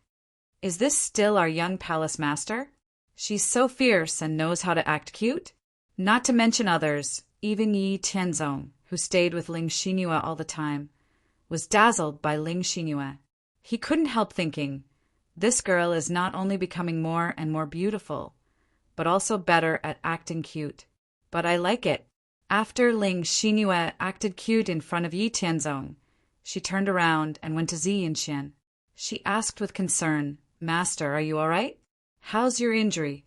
Is this still our young palace master? She's so fierce and knows how to act cute? Not to mention others, even Yi Tianzong, who stayed with Ling Xinhua all the time, was dazzled by Ling Xinhua. He couldn't help thinking, this girl is not only becoming more and more beautiful, but also better at acting cute. But I like it. After Ling Xinhua acted cute in front of Yi Tianzong, she turned around and went to Zi Yunxian. She asked with concern, Master, are you all right? How's your injury?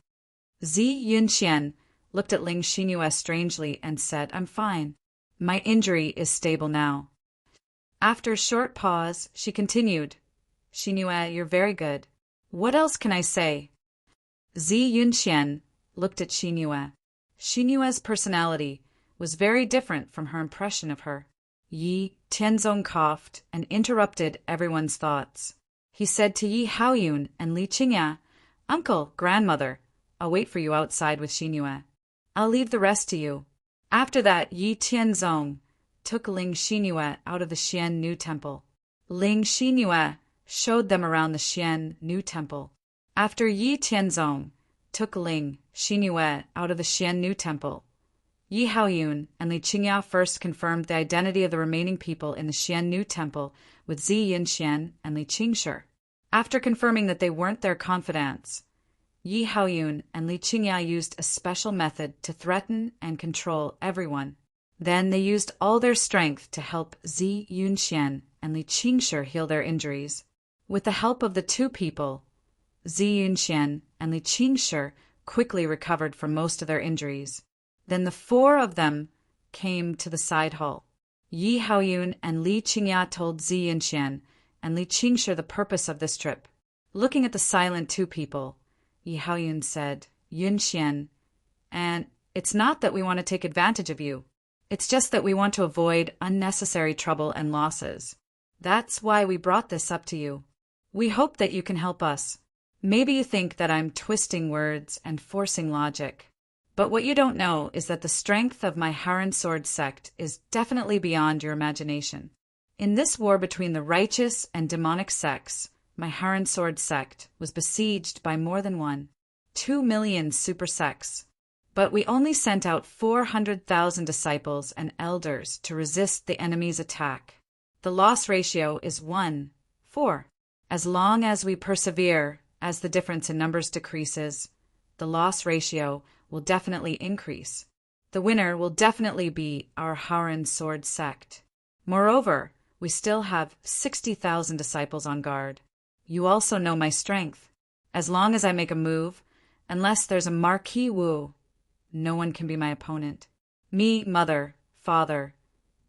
Zi Yunxian looked at Ling Xinhua strangely and said, I'm fine. My injury is stable now. After a short pause, she continued, Xinhua, you're very good. What else can I say? Zi Yunxian looked at Xinhua. Xinhua's personality was very different from her impression of her. Yi Tianzong coughed and interrupted everyone's thoughts. He said to Yi Haoyun and Li Qingya, Uncle, grandmother, I'll wait for you outside with Xinhua. I'll leave the rest to you. After that, Yi Tianzong took Ling Xinhua out of the Xian New Temple. Ling Xinhua showed them around the Xian New Temple. After Yi Tianzong took Ling Xinhua out of the Xian New Temple, Yi Haoyun and Li Qingya first confirmed the identity of the remaining people in the Xian New Temple with Zi Yunxian and Li Qingshi. After confirming that they weren't their confidants, Yi Haoyun and Li Qingya used a special method to threaten and control everyone. Then they used all their strength to help Zi Yunxian and Li Qingshi heal their injuries. With the help of the two people, Zi Yunxian and Li Qingshi quickly recovered from most of their injuries. Then the four of them came to the side hall. Yi Haoyun and Li Qingya told Zi Yunxian and Li Qingshi the purpose of this trip. Looking at the silent two people, Yi Haoyun said, Yunxian, and it's not that we want to take advantage of you. It's just that we want to avoid unnecessary trouble and losses. That's why we brought this up to you. We hope that you can help us. Maybe you think that I'm twisting words and forcing logic. But what you don't know is that the strength of my Haran Sword sect is definitely beyond your imagination. In this war between the righteous and demonic sects, my Haran Sword sect was besieged by more than 2 million super sects. But we only sent out 400,000 disciples and elders to resist the enemy's attack. The loss ratio is 1:4. As long as we persevere, as the difference in numbers decreases, the loss ratio will definitely increase. The winner will definitely be our Haran Sword sect. Moreover, we still have 60,000 disciples on guard. You also know my strength. As long as I make a move, unless there's a Marquis Wu, no one can be my opponent. Me, mother, father,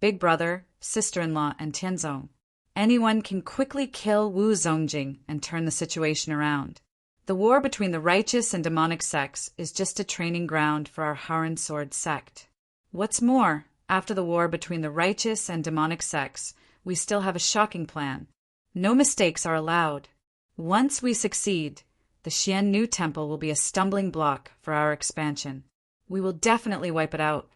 big brother, sister-in-law, and Tianzong. Anyone can quickly kill Wu Zongjing and turn the situation around. The war between the righteous and demonic sects is just a training ground for our Haran Sword sect. What's more, after the war between the righteous and demonic sects, we still have a shocking plan. No mistakes are allowed. Once we succeed, the Xian New Temple will be a stumbling block for our expansion. We will definitely wipe it out.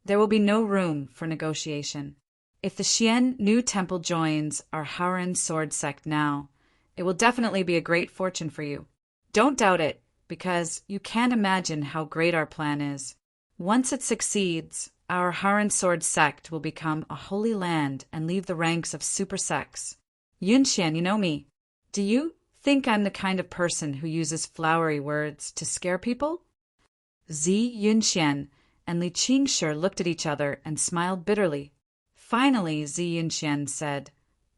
There will be no room for negotiation. If the Xian New Temple joins our Haran Sword sect now, it will definitely be a great fortune for you. Don't doubt it, because you can't imagine how great our plan is. Once it succeeds, our Haran Sword sect will become a holy land and leave the ranks of super sects. Yunxian, you know me. Do you think I'm the kind of person who uses flowery words to scare people? Zi Yunxian and Li Qingshi looked at each other and smiled bitterly. Finally, Zi Yunxian said,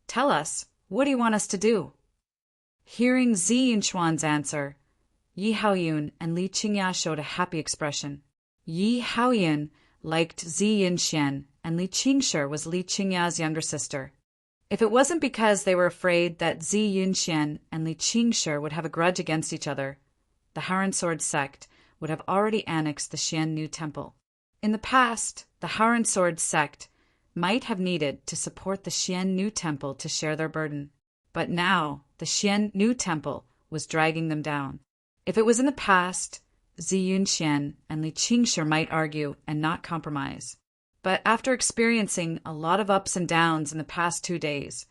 Tell us, What do you want us to do? Hearing Zi Yunxuan's answer, Yi Haoyun and Li Qingya showed a happy expression. Yi Haoyun liked Zi Yunxian, and Li Qingshi was Li Qingya's younger sister. If it wasn't because they were afraid that Zi Yunxian and Li Qingshi would have a grudge against each other, the Haoran Sword sect would have already annexed the Xian Nu Temple. In the past, the Haoran Sword sect might have needed to support the Xian Nu Temple to share their burden, but now the Xian Nu Temple was dragging them down. If it was in the past, Zi Yunxian and Li Qingshi might argue and not compromise. But after experiencing a lot of ups and downs in the past 2 days,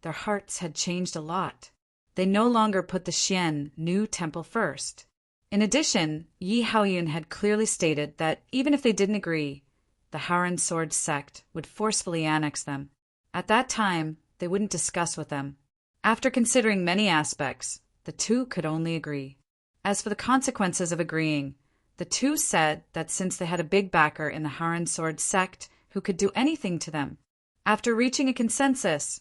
their hearts had changed a lot. They no longer put the Xian Nu Temple first. In addition, Yi Haoyun had clearly stated that even if they didn't agree, the Haoran Sword sect would forcefully annex them. At that time, they wouldn't discuss with them. After considering many aspects, the two could only agree. As for the consequences of agreeing, the two said that since they had a big backer in the Haoran Sword sect who could do anything to them, after reaching a consensus,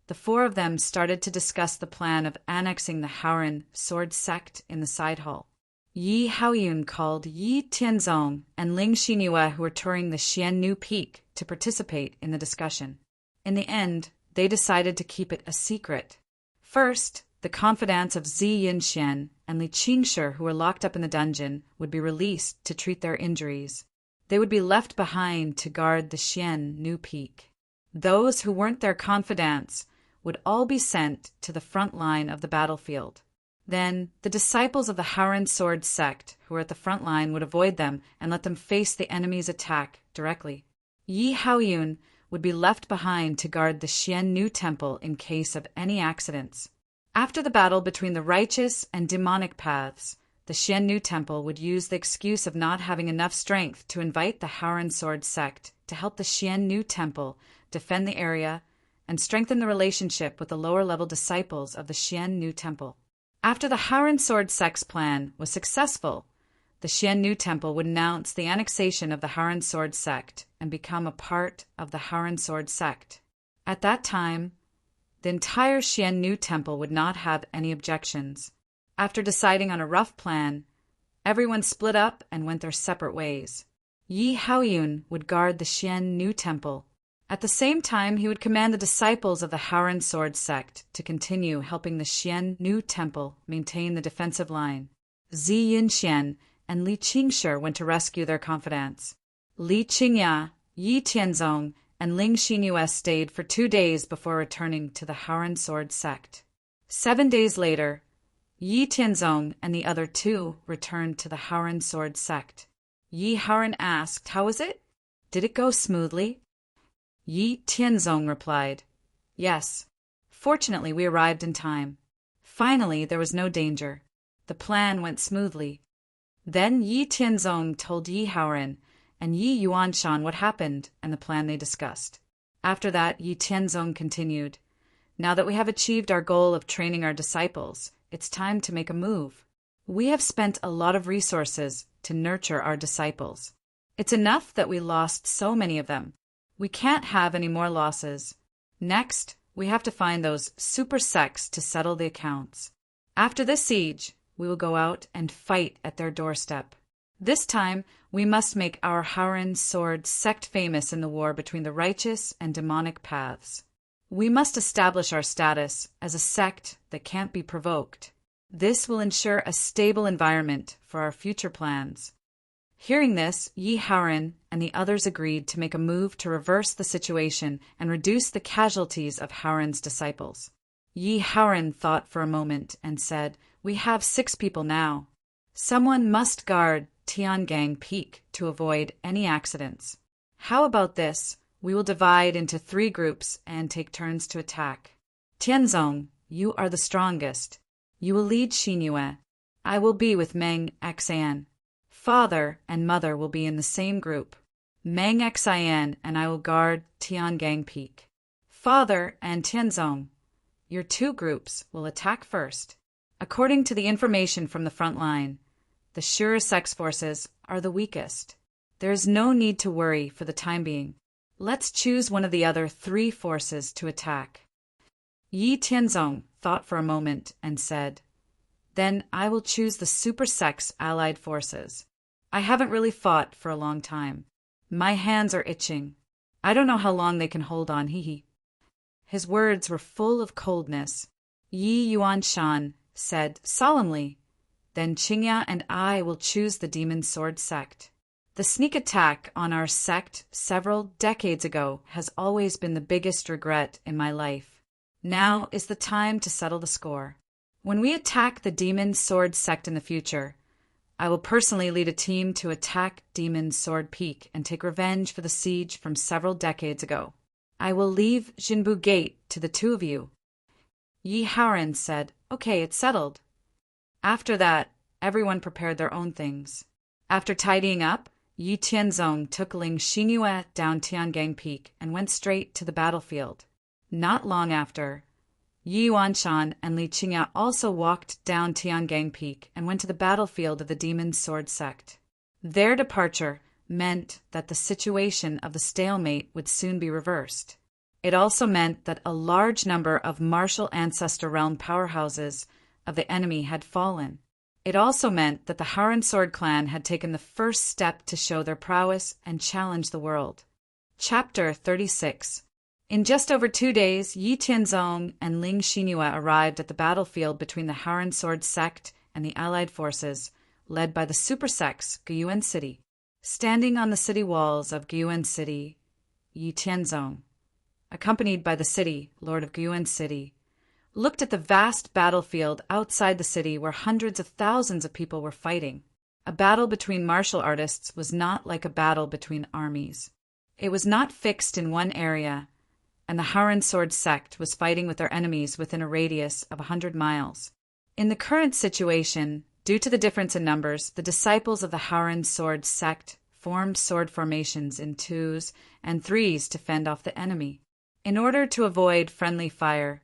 the four of them started to discuss the plan of annexing the Haoran Sword sect in the side hall. Yi Haoyun called Yi Tianzong and Ling Xinyue, who were touring the Xian Nu Peak, to participate in the discussion. In the end, they decided to keep it a secret. First, the confidants of Zi Yunxian and Li Qingshi, who were locked up in the dungeon, would be released to treat their injuries. They would be left behind to guard the Xian Nu Peak. Those who weren't their confidants would all be sent to the front line of the battlefield. Then, the disciples of the Haoran Sword sect who were at the front line would avoid them and let them face the enemy's attack directly. Yi Haoyun would be left behind to guard the Xian Nu Temple in case of any accidents. After the battle between the righteous and demonic paths, the Xian Nu Temple would use the excuse of not having enough strength to invite the Haoran Sword sect to help the Xian Nu Temple defend the area and strengthen the relationship with the lower-level disciples of the Xian Nu Temple. After the Haoran Sword sect's plan was successful, the Xian Nu Temple would announce the annexation of the Haoran Sword sect and become a part of the Haoran Sword sect. At that time, the entire Xian Nu Temple would not have any objections. After deciding on a rough plan, everyone split up and went their separate ways. Yi Haoyun would guard the Xian Nu Temple. At the same time, he would command the disciples of the Haoran Sword sect to continue helping the Xian Nu Temple maintain the defensive line. Zi Yunxian and Li Qingshi went to rescue their confidants. Li Qingya, Yi Tianzong, and Ling Xinyue stayed for 2 days before returning to the Haoran Sword sect. 7 days later, Yi Tianzong and the other two returned to the Haoran Sword sect. Yi Haoran asked, "How was it? Did it go smoothly?" Yi Tianzong replied, "Yes. Fortunately, we arrived in time. Finally, there was no danger. The plan went smoothly." Then Yi Tianzong told Yi Haoran and Yi Yuanshan what happened and the plan they discussed. After that, Yi Tianzong continued, "Now that we have achieved our goal of training our disciples, it's time to make a move. We have spent a lot of resources to nurture our disciples. It's enough that we lost so many of them. We can't have any more losses. Next, we have to find those super sects to settle the accounts. After this siege, we will go out and fight at their doorstep. This time, we must make our Haoran Sword sect famous in the war between the righteous and demonic paths. We must establish our status as a sect that can't be provoked. This will ensure a stable environment for our future plans." Hearing this, Yi Haoran and the others agreed to make a move to reverse the situation and reduce the casualties of Haoran's disciples. Yi Haoran thought for a moment and said, "We have 6 people now. Someone must guard Tiangang Peak to avoid any accidents. How about this? We will divide into 3 groups and take turns to attack. Tianzong, you are the strongest. You will lead Xinyue. I will be with Meng Xian. Father and mother will be in the same group. Meng Xian and I will guard Tiangang Peak. Father and Tianzong, your 2 groups will attack first. According to the information from the front line, the Shura Sex forces are the weakest. There is no need to worry for the time being. Let's choose one of the other 3 forces to attack." Yi Tianzong thought for a moment and said, "Then I will choose the Super Sex Allied Forces. I haven't really fought for a long time. My hands are itching. I don't know how long they can hold on, hee." His words were full of coldness. Yi Yuanshan said solemnly, "Then Qingya and I will choose the Demon Sword Sect. The sneak attack on our sect several decades ago has always been the biggest regret in my life. Now is the time to settle the score. When we attack the Demon Sword Sect in the future, I will personally lead a team to attack Demon Sword Peak and take revenge for the siege from several decades ago. I will leave Jinbu Gate to the two of you." Yi Haoran said, "Okay, it's settled." After that, everyone prepared their own things. After tidying up, Yi Tianzong took Ling Xinyue down Tiangang Peak and went straight to the battlefield. Not long after, Yi Yuanshan and Li Qingya also walked down Tiangang Peak and went to the battlefield of the Demon Sword Sect. Their departure meant that the situation of the stalemate would soon be reversed. It also meant that a large number of martial ancestor realm powerhouses of the enemy had fallen. It also meant that the Haoran Sword Clan had taken the first step to show their prowess and challenge the world. Chapter 36. In just over 2 days, Yi Tianzong and Ling Xinyue arrived at the battlefield between the Haoran Sword Sect and the allied forces, led by the Super Sects Gyuan City. Standing on the city walls of Gyuan City, Yi Tianzong, accompanied by the city, Lord of Gyuan City, looked at the vast battlefield outside the city where hundreds of thousands of people were fighting. A battle between martial artists was not like a battle between armies. It was not fixed in one area, and the Haoran Sword Sect was fighting with their enemies within a radius of 100 miles. In the current situation, due to the difference in numbers, the disciples of the Haoran Sword Sect formed sword formations in 2s and 3s to fend off the enemy. In order to avoid friendly fire,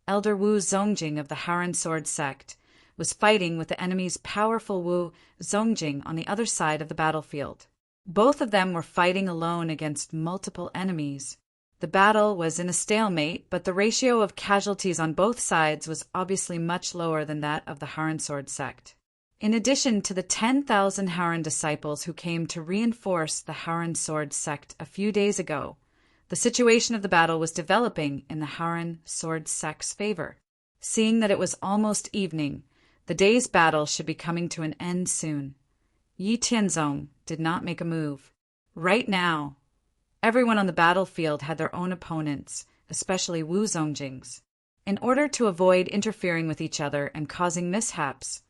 Elder Wu Zongjing of the Haoran Sword Sect was fighting with the enemy's powerful Wu Zongjing on the other side of the battlefield. Both of them were fighting alone against multiple enemies. The battle was in a stalemate, but the ratio of casualties on both sides was obviously much lower than that of the Haoran Sword Sect. In addition to the 10,000 Haoran disciples who came to reinforce the Haoran Sword Sect a few days ago, the situation of the battle was developing in the Haoran Sword Sect's favor. Seeing that it was almost evening, the day's battle should be coming to an end soon. Yi Tianzong did not make a move. Right now, everyone on the battlefield had their own opponents, especially Wu Zongjing's. In order to avoid interfering with each other and causing mishaps,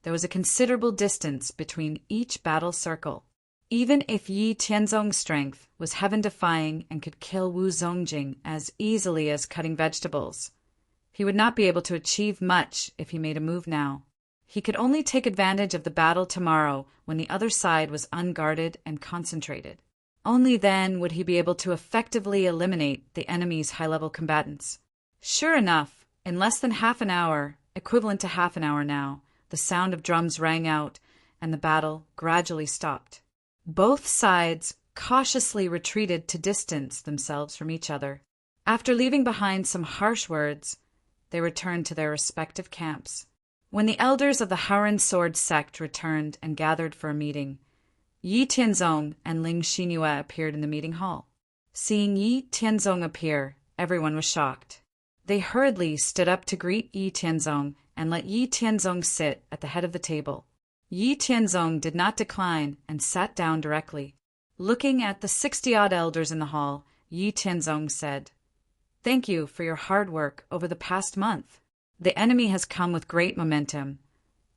there was a considerable distance between each battle circle. Even if Yi Tianzong's strength was heaven-defying and could kill Wu Zongjing as easily as cutting vegetables, he would not be able to achieve much if he made a move now. He could only take advantage of the battle tomorrow when the other side was unguarded and concentrated. Only then would he be able to effectively eliminate the enemy's high-level combatants. Sure enough, in less than half an hour, equivalent to half an hour now, the sound of drums rang out, and the battle gradually stopped. Both sides cautiously retreated to distance themselves from each other. After leaving behind some harsh words, they returned to their respective camps. When the elders of the Haoran Sword Sect returned and gathered for a meeting, Yi Tianzong and Ling Xinyue appeared in the meeting hall. Seeing Yi Tianzong appear, everyone was shocked. They hurriedly stood up to greet Yi Tianzong and let Yi Tianzong sit at the head of the table. Yi Tianzong did not decline and sat down directly. Looking at the 60-odd elders in the hall, Yi Tianzong said, "Thank you for your hard work over the past month. The enemy has come with great momentum,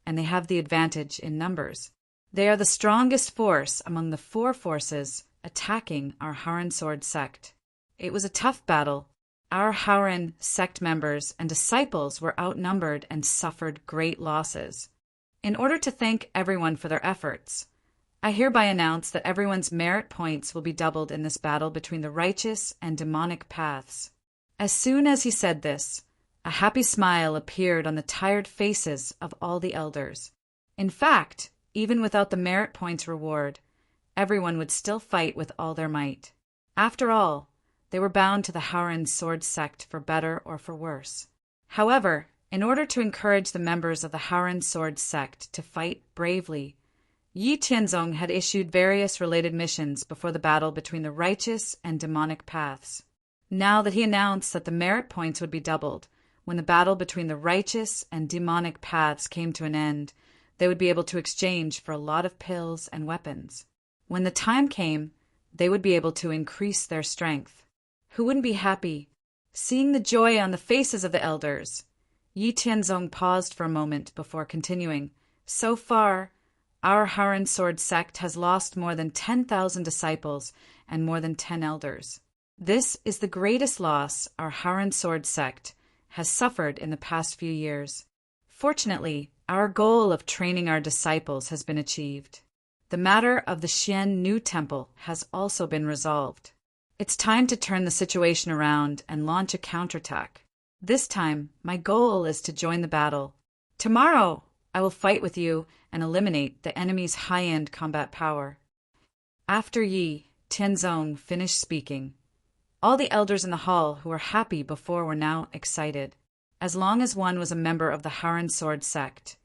and they have the advantage in numbers. They are the strongest force among the 4 forces attacking our Haoran Sword Sect. It was a tough battle. Our Haoran Sect members and disciples were outnumbered and suffered great losses. In order to thank everyone for their efforts, I hereby announce that everyone's merit points will be doubled in this battle between the righteous and demonic paths." As soon as he said this, a happy smile appeared on the tired faces of all the elders. In fact, even without the merit points reward, everyone would still fight with all their might. After all, They were bound to the Haoran sword sect for better or for worse. However, in order to encourage the members of the Haoran sword sect to fight bravely, Yi Tianzong had issued various related missions before the battle between the righteous and demonic paths. Now that he announced that the merit points would be doubled, when the battle between the righteous and demonic paths came to an end, they would be able to exchange for a lot of pills and weapons. When the time came, they would be able to increase their strength. Who wouldn't be happy? Seeing the joy on the faces of the elders, Yi Tianzong paused for a moment before continuing. So far, our Haoran sword sect has lost more than 10,000 disciples and more than 10 elders. This is the greatest loss our Haoran sword sect has suffered in the past few years. Fortunately, our goal of training our disciples has been achieved. The matter of the Xian New Temple has also been resolved. It's time to turn the situation around and launch a counterattack. This time, my goal is to join the battle. Tomorrow, I will fight with you and eliminate the enemy's high-end combat power. After Yi Tianzong finished speaking, all the elders in the hall who were happy before were now excited, as long as one was a member of the Haoran sword sect,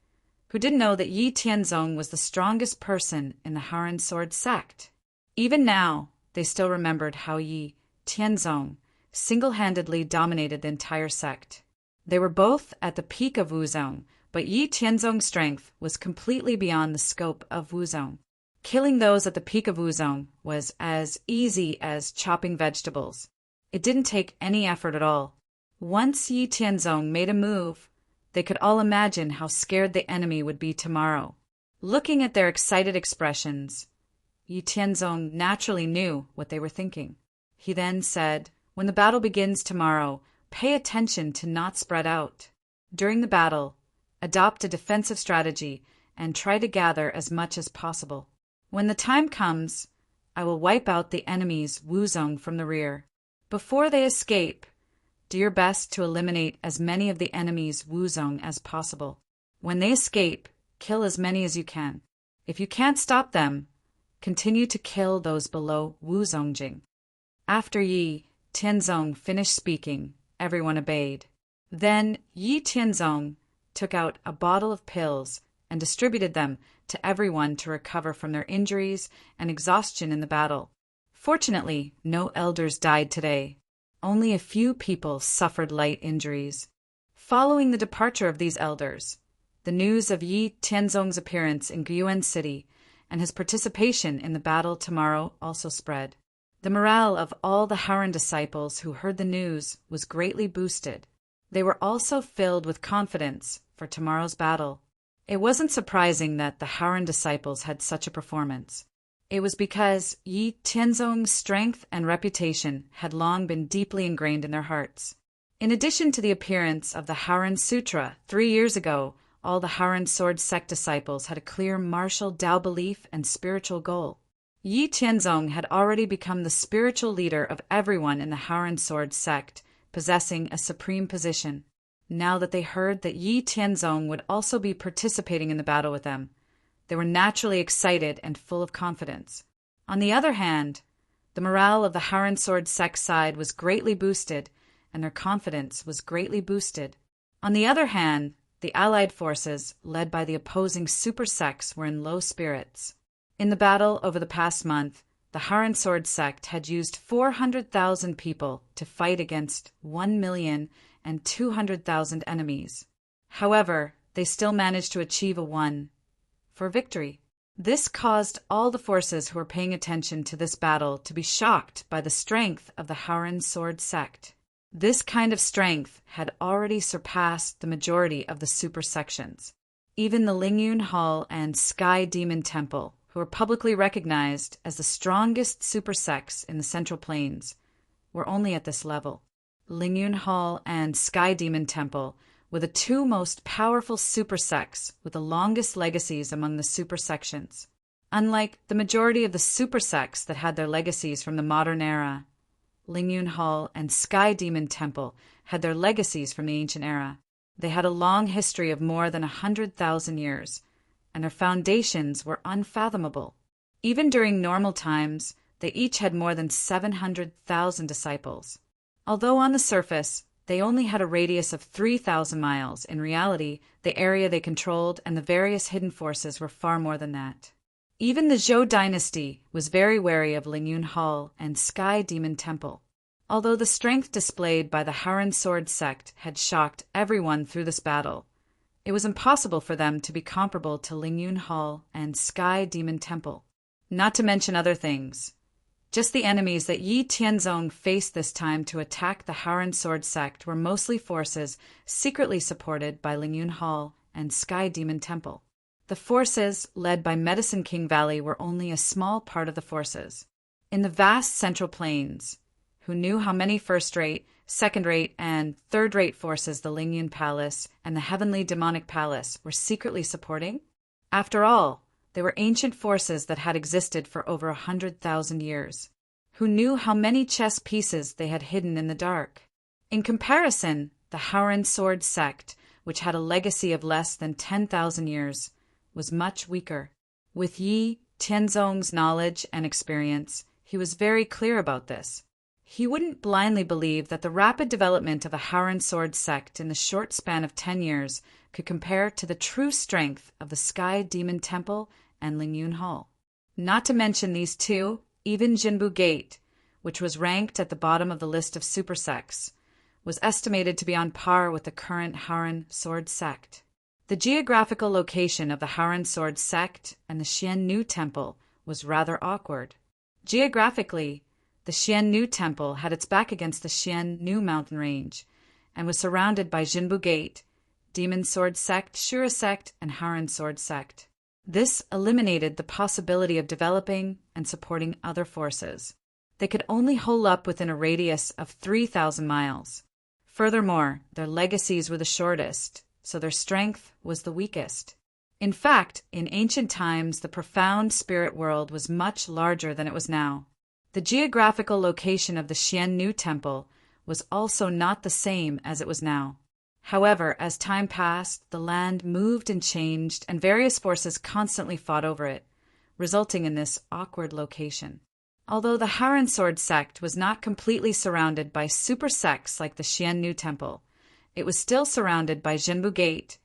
who didn't know that Yi Tianzong was the strongest person in the Haoran sword sect. Even now, they still remembered how Yi Tianzong single-handedly dominated the entire sect. They were both at the peak of Wuzong, but Yi Tianzong's strength was completely beyond the scope of Wuzong. Killing those at the peak of Wuzong was as easy as chopping vegetables. It didn't take any effort at all. Once Yi Tianzong made a move, they could all imagine how scared the enemy would be tomorrow. Looking at their excited expressions, Yi Tianzong naturally knew what they were thinking. He then said, "When the battle begins tomorrow, pay attention to not spread out. During the battle, adopt a defensive strategy and try to gather as much as possible. When the time comes, I will wipe out the enemy's Wuzong from the rear. Before they escape, do your best to eliminate as many of the enemy's Wuzong as possible. When they escape, kill as many as you can. If you can't stop them, continue to kill those below Wuzongjing." After Yi Tianzong finished speaking, everyone obeyed. Then Yi Tianzong took out a bottle of pills and distributed them to everyone to recover from their injuries and exhaustion in the battle. Fortunately, no elders died today. Only a few people suffered light injuries. Following the departure of these elders, the news of Yi Tianzong's appearance in Guiyuan City and his participation in the battle tomorrow also spread. The morale of all the Haoran disciples who heard the news was greatly boosted. They were also filled with confidence for tomorrow's battle. It wasn't surprising that the Haoran disciples had such a performance. It was because Yi Tianzong's strength and reputation had long been deeply ingrained in their hearts. In addition to the appearance of the Haoran Sutra 3 years ago, all the Haoran sword sect disciples had a clear martial Tao belief and spiritual goal. Yi Tianzong had already become the spiritual leader of everyone in the Haoran sword sect, possessing a supreme position. Now that they heard that Yi Tianzong would also be participating in the battle with them, they were naturally excited and full of confidence. On the other hand, the morale of the Haoran sword sect side was greatly boosted, and their confidence was greatly boosted. On the other hand, the allied forces, led by the opposing super sects, were in low spirits. In the battle over the past month, the Haoran sword sect had used 400,000 people to fight against 1,200,000 enemies. However, they still managed to achieve a 1 for victory. This caused all the forces who were paying attention to this battle to be shocked by the strength of the Haoran sword sect. This kind of strength had already surpassed the majority of the super sections. Even the Lingyun Hall and Sky Demon Temple, who were publicly recognized as the strongest super sects in the Central Plains, were only at this level. Lingyun Hall and Sky Demon Temple were the 2 most powerful super sects with the longest legacies among the super sections. Unlike the majority of the super sects that had their legacies from the modern era, Lingyun Hall and Sky Demon Temple had their legacies from the ancient era. They had a long history of more than 100,000 years, and their foundations were unfathomable. Even during normal times, they each had more than 700,000 disciples. Although on the surface, they only had a radius of 3,000 miles, in reality, the area they controlled and the various hidden forces were far more than that. Even the Zhou dynasty was very wary of Lingyun Hall and Sky Demon Temple. Although the strength displayed by the Haran Sword sect had shocked everyone through this battle, it was impossible for them to be comparable to Lingyun Hall and Sky Demon Temple. Not to mention other things. Just the enemies that Yi Tianzong faced this time to attack the Haran Sword sect were mostly forces secretly supported by Lingyun Hall and Sky Demon Temple. The forces led by Medicine King Valley were only a small part of the forces. In the vast Central Plains, who knew how many first-rate, second-rate, and third-rate forces the Lingyun Palace and the Heavenly Demonic Palace were secretly supporting? After all, they were ancient forces that had existed for over 100,000 years, who knew how many chess pieces they had hidden in the dark. In comparison, the Haran Sword sect, which had a legacy of less than 10,000 years, was much weaker. With Yi Tianzong's knowledge and experience, he was very clear about this. He wouldn't blindly believe that the rapid development of the Haran Sword sect in the short span of 10 years could compare to the true strength of the Sky Demon Temple and Lingyun Hall. Not to mention these two, even Jinbu Gate, which was ranked at the bottom of the list of super sects, was estimated to be on par with the current Haran Sword sect. The geographical location of the Haran Sword sect and the Xiannu Temple was rather awkward. Geographically, the Xiannu Temple had its back against the Xiannu mountain range and was surrounded by Jinbu Gate, Demon Sword sect, Shura sect, and Haran Sword sect. This eliminated the possibility of developing and supporting other forces. They could only hole up within a radius of 3,000 miles. Furthermore, their legacies were the shortest, so their strength was the weakest. In fact, in ancient times, the profound spirit world was much larger than it was now. The geographical location of the Xiannu Temple was also not the same as it was now. However, as time passed, the land moved and changed, and various forces constantly fought over it, resulting in this awkward location. Although the Haran Sword sect was not completely surrounded by super sects like the Xiannu Temple, it was still surrounded by Jinbu Gate,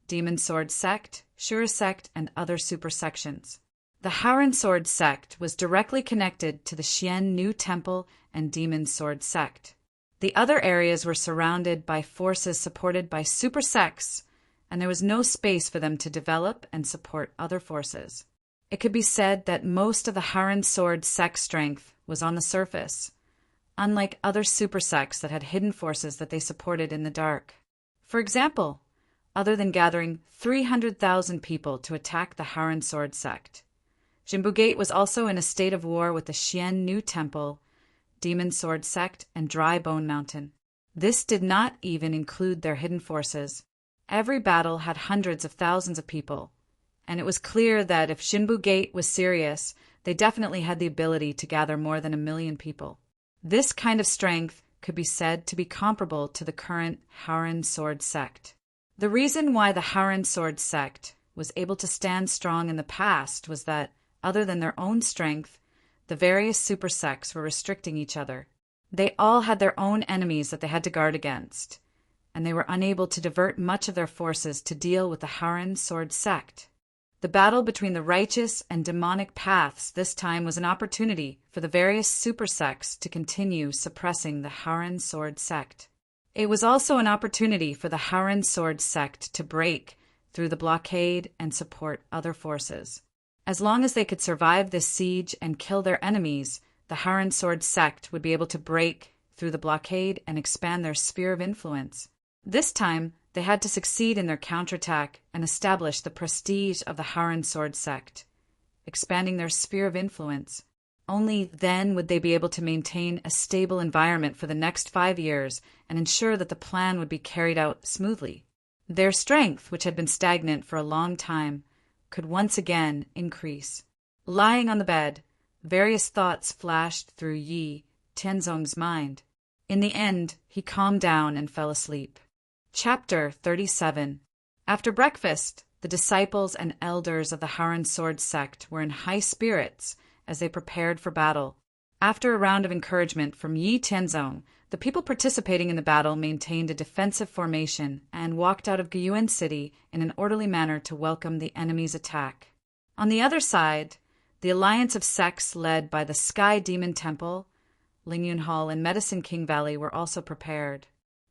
Demon Sword sect, Shura sect, and other super sections. The Haran Sword sect was directly connected to the Xiannu Temple and Demon Sword sect. The other areas were surrounded by forces supported by super sects, and there was no space for them to develop and support other forces. It could be said that most of the Haran Sword sect strength was on the surface, unlike other super sects that had hidden forces that they supported in the dark. For example, other than gathering 300,000 people to attack the Haran Sword sect, Jinbu Gate was also in a state of war with the Xiannu Temple, Demon Sword sect, and Dry Bone Mountain. This did not even include their hidden forces. Every battle had hundreds of thousands of people, and it was clear that if Jinbu Gate was serious, they definitely had the ability to gather more than 1 million people. This kind of strength could be said to be comparable to the current Haran Sword sect. The reason why the Haran Sword sect was able to stand strong in the past was that, other than their own strength, the various super sects were restricting each other. They all had their own enemies that they had to guard against, and they were unable to divert much of their forces to deal with the Haran Sword sect. The battle between the righteous and demonic paths this time was an opportunity for the various super sects to continue suppressing the Haran Sword sect. It was also an opportunity for the Haran Sword sect to break through the blockade and support other forces. As long as they could survive this siege and kill their enemies, the Haran Sword sect would be able to break through the blockade and expand their sphere of influence. This time, they had to succeed in their counterattack and establish the prestige of the Haran Sword sect, expanding their sphere of influence. Only then would they be able to maintain a stable environment for the next 5 years and ensure that the plan would be carried out smoothly. Their strength, which had been stagnant for a long time, could once again increase. Lying on the bed, various thoughts flashed through Yi Tianzong's mind. In the end, he calmed down and fell asleep. Chapter 37. After breakfast, the disciples and elders of the Haran Sword sect were in high spirits as they prepared for battle. After a round of encouragement from Yi Tianzong, the people participating in the battle maintained a defensive formation and walked out of Guyuan City in an orderly manner to welcome the enemy's attack. On the other side, the alliance of sects led by the Sky Demon Temple, Lingyun Hall, and Medicine King Valley were also prepared.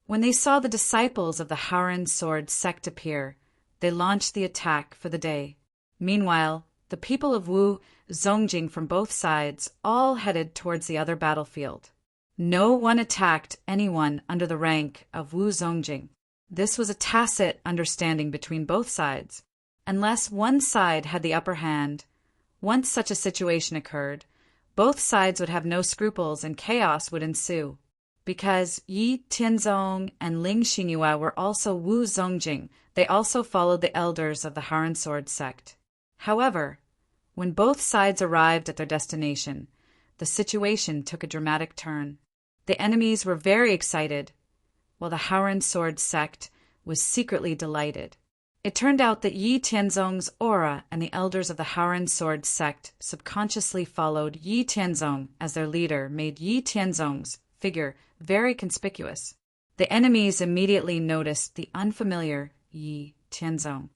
When they saw the disciples of the Haoren Sword sect appear, they launched the attack for the day. Meanwhile, the people of Wu Zongjing from both sides all headed towards the other battlefield. No one attacked anyone under the rank of Wu Zongjing. This was a tacit understanding between both sides. Unless one side had the upper hand, once such a situation occurred, both sides would have no scruples and chaos would ensue. Because Yi Tianzong and Ling Xinyue were also Wu Zongjing, they also followed the elders of the Haoren Sword sect. However, when both sides arrived at their destination, the situation took a dramatic turn. The enemies were very excited, while the Haoren Sword sect was secretly delighted. It turned out that Yi Tianzong's aura and the elders of the Haoren Sword sect subconsciously followed Yi Tianzong as their leader, made Yi Tianzong's figure very conspicuous. The enemies immediately noticed the unfamiliar Yi Tianzong.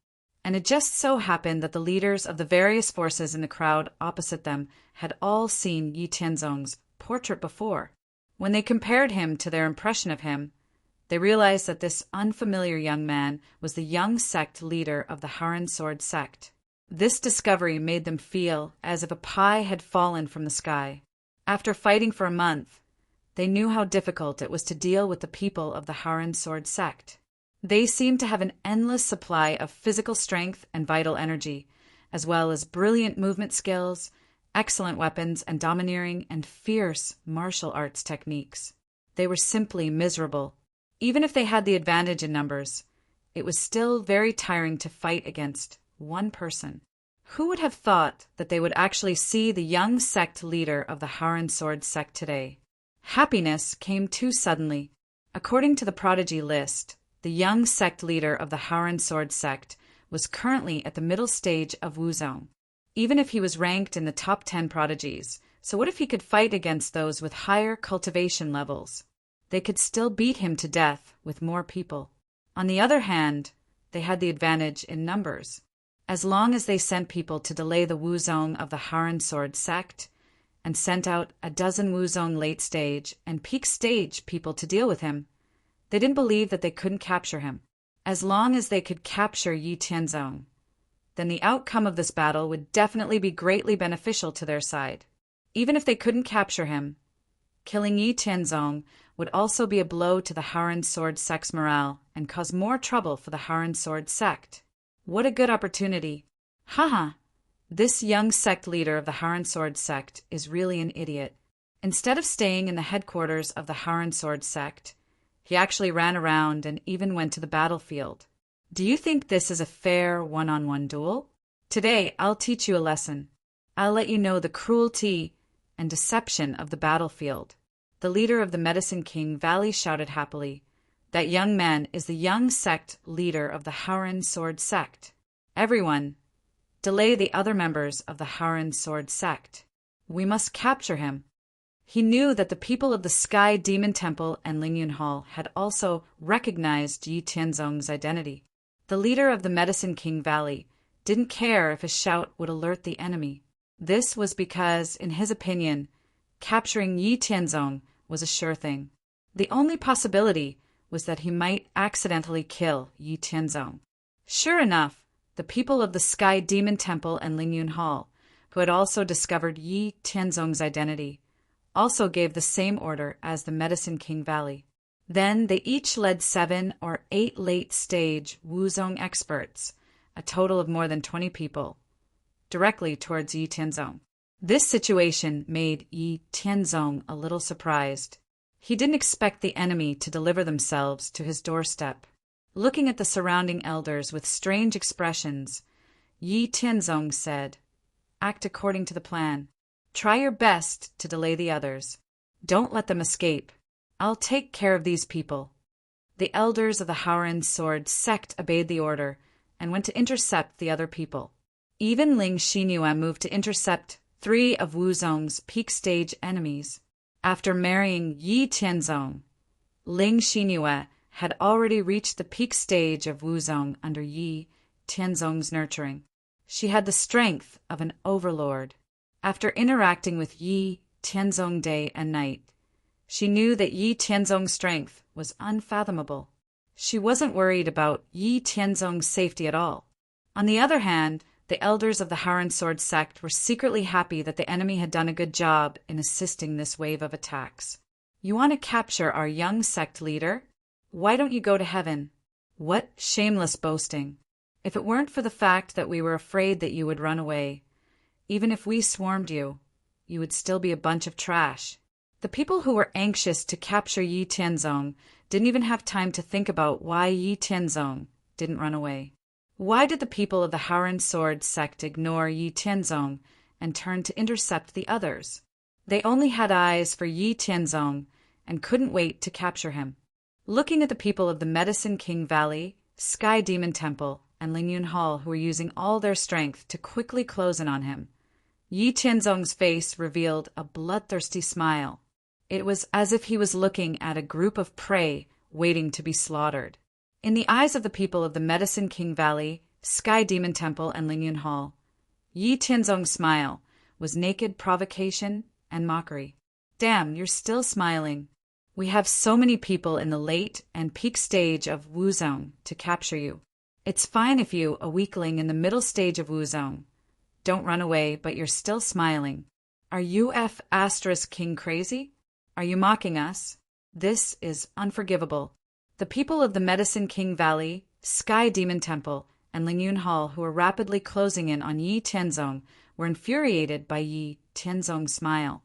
And it just so happened that the leaders of the various forces in the crowd opposite them had all seen Yi Tianzong's portrait before. When they compared him to their impression of him, they realized that this unfamiliar young man was the young sect leader of the Haoren Sword sect. This discovery made them feel as if a pie had fallen from the sky. After fighting for a month, they knew how difficult it was to deal with the people of the Haoren Sword sect. They seemed to have an endless supply of physical strength and vital energy, as well as brilliant movement skills, excellent weapons, and domineering and fierce martial arts techniques. They were simply miserable. Even if they had the advantage in numbers, it was still very tiring to fight against one person. Who would have thought that they would actually see the young sect leader of the Haoren Sword sect today? Happiness came too suddenly. According to the prodigy list, the young sect leader of the Haoren Sword sect was currently at the middle stage of Wuzong. Even if he was ranked in the top 10 prodigies, so what if he could fight against those with higher cultivation levels? They could still beat him to death with more people. On the other hand, they had the advantage in numbers. As long as they sent people to delay the Wuzong of the Haoren Sword sect, and sent out a dozen Wuzong late stage and peak stage people to deal with him, they didn't believe that they couldn't capture him. As long as they could capture Yi Tianzong, then the outcome of this battle would definitely be greatly beneficial to their side. Even if they couldn't capture him, killing Yi Tianzong would also be a blow to the Haoren Sword sect's morale and cause more trouble for the Haoren Sword sect. What a good opportunity. Haha, this young sect leader of the Haoren Sword sect is really an idiot. Instead of staying in the headquarters of the Haoren Sword sect, he actually ran around and even went to the battlefield. Do you think this is a fair one-on-one duel? Today, I'll teach you a lesson. I'll let you know the cruelty and deception of the battlefield. The leader of the Medicine King Valley shouted happily, "That young man is the young sect leader of the Haoren Sword sect. Everyone, delay the other members of the Haoren Sword sect. We must capture him." He knew that the people of the Sky Demon Temple and Lingyun Hall had also recognized Yi Tianzong's identity. The leader of the Medicine King Valley didn't care if his shout would alert the enemy. This was because, in his opinion, capturing Yi Tianzong was a sure thing. The only possibility was that he might accidentally kill Yi Tianzong. Sure enough, the people of the Sky Demon Temple and Lingyun Hall, who had also discovered Yi Tianzong's identity, also gave the same order as the Medicine King Valley. Then they each led 7 or 8 late-stage Wuzong experts, a total of more than 20 people, directly towards Yi Tianzong. This situation made Yi Tianzong a little surprised. He didn't expect the enemy to deliver themselves to his doorstep. Looking at the surrounding elders with strange expressions, Yi Tianzong said, "Act according to the plan. Try your best to delay the others. Don't let them escape. I'll take care of these people." The elders of the Haoren Sword sect obeyed the order and went to intercept the other people. Even Ling Xinyue moved to intercept three of Wuzong's peak stage enemies. After marrying Yi Tianzong, Ling Xinyue had already reached the peak stage of Wuzong under Yi Tianzong's nurturing. She had the strength of an overlord. After interacting with Yi Tianzong day and night, she knew that Yi Tianzong's strength was unfathomable. She wasn't worried about Yi Tianzong's safety at all. On the other hand, the elders of the Haran Sword sect were secretly happy that the enemy had done a good job in assisting this wave of attacks. You want to capture our young sect leader? Why don't you go to heaven? What shameless boasting! If it weren't for the fact that we were afraid that you would run away, even if we swarmed you, you would still be a bunch of trash. The people who were anxious to capture Yi Tianzong didn't even have time to think about why Yi Tianzong didn't run away. Why did the people of the Haran Sword sect ignore Yi Tianzong and turn to intercept the others? They only had eyes for Yi Tianzong and couldn't wait to capture him. Looking at the people of the Medicine King Valley, Sky Demon Temple, and Lingyun Hall who were using all their strength to quickly close in on him, Yi Tianzong's face revealed a bloodthirsty smile. It was as if he was looking at a group of prey waiting to be slaughtered. In the eyes of the people of the Medicine King Valley, Sky Demon Temple, and Lingyun Hall, Yi Tianzong's smile was naked provocation and mockery. Damn, you're still smiling. We have so many people in the late and peak stage of Wuzong to capture you. It's fine if you, a weakling in the middle stage of Wuzong, don't run away, but you're still smiling. Are you King crazy? Are you mocking us? This is unforgivable. The people of the Medicine King Valley, Sky Demon Temple, and Lingyun Hall who were rapidly closing in on Yi Tianzong were infuriated by Yi Tianzong's smile.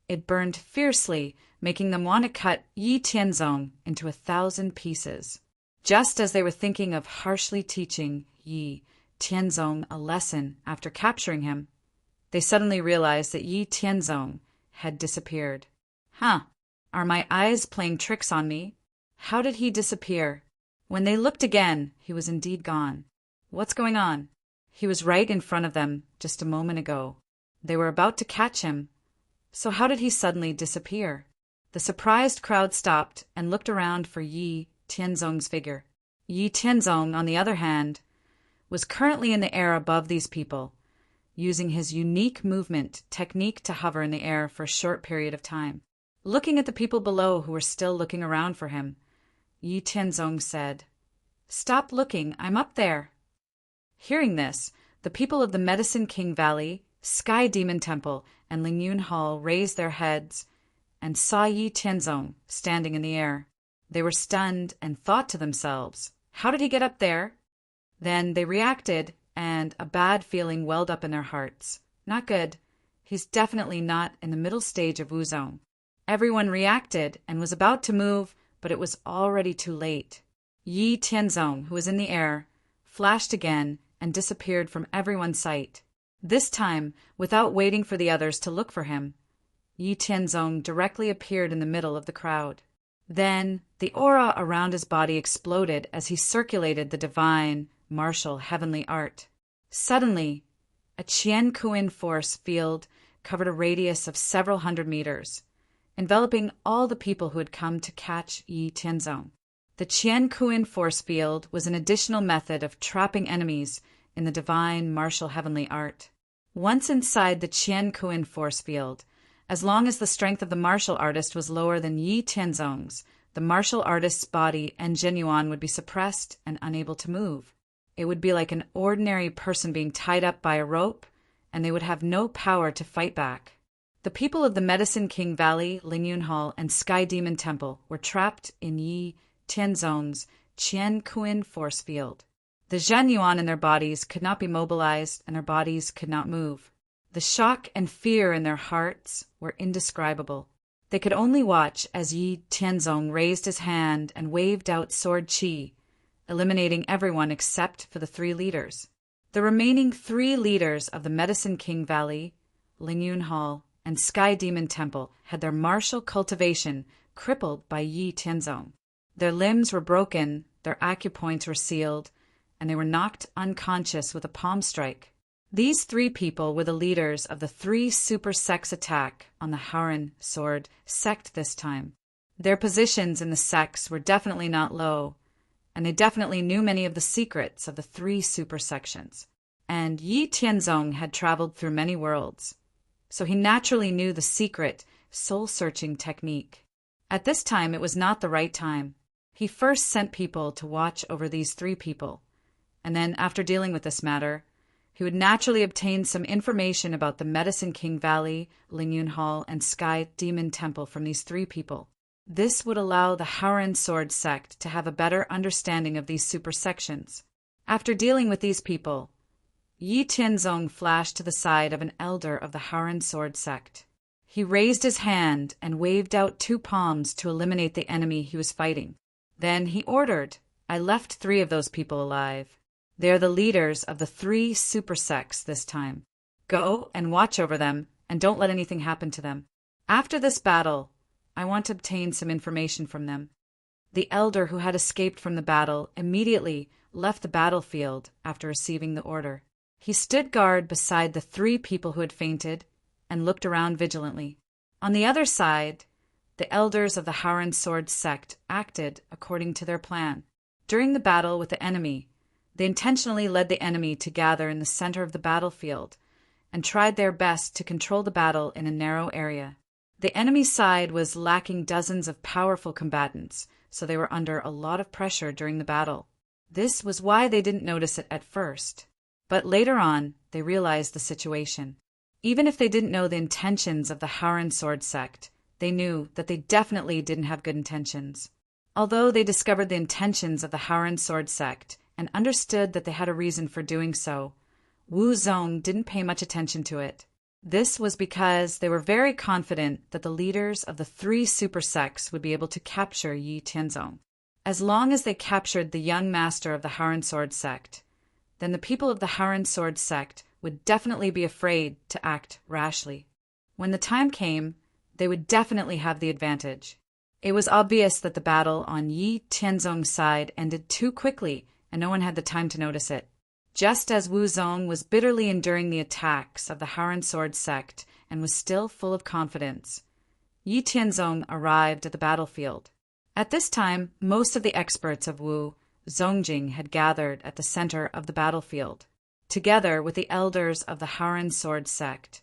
It burned fiercely, making them want to cut Yi Tianzong into 1,000 pieces. Just as they were thinking of harshly teaching Yi Tianzong a lesson after capturing him, they suddenly realized that Yi Tianzong had disappeared. Huh, are my eyes playing tricks on me? How did he disappear? When they looked again, he was indeed gone. What's going on? He was right in front of them just a moment ago. They were about to catch him. So how did he suddenly disappear? The surprised crowd stopped and looked around for Yi Tianzong's figure. Yi Tianzong, on the other hand, was currently in the air above these people, using his unique movement technique to hover in the air for a short period of time. Looking at the people below who were still looking around for him, Yi Tianzong said, "Stop looking, I'm up there." Hearing this, the people of the Medicine King Valley, Sky Demon Temple, and Lingyun Hall raised their heads and saw Yi Tianzong standing in the air. They were stunned and thought to themselves, how did he get up there? Then they reacted, and a bad feeling welled up in their hearts. Not good. He's definitely not in the middle stage of Wuzong. Everyone reacted and was about to move, but it was already too late. Yi Tianzong, who was in the air, flashed again and disappeared from everyone's sight. This time, without waiting for the others to look for him, Yi Tianzong directly appeared in the middle of the crowd. Then, the aura around his body exploded as he circulated the divine, martial, heavenly art. Suddenly, a Qian Kuin force field covered a radius of several hundred meters, enveloping all the people who had come to catch Yi Tianzong. The Qian Kuin force field was an additional method of trapping enemies in the divine, martial, heavenly art. Once inside the Qian Kuin force field, as long as the strength of the martial artist was lower than Yi Tianzong's, the martial artist's body and genuine would be suppressed and unable to move. It would be like an ordinary person being tied up by a rope, and they would have no power to fight back. The people of the Medicine King Valley, Lingyun Hall, and Sky Demon Temple were trapped in Yi Tianzong's Qian Kuin force field. The genuine in their bodies could not be mobilized, and their bodies could not move. The shock and fear in their hearts were indescribable. They could only watch as Yi Tianzong raised his hand and waved out sword qi, eliminating everyone except for the 3 leaders. The remaining 3 leaders of the Medicine King Valley, Lingyun Hall, and Sky Demon Temple had their martial cultivation crippled by Yi Tianzong. Their limbs were broken, their acupoints were sealed, and they were knocked unconscious with a palm strike. These three people were the leaders of the three super sects attack on the Haren sword sect this time. Their positions in the sects were definitely not low, and they definitely knew many of the secrets of the three super sections. And Yi Tianzong had traveled through many worlds, so he naturally knew the secret soul-searching technique. At this time, it was not the right time. He first sent people to watch over these three people, and then, after dealing with this matter, he would naturally obtain some information about the Medicine King Valley, Lingyun Hall, and Sky Demon Temple from these three people. This would allow the Haren Sword sect to have a better understanding of these super sections. After dealing with these people, Yi Tianzong flashed to the side of an elder of the Haren Sword sect. He raised his hand and waved out 2 palms to eliminate the enemy he was fighting. Then he ordered, "I left 3 of those people alive. They are the leaders of the 3 super sects this time. Go and watch over them, and don't let anything happen to them. After this battle, I want to obtain some information from them." The elder who had escaped from the battle immediately left the battlefield after receiving the order. He stood guard beside the 3 people who had fainted and looked around vigilantly. On the other side, the elders of the Haren Sword sect acted according to their plan. During the battle with the enemy, they intentionally led the enemy to gather in the center of the battlefield and tried their best to control the battle in a narrow area. The enemy side was lacking dozens of powerful combatants, so they were under a lot of pressure during the battle. This was why they didn't notice it at first, but later on they realized the situation. Even if they didn't know the intentions of the Haren Sword sect, they knew that they definitely didn't have good intentions. Although they discovered the intentions of the Haren Sword sect and understood that they had a reason for doing so, Wu Zong didn't pay much attention to it. This was because they were very confident that the leaders of the 3 super sects would be able to capture Yi Tianzong. As long as they captured the young master of the Haren Sword sect, then the people of the Haren Sword sect would definitely be afraid to act rashly. When the time came, they would definitely have the advantage. It was obvious that the battle on Yi Tianzong's side ended too quickly, and no one had the time to notice it. Just as Wu Zong was bitterly enduring the attacks of the Haren Sword sect and was still full of confidence, Yi Tianzong arrived at the battlefield. At this time, most of the experts of Wu Zongjing had gathered at the center of the battlefield. Together with the elders of the Haren Sword sect,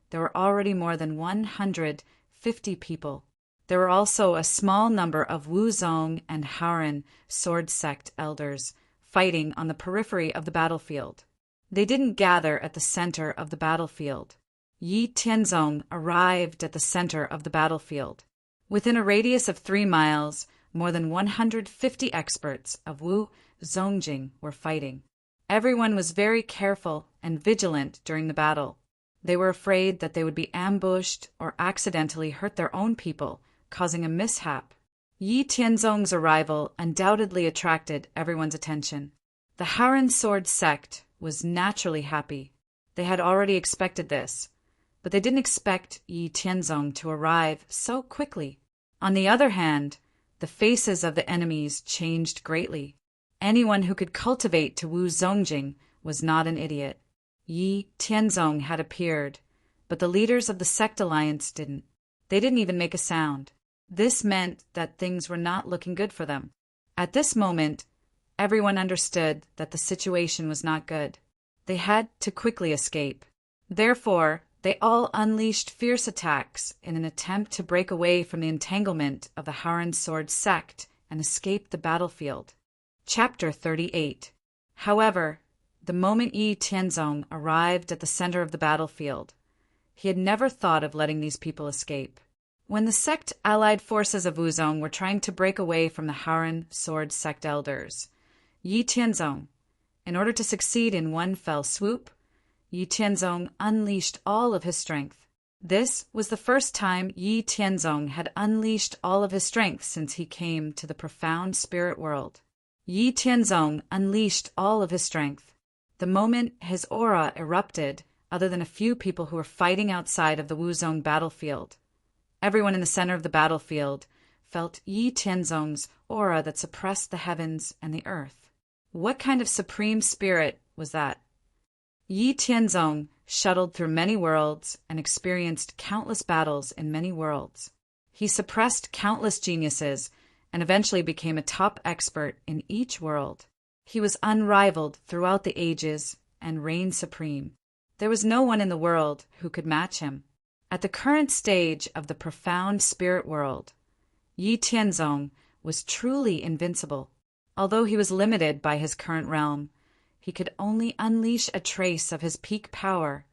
there were already more than 150 people. There were also a small number of Wu Zong and Haren Sword sect elders fighting on the periphery of the battlefield. They didn't gather at the center of the battlefield. Yi Tianzong arrived at the center of the battlefield. Within a radius of 3 miles, more than 150 experts of Wu Zongjing were fighting. Everyone was very careful and vigilant during the battle. They were afraid that they would be ambushed or accidentally hurt their own people, causing a mishap. Yi Tianzong's arrival undoubtedly attracted everyone's attention. The Haren Sword sect was naturally happy. They had already expected this, but they didn't expect Yi Tianzong to arrive so quickly. On the other hand, the faces of the enemies changed greatly. Anyone who could cultivate to Wu Zongjing was not an idiot. Yi Tianzong had appeared, but the leaders of the sect alliance didn't. They didn't even make a sound. This meant that things were not looking good for them. At this moment, everyone understood that the situation was not good. They had to quickly escape. Therefore, they all unleashed fierce attacks in an attempt to break away from the entanglement of the Haren Sword sect and escape the battlefield. Chapter 38. However, the moment Yi Tianzong arrived at the center of the battlefield, he had never thought of letting these people escape. When the sect-allied forces of Wu Zong were trying to break away from the Haren Sword sect elders, Yi Tianzong, in order to succeed in one fell swoop, Yi Tianzong unleashed all of his strength. This was the first time Yi Tianzong had unleashed all of his strength since he came to the profound spirit world. Yi Tianzong unleashed all of his strength. The moment his aura erupted, other than a few people who were fighting outside of the Wu Zong battlefield, everyone in the center of the battlefield felt Yi Tianzong's aura that suppressed the heavens and the earth. What kind of supreme spirit was that? Yi Tianzong shuttled through many worlds and experienced countless battles in many worlds. He suppressed countless geniuses and eventually became a top expert in each world. He was unrivaled throughout the ages and reigned supreme. There was no one in the world who could match him. At the current stage of the profound spirit world, Yi Tianzong was truly invincible. Although he was limited by his current realm, he could only unleash a trace of his peak power,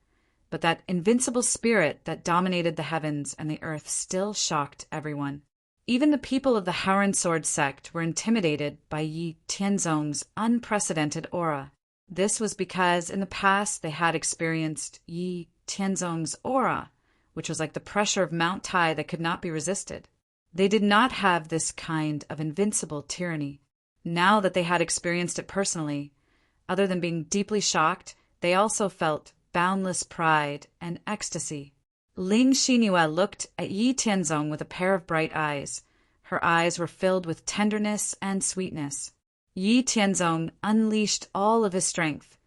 but that invincible spirit that dominated the heavens and the earth still shocked everyone. Even the people of the Howren Sword sect were intimidated by Yi Tianzong's unprecedented aura. This was because in the past they had experienced Yi Tianzong's aura, which was like the pressure of Mount Tai that could not be resisted. They did not have this kind of invincible tyranny. Now that they had experienced it personally, other than being deeply shocked, they also felt boundless pride and ecstasy. Ling Xinhua looked at Yi Tianzong with a pair of bright eyes. Her eyes were filled with tenderness and sweetness. Yi Tianzong unleashed all of his strength,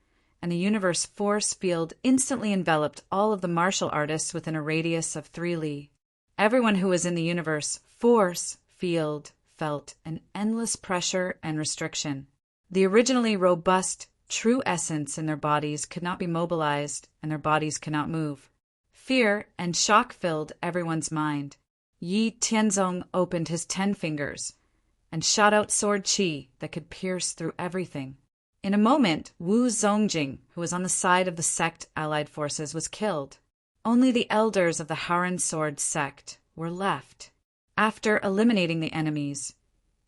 and the universe force field instantly enveloped all of the martial artists within a radius of 3 li. Everyone who was in the universe force field felt an endless pressure and restriction. The originally robust, true essence in their bodies could not be mobilized, and their bodies could not move. Fear and shock filled everyone's mind. Yi Tianzong opened his 10 fingers and shot out sword qi that could pierce through everything. In a moment, Wu Zongjing, who was on the side of the sect allied forces, was killed. Only the elders of the Howren Sword sect were left. After eliminating the enemies,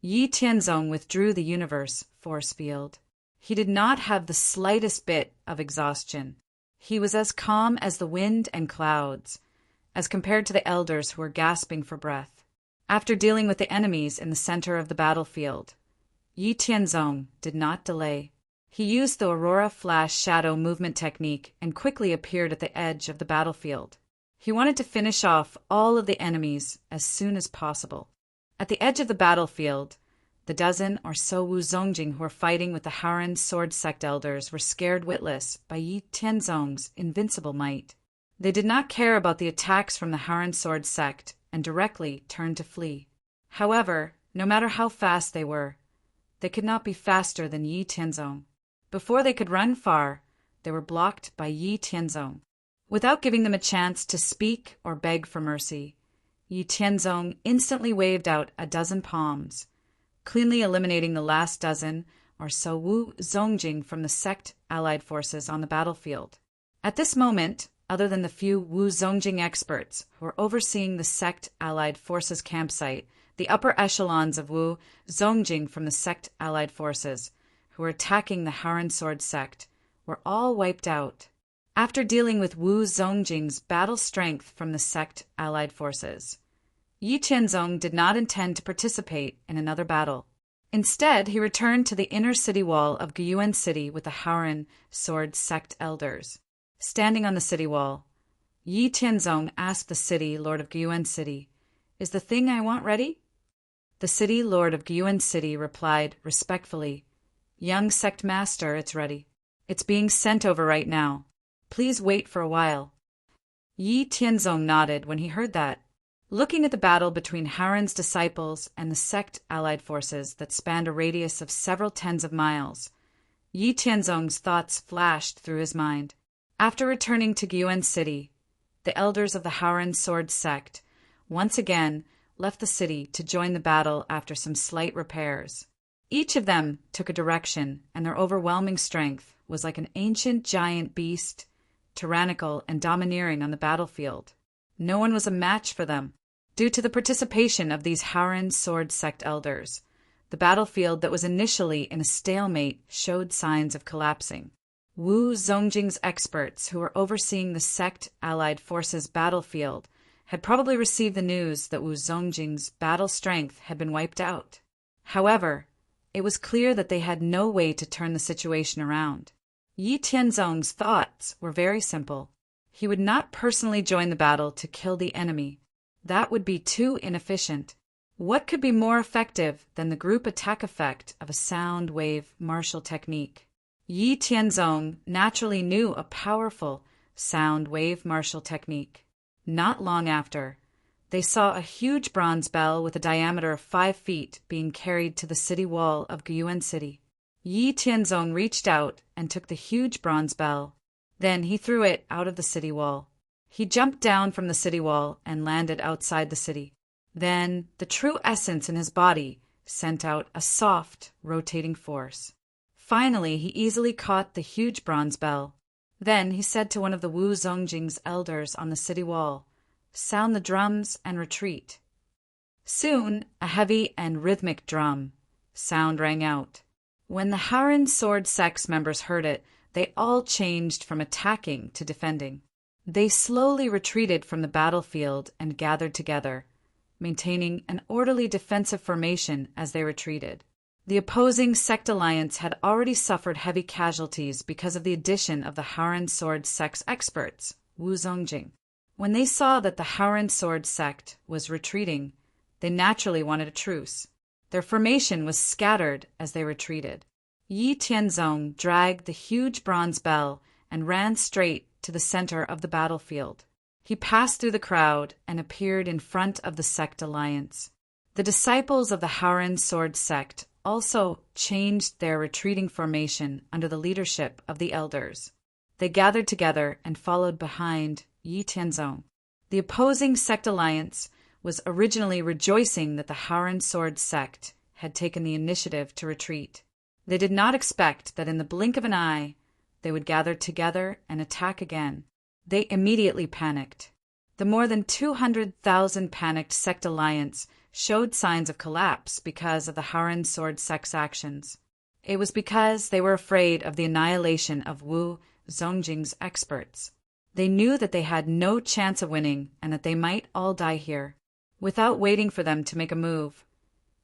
Yi Tianzong withdrew the universe force field. He did not have the slightest bit of exhaustion. He was as calm as the wind and clouds, as compared to the elders who were gasping for breath. After dealing with the enemies in the center of the battlefield, Yi Tianzong did not delay. He used the Aurora Flash Shadow movement technique and quickly appeared at the edge of the battlefield. He wanted to finish off all of the enemies as soon as possible. At the edge of the battlefield, the dozen or so Wu Zongjing who were fighting with the Howren Sword sect elders were scared witless by Yi Tianzong's invincible might. They did not care about the attacks from the Howren Sword sect and directly turned to flee. However, no matter how fast they could not be faster than Yi Tianzong. Before they could run far, they were blocked by Yi Tianzong. Without giving them a chance to speak or beg for mercy, Yi Tianzong instantly waved out a dozen palms, cleanly eliminating the last dozen or so Wu Zongjing from the sect allied forces on the battlefield. At this moment, other than the few Wu Zongjing experts who were overseeing the sect allied forces campsite, the upper echelons of Wu Zongjing from the sect allied forces who were attacking the Howren Sword sect were all wiped out. After dealing with Wu Zongjing's battle strength from the sect allied forces, Yi Tianzong did not intend to participate in another battle. Instead, he returned to the inner city wall of Gyuan City with the Howren Sword sect elders. Standing on the city wall, Yi Tianzong asked the city lord of Gyuan City, "Is the thing I want ready?" The city lord of Gyuan City replied respectfully, "Young sect master, it's ready. It's being sent over right now. Please wait for a while." Yi Tianzong nodded when he heard that. Looking at the battle between Howren's disciples and the sect allied forces that spanned a radius of several tens of miles, Yi Tianzong's thoughts flashed through his mind. After returning to Gyuan City, the elders of the Howren Sword sect once again left the city to join the battle after some slight repairs. Each of them took a direction, and their overwhelming strength was like an ancient giant beast, tyrannical and domineering on the battlefield. No one was a match for them. Due to the participation of these Howren Sword sect elders, the battlefield that was initially in a stalemate showed signs of collapsing. Wu Zongjing's experts who were overseeing the sect allied forces battlefield had probably received the news that Wu Zongjing's battle strength had been wiped out. However, it was clear that they had no way to turn the situation around. Yi Tianzong's thoughts were very simple. He would not personally join the battle to kill the enemy. That would be too inefficient. What could be more effective than the group attack effect of a sound wave martial technique? Yi Tianzong naturally knew a powerful sound wave martial technique. Not long after, they saw a huge bronze bell with a diameter of 5 feet being carried to the city wall of Guyuan City. Yi Tianzong reached out and took the huge bronze bell. Then he threw it out of the city wall. He jumped down from the city wall and landed outside the city. Then the true essence in his body sent out a soft, rotating force. Finally, he easily caught the huge bronze bell. Then he said to one of the Wu Zongjing's elders on the city wall, "Sound the drums and retreat." Soon, a heavy and rhythmic drum sound rang out. When the Haran sword sect's members heard it, they all changed from attacking to defending. They slowly retreated from the battlefield and gathered together, maintaining an orderly defensive formation as they retreated. The opposing sect alliance had already suffered heavy casualties because of the addition of the Haran sword sect's experts, Wu Zongjing. When they saw that the Haran sword sect was retreating, they naturally wanted a truce. Their formation was scattered as they retreated. Yi Tianzong dragged the huge bronze bell and ran straight to the center of the battlefield. He passed through the crowd and appeared in front of the sect alliance. The disciples of the Haran sword sect also changed their retreating formation under the leadership of the elders. They gathered together and followed behind Yi Tianzong. The opposing sect alliance was originally rejoicing that the Haran sword sect had taken the initiative to retreat. They did not expect that in the blink of an eye they would gather together and attack again. They immediately panicked. The more than 200,000 panicked sect alliance showed signs of collapse because of the Haran sword sect's actions. It was because they were afraid of the annihilation of Wu Zongjing's experts. They knew that they had no chance of winning and that they might all die here. Without waiting for them to make a move,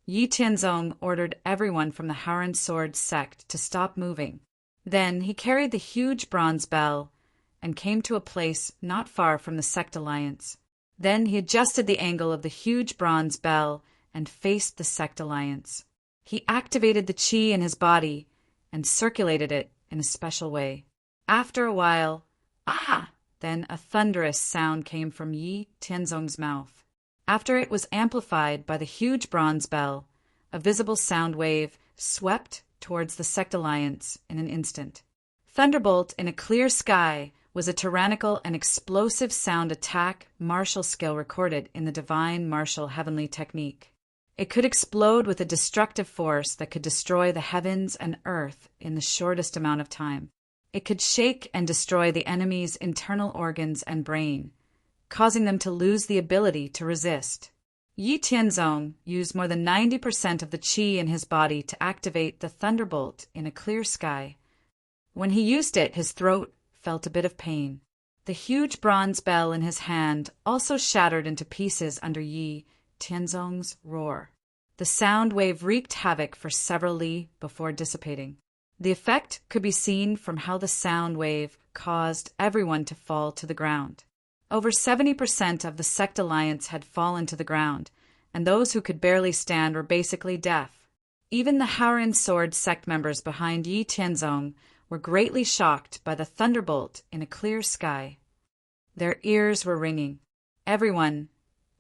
Yi Tianzong ordered everyone from the Haran sword sect to stop moving. Then he carried the huge bronze bell and came to a place not far from the sect alliance. Then he adjusted the angle of the huge bronze bell and faced the sect alliance. He activated the qi in his body and circulated it in a special way. After a while, then a thunderous sound came from Yi Tianzong's mouth. After it was amplified by the huge bronze bell, a visible sound wave swept towards the sect alliance in an instant. Thunderbolt in a clear sky was a tyrannical and explosive sound attack martial skill recorded in the divine martial heavenly technique. It could explode with a destructive force that could destroy the heavens and earth in the shortest amount of time. It could shake and destroy the enemy's internal organs and brain, causing them to lose the ability to resist. Yi Tianzong used more than 90% of the qi in his body to activate the thunderbolt in a clear sky. When he used it, his throat felt a bit of pain. The huge bronze bell in his hand also shattered into pieces under Yi Tianzong's roar. The sound wave wreaked havoc for several li before dissipating. The effect could be seen from how the sound wave caused everyone to fall to the ground. Over 70% of the sect alliance had fallen to the ground, and those who could barely stand were basically deaf. Even the Haran sword sect members behind Yi Tianzong were greatly shocked by the thunderbolt in a clear sky. Their ears were ringing. "Everyone,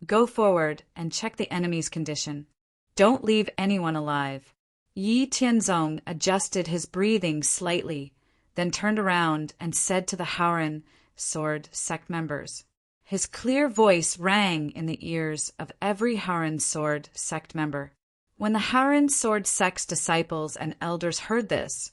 go forward and check the enemy's condition. Don't leave anyone alive." Yi Tianzong adjusted his breathing slightly, then turned around and said to the Haran sword sect members. His clear voice rang in the ears of every Haran sword sect member. When the Haran sword sect's disciples and elders heard this,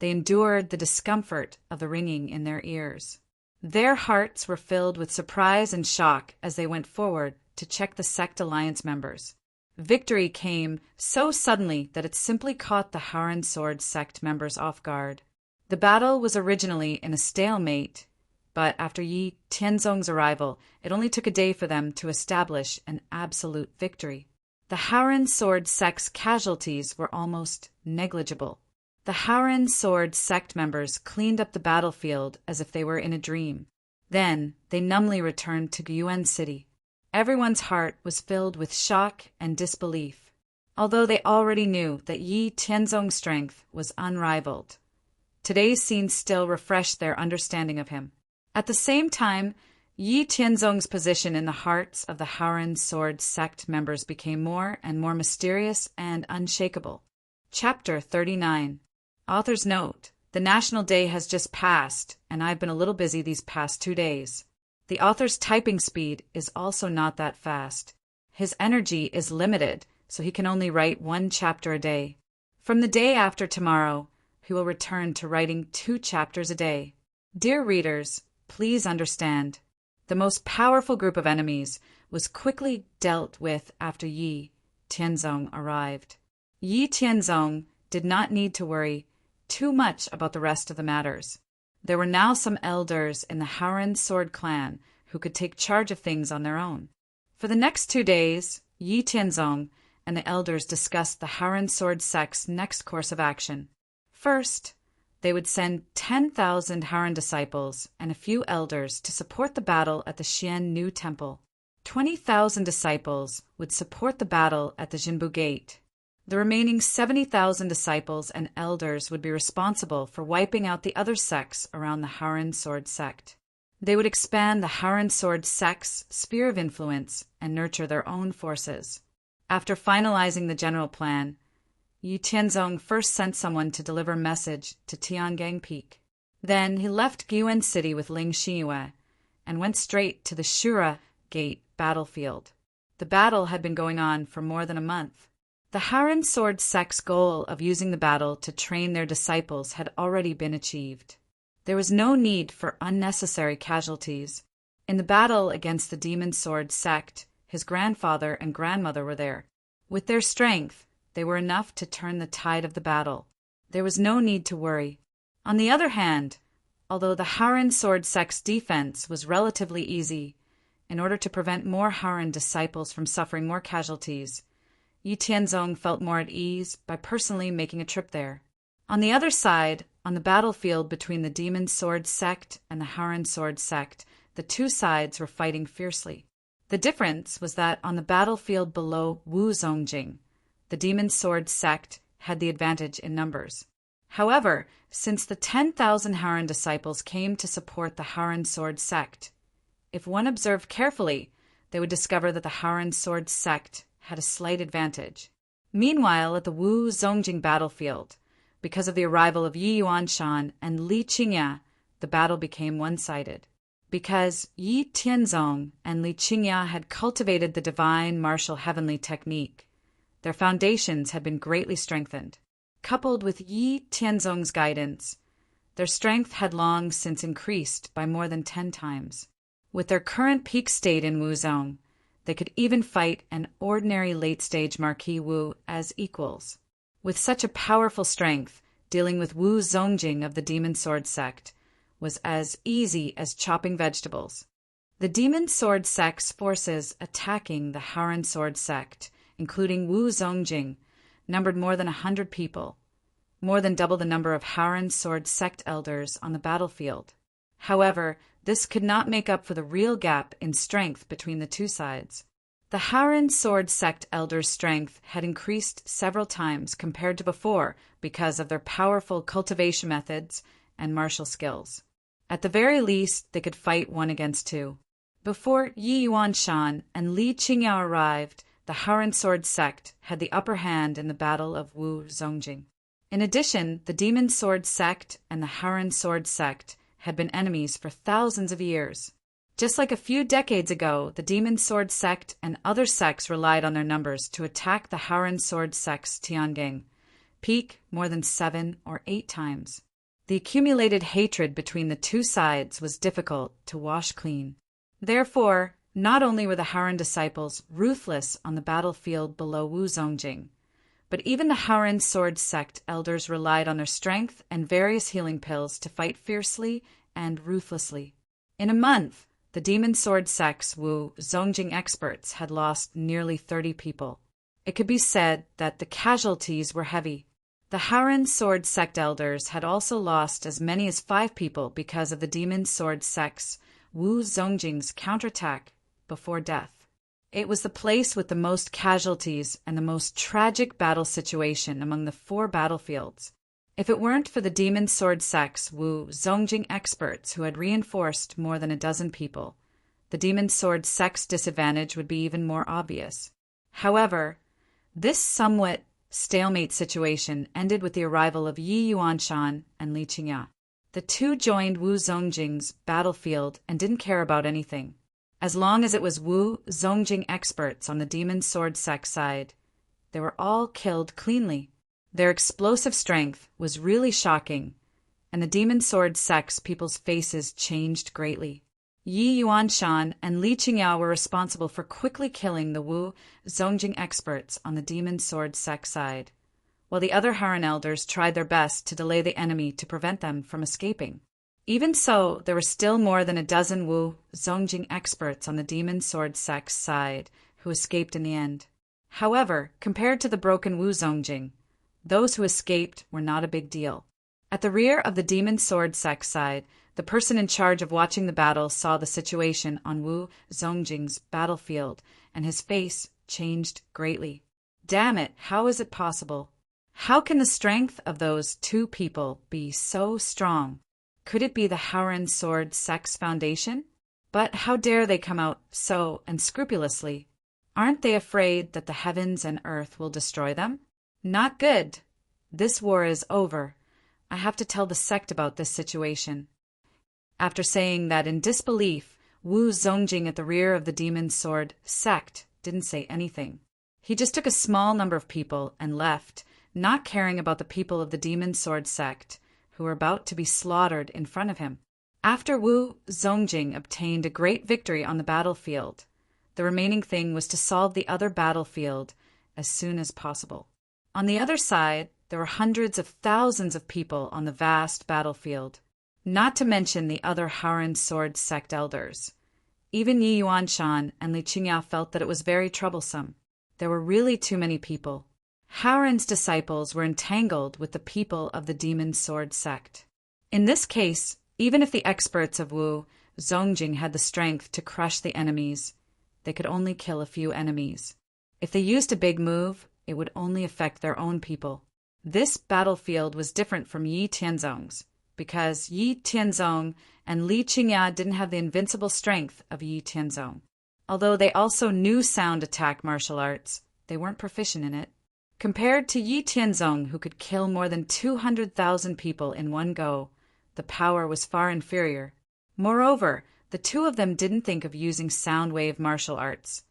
they endured the discomfort of the ringing in their ears. Their hearts were filled with surprise and shock as they went forward to check the sect alliance members. Victory came so suddenly that it simply caught the Haran sword sect members off guard. The battle was originally in a stalemate, but after Yi Tianzong's arrival, it only took a day for them to establish an absolute victory. The Haran sword sect's casualties were almost negligible. The Haran sword sect members cleaned up the battlefield as if they were in a dream. Then they numbly returned to Guyuan City. Everyone's heart was filled with shock and disbelief. Although they already knew that Yi Tianzong's strength was unrivaled, Today's scene still refreshed their understanding of him. At the same time, Yi Tianzong's position in the hearts of the Haoran Sword sect members became more and more mysterious and unshakable. Chapter 39. Author's note: the National Day has just passed, and I've been a little busy these past 2 days. The author's typing speed is also not that fast. His energy is limited, so he can only write 1 chapter a day. From the day after tomorrow, he will return to writing 2 chapters a day. Dear readers, please understand, the most powerful group of enemies was quickly dealt with after Yi Tianzong arrived. Yi Tianzong did not need to worry too much about the rest of the matters. There were now some elders in the Haoran Sword clan who could take charge of things on their own. For the next 2 days, Yi Tianzong and the elders discussed the Haoran Sword sect's next course of action. First, they would send 10,000 Haoran disciples and a few elders to support the battle at the Xian New Temple. 20,000 disciples would support the battle at the Jinbu Gate. The remaining 70,000 disciples and elders would be responsible for wiping out the other sects around the Haoran Sword sect. They would expand the Haoran Sword sect's sphere of influence and nurture their own forces. After finalizing the general plan, Yi Tianzong first sent someone to deliver a message to Tiangang Peak. Then he left Guiyuan City with Ling Xiyue and went straight to the Shura Gate battlefield. The battle had been going on for more than a month. The Haoran Sword sect's goal of using the battle to train their disciples had already been achieved. There was no need for unnecessary casualties. In the battle against the Demon Sword sect, his grandfather and grandmother were there. With their strength, they were enough to turn the tide of the battle. There was no need to worry. On the other hand, although the Haoran Sword sect's defense was relatively easy, in order to prevent more Haoran disciples from suffering more casualties, Yi Tianzong felt more at ease by personally making a trip there. On the other side, on the battlefield between the Demon Sword sect and the Haoran Sword sect, the 2 sides were fighting fiercely. The difference was that on the battlefield below Wu Zongjing, the Demon Sword sect had the advantage in numbers. However, since the 10,000 Haoran disciples came to support the Haoran Sword sect, if one observed carefully, they would discover that the Haoran Sword sect had a slight advantage. Meanwhile, at the Wu Zongjing battlefield, because of the arrival of Yi Yuanshan and Li Qingya, the battle became one-sided. Because Yi Tianzong and Li Qingya had cultivated the divine martial heavenly technique, their foundations had been greatly strengthened. Coupled with Yi Tianzong's guidance, their strength had long since increased by more than 10 times. With their current peak state in Wuzong, they could even fight an ordinary late-stage Marquis Wu as equals. With such a powerful strength, dealing with Wu Zongjing of the Demon Sword sect was as easy as chopping vegetables. The Demon Sword sect's forces attacking the Haoran Sword sect, including Wu Zongjing, numbered more than 100 people, more than double the number of Haoran Sword sect elders on the battlefield. However, this could not make up for the real gap in strength between the 2 sides. The Haoran Sword sect elders' strength had increased several times compared to before because of their powerful cultivation methods and martial skills. At the very least, they could fight 1 against 2. Before Yi Yuanshan and Li Qingya arrived, the Haoran Sword sect had the upper hand in the Battle of Wu Zongjing. In addition, the Demon Sword sect and the Haoran Sword sect had been enemies for thousands of years. Just like a few decades ago, the Demon Sword sect and other sects relied on their numbers to attack the Haoran Sword sect's Tiangang Peak more than 7 or 8 times. The accumulated hatred between the 2 sides was difficult to wash clean. Therefore, not only were the Haoran disciples ruthless on the battlefield below Wu Zongjing, but even the Haoran Sword sect elders relied on their strength and various healing pills to fight fiercely and ruthlessly. In a month, the Demon Sword sect's Wu Zongjing experts had lost nearly 30 people. It could be said that the casualties were heavy. The Haoran Sword sect elders had also lost as many as 5 people because of the Demon Sword sect's Wu Zongjing's counterattack before death. It was the place with the most casualties and the most tragic battle situation among the 4 battlefields. If it weren't for the demon sword sect's Wu Zongjing experts who had reinforced more than a dozen people, the demon sword sect's disadvantage would be even more obvious. However, this somewhat stalemate situation ended with the arrival of Yi Yuanshan and Li Qingya. The two joined Wu Zongjing's battlefield and didn't care about anything. As long as it was Wu Zongjing experts on the demon sword sect side, they were all killed cleanly. Their explosive strength was really shocking, and the demon sword sect's people's faces changed greatly. Yi Yuanshan and Li Qingya were responsible for quickly killing the Wu Zongjing experts on the demon sword sect side, while the other Harran elders tried their best to delay the enemy to prevent them from escaping. Even so, there were still more than a dozen Wu Zongjing experts on the demon sword sect's side who escaped in the end. However, compared to the broken Wu Zongjing, those who escaped were not a big deal. At the rear of the demon sword sect side, the person in charge of watching the battle saw the situation on Wu Zongjing's battlefield, and his face changed greatly. Damn it, how is it possible? How can the strength of those two people be so strong? Could it be the Harran sword sect's foundation? But how dare they come out so unscrupulously? Aren't they afraid that the heavens and earth will destroy them? Not good. This war is over. I have to tell the sect about this situation. After saying that in disbelief, Wu Zongjing at the rear of the demon sword sect didn't say anything. He just took a small number of people and left, not caring about the people of the demon sword sect who were about to be slaughtered in front of him. After Wu Zongjing obtained a great victory on the battlefield, the remaining thing was to solve the other battlefield as soon as possible. On the other side, there were hundreds of thousands of people on the vast battlefield, not to mention the other Harran sword sect elders. Even Yi Yuanshan and Li Qingya felt that it was very troublesome. There were really too many people. Harran's disciples were entangled with the people of the demon sword sect. In this case, even if the experts of Wu Zongjing had the strength to crush the enemies, they could only kill a few enemies. If they used a big move, it would only affect their own people. This battlefield was different from Yi Tianzong's, because Yi Tianzong and Li Qingya didn't have the invincible strength of Yi Tianzong. Although they also knew sound attack martial arts, they weren't proficient in it. Compared to Yi Tianzong, who could kill more than 200,000 people in one go, the power was far inferior. Moreover, the two of them didn't think of using sound wave martial arts,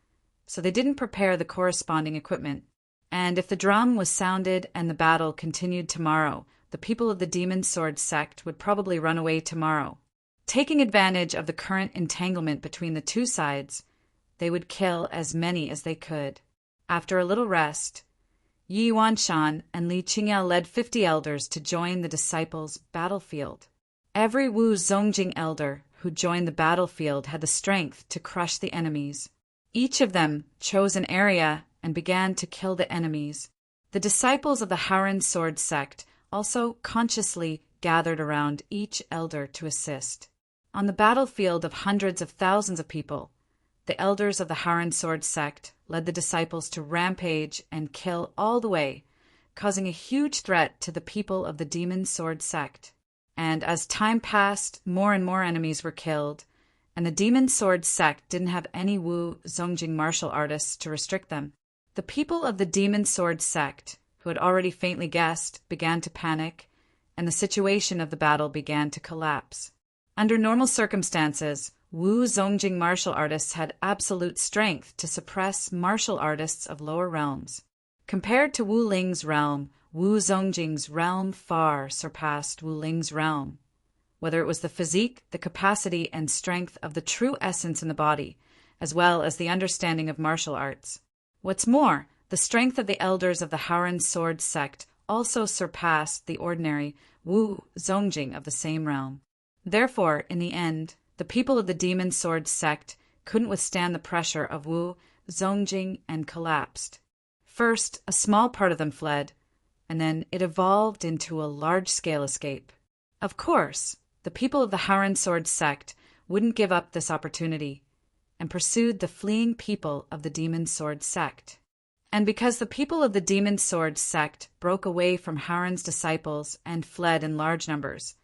so they didn't prepare the corresponding equipment. And if the drum was sounded and the battle continued tomorrow, the people of the demon sword sect would probably run away tomorrow. Taking advantage of the current entanglement between the two sides, they would kill as many as they could. After a little rest, Yi Yuanshan and Li Qingya led 50 elders to join the disciples' battlefield. Every Wu Zongjing elder who joined the battlefield had the strength to crush the enemies. Each of them chose an area and began to kill the enemies. The disciples of the Harran sword sect also consciously gathered around each elder to assist. On the battlefield of hundreds of thousands of people, the elders of the Harran sword sect led the disciples to rampage and kill all the way, causing a huge threat to the people of the demon sword sect. And as time passed, more and more enemies were killed, and the demon sword sect didn't have any Wu Zongjing martial artists to restrict them. The people of the demon sword sect, who had already faintly guessed, began to panic, and the situation of the battle began to collapse. Under normal circumstances, Wu Zongjing martial artists had absolute strength to suppress martial artists of lower realms. Compared to Wu Ling's realm, Wu Zongjing's realm far surpassed Wu Ling's realm. Whether it was the physique, the capacity, and strength of the true essence in the body, as well as the understanding of martial arts. What's more, the strength of the elders of the Harran sword sect also surpassed the ordinary Wu Zongjing of the same realm. Therefore, in the end, the people of the demon sword sect couldn't withstand the pressure of Wu Zongjing and collapsed. First, a small part of them fled, and then it evolved into a large-scale escape. Of course, the people of the Harran sword sect wouldn't give up this opportunity, and pursued the fleeing people of the demon sword sect. And because the people of the Demon Sword sect broke away from Harren's disciples and fled in large numbers,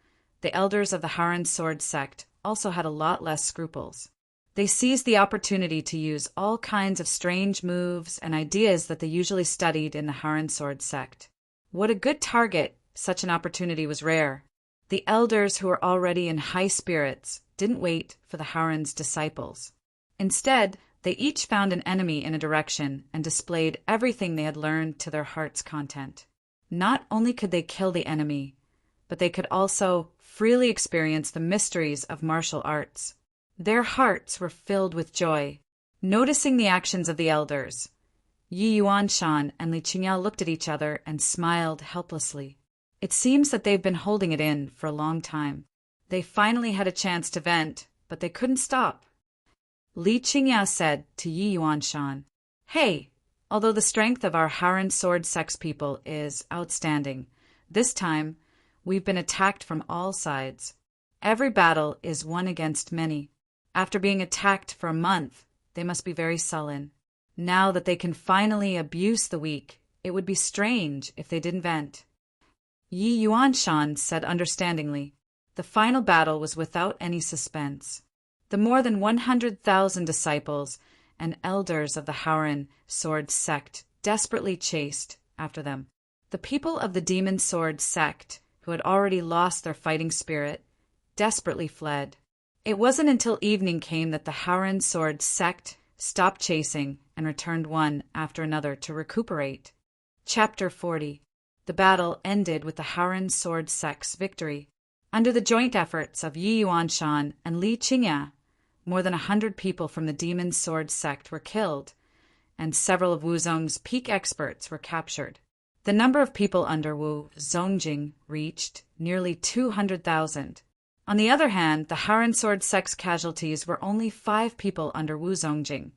the elders of the Harren Sword sect also had a lot less scruples. They seized the opportunity to use all kinds of strange moves and ideas that they usually studied in the Harren Sword sect. What a good target! Such an opportunity was rare. The elders, who were already in high spirits, didn't wait for the Harren's disciples. Instead, they each found an enemy in a direction and displayed everything they had learned to their heart's content. Not only could they kill the enemy, but they could also freely experience the mysteries of martial arts. Their hearts were filled with joy. Noticing the actions of the elders, Yi Yuanshan and Li Qingyao looked at each other and smiled helplessly. It seems that they've been holding it in for a long time. They finally had a chance to vent, but they couldn't stop. Li Qingyao said to Yi Yuanshan, "Hey, although the strength of our Harren Sword sex people is outstanding, this time we've been attacked from all sides. Every battle is one against many. After being attacked for a month, they must be very sullen. Now that they can finally abuse the weak, it would be strange if they didn't vent." Yi Yuanshan said understandingly. The final battle was without any suspense. The more than 100,000 disciples and elders of the Harren Sword sect desperately chased after them. The people of the Demon Sword sect, who had already lost their fighting spirit, desperately fled. It wasn't until evening came that the Harren Sword sect stopped chasing and returned one after another to recuperate. Chapter 40. The battle ended with the Harren Sword sect's victory. Under the joint efforts of Yi Yuanshan and Li Qingyao, more than 100 people from the Demon Sword sect were killed, and several of Wu Zong's peak experts were captured. The number of people under Wu Zongjing reached nearly 200,000. On the other hand, the Harren Sword sect's casualties were only 5 people under Wu Zongjing,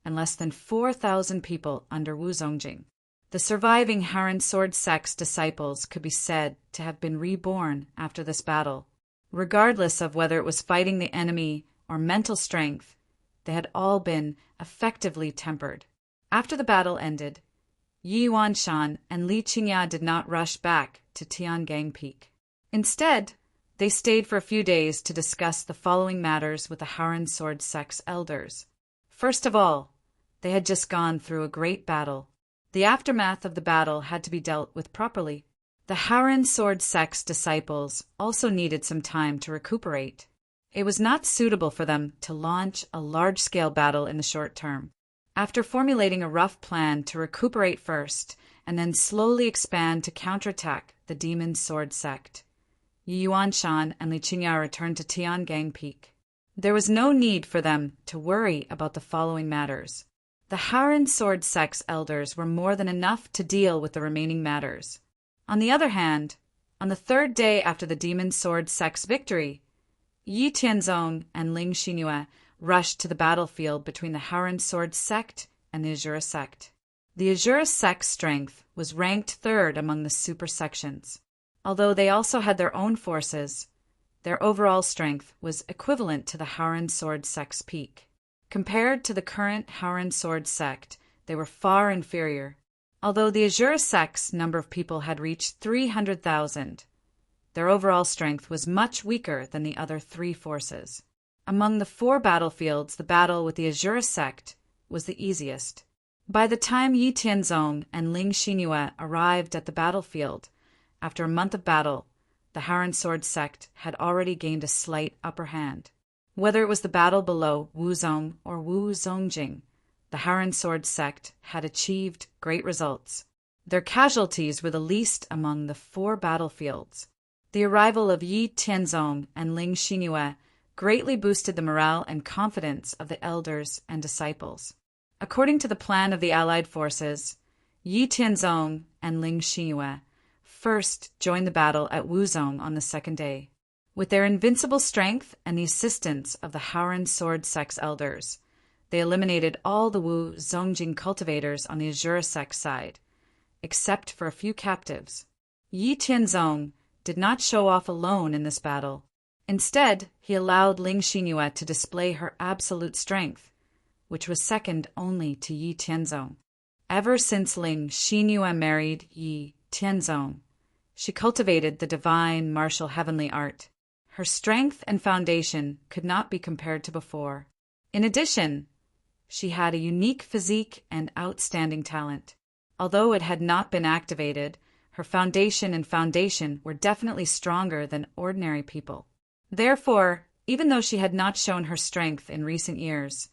and less than 4,000 people under Wu Zongjing. The surviving Harren Sword sect's disciples could be said to have been reborn after this battle. Regardless of whether it was fighting the enemy or mental strength, they had all been effectively tempered. After the battle ended, Yi Yuanshan and Li Qingyao did not rush back to Tiangang Peak. Instead, they stayed for a few days to discuss the following matters with the Harren Sword sect's elders. First of all, they had just gone through a great battle. The aftermath of the battle had to be dealt with properly. The Harren Sword sect's disciples also needed some time to recuperate. It was not suitable for them to launch a large-scale battle in the short term. After formulating a rough plan to recuperate first and then slowly expand to counterattack the Demon Sword sect, Yi Yuanshan and Li Qingyao returned to Tiangang Peak. There was no need for them to worry about the following matters. The Harren Sword sect's elders were more than enough to deal with the remaining matters. On the other hand, on the third day after the Demon Sword sect's victory, Yi Tianzong and Ling Xingyue rushed to the battlefield between the Harren Sword sect and the Azura sect. The Azura sect's strength was ranked third among the super sections. Although they also had their own forces, their overall strength was equivalent to the Harren Sword sect's peak. Compared to the current Harren Sword sect, they were far inferior. Although the Azura sect's number of people had reached 300,000, their overall strength was much weaker than the other 3 forces. Among the 4 battlefields, the battle with the Azura sect was the easiest. By the time Yi Tianzong and Ling Xingyue arrived at the battlefield, after a month of battle, the Harren Sword sect had already gained a slight upper hand. Whether it was the battle below Wu Zong or Wu Zongjing, the Harren Sword sect had achieved great results. Their casualties were the least among the 4 battlefields. The arrival of Yi Tianzong and Ling Xingyue greatly boosted the morale and confidence of the elders and disciples. According to the plan of the allied forces, Yi Tianzong and Ling Xingyue first joined the battle at Wuzong on the second day. With their invincible strength and the assistance of the Harren Sword sect's elders, they eliminated all the Wu Zongjing cultivators on the Azura sect side, except for a few captives. Yi Tianzong did not show off alone in this battle. Instead, he allowed Ling Xingyue to display her absolute strength, which was second only to Yi Tianzong. Ever since Ling Xingyue married Yi Tianzong, she cultivated the divine martial heavenly art. Her strength and foundation could not be compared to before. In addition, she had a unique physique and outstanding talent. Although it had not been activated, her foundation were definitely stronger than ordinary people. Therefore, even though she had not shown her strength in recent years,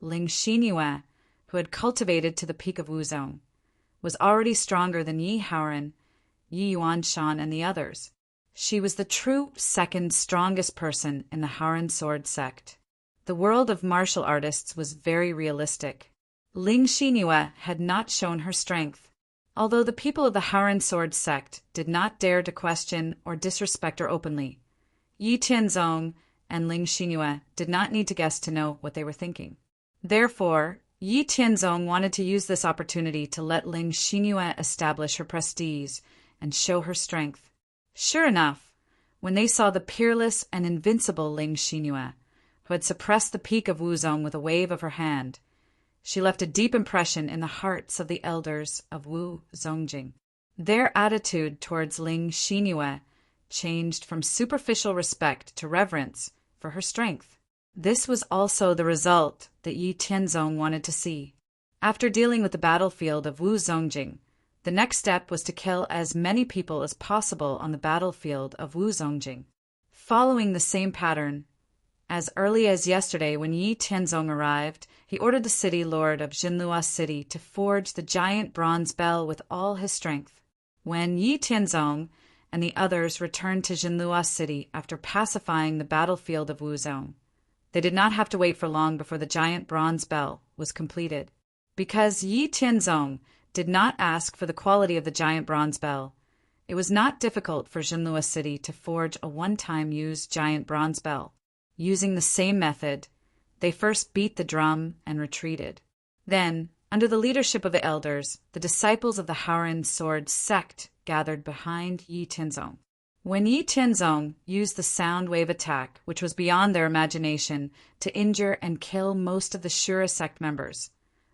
Ling Xingyue, who had cultivated to the peak of Wuzong, was already stronger than Yi Haoren, Yi Yuanshan, and the others. She was the true second strongest person in the Haoren sword sect. The world of martial artists was very realistic. Ling Xingyue had not shown her strength. Although the people of the Haoren sword sect did not dare to question or disrespect her openly, Yi Tianzong and Ling Xingyue did not need to guess to know what they were thinking. Therefore, Yi Tianzong wanted to use this opportunity to let Ling Xingyue establish her prestige and show her strength. Sure enough, when they saw the peerless and invincible Ling Xingyue, who had suppressed the peak of Wuzong with a wave of her hand, she left a deep impression in the hearts of the elders of Wu Zongjing. Their attitude towards Ling Xingyue changed from superficial respect to reverence for her strength. This was also the result that Yi Tianzong wanted to see. After dealing with the battlefield of Wu Zongjing, the next step was to kill as many people as possible on the battlefield of Wu Zongjing. Following the same pattern, as early as yesterday when Yi Tianzong arrived, he ordered the city lord of Jinlua City to forge the giant bronze bell with all his strength. When Yi Tianzong and the others returned to Jinlua City after pacifying the battlefield of Wuzong, they did not have to wait for long before the giant bronze bell was completed. Because Yi Tianzong did not ask for the quality of the giant bronze bell, it was not difficult for Jinlua City to forge a one-time used giant bronze bell. Using the same method, they first beat the drum and retreated. Then, under the leadership of the elders, the disciples of the Haoren sword sect gathered behind Yi Tianzong. When Yi Tianzong used the sound wave attack, which was beyond their imagination, to injure and kill most of the Shura sect members,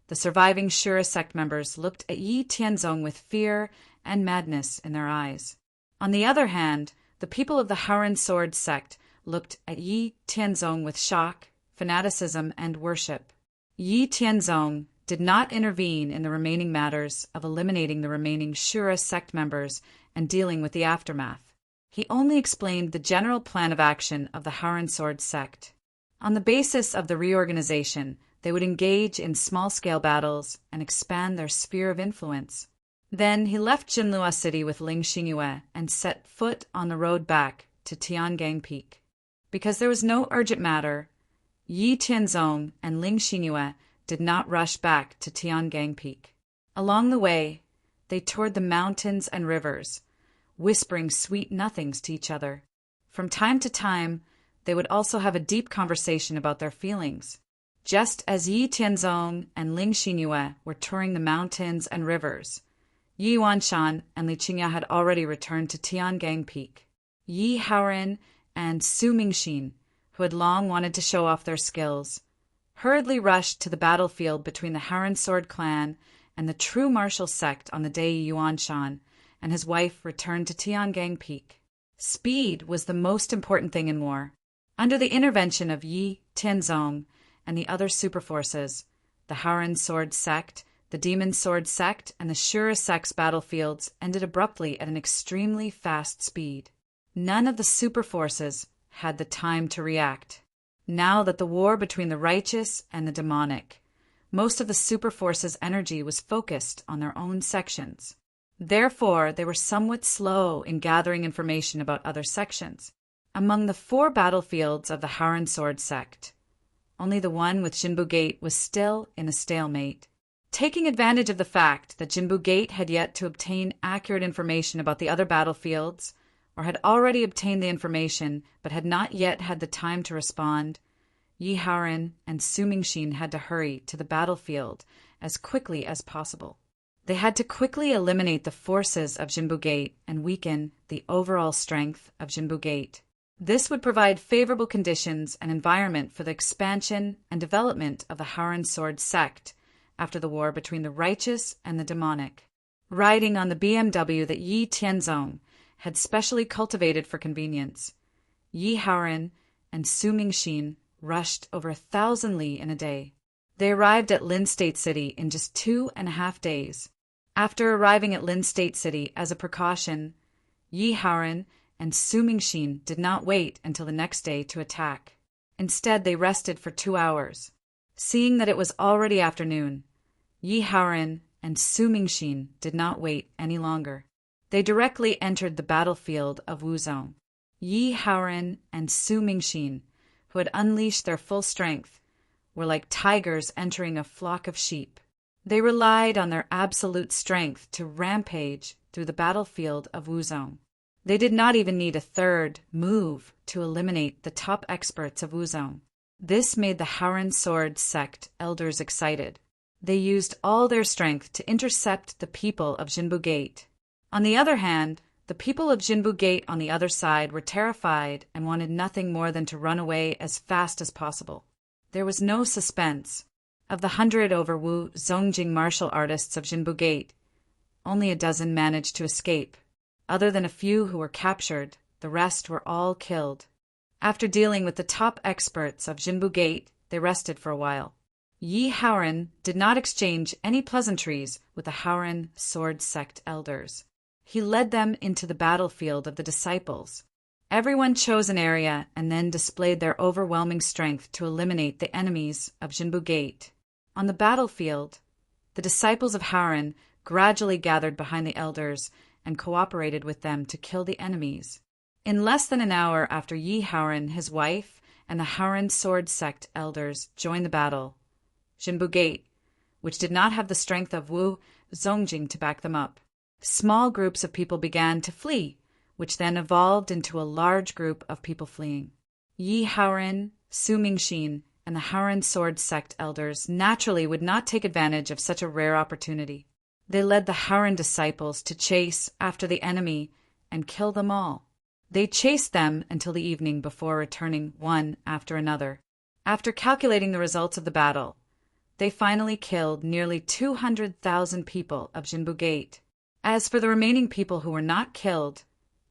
the surviving Shura sect members looked at Yi Tianzong with fear and madness in their eyes. On the other hand, the people of the Haoren sword sect looked at Yi Tianzong with shock, fanaticism, and worship. Yi Tianzong did not intervene in the remaining matters of eliminating the remaining Shura sect members and dealing with the aftermath. He only explained the general plan of action of the Haoren sword sect. On the basis of the reorganization, they would engage in small-scale battles and expand their sphere of influence. Then he left Jinlua City with Ling Xingyue and set foot on the road back to Tiangang Peak. Because there was no urgent matter, Yi Tianzong and Ling Xingyue did not rush back to Tiangang Peak. Along the way, they toured the mountains and rivers, whispering sweet nothings to each other. From time to time, they would also have a deep conversation about their feelings. Just as Yi Tianzong and Ling Xingyue were touring the mountains and rivers, Yi Yuanshan and Li Qingya had already returned to Tiangang Peak. Yi Haoren and Su Mingxin, who had long wanted to show off their skills, hurriedly rushed to the battlefield between the Haoren sword clan and the true martial sect on the day Yi Yuanshan and his wife returned to Tiangang Peak. Speed was the most important thing in war. Under the intervention of Yi Tianzong and the other superforces, the Haoren sword sect, the demon sword sect, and the Shura sect's battlefields ended abruptly at an extremely fast speed. None of the superforces had the time to react. Now that the war between the righteous and the demonic, most of the superforces' energy was focused on their own sections. Therefore, they were somewhat slow in gathering information about other sections. Among the 4 battlefields of the Haoren sword sect, only the one with Jinbu Gate was still in a stalemate. Taking advantage of the fact that Jinbu Gate had yet to obtain accurate information about the other battlefields, or had already obtained the information but had not yet had the time to respond, Yi Haoren and Su Mingxin had to hurry to the battlefield as quickly as possible. They had to quickly eliminate the forces of Jinbu Gate and weaken the overall strength of Jinbu Gate. This would provide favorable conditions and environment for the expansion and development of the Haoren sword sect after the war between the righteous and the demonic. Riding on the BMW that Yi Tianzong had specially cultivated for convenience, Yi Haoren and Su Mingxin rushed over 1,000 li in a day. They arrived at Lin State City in just 2.5 days. After arriving at Lin State City as a precaution, Yi Haoren and Su Mingxin did not wait until the next day to attack. Instead, they rested for 2 hours. Seeing that it was already afternoon, Yi Haoren and Su Mingxin did not wait any longer. They directly entered the battlefield of Wuzhong. Yi Haoren and Su Mingxin, who had unleashed their full strength, were like tigers entering a flock of sheep. They relied on their absolute strength to rampage through the battlefield of Wuzhong. They did not even need a third move to eliminate the top experts of Wuzhong. This made the Haoren Sword sect elders excited. They used all their strength to intercept the people of Jinbu Gate. On the other hand, the people of Jinbu Gate on the other side were terrified and wanted nothing more than to run away as fast as possible. There was no suspense. Of the 100 over Wu Zongjing martial artists of Jinbu Gate, only a dozen managed to escape. Other than a few who were captured, the rest were all killed. After dealing with the top experts of Jinbu Gate, they rested for a while. Yi Haoren did not exchange any pleasantries with the Haoren Sword sect elders. He led them into the battlefield of the disciples. Everyone chose an area and then displayed their overwhelming strength to eliminate the enemies of Jinbu Gate. On the battlefield, the disciples of Haoren gradually gathered behind the elders and cooperated with them to kill the enemies. In less than an hour after Yi Haoren, his wife, and the Haoren Sword sect elders joined the battle, Jinbu Gate, which did not have the strength of Wu Zongjing to back them up, small groups of people began to flee, which then evolved into a large group of people fleeing. Yi Haoren, Su Mingxin, and the Haoren Sword sect elders naturally would not take advantage of such a rare opportunity. They led the Haoren disciples to chase after the enemy and kill them all. They chased them until the evening before returning one after another. After calculating the results of the battle, they finally killed nearly 200,000 people of Jinbu Gate. As for the remaining people who were not killed,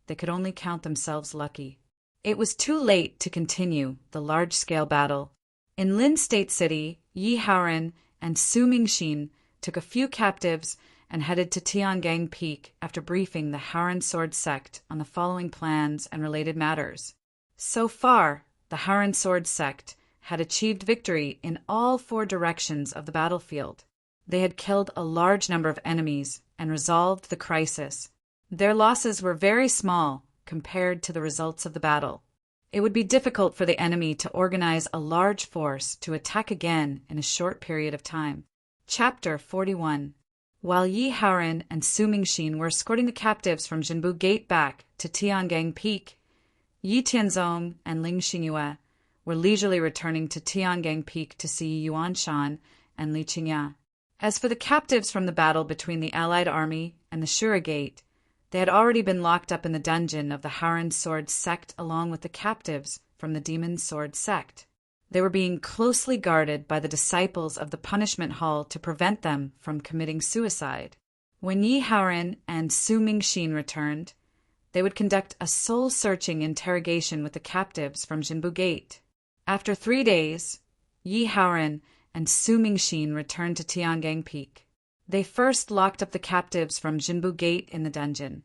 they could only count themselves lucky. It was too late to continue the large-scale battle. In Lin State City, Yi Haoren and Su Mingxin took a few captives and headed to Tiangang Peak after briefing the Haoren Sword sect on the following plans and related matters. So far, the Haoren Sword sect had achieved victory in all 4 directions of the battlefield. They had killed a large number of enemies and resolved the crisis. Their losses were very small compared to the results of the battle. It would be difficult for the enemy to organize a large force to attack again in a short period of time. Chapter 41. While Yi Haoren and Su Mingxin were escorting the captives from Jinbu Gate back to Tiangang Peak, Yi Tianzong and Ling Xingyue were leisurely returning to Tiangang Peak to see Yuan Shan and Li Qingya. As for the captives from the battle between the Allied army and the Shura Gate, they had already been locked up in the dungeon of the Haoren Sword sect along with the captives from the Demon Sword sect. They were being closely guarded by the disciples of the punishment hall to prevent them from committing suicide. When Yi Haoren and Su Mingxin returned, they would conduct a soul-searching interrogation with the captives from Jinbu Gate. After 3 days, Yi Haoren and Su Mingxin returned to Tiangang Peak. They first locked up the captives from Jinbu Gate in the dungeon,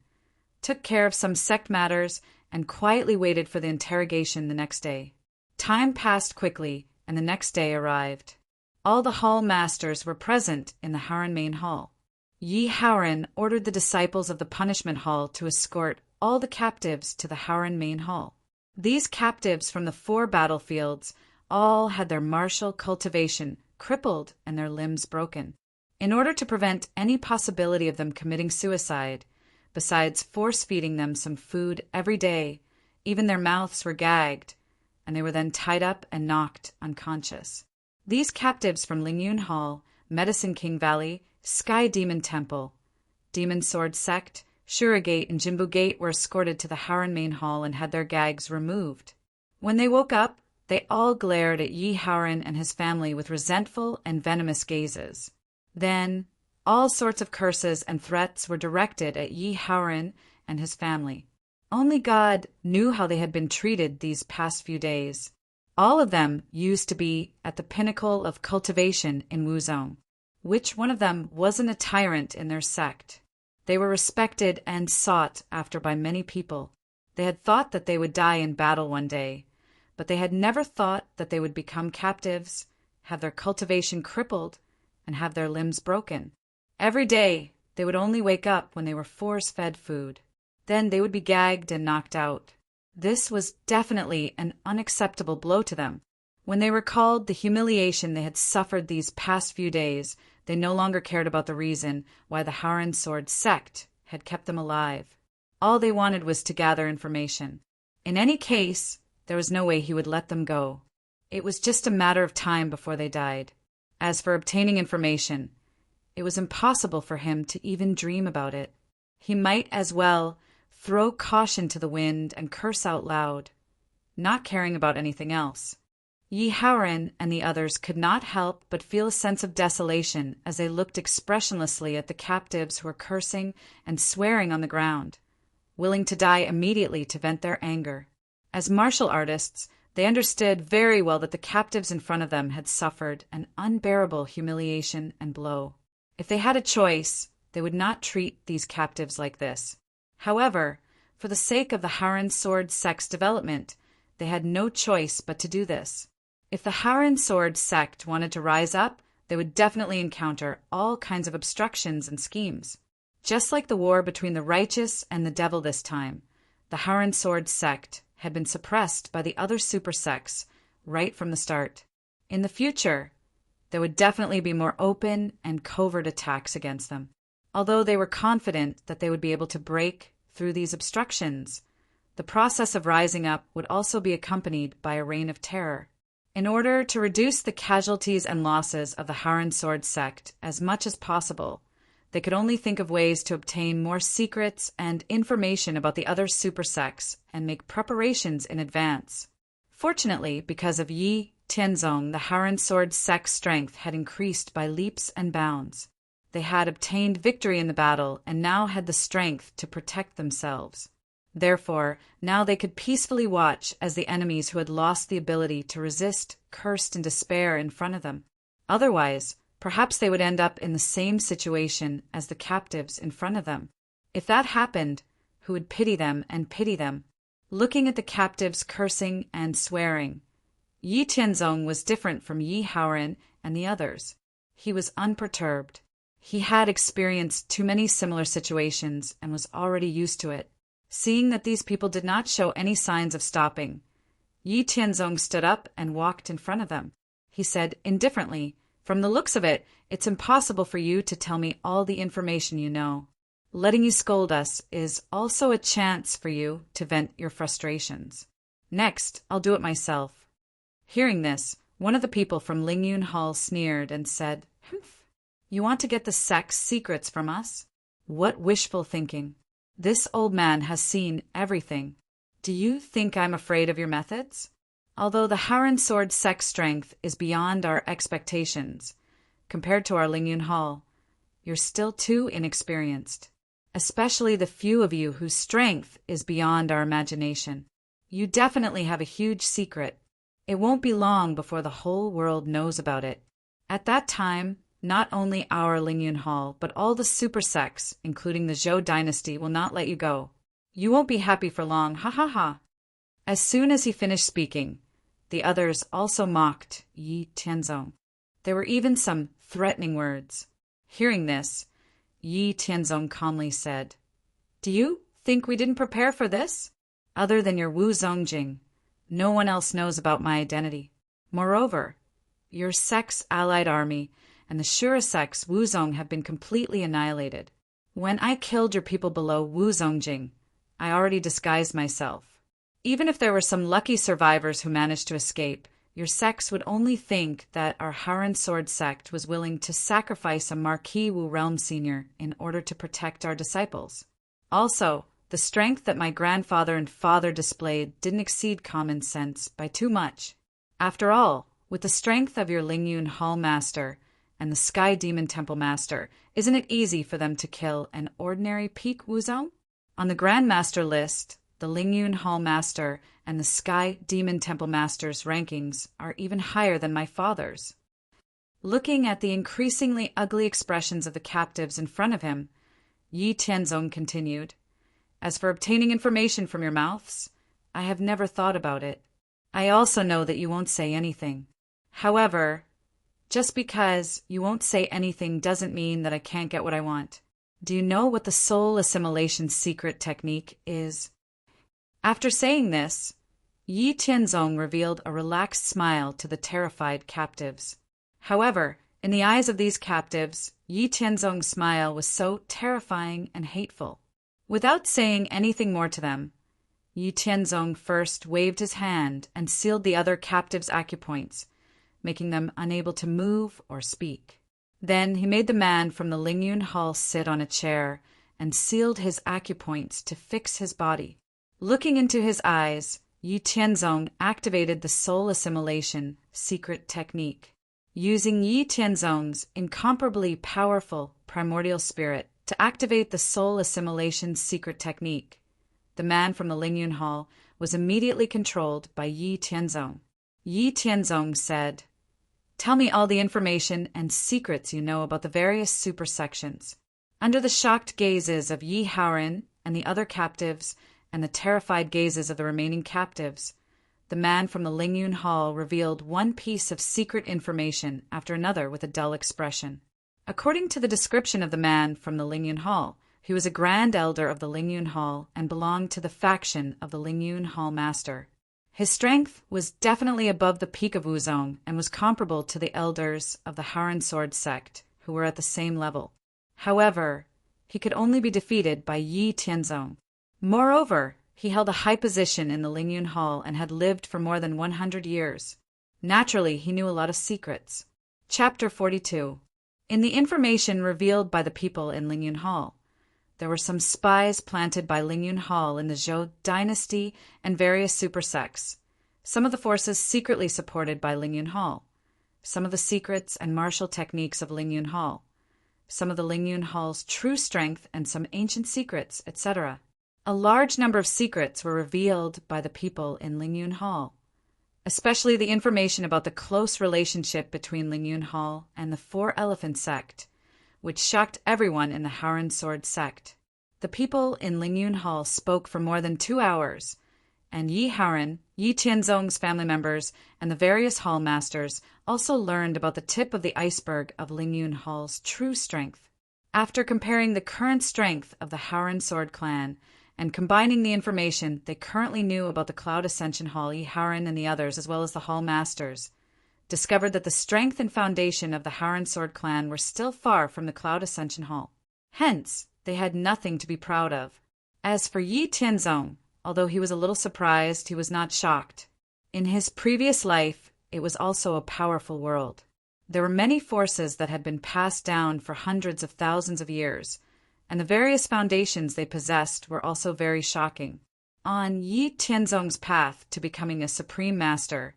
took care of some sect matters, and quietly waited for the interrogation the next day. Time passed quickly, and the next day arrived. All the hall masters were present in the Haoren main hall. Yi Haoren ordered the disciples of the punishment hall to escort all the captives to the Haoren main hall. These captives from the 4 battlefields all had their martial cultivation crippled and their limbs broken. In order to prevent any possibility of them committing suicide, besides force-feeding them some food every day, even their mouths were gagged, and they were then tied up and knocked unconscious. These captives from Lingyun Hall, Medicine King Valley, Sky Demon Temple, Demon Sword Sect, Shura Gate, and Jinbu Gate were escorted to the Haoren main hall and had their gags removed. When they woke up, they all glared at Yi Haoren and his family with resentful and venomous gazes. Then, all sorts of curses and threats were directed at Yi Haoran and his family. Only God knew how they had been treated these past few days. All of them used to be at the pinnacle of cultivation in Wuzong. Which one of them wasn't a tyrant in their sect? They were respected and sought after by many people. They had thought that they would die in battle one day, but they had never thought that they would become captives, have their cultivation crippled, and have their limbs broken. Every day, they would only wake up when they were force-fed food. Then they would be gagged and knocked out. This was definitely an unacceptable blow to them. When they recalled the humiliation they had suffered these past few days, they no longer cared about the reason why the Haoran Sword sect had kept them alive. All they wanted was to gather information. In any case, there was no way he would let them go. It was just a matter of time before they died. As for obtaining information, it was impossible for him to even dream about it. He might as well throw caution to the wind and curse out loud, not caring about anything else. Yi Haoran and the others could not help but feel a sense of desolation as they looked expressionlessly at the captives who were cursing and swearing on the ground, willing to die immediately to vent their anger. As martial artists, they understood very well that the captives in front of them had suffered an unbearable humiliation and blow. If they had a choice, they would not treat these captives like this. However, for the sake of the Haoran Sword sect's development, they had no choice but to do this. If the Haoran Sword sect wanted to rise up, they would definitely encounter all kinds of obstructions and schemes. Just like the war between the righteous and the devil this time, the Haoran Sword sect had been suppressed by the other super sects right from the start. In the future, there would definitely be more open and covert attacks against them. Although they were confident that they would be able to break through these obstructions, the process of rising up would also be accompanied by a reign of terror. In order to reduce the casualties and losses of the Haoran Sword sect as much as possible, they could only think of ways to obtain more secrets and information about the other super sects and make preparations in advance. Fortunately, because of Yi Tianzong, the Haoran Sword sect's strength had increased by leaps and bounds. They had obtained victory in the battle and now had the strength to protect themselves. Therefore, now they could peacefully watch as the enemies who had lost the ability to resist cursed in despair in front of them. Otherwise, perhaps they would end up in the same situation as the captives in front of them. If that happened, who would pity them and pity them? Looking at the captives cursing and swearing, Yi Tianzong was different from Yi Haoran and the others. He was unperturbed. He had experienced too many similar situations and was already used to it. Seeing that these people did not show any signs of stopping, Yi Tianzong stood up and walked in front of them. He said indifferently, "From the looks of it, it's impossible for you to tell me all the information you know. Letting you scold us is also a chance for you to vent your frustrations. Next, I'll do it myself." Hearing this, one of the people from Lingyun Hall sneered and said, "Humph, you want to get the sect's secrets from us? What wishful thinking. This old man has seen everything. Do you think I'm afraid of your methods? Although the Haoran Sword sect's strength is beyond our expectations, compared to our Lingyun Hall, you're still too inexperienced, especially the few of you whose strength is beyond our imagination. You definitely have a huge secret. It won't be long before the whole world knows about it. At that time, not only our Lingyun Hall, but all the super sects, including the Zhou dynasty, will not let you go. You won't be happy for long, ha ha ha." As soon as he finished speaking, the others also mocked Yi Tianzong. There were even some threatening words. Hearing this, Yi Tianzong calmly said, "Do you think we didn't prepare for this? Other than your Wu Zongjing, no one else knows about my identity. Moreover, your sect's allied army and the Shura sect's Wuzong have been completely annihilated. When I killed your people below Wu Zongjing, I already disguised myself. Even if there were some lucky survivors who managed to escape, your sects would only think that our Haoran Sword sect was willing to sacrifice a Marquis Wu Realm Senior in order to protect our disciples. Also, the strength that my grandfather and father displayed didn't exceed common sense by too much. After all, with the strength of your Lingyun Hall master and the Sky Demon Temple Master, isn't it easy for them to kill an ordinary Peak Wuzong? On the Grand Master list, the Lingyun Hall Master and the Sky Demon Temple Master's rankings are even higher than my father's. Looking at the increasingly ugly expressions of the captives in front of him, Yi Tianzong continued, "As for obtaining information from your mouths, I have never thought about it. I also know that you won't say anything. However, just because you won't say anything doesn't mean that I can't get what I want. Do you know what the soul assimilation secret technique is?" After saying this, Yi Tianzong revealed a relaxed smile to the terrified captives. However, in the eyes of these captives, Yi Tianzong's smile was so terrifying and hateful. Without saying anything more to them, Yi Tianzong first waved his hand and sealed the other captives' acupoints, making them unable to move or speak. Then he made the man from the Lingyun Hall sit on a chair and sealed his acupoints to fix his body. Looking into his eyes, Yi Tianzong activated the soul assimilation secret technique. Using Yi Tianzong's incomparably powerful primordial spirit to activate the soul assimilation secret technique, the man from the Lingyun Hall was immediately controlled by Yi Tianzong. Yi Tianzong said, "Tell me all the information and secrets you know about the various supersections." Under the shocked gazes of Yi Haoren and the other captives and the terrified gazes of the remaining captives, the man from the Lingyun Hall revealed one piece of secret information after another with a dull expression. According to the description of the man from the Lingyun Hall, he was a grand elder of the Lingyun Hall and belonged to the faction of the Lingyun Hall Master. His strength was definitely above the peak of Wuzong and was comparable to the elders of the Haoren Sword sect, who were at the same level. However, he could only be defeated by Yi Tianzong. Moreover, he held a high position in the Lingyun Hall and had lived for more than 100 years. Naturally, he knew a lot of secrets. Chapter 42. In the information revealed by the people in Lingyun Hall, there were some spies planted by Lingyun Hall in the Zhou dynasty and various supersects, some of the forces secretly supported by Lingyun Hall, some of the secrets and martial techniques of Lingyun Hall, some of the Lingyun Hall's true strength and some ancient secrets, etc. A large number of secrets were revealed by the people in Lingyun Hall, especially the information about the close relationship between Lingyun Hall and the Four Elephant sect, which shocked everyone in the Haoren Sword sect. The people in Lingyun Hall spoke for more than 2 hours, and Yi Haoren, Yi Tianzong's family members, and the various hall masters also learned about the tip of the iceberg of Lingyun Hall's true strength. After comparing the current strength of the Haoren Sword clan and combining the information they currently knew about the Cloud Ascension Hall, Yi Haoren and the others, as well as the hall masters, discovered that the strength and foundation of the Haoren Sword clan were still far from the Cloud Ascension Hall. Hence, they had nothing to be proud of. As for Yi Tianzong, although he was a little surprised, he was not shocked. In his previous life, it was also a powerful world. There were many forces that had been passed down for hundreds of thousands of years, and the various foundations they possessed were also very shocking. On Yi Tianzong's path to becoming a supreme master,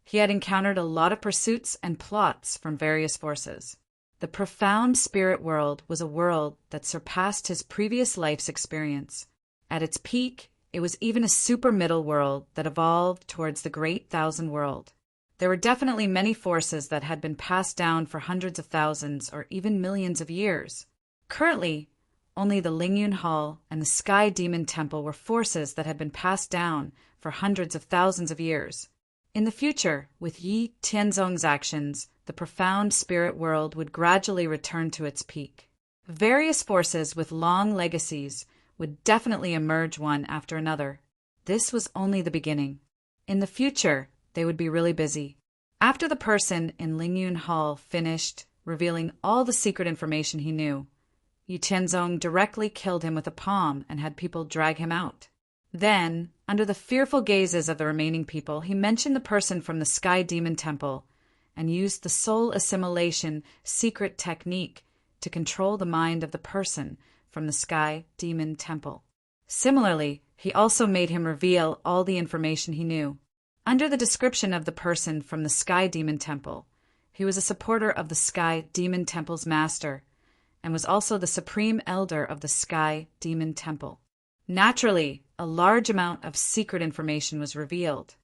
he had encountered a lot of pursuits and plots from various forces. The profound spirit world was a world that surpassed his previous life's experience. At its peak, it was even a super middle world that evolved towards the Great Thousand World. There were definitely many forces that had been passed down for hundreds of thousands or even millions of years. Currently, only the Lingyun Hall and the Sky Demon Temple were forces that had been passed down for hundreds of thousands of years. In the future, with Yi Tianzong's actions, the profound spirit world would gradually return to its peak. Various forces with long legacies would definitely emerge one after another. This was only the beginning. In the future, they would be really busy. After the person in Lingyun Hall finished revealing all the secret information he knew, Yi Tianzong directly killed him with a palm and had people drag him out. Then, under the fearful gazes of the remaining people, he mentioned the person from the Sky Demon Temple and used the soul assimilation secret technique to control the mind of the person from the Sky Demon Temple. Similarly, he also made him reveal all the information he knew. Under the description of the person from the Sky Demon Temple, He was a supporter of the Sky Demon Temple's master, and was also the supreme elder of the Sky Demon Temple. Naturally, a large amount of secret information was revealed.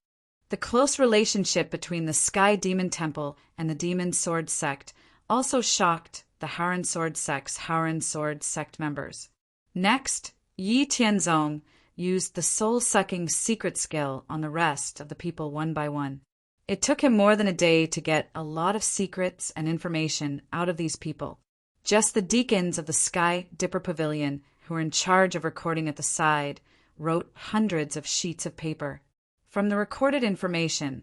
The close relationship between the Sky Demon Temple and the Demon Sword Sect also shocked the Howren Sword Sect's Howren Sword Sect members. Next, Yi Tianzong used the soul-sucking secret skill on the rest of the people one by one. It took him more than a day to get a lot of secrets and information out of these people. Just the deacons of the Sky Dipper Pavilion, who were in charge of recording at the side, wrote hundreds of sheets of paper. From the recorded information,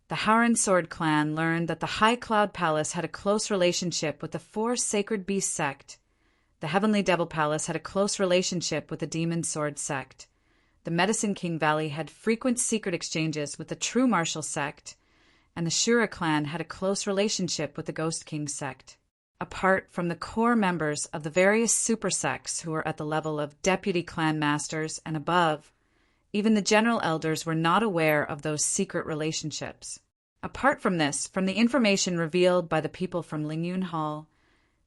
the Howren Sword clan learned that the High Cloud Palace had a close relationship with the Four Sacred Beast Sect. The Heavenly Devil Palace had a close relationship with the Demon Sword Sect. The Medicine King Valley had frequent secret exchanges with the True Martial Sect, and the Shura clan had a close relationship with the Ghost King Sect. Apart from the core members of the various super sects who were at the level of deputy clan masters and above, even the general elders were not aware of those secret relationships. Apart from this, from the information revealed by the people from Lingyun Hall,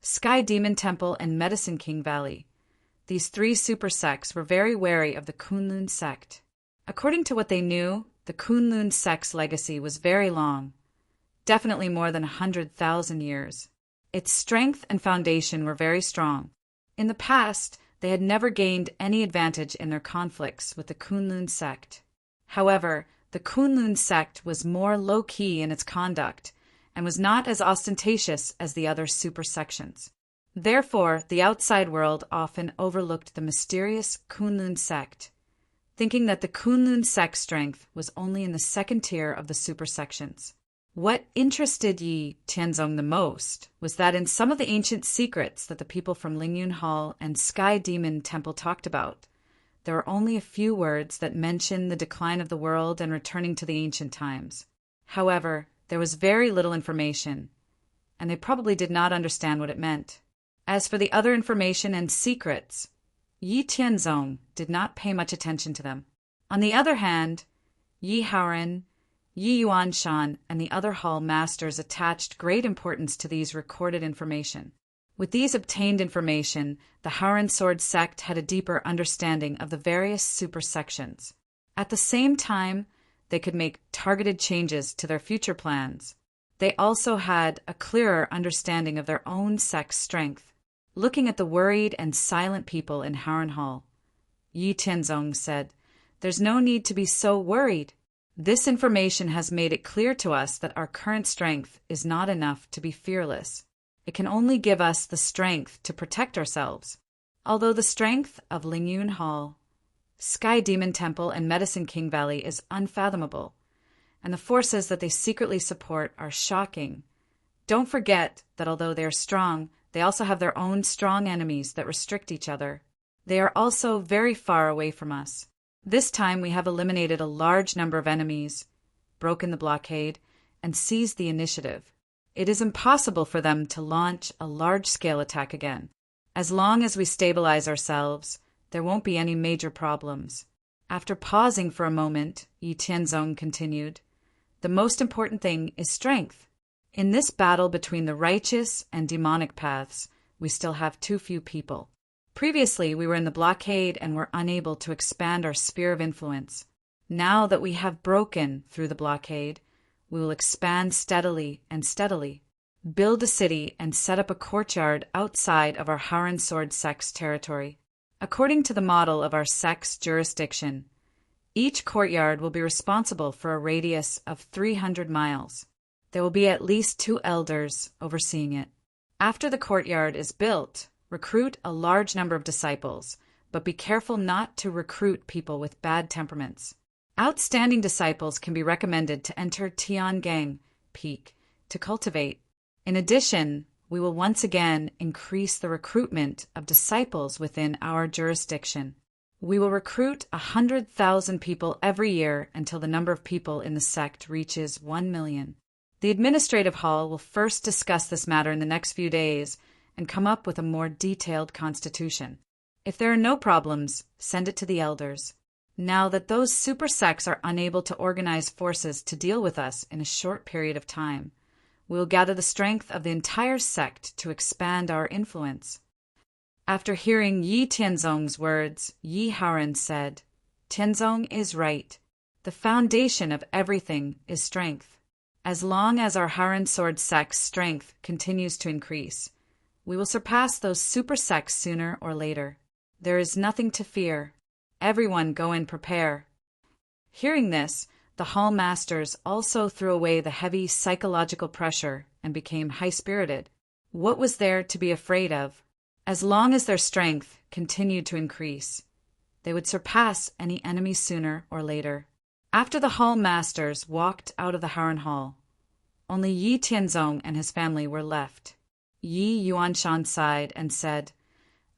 Sky Demon Temple, and Medicine King Valley, these three super sects were very wary of the Kunlun sect. According to what they knew, the Kunlun sect's legacy was very long, definitely more than 100,000 years. Its strength and foundation were very strong. In the past, they had never gained any advantage in their conflicts with the Kunlun sect. However, the Kunlun sect was more low-key in its conduct and was not as ostentatious as the other super sections. Therefore, the outside world often overlooked the mysterious Kunlun sect, thinking that the Kunlun sect's strength was only in the second tier of the super sections. What interested Yi Tianzong the most was that in some of the ancient secrets that the people from Lingyun Hall and Sky Demon Temple talked about, there were only a few words that mentioned the decline of the world and returning to the ancient times. However, there was very little information, and they probably did not understand what it meant. As for the other information and secrets, Yi Tianzong did not pay much attention to them. On the other hand, Yi Howren, Yi Yuanshan, and the other hall masters attached great importance to these recorded information. With these obtained information, the Howren Sword Sect had a deeper understanding of the various super sections. At the same time, they could make targeted changes to their future plans. They also had a clearer understanding of their own sect's strength. Looking at the worried and silent people in Howren Hall, Yi Tianzong said, "There's no need to be so worried. This information has made it clear to us that our current strength is not enough to be fearless. It can only give us the strength to protect ourselves. Although the strength of Lingyun Hall, Sky Demon Temple, and Medicine King Valley is unfathomable, and the forces that they secretly support are shocking, don't forget that although they are strong, they also have their own strong enemies that restrict each other. They are also very far away from us. This time we have eliminated a large number of enemies, broken the blockade, and seized the initiative. It is impossible for them to launch a large-scale attack again. As long as we stabilize ourselves, there won't be any major problems." After pausing for a moment, Yi Tianzong continued, "The most important thing is strength. In this battle between the righteous and demonic paths, we still have too few people. Previously, we were in the blockade and were unable to expand our sphere of influence. Now that we have broken through the blockade, we will expand steadily and steadily, build a city, and set up a courtyard outside of our Howren Sword Sect's territory. According to the model of our sect's jurisdiction, each courtyard will be responsible for a radius of 300 miles. There will be at least 2 elders overseeing it. After the courtyard is built, recruit a large number of disciples, but be careful not to recruit people with bad temperaments. Outstanding disciples can be recommended to enter Tiangang Peak to cultivate. In addition, we will once again increase the recruitment of disciples within our jurisdiction. We will recruit 100,000 people every year until the number of people in the sect reaches 1 million. The administrative hall will first discuss this matter in the next few days and come up with a more detailed constitution. If there are no problems, send it to the elders. Now that those super sects are unable to organize forces to deal with us in a short period of time, We will gather the strength of the entire sect to expand our influence." After hearing Yi Tianzong's words, Yi Haoren said, "Tianzong is right. The foundation of everything is strength. As long as our Haoren sword sect's strength continues to increase, we will surpass those super sects sooner or later. There is nothing to fear. Everyone go and prepare." Hearing this, the hall masters also threw away the heavy psychological pressure and became high-spirited. What was there to be afraid of? As long as their strength continued to increase, they would surpass any enemy sooner or later. After the hall masters walked out of the Haoren Hall, only Yi Tianzong and his family were left. Yi Yuanshan sighed and said,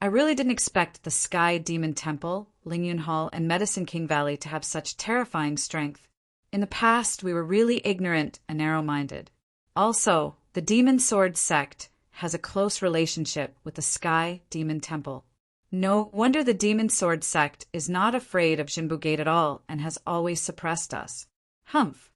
"I really didn't expect the Sky Demon Temple, Lingyun Hall, and Medicine King Valley to have such terrifying strength. In the past, we were really ignorant and narrow-minded. Also, the Demon Sword sect has a close relationship with the Sky Demon Temple. No wonder the Demon Sword sect is not afraid of Jinbu Gate at all and has always suppressed us." Humph.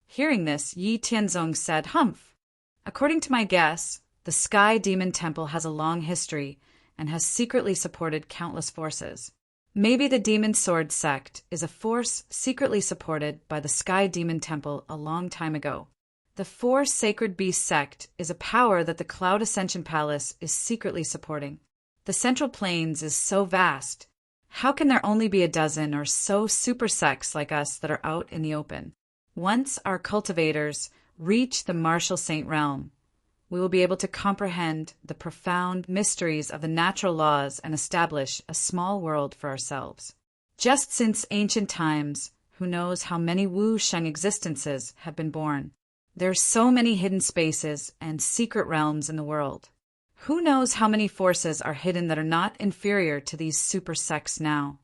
Hearing this, Yi Tianzong said, "Humph. According to my guess, the Sky Demon Temple has a long history and has secretly supported countless forces. Maybe the Demon Sword sect is a force secretly supported by the Sky Demon Temple a long time ago. The Four Sacred Beasts sect is a power that the Cloud Ascension Palace is secretly supporting. The Central Plains is so vast. How can there only be a dozen or so super sects like us that are out in the open? Once our cultivators reach the Martial Saint realm, we will be able to comprehend the profound mysteries of the natural laws and establish a small world for ourselves. Just since ancient times, who knows how many Wu Sheng existences have been born? There are so many hidden spaces and secret realms in the world. Who knows how many forces are hidden that are not inferior to these super sects now?